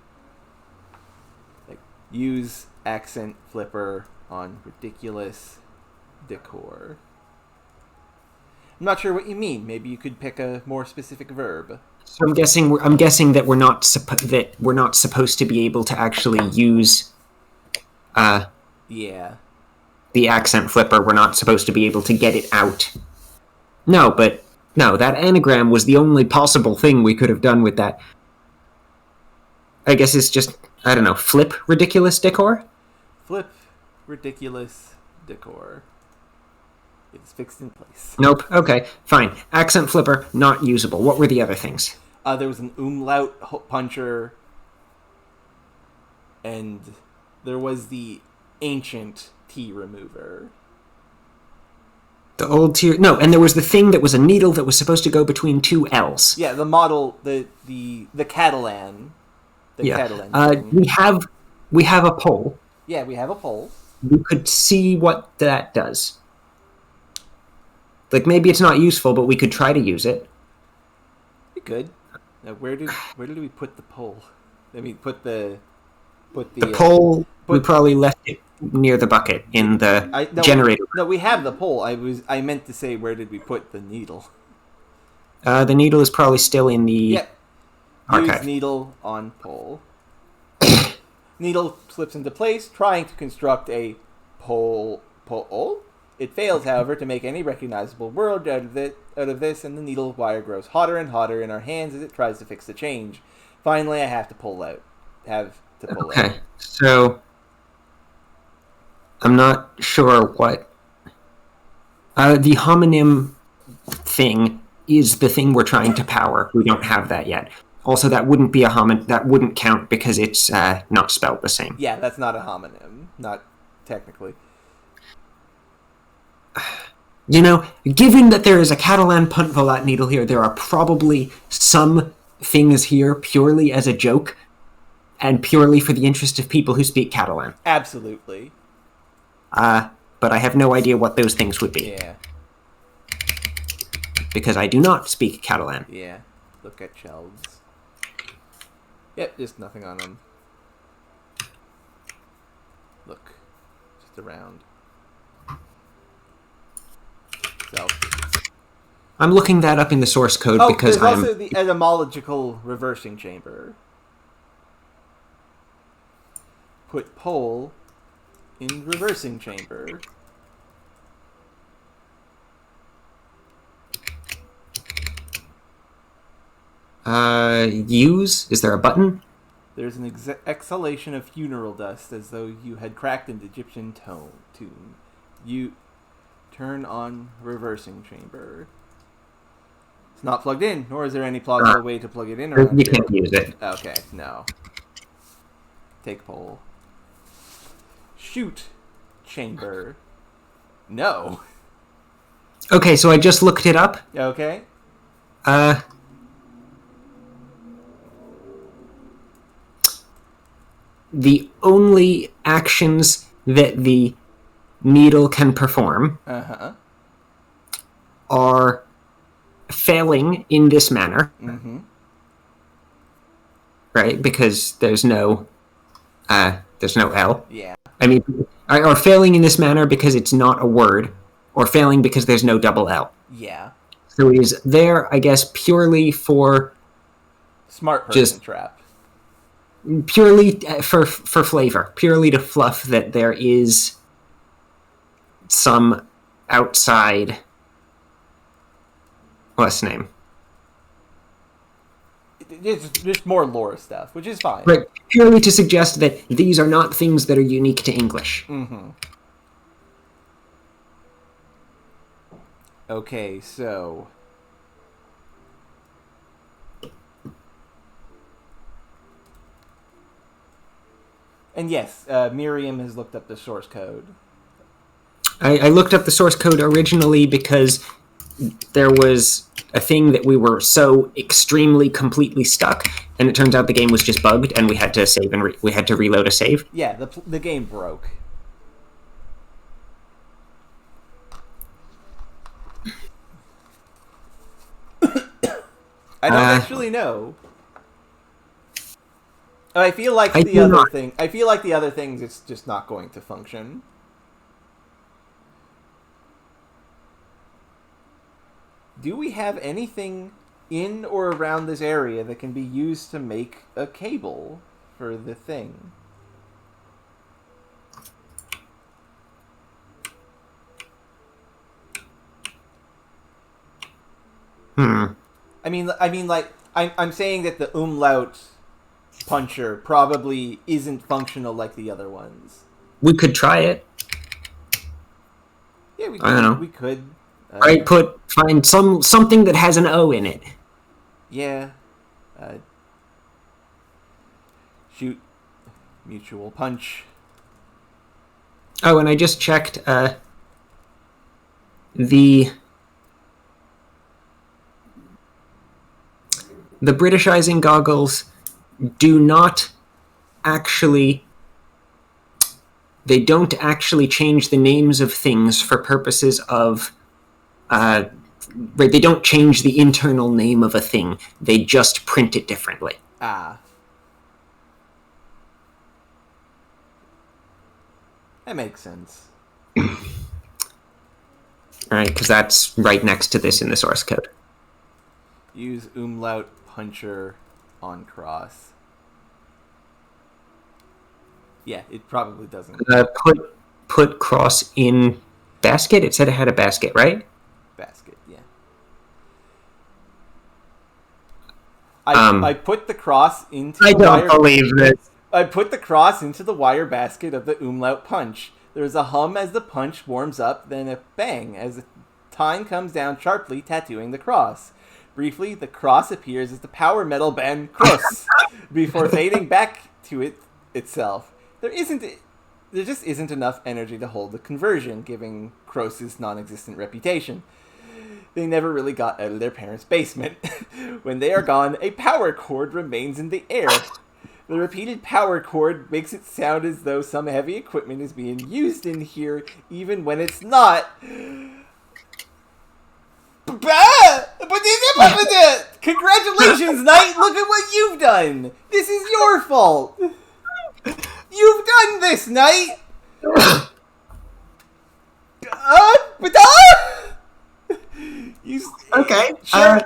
Like, use accent flipper on ridiculous decor. I'm not sure what you mean. Maybe you could pick a more specific verb. So I'm guessing that we're not supposed to be able to actually use yeah, the accent flipper. We're not supposed to be able to get it out. No, that anagram was the only possible thing we could have done with that. I guess it's just, I don't know, flip ridiculous decor? Flip ridiculous decor. It's fixed in place. Nope. Okay, fine. Accent flipper, not usable. What were the other things? There was an umlaut puncher, and there was the ancient T remover. The old tier... No, and there was the thing that was a needle that was supposed to go between two L's. Yeah, the model, the Catalan. Catalan. We have a pole. Yeah, we have a pole. We could see what that does. Like, maybe it's not useful, but we could try to use it. We could. Now, where did we put the pole? I mean, put the pole. We probably left it near the bucket in the generator. No, we have the pole. I meant to say, where did we put the needle? The needle is probably still in the archive. Use needle on pole. Needle slips into place, trying to construct a pole. It fails, however, to make any recognizable word out of this, and the needle wire grows hotter and hotter in our hands as it tries to fix the change. Finally, I have to pull out. Okay, so I'm not sure what the homonym thing is. The thing we're trying to power. We don't have that yet. Also, that wouldn't be a homonym. That wouldn't count because it's not spelled the same. Yeah, that's not a homonym. Not technically. You know, given that there is a Catalan punt volat needle here, there are probably some things here purely as a joke and purely for the interest of people who speak Catalan. Absolutely. But I have no idea what those things would be. Yeah. Because I do not speak Catalan. Yeah. Look at shelves. Yep, just nothing on them. Look. Just around. So. I'm looking that up in the source code because there's also the etymological reversing chamber. Put pole in reversing chamber. Use? Is there a button? There's an exhalation of funeral dust as though you had cracked an Egyptian tomb. You turn on reversing chamber. It's not plugged in, nor is there any plausible way to plug it in around You here. can't use it. Okay, no. Take pole. Shoot chamber. No. Okay, so I just looked it up. Okay. The only actions that the needle can perform are failing in this manner, right? Because there's no L. Yeah. I mean, or failing in this manner because it's not a word, or failing because there's no double L. Yeah. So it is there, I guess, purely for smart person trap. Purely for flavor, purely to fluff that there is some outside. What's the name? It's just more lore stuff, which is fine. Right, purely to suggest that these are not things that are unique to English. Okay, so and yes, Miriam has looked up the source code. I looked up the source code originally because there was a thing that we were so extremely completely stuck, and it turns out the game was just bugged, and we had to save and we had to reload a save. Yeah, the game broke. I don't actually know. I feel like the other things it's just not going to function. Do we have anything in or around this area that can be used to make a cable for the thing? I'm saying that the umlaut puncher probably isn't functional like the other ones. We could try it. Yeah, we could. I don't know. We could. Find something that has an O in it. Yeah. Shoot. Mutual punch. Oh, and I just checked the Britishizing goggles do not actually... They don't actually change the names of things for purposes of... right, they don't change the internal name of a thing. They just print it differently. Ah. That makes sense. Right, because that's right next to this in the source code. Use umlaut puncher on cross. Yeah, it probably doesn't. Put cross in basket? It said it had a basket, right? Basket, yeah. I put the cross into I don't believe this. I put the cross into the wire basket of the umlaut punch. There's a hum as the punch warms up, then a bang as the time comes down sharply, tattooing the cross. Briefly, the cross appears as the power metal band Cross, before fading back to itself. There just isn't enough energy to hold the conversion, giving Cross's non-existent reputation. They never really got out of their parents' basement. When they are gone, a power cord remains in the air. The repeated power cord makes it sound as though some heavy equipment is being used in here, even when it's not. Congratulations, Knight! Look at what you've done! This is your fault! You've done this, Knight! Okay.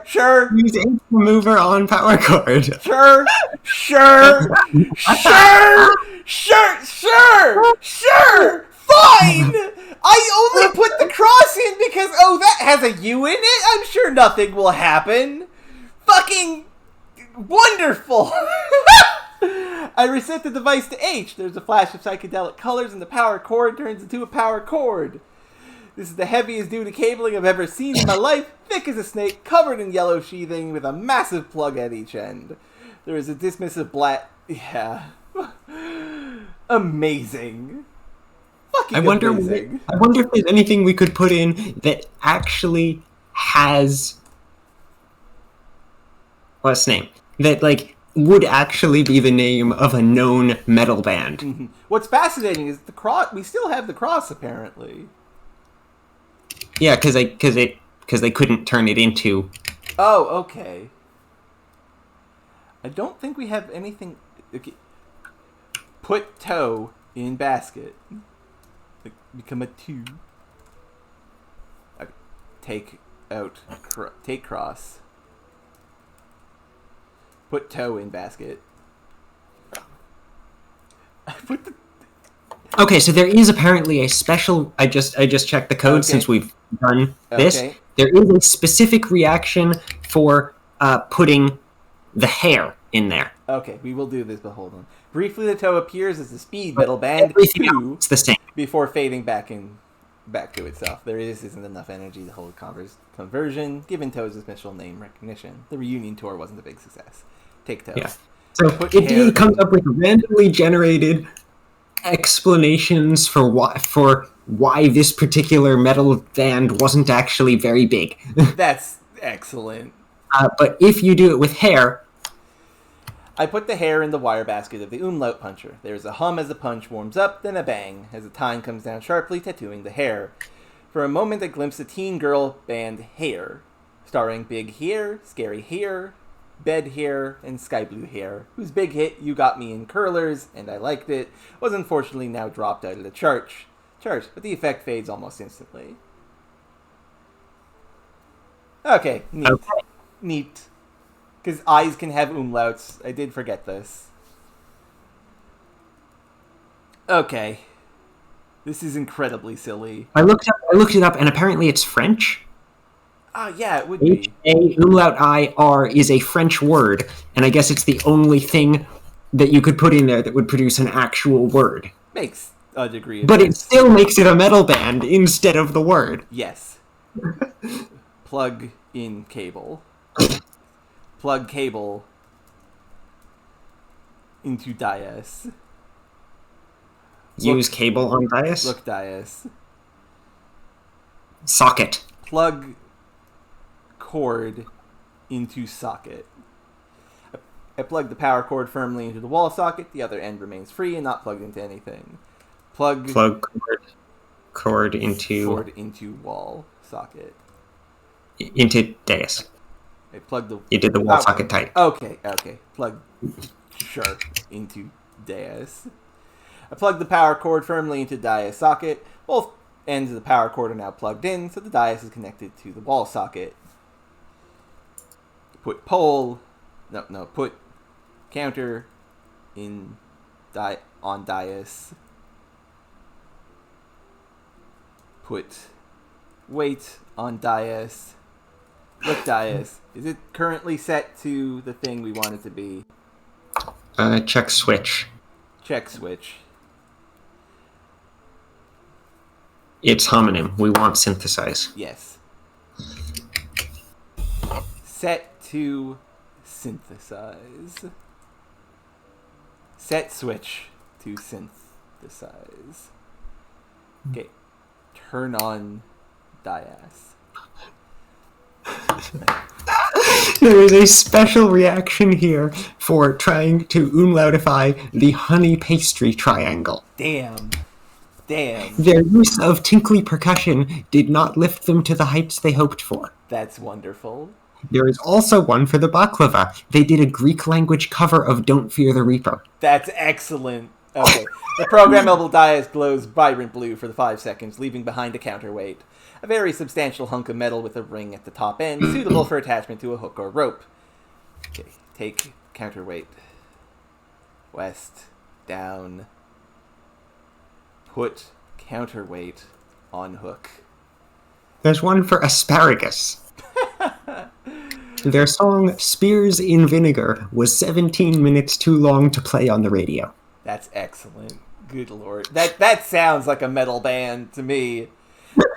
Sure. Use H remover on power cord. Sure. Fine! I only put the cross in because, that has a U in it? I'm sure nothing will happen. Fucking wonderful! I reset the device to H. There's a flash of psychedelic colors and the power cord turns into a power cord. This is the heaviest duty cabling I've ever seen in my life, thick as a snake, covered in yellow sheathing with a massive plug at each end. There is a dismissive black... Yeah. Amazing. Fucking amazing. I wonder if there's anything we could put in that actually has... What's name? That, would actually be the name of a known metal band. Mm-hmm. What's fascinating is the cross... We still have the cross, apparently. Yeah, because they couldn't turn it into... Oh, okay. I don't think we have anything... Okay. Put toe in basket. Become a 2. Okay. Take out... take cross. Put toe in basket. Put the... Okay, so there is apparently a special... I just checked the code since we've done this. Okay. There is a specific reaction for putting the hair in there. Okay, we will do this, but hold on. Briefly, the toe appears as the speed metal band 2 it's the same. before fading back to itself. There isn't enough energy to hold conversion, given Toe's special name recognition. The reunion tour wasn't a big success. Take Toe. Yeah. So it comes up with randomly generated explanations for why this particular metal band wasn't actually very big. That's excellent. But if you do it with hair... I put the hair in the wire basket of the umlaut puncher. There's a hum as the punch warms up, then a bang as the time comes down sharply, tattooing the hair. For a moment, I glimpsed the teen girl band Hair, starring Big Hair, Scary Hair, Bed Hair, and Sky Blue Hair, whose big hit, You Got Me in Curlers, and I Liked It, was unfortunately now dropped out of the chart, but the effect fades almost instantly. Okay, neat. Neat. Because eyes can have umlauts. I did forget this. Okay. This is incredibly silly. I looked it up, and apparently it's French. Yeah, it would be. H-A umlaut I-R is a French word, and I guess it's the only thing that you could put in there that would produce an actual word. Makes a degree of But sense. it still makes it a metal band instead of the word. Yes. Plug in cable. Plug cable into Dias. Use cable on Dias? Look, Dias. Socket. Plug cord into socket. I plug the power cord firmly into the wall socket. The other end remains free and not plugged into anything. Plug cord into wall socket. Into Dias. I plug the... You did the wall socket tight. Okay. Plug sharp into Dias. I plug the power cord firmly into Dias socket. Both ends of the power cord are now plugged in, so the Dias is connected to the wall socket. Put pole... No, put counter in on Dias. Put weight on Dias. Look, Dias. Is it currently set to the thing we want it to be? Check switch. Check switch. It's homonym. We want synthesize. Yes. Set to synthesize. Set switch to synthesize. Okay. Turn on Dias. There is a special reaction here for trying to umlautify the honey pastry triangle. Damn. Their use of tinkly percussion did not lift them to the heights they hoped for. That's wonderful. There is also one for the baklava. They did a Greek language cover of Don't Fear the Reaper. That's excellent. Okay. The programmable dais glows vibrant blue for the 5 seconds, leaving behind a counterweight. A very substantial hunk of metal with a ring at the top end, suitable for attachment to a hook or rope. Okay, take counterweight. West, down. Put counterweight on hook. There's one for asparagus. Their song Spears in Vinegar was 17 minutes too long to play on the radio. That's excellent. Good lord. That sounds like a metal band to me.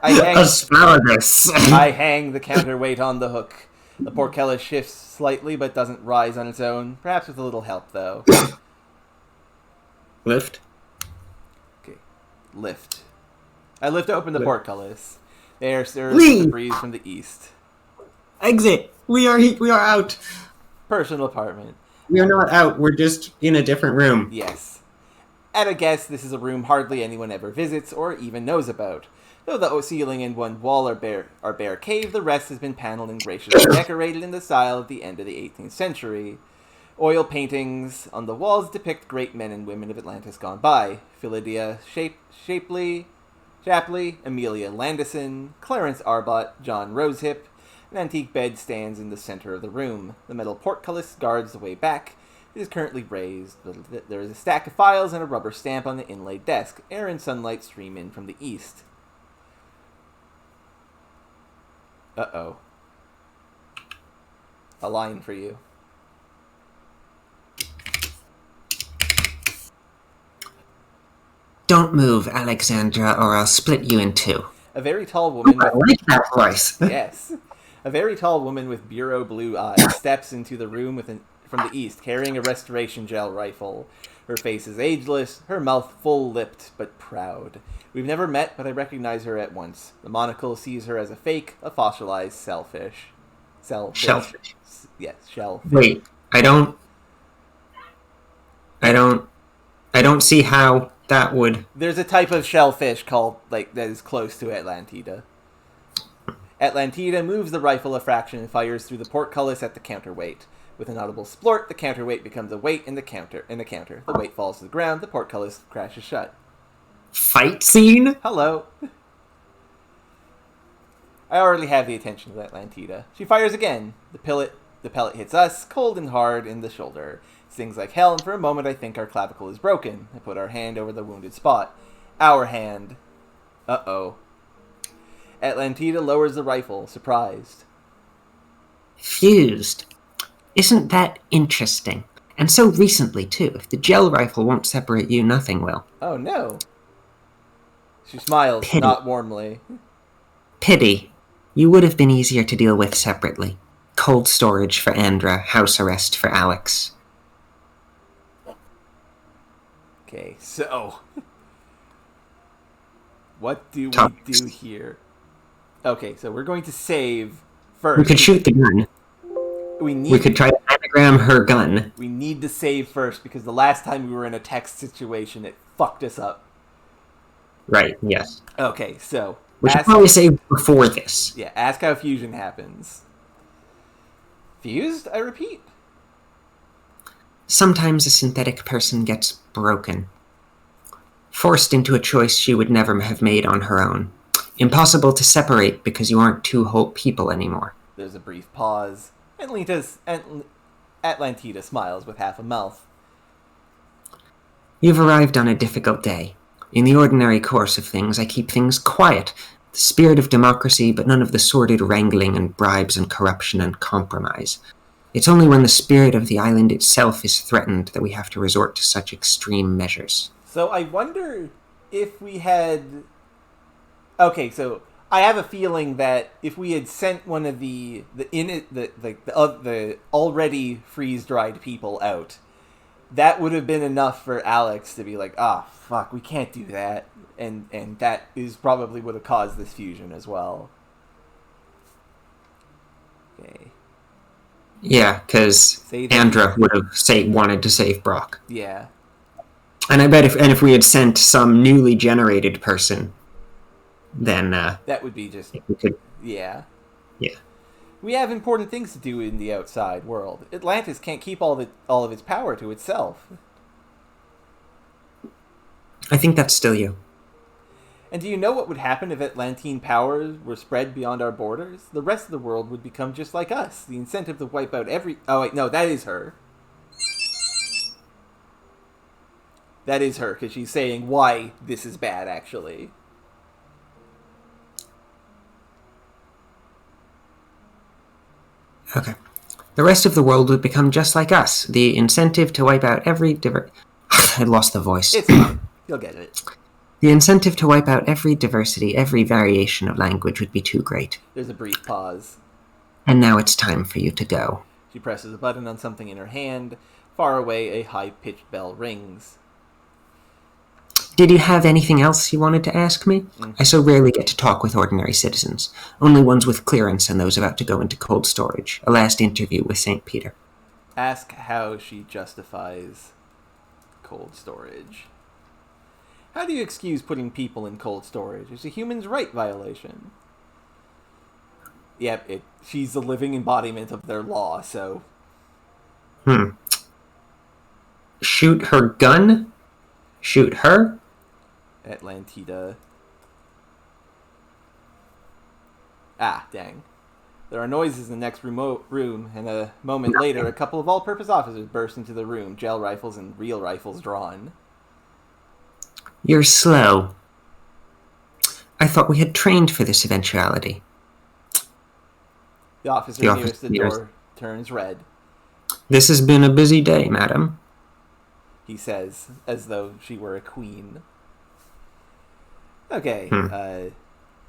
Asparagus. I hang the counterweight on the hook. The portcullis shifts slightly but doesn't rise on its own. Perhaps with a little help, though. Lift. Okay. Lift. I lift open the portcullis. Air stirs the breeze from the east. Exit. We are out. Personal apartment. We are not out. We're just in a different room. Yes. At a guess, this is a room hardly anyone ever visits or even knows about. Though the ceiling and one wall are bare cave, the rest has been paneled and graciously decorated in the style of the end of the 18th century. Oil paintings on the walls depict great men and women of Atlantis gone by. Philydia Shapley, Amelia Landison, Clarence Arbott, John Rosehip. An antique bed stands in the center of the room. The metal portcullis guards the way back. It is currently raised. There is a stack of files and a rubber stamp on the inlaid desk. Air and sunlight stream in from the east. Uh-oh. A line for you. Don't move, Alexandra, or I'll split you in two. A very tall woman... I like that voice. Yes. A very tall woman with bureau blue eyes steps into the room from the east, carrying a restoration gel rifle. Her face is ageless, her mouth full-lipped but proud. We've never met, but I recognize her at once. The monocle sees her as a fake, a fossilized shellfish. Yes, shellfish. Wait, I don't see how that would... There's a type of shellfish called, that is close to Atlantida. Atlantida moves the rifle a fraction and fires through the portcullis at the counterweight. With an audible splort, the counterweight becomes a weight in the counter. The weight falls to the ground, the portcullis crashes shut. Fight scene? Hello. I already have the attention of Atlantida. She fires again. The pellet hits us, cold and hard, in the shoulder. It stings like hell, and for a moment I think our clavicle is broken. I put our hand over the wounded spot. Our hand. Uh-oh. Atlantida lowers the rifle, surprised. Fused. Isn't that interesting? And so recently, too. If the gel rifle won't separate you, nothing will. Oh, no. She smiles, Pity. not warmly. Pity. You would have been easier to deal with separately. Cold storage for Andra, house arrest for Alex. Okay, so... what do we do here? Okay, so we're going to save first. We could shoot the gun. We could try to anagram her gun. We need to save first, because the last time we were in a text situation, it fucked us up. Right, yes. Okay, so... We should probably save before this. Yeah, ask how fusion happens. Fused, I repeat? Sometimes a synthetic person gets broken. Forced into a choice she would never have made on her own. Impossible to separate because you aren't two whole people anymore. There's a brief pause. Atlantida smiles with half a mouth. You've arrived on a difficult day. In the ordinary course of things, I keep things quiet. The spirit of democracy, but none of the sordid wrangling and bribes and corruption and compromise. It's only when the spirit of the island itself is threatened that we have to resort to such extreme measures. So I wonder if we had... Okay, so I have a feeling that if we had sent one of the already freeze-dried people out, that would have been enough for Alex to be like, fuck, we can't do that. And that is probably would have caused this fusion as well. Okay. Yeah, because Andra would have wanted to save Brock. Yeah. And I bet if we had sent some newly generated person, then that would be just we could. Yeah. Yeah. We have important things to do in the outside world. Atlantis can't keep all of its power to itself. I think that's still you. And do you know what would happen if Atlantine powers were spread beyond our borders? The rest of the world would become just like us. The incentive to wipe out every... Oh, wait, no, that is her. That is her, because she's saying why this is bad, actually. Okay. The rest of the world would become just like us. The incentive to wipe out every... I lost the voice. It's fine. You'll get it. The incentive to wipe out every diversity, every variation of language would be too great. There's a brief pause. And now it's time for you to go. She presses a button on something in her hand. Far away, a high-pitched bell rings. Did you have anything else you wanted to ask me? I so rarely get to talk with ordinary citizens. Only ones with clearance and those about to go into cold storage. A last interview with St. Peter. Ask how she justifies cold storage. How do you excuse putting people in cold storage? It's a human's right violation. Yep, she's the living embodiment of their law, so... Shoot her gun? Shoot her? Atlantida. Ah, dang. There are noises in the next room, and a moment later, a couple of all-purpose officers burst into the room, gel rifles and real rifles drawn. You're slow. I thought we had trained for this eventuality. The officer nearest the door turns red. This has been a busy day, madam. He says, as though she were a queen. Okay,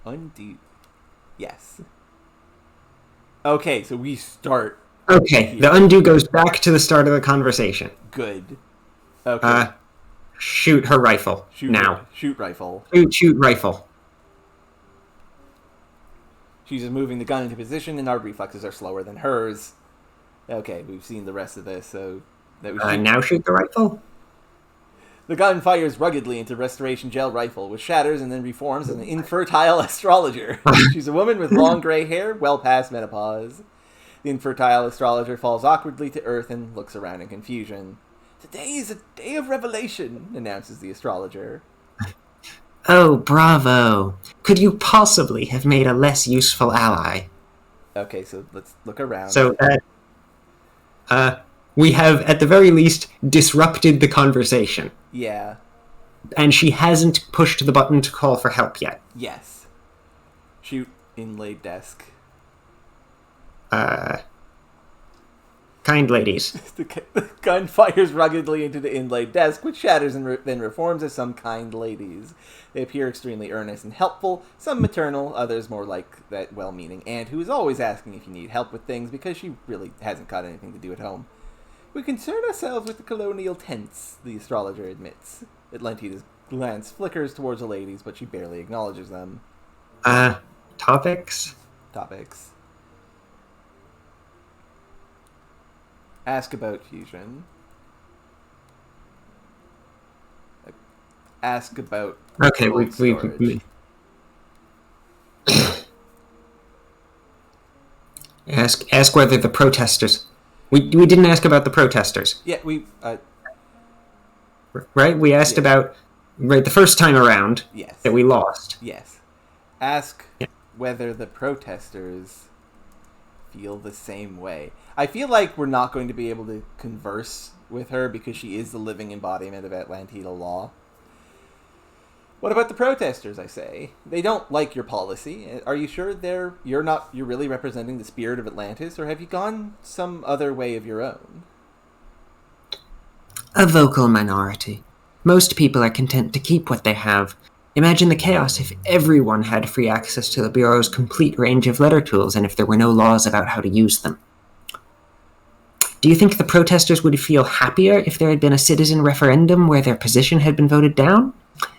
undo. Yes. Okay, so we start. Okay, here. The undo goes back to the start of the conversation. Good. Okay. Shoot her rifle. Now. Shoot rifle. Shoot rifle. She's just moving the gun into position, and our reflexes are slower than hers. Okay, we've seen the rest of this, so... Now shoot the rifle? The gun fires ruggedly into Restoration Gel Rifle, which shatters and then reforms as an infertile astrologer. She's a woman with long gray hair, well past menopause. The infertile astrologer falls awkwardly to earth and looks around in confusion. Today is a day of revelation, announces the astrologer. Oh, bravo. Could you possibly have made a less useful ally? Okay, so let's look around. So, we have, at the very least, disrupted the conversation. Yeah. And she hasn't pushed the button to call for help yet. Yes. Shoot inlaid desk. Kind ladies. The gun fires ruggedly into the inlaid desk, which shatters and then reforms as some kind ladies. They appear extremely earnest and helpful, some maternal, others more like that well-meaning aunt who is always asking if you need help with things because she really hasn't got anything to do at home. We concern ourselves with the colonial tents, the astrologer admits. Atlantida's glance flickers towards the ladies, but she barely acknowledges them. Topics? Topics. Ask about fusion. Ask about... Okay, we Ask whether the protesters... We didn't ask about the protesters. Yeah, we... Right? We asked about... Right, the first time around... Yes. That we lost. Yes. Ask whether the protesters feel the same way. I feel like we're not going to be able to converse with her because she is the living embodiment of Atlantida law. What about the protesters, I say? They don't like your policy. Are you sure you're really representing the spirit of Atlantis, or have you gone some other way of your own? A vocal minority. Most people are content to keep what they have. Imagine the chaos if everyone had free access to the Bureau's complete range of letter tools and if there were no laws about how to use them. Do you think the protesters would feel happier if there had been a citizen referendum where their position had been voted down?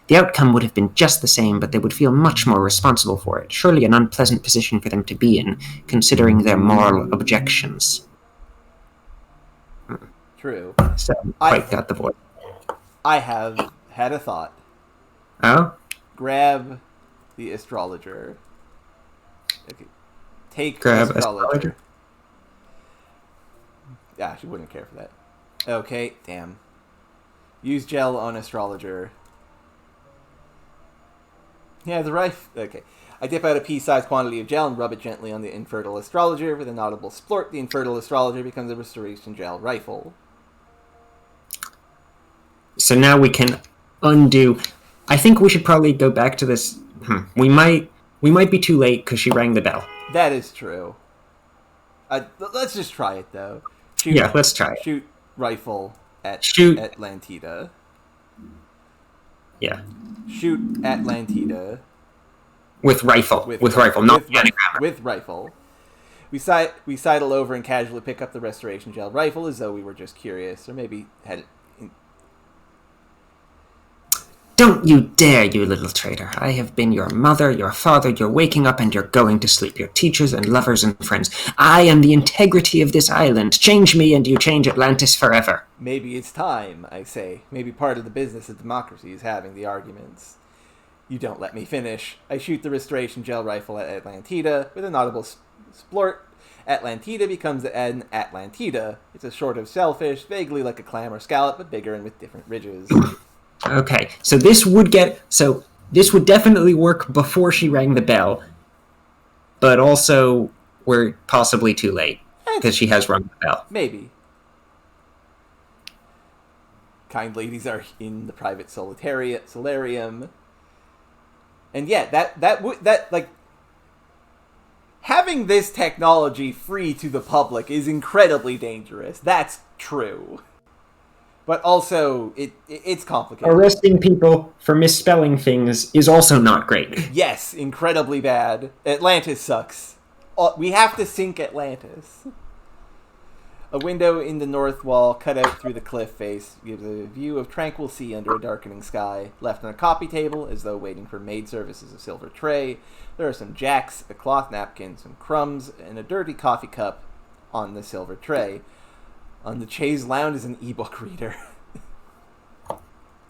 The outcome would have been just the same, but they would feel much more responsible for it. Surely an unpleasant position for them to be in, considering their moral objections. True. So, quite got the voice. I have had a thought. Oh? Grab the astrologer. Okay. Take Grab astrologer. Yeah, she wouldn't care for that. Okay, damn. Use gel on astrologer. Yeah, the rifle. Okay. I dip out a pea-sized quantity of gel and rub it gently on the infertile astrologer. With an audible splort, the infertile astrologer becomes a restoration gel rifle. So now we can undo. I think we should probably go back to this. We might be too late because she rang the bell. That is true. Let's just try it though. Yeah, let's try it. Shoot rifle at Shoot Atlantida. Yeah. Shoot Atlantida. With rifle. With rifle, not the anagram. With rifle. We sidle over and casually pick up the restoration gel rifle as though we were just curious, or maybe had it. Don't you dare, you little traitor. I have been your mother, your father, you're waking up and you're going to sleep, your teachers and lovers and friends. I am the integrity of this island. Change me and you change Atlantis forever. Maybe it's time, I say. Maybe part of the business of democracy is having the arguments. You don't let me finish. I shoot the restoration gel rifle at Atlantida. With an audible splort, Atlantida becomes an Atlantida. It's a sort of shellfish, vaguely like a clam or scallop, but bigger and with different ridges. Okay, so this would definitely work before she rang the bell, but also we're possibly too late because she has rung the bell. Maybe. Kind ladies are in the private solarium, and yeah, that like having this technology free to the public is incredibly dangerous. That's true. But also, it's complicated. Arresting people for misspelling things is also not great. Yes, incredibly bad. Atlantis sucks. We have to sink Atlantis. A window in the north wall, cut out through the cliff face, gives a view of tranquil sea under a darkening sky. Left on a coffee table, as though waiting for maid service, is a silver tray. There are some jacks, a cloth napkin, some crumbs, and a dirty coffee cup on the silver tray. On the chaise lounge is an ebook reader.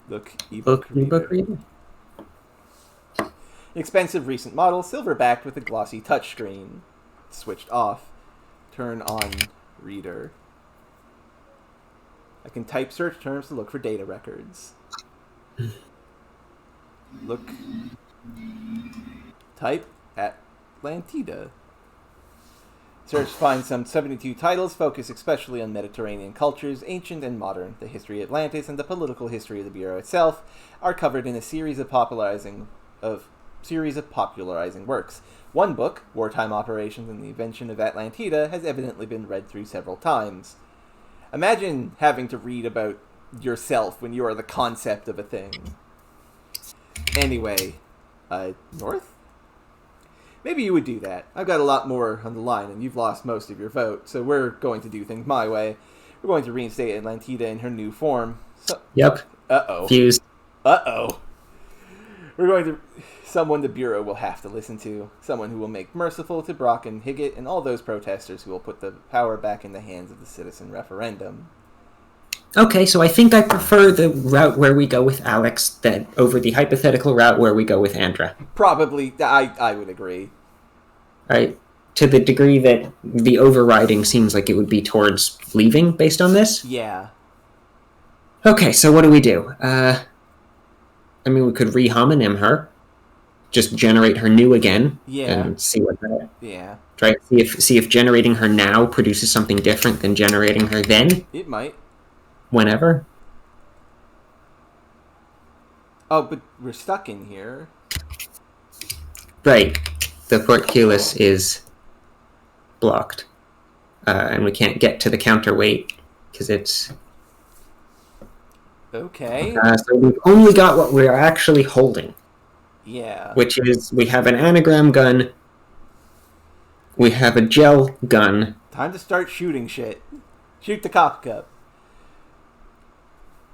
Look, ebook reader. Expensive recent model, silver-backed with a glossy touchscreen. Switched off. Turn on reader. I can type search terms to look for data records. Look. Type Atlantida. Search finds some 72 titles, focus especially on Mediterranean cultures, ancient and modern. The history of Atlantis and the political history of the Bureau itself are covered in a series of popularizing works. One book, Wartime Operations and the Invention of Atlantida, has evidently been read through several times. Imagine having to read about yourself when you are the concept of a thing. Anyway, north? Maybe you would do that. I've got a lot more on the line, and you've lost most of your vote, so we're going to do things my way. We're going to reinstate Atlantida in her new form. Yep. Uh-oh. Fused. Uh-oh. We're going to... Someone the Bureau will have to listen to. Someone who will make merciful to Brock and Higgett and all those protesters who will put the power back in the hands of the citizen referendum. Okay, so I think I prefer the route where we go with Alex than over the hypothetical route where we go with Andra. Probably, I would agree. Right? To the degree that the overriding seems like it would be towards leaving based on this? Yeah. Okay, so what do we do? I mean, we could re-homonym her. Just generate her new again. Yeah. And see what that... Yeah. Try to see if generating her now produces something different than generating her then. It might. Whenever. Oh, but we're stuck in here. Right. The portcullis is blocked. And we can't get to the counterweight because it's... Okay. So we've only got what we're actually holding. Yeah. Which is, we have an anagram gun, we have a gel gun. Time to start shooting shit. Shoot the cop cup.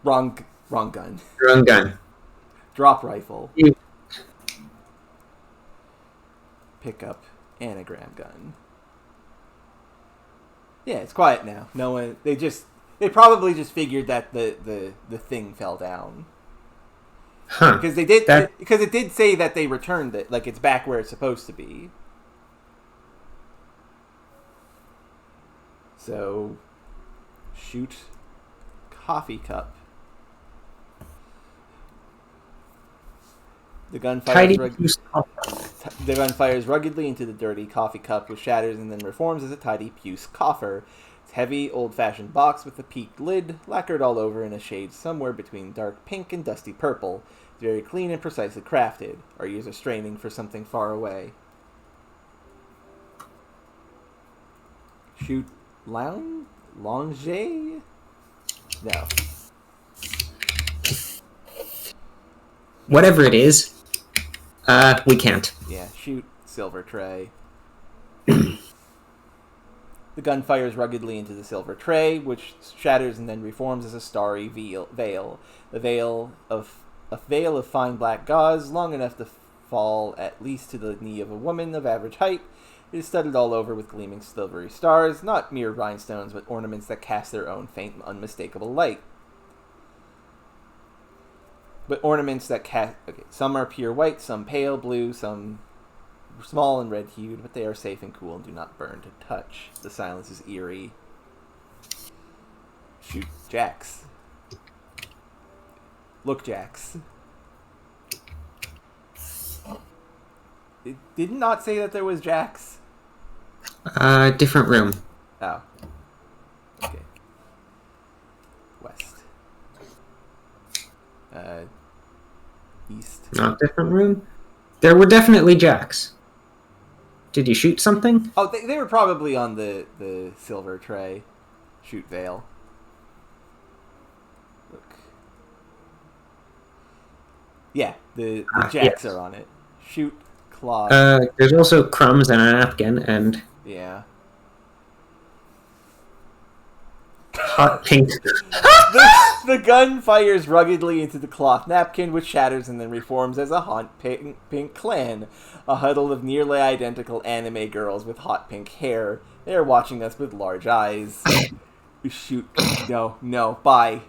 Wrong gun. Wrong gun. Drop rifle. You- Pick up anagram gun. Yeah, it's quiet now. No one. They probably just figured that the thing fell down. Huh. Because it did say that they returned it, like it's back where it's supposed to be. So, shoot coffee cup. The gun fires ruggedly into the dirty coffee cup, which shatters and then reforms as a tidy puce coffer. It's heavy, old-fashioned box with a peaked lid, lacquered all over in a shade somewhere between dark pink and dusty purple. It's very clean and precisely crafted. Our ears are straining for something far away. Shoot lounge? No. Whatever it is, we can't. Yeah, shoot silver tray. The gun fires ruggedly into the silver tray, which shatters and then reforms as a starry veil. A veil of fine black gauze, long enough to fall at least to the knee of a woman of average height. It is studded all over with gleaming silvery stars, not mere rhinestones, but ornaments that cast their own faint, unmistakable light. But ornaments that cast... Okay, some are pure white, some pale blue, some small and red-hued, but they are safe and cool and do not burn to touch. The silence is eerie. Shoot Jax. Look, Jax. It did not say that there was Jax. Different room. Oh. Okay. West. East. Not different room? There were definitely jacks. Did you shoot something? Oh, they were probably on the silver tray. Shoot veil. Look. Yeah, the jacks yes. are on it. Shoot claw. There's also crumbs and a napkin and Yeah. hot pink. The gun fires ruggedly into the cloth napkin, which shatters and then reforms as a hot pink clan. A huddle of nearly identical anime girls with hot pink hair. They are watching us with large eyes. Shoot. No, bye.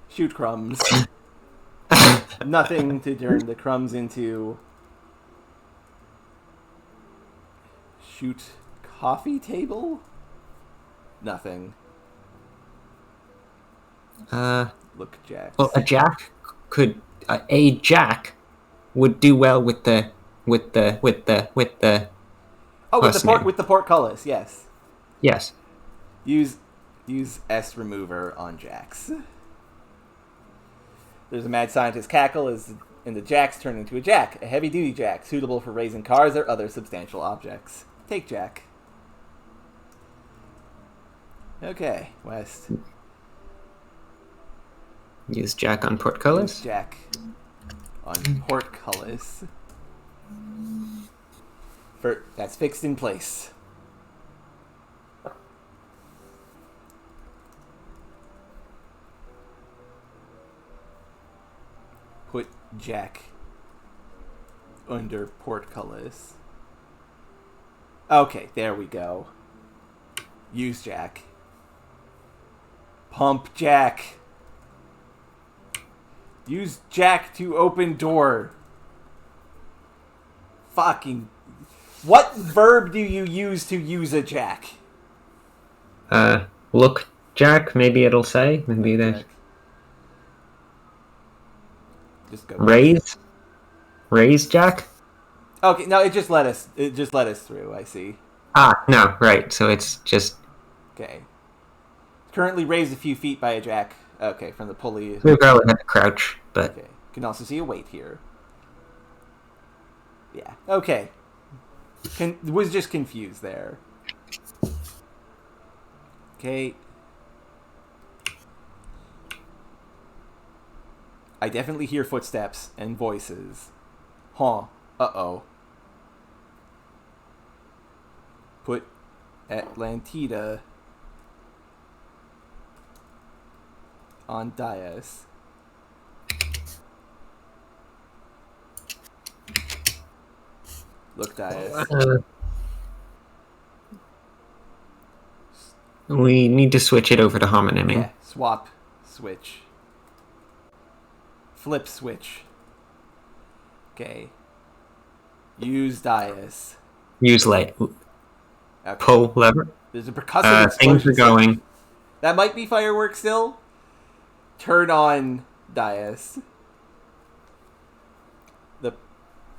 Shoot crumbs. Nothing to turn the crumbs into. Shoot coffee table? Nothing. Look, Jack. Well, a jack would do well with the Oh, with the portcullis, yes. Yes. Use S remover on Jax. There's a mad scientist cackle and the Jax turn into a jack, a heavy-duty jack, suitable for raising cars or other substantial objects. Take Jack. Okay, West. Use jack on portcullis. Use Jack on portcullis. That's fixed in place. Put Jack under portcullis. Okay, there we go. Use Jack. Pump Jack. Use Jack to open door. Fucking... What verb do you use to use a jack? Look, Jack, maybe it'll say. Maybe there's... Just go. Raise, Jack? Okay, no, it just let us through, I see. Ah, no, right, so it's just... Okay. Currently raised a few feet by a jack. Okay, from the pulley. We probably had to crouch, but... Okay. You can also see a weight here. Yeah. Okay. Was just confused there. Okay. I definitely hear footsteps and voices. Huh. Uh-oh. Put Atlantida on dais. Look, Dias. We need to switch it over to homonyming. Yeah, swap, switch. Flip switch. Okay. Use Dias. Use light. Okay. Pull lever. There's a percussive explosion. Things are going. That might be fireworks still. Turn on Dias. The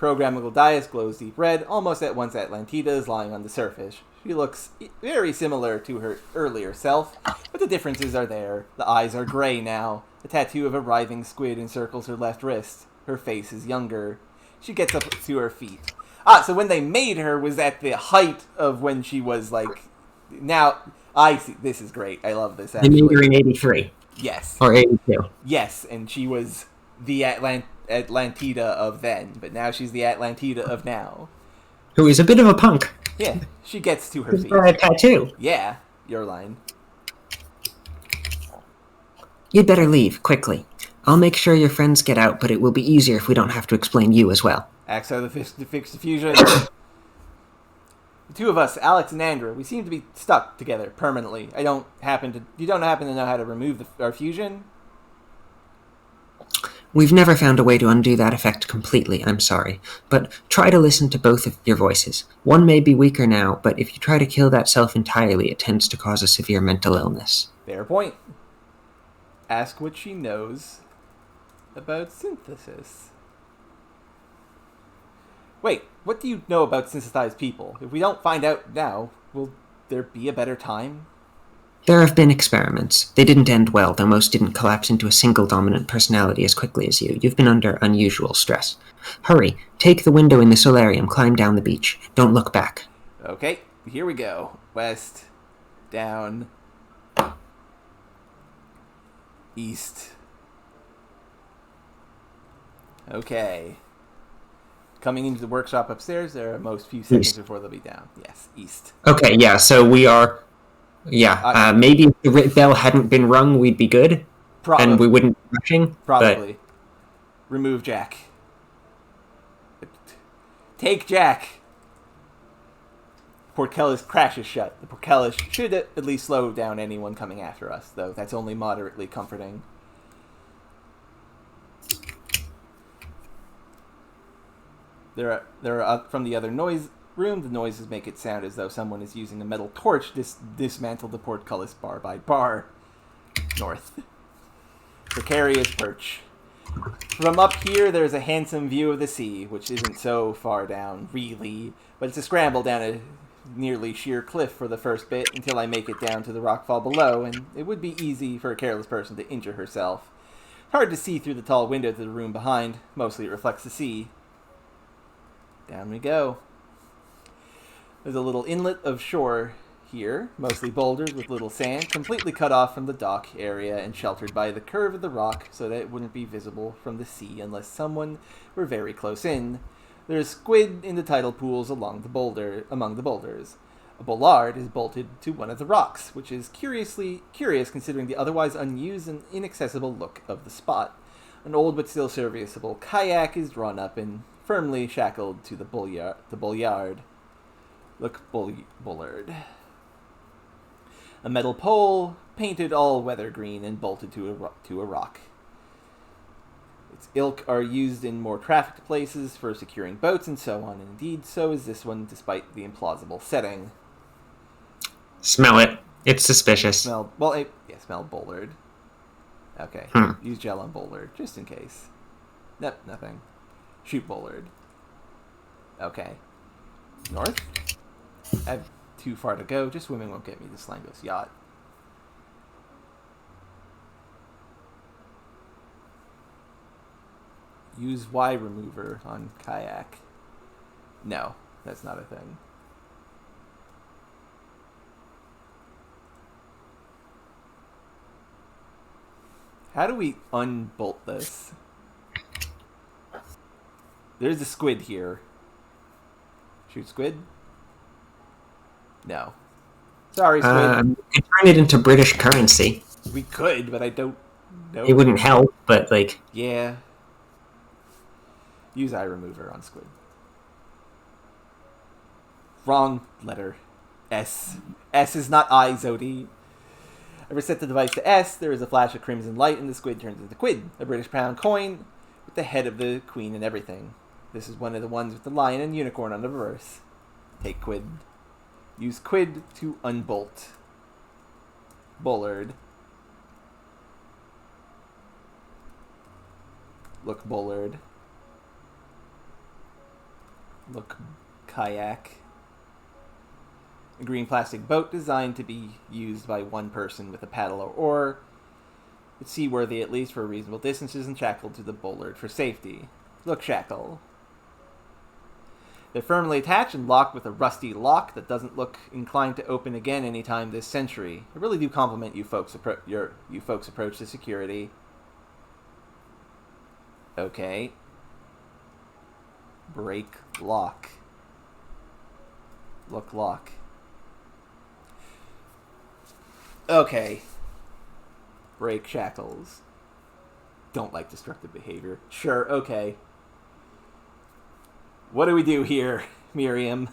programmable Dias glows deep red. Almost at once, Atlantida is lying on the surface. She looks very similar to her earlier self, but the differences are there. The eyes are gray now. A tattoo of a writhing squid encircles her left wrist. Her face is younger. She gets up to her feet. So when they made her was at the height of when she was like... Now, I see. This is great. I love this, actually. They made her in 83. Yes. Or 82. Yes, and she was the Atlantida of then, but now she's the Atlantida of now. Who is a bit of a punk. Yeah, she gets to her feet. Got a tattoo. Yeah, your line. You'd better leave, quickly. I'll make sure your friends get out, but it will be easier if we don't have to explain you as well. Axe out of the fix diffusion. The two of us, Alex and Andrew, we seem to be stuck together permanently. You don't happen to know how to remove our fusion? We've never found a way to undo that effect completely, I'm sorry. But try to listen to both of your voices. One may be weaker now, but if you try to kill that self entirely, it tends to cause a severe mental illness. Fair point. Ask what she knows about synthesis. Wait, what do you know about synthesized people? If we don't find out now, will there be a better time? There have been experiments. They didn't end well, though most didn't collapse into a single dominant personality as quickly as you. You've been under unusual stress. Hurry, take the window in the solarium, climb down the beach. Don't look back. Okay, here we go. West, down, east. Okay. Coming into the workshop upstairs, there are most few seconds East. before they'll be down. Yes, east. Okay, yeah, so we are... Yeah, maybe if the bell hadn't been rung, we'd be good. And we wouldn't be rushing. Probably. But... Remove Jack. Take Jack! Portcullis crashes shut. The portcullis should at least slow down anyone coming after us, though that's only moderately comforting. There are from the other noise room, the noises make it sound as though someone is using a metal torch to dismantle the portcullis bar by bar. North. Precarious perch. From up here, there's a handsome view of the sea, which isn't so far down, really, but it's a scramble down a nearly sheer cliff for the first bit until I make it down to the rockfall below, and it would be easy for a careless person to injure herself. It's hard to see through the tall window to the room behind. Mostly it reflects the sea. Down we go. There's a little inlet of shore here, mostly boulders with little sand, completely cut off from the dock area and sheltered by the curve of the rock so that it wouldn't be visible from the sea unless someone were very close in. There's squid in the tidal pools among the boulders. A bollard is bolted to one of the rocks, which is curious considering the otherwise unused and inaccessible look of the spot. An old but still serviceable kayak is drawn up and firmly shackled to the bollard. Bullard. A metal pole, painted all weather green and bolted to a rock. Its ilk are used in more trafficked places for securing boats and so on, and indeed so is this one despite the implausible setting. Smell it. It's suspicious. Smell bollard. Okay, use gel on bollard, just in case. Nope, nothing. Shoot bollard. Okay. North? I have too far to go. Just swimming won't get me to Slangos yacht. Use Y remover on kayak. No, that's not a thing. How do we unbolt this? There's a squid here. Shoot squid? No. Sorry, squid. We could turn it into British currency. We could, but I don't know. It wouldn't help, but like... Yeah. Use eye remover on squid. Wrong letter. S. S is not I, Zodi. I reset the device to S. There is a flash of crimson light, and the squid turns into quid, a British pound coin with the head of the queen and everything. This is one of the ones with the lion and unicorn on the reverse. Take quid. Use quid to unbolt. Bullard. Look Bullard. Look kayak. A green plastic boat designed to be used by one person with a paddle or oar. It's seaworthy at least for reasonable distances and shackled to the bollard for safety. Look shackle. They're firmly attached and locked with a rusty lock that doesn't look inclined to open again anytime this century. I really do compliment you folks' approach to security. Okay. Break lock. Look lock. Okay. Break shackles. Don't like destructive behavior. Sure, okay. What do we do here, Miriam?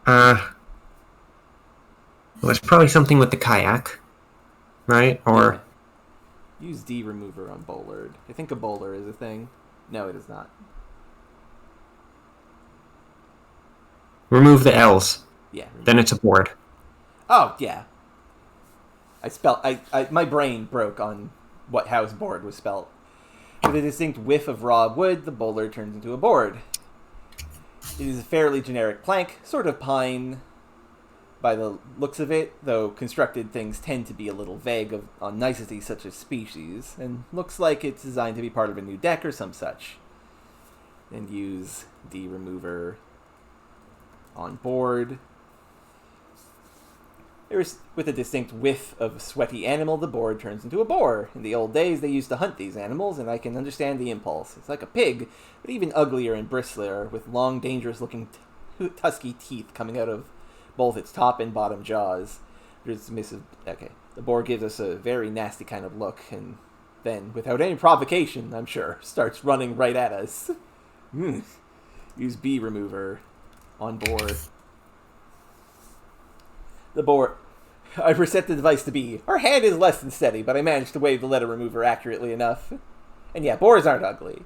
Well, it's probably something with the kayak, right? Or use D remover on bollard. I think a bowler is a thing. No, it is not. remove the L's. Yeah. Then it's a board. Oh yeah. My brain broke on what house board was spelt. With a distinct whiff of raw wood, the bowler turns into a board. It is a fairly generic plank, sort of pine by the looks of it, though constructed things tend to be a little vague on niceties such as species, and looks like it's designed to be part of a new deck or some such. And use D remover on board. With a distinct whiff of sweaty animal, the board turns into a boar. In the old days, they used to hunt these animals, and I can understand the impulse. It's like a pig, but even uglier and bristlier, with long, dangerous-looking tusky teeth coming out of both its top and bottom jaws. Okay, the boar gives us a very nasty kind of look, and then, without any provocation, I'm sure, starts running right at us. Use B remover on board. The boar... I reset the device to B. Our hand is less than steady, but I managed to wave the letter remover accurately enough. And yeah, boars aren't ugly.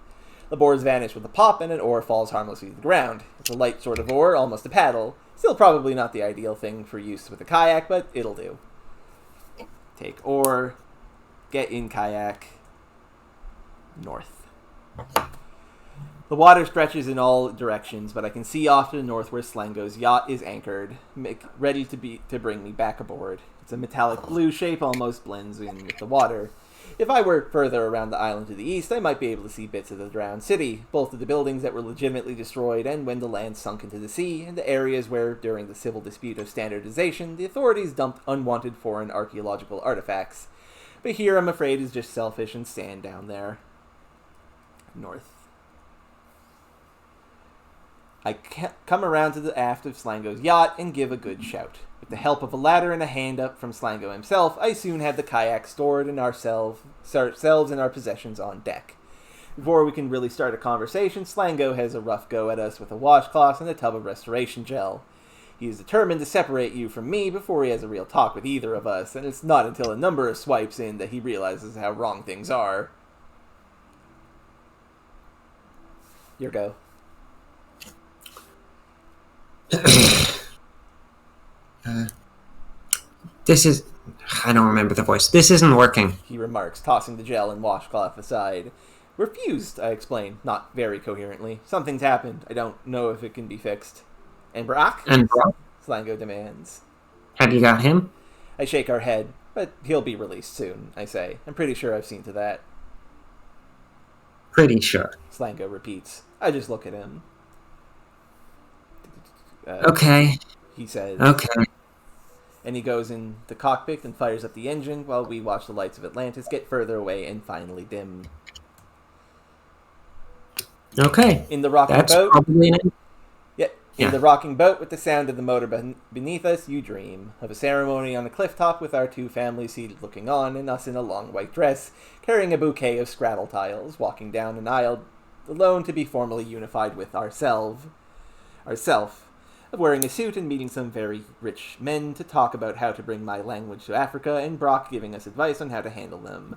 The boars vanish with a pop, and an oar falls harmlessly to the ground. It's a light sort of oar, almost a paddle. Still probably not the ideal thing for use with a kayak, but it'll do. Take oar. Get in kayak. North. The water stretches in all directions, but I can see off to the north where Slango's yacht is anchored, ready to bring me back aboard. It's a metallic blue shape, almost blends in with the water. If I were further around the island to the east, I might be able to see bits of the drowned city, both of the buildings that were legitimately destroyed and when the land sunk into the sea, and the areas where, during the civil dispute of standardization, the authorities dumped unwanted foreign archaeological artifacts. But here, I'm afraid, is just selfish and sand down there. North. I come around to the aft of Slango's yacht and give a good shout. With the help of a ladder and a hand up from Slango himself, I soon have the kayak stored and ourselves and our possessions on deck. Before we can really start a conversation, Slango has a rough go at us with a washcloth and a tub of restoration gel. He is determined to separate you from me before he has a real talk with either of us, and it's not until a number of swipes in that he realizes how wrong things are. Your go. This is... I don't remember the voice. This isn't working, he remarks, tossing the gel and washcloth aside. Refused, I explain, not very coherently. Something's happened. I don't know if it can be fixed. And Brock? And Brock? Slango demands. Have you got him? I shake our head, but he'll be released soon, I say. I'm pretty sure I've seen to that. Pretty sure. Slango repeats. I just look at him. Okay. He says. Okay. And he goes in the cockpit and fires up the engine while we watch the lights of Atlantis get further away and finally dim. Okay. In the rocking That's boat. Probably an... In the rocking boat with the sound of the motor beneath us, you dream of a ceremony on a cliff top with our two families seated looking on, and us in a long white dress, carrying a bouquet of scrattle tiles, walking down an aisle alone to be formally unified with ourself, of wearing a suit and meeting some very rich men to talk about how to bring my language to Africa, and Brock giving us advice on how to handle them.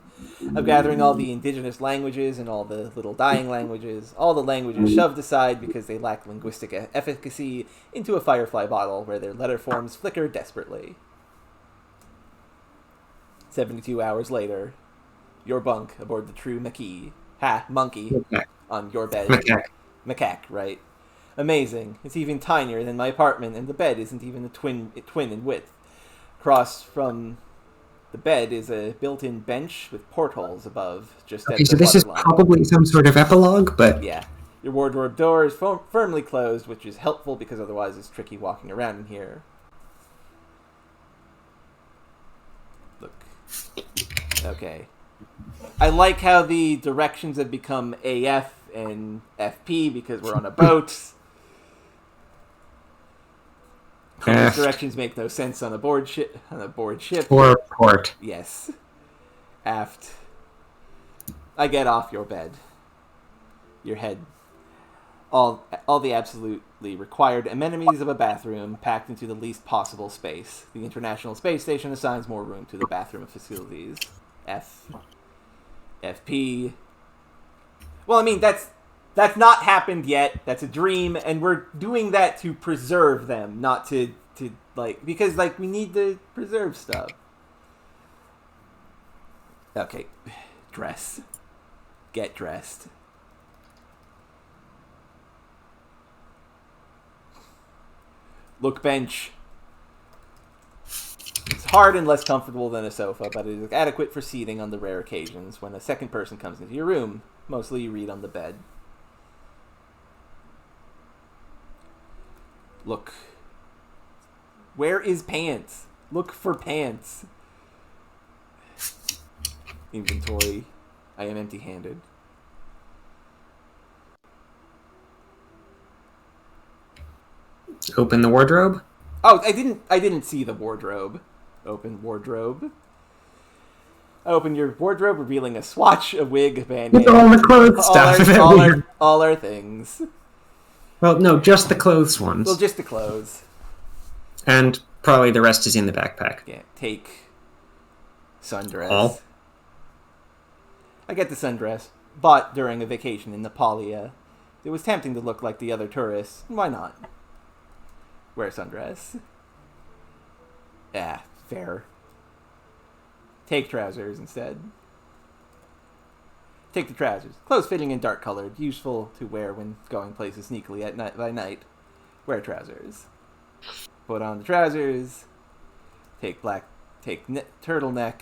Of gathering all the indigenous languages and all the little dying languages, all the languages shoved aside because they lack linguistic efficacy, into a firefly bottle where their letter forms flicker desperately. 72 hours later, your bunk aboard the true monkey, on your bed. Macaque, right? Amazing. It's even tinier than my apartment, and the bed isn't even a twin in width. Across from the bed is a built-in bench with portholes above. Okay, so this is probably some sort of epilogue, but... Yeah. Your wardrobe door is firmly closed, which is helpful because otherwise it's tricky walking around in here. Look. Okay. I like how the directions have become AF and FP because we're on a boat. These directions make no sense on a board ship. Or port. Yes. Aft. I get off your bed. Your head. All the absolutely required amenities of a bathroom packed into the least possible space. The International Space Station assigns more room to the bathroom facilities. FP. Well, I mean, that's not happened yet. That's a dream, and we're doing that to preserve them, not to because we need to preserve stuff. Okay. Dress. Get dressed. Look, bench. It's hard and less comfortable than a sofa, but it is adequate for seating on the rare occasions when a second person comes into your room. Mostly you read on the bed. Look. Where is pants? Look for pants. Inventory. I am empty-handed. Open the wardrobe? Oh, I didn't see the wardrobe. Open wardrobe. I open your wardrobe, revealing a swatch, a wig, a bandana. With all the clothes stuff. All our things. Well, no, just the clothes ones. Well, just the clothes. And probably the rest is in the backpack. Yeah, take sundress. All? I get the sundress, bought during a vacation in Nepalia. It was tempting to look like the other tourists. Why not? Wear sundress. Yeah, fair. Take trousers instead. Take the trousers. Close-fitting and dark-colored, useful to wear when going places sneakily at night by night. Wear trousers. Put on the trousers. Take turtleneck.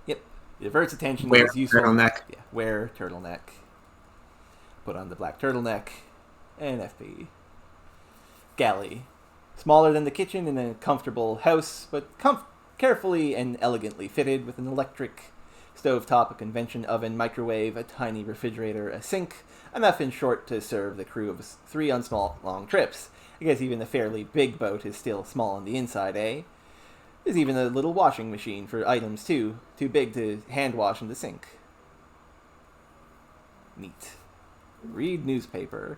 Yep. It diverts attention. Wear useful. turtleneck. Yeah, wear turtleneck. Put on the black turtleneck. And FP. Galley. Smaller than the kitchen in a comfortable house, but carefully and elegantly fitted with an electric stovetop, a convention oven, microwave, a tiny refrigerator, a sink, enough in short to serve the crew of 3 on long trips. I guess even the fairly big boat is still small on the inside, eh? There's even a little washing machine for items, too big to hand wash in the sink. Neat. Read newspaper.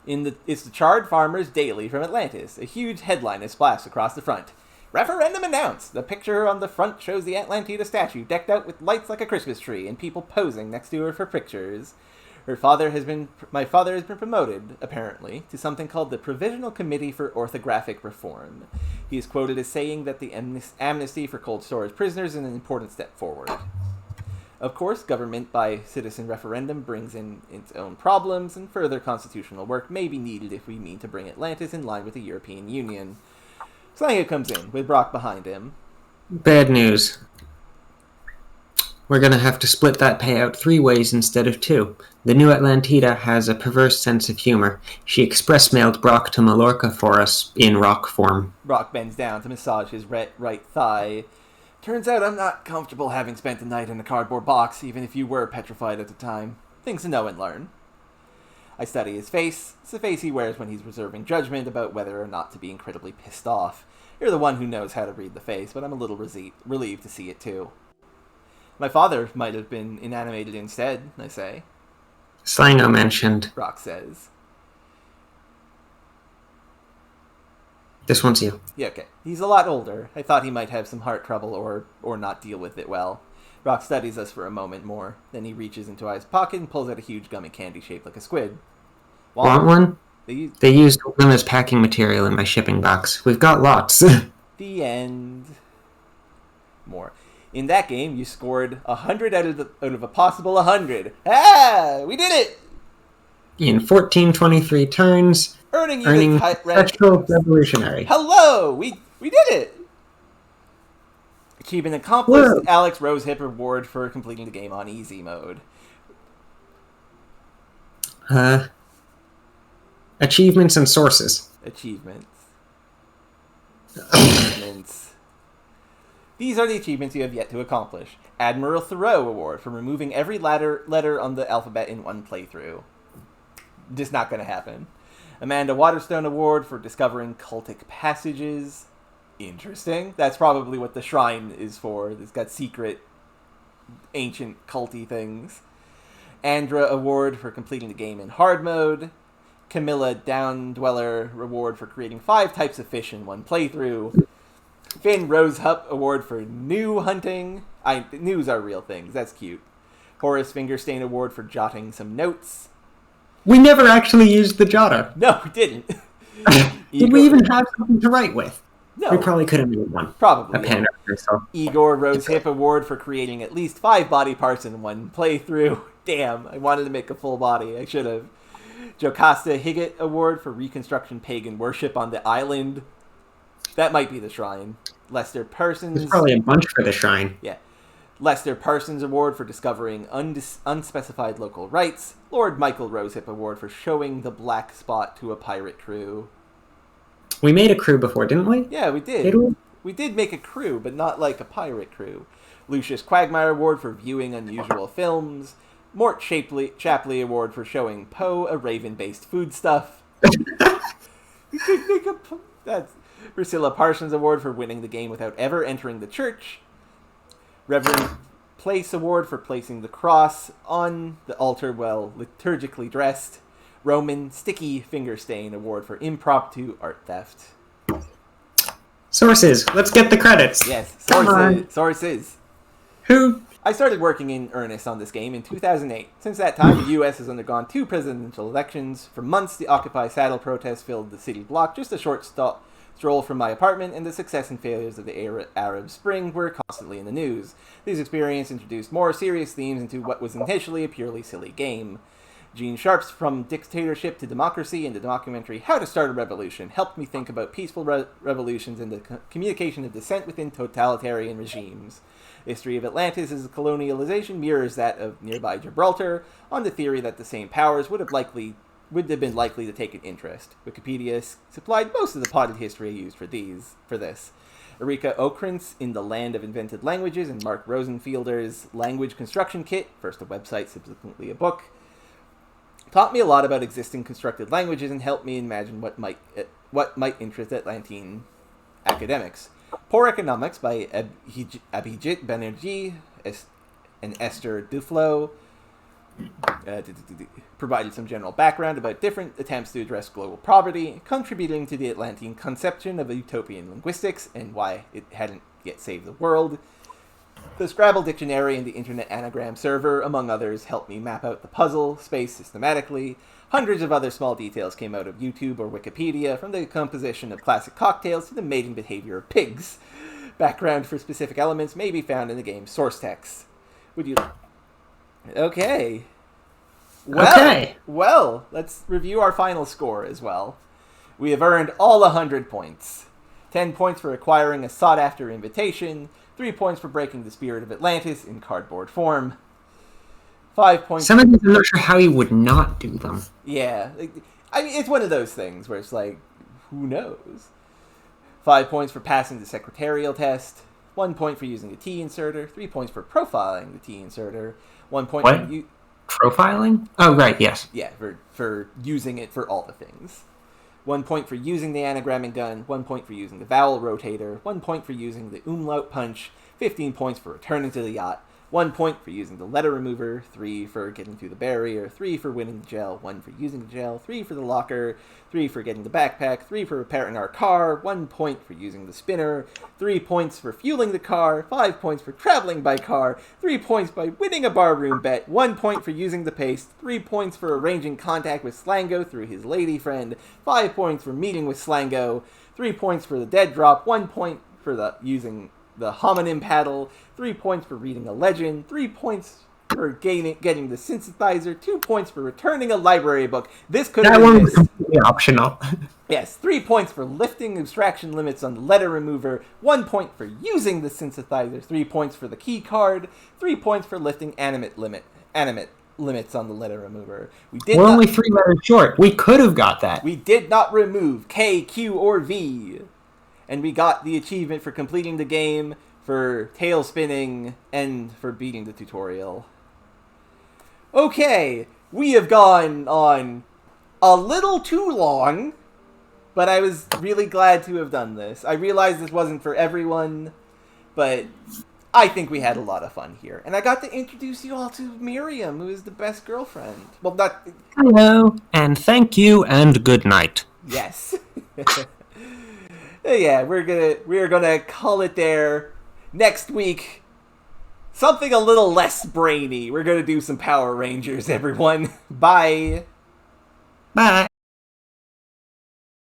It's the Charred Farmers Daily from Atlantis. A huge headline is splashed across the front. Referendum announced! The picture on the front shows the Atlantida statue decked out with lights like a Christmas tree and people posing next to her for pictures. My father has been promoted, apparently, to something called the Provisional Committee for Orthographic Reform. He is quoted as saying that the amnesty for cold storage prisoners is an important step forward. Of course, government by citizen referendum brings in its own problems, and further constitutional work may be needed if we mean to bring Atlantis in line with the European Union. Slango comes in, with Brock behind him. Bad news. We're gonna have to split that payout 3 ways instead of 2. The new Atlantida has a perverse sense of humor. She express-mailed Brock to Mallorca for us in rock form. Brock bends down to massage his right thigh. Turns out I'm not comfortable having spent the night in a cardboard box, even if you were petrified at the time. Things to know and learn. I study his face. It's the face he wears when he's reserving judgment about whether or not to be incredibly pissed off. You're the one who knows how to read the face, but I'm a little relieved to see it too. My father might have been inanimated instead, I say. Slango mentioned. Rock says. This one's you. Yeah, okay. He's a lot older. I thought he might have some heart trouble or not deal with it well. Rock studies us for a moment more. Then he reaches into his pocket and pulls out a huge gummy candy shaped like a squid. Want one? They used them as packing material in my shipping box. We've got lots. The end. More. In that game, you scored 100 out of a possible 100. Ah! We did it! In 1423 turns, earning the Perpetual Revolutionary. Hello! We did it! Achievement accomplished. Whoa. Alex Rosehip reward for completing the game on easy mode. Achievements and sources. Achievements. These are the achievements you have yet to accomplish. Admiral Thoreau Award for removing every letter on the alphabet in one playthrough. Just not going to happen. Amanda Waterstone Award for discovering cultic passages. Interesting. That's probably what the shrine is for. It's got secret, ancient, culty things. Andra Award for completing the game in hard mode. Camilla Downdweller Award for creating 5 types of fish in one playthrough. Finn Rosehup Award for new hunting. News are real things. That's cute. Horace Fingerstain Award for jotting some notes. We never actually used the jotter. No, we didn't. Did we even have something to write with? No. We probably could have made one. Probably. A pen or pencil. Igor Rosehip Award for creating at least 5 body parts in one playthrough. Damn, I wanted to make a full body. I should have. Jocasta Higgett Award for reconstruction pagan worship on the island. That might be the shrine. Lester Parsons. There's probably a bunch for the shrine. Yeah. Lester Parsons Award for discovering unspecified local rights. Lord Michael Rosehip Award for showing the black spot to a pirate crew. We made a crew before, didn't we? Yeah, we did. Did we? We did make a crew, but not like a pirate crew. Lucius Quagmire Award for viewing unusual films. Mort Shapley Award for showing Poe a raven-based foodstuff. That's Priscilla Parsons Award for winning the game without ever entering the church. Reverend Place Award for placing the cross on the altar while liturgically dressed. Roman Sticky Fingerstain Award for impromptu art theft. Sources. Let's get the credits. Yes, sources. Who? I started working in earnest on this game in 2008. Since that time, the U.S. has undergone 2 presidential elections. For months, the Occupy Saddle protests filled the city block. Just a short stroll from my apartment, and the success and failures of the Arab Spring were constantly in the news. These experiences introduced more serious themes into what was initially a purely silly game. Gene Sharp's From Dictatorship to Democracy and the documentary How to Start a Revolution helped me think about peaceful revolutions and the communication of dissent within totalitarian regimes. The history of Atlantis as a colonialization mirrors that of nearby Gibraltar, on the theory that the same powers would have been likely to take an interest. Wikipedia supplied most of the potted history I used for this. Erika Okrentz in The Land of Invented Languages and Mark Rosenfielder's Language Construction Kit, first a website, subsequently a book, taught me a lot about existing constructed languages and helped me imagine what might interest Atlantine academics. Poor Economics by Abhijit Banerjee and Esther Duflo provided some general background about different attempts to address global poverty, contributing to the Atlantine conception of utopian linguistics and why it hadn't yet saved the world. The Scrabble Dictionary and the Internet Anagram Server, among others, helped me map out the puzzle space systematically. Hundreds of other small details came out of YouTube or Wikipedia, from the composition of classic cocktails to the mating behavior of pigs. Background for specific elements may be found in the game's source text. Would you... Okay. Well, let's review our final score as well. We have earned all 100 points. 10 points for acquiring a sought-after invitation, 3 points for breaking the spirit of Atlantis in cardboard form, 5 points... Some of these, I'm not sure how he would not do them. Yeah. I mean, it's one of those things where it's like, who knows? 5 points for passing the secretarial test, 1 point for using the T inserter, 3 points for profiling the T inserter, 1 point what? Profiling? Oh, right, yes. Yeah, for using it for all the things. 1 point for using the anagramming gun, 1 point for using the vowel rotator, 1 point for using the umlaut punch, 15 points for returning to the yacht, 1 point for using the letter remover, 3 for getting through the barrier, 3 for winning the gel, 1 for using the gel, 3 for the locker, 3 for getting the backpack, 3 for repairing our car, 1 point for using the spinner, 3 points for fueling the car, 5 points for traveling by car, 3 points by winning a barroom bet, 1 point for using the paste, 3 points for arranging contact with Slango through his lady friend, 5 points for meeting with Slango, 3 points for the dead drop, 1 point for the using the homonym paddle, 3 points for reading a legend, 3 points for getting the synthesizer, 2 points for returning a library book. This could have been missed. Completely optional. Yes, 3 points for lifting abstraction limits on the letter remover, 1 point for using the synthesizer, 3 points for the key card, 3 points for lifting animate limits on the letter remover. We're only 3 letters short. We could have got that. We did not remove K, Q, or V. And we got the achievement for completing the game, for tail spinning, and for beating the tutorial. Okay, we have gone on a little too long, but I was really glad to have done this. I realized this wasn't for everyone, but I think we had a lot of fun here. And I got to introduce you all to Miriam, who is the best girlfriend. Well, not... Hello, and thank you, and good night. Yes. Yeah, we're gonna call it there. Next week, something a little less brainy. We're gonna do some Power Rangers, everyone. Bye. Bye.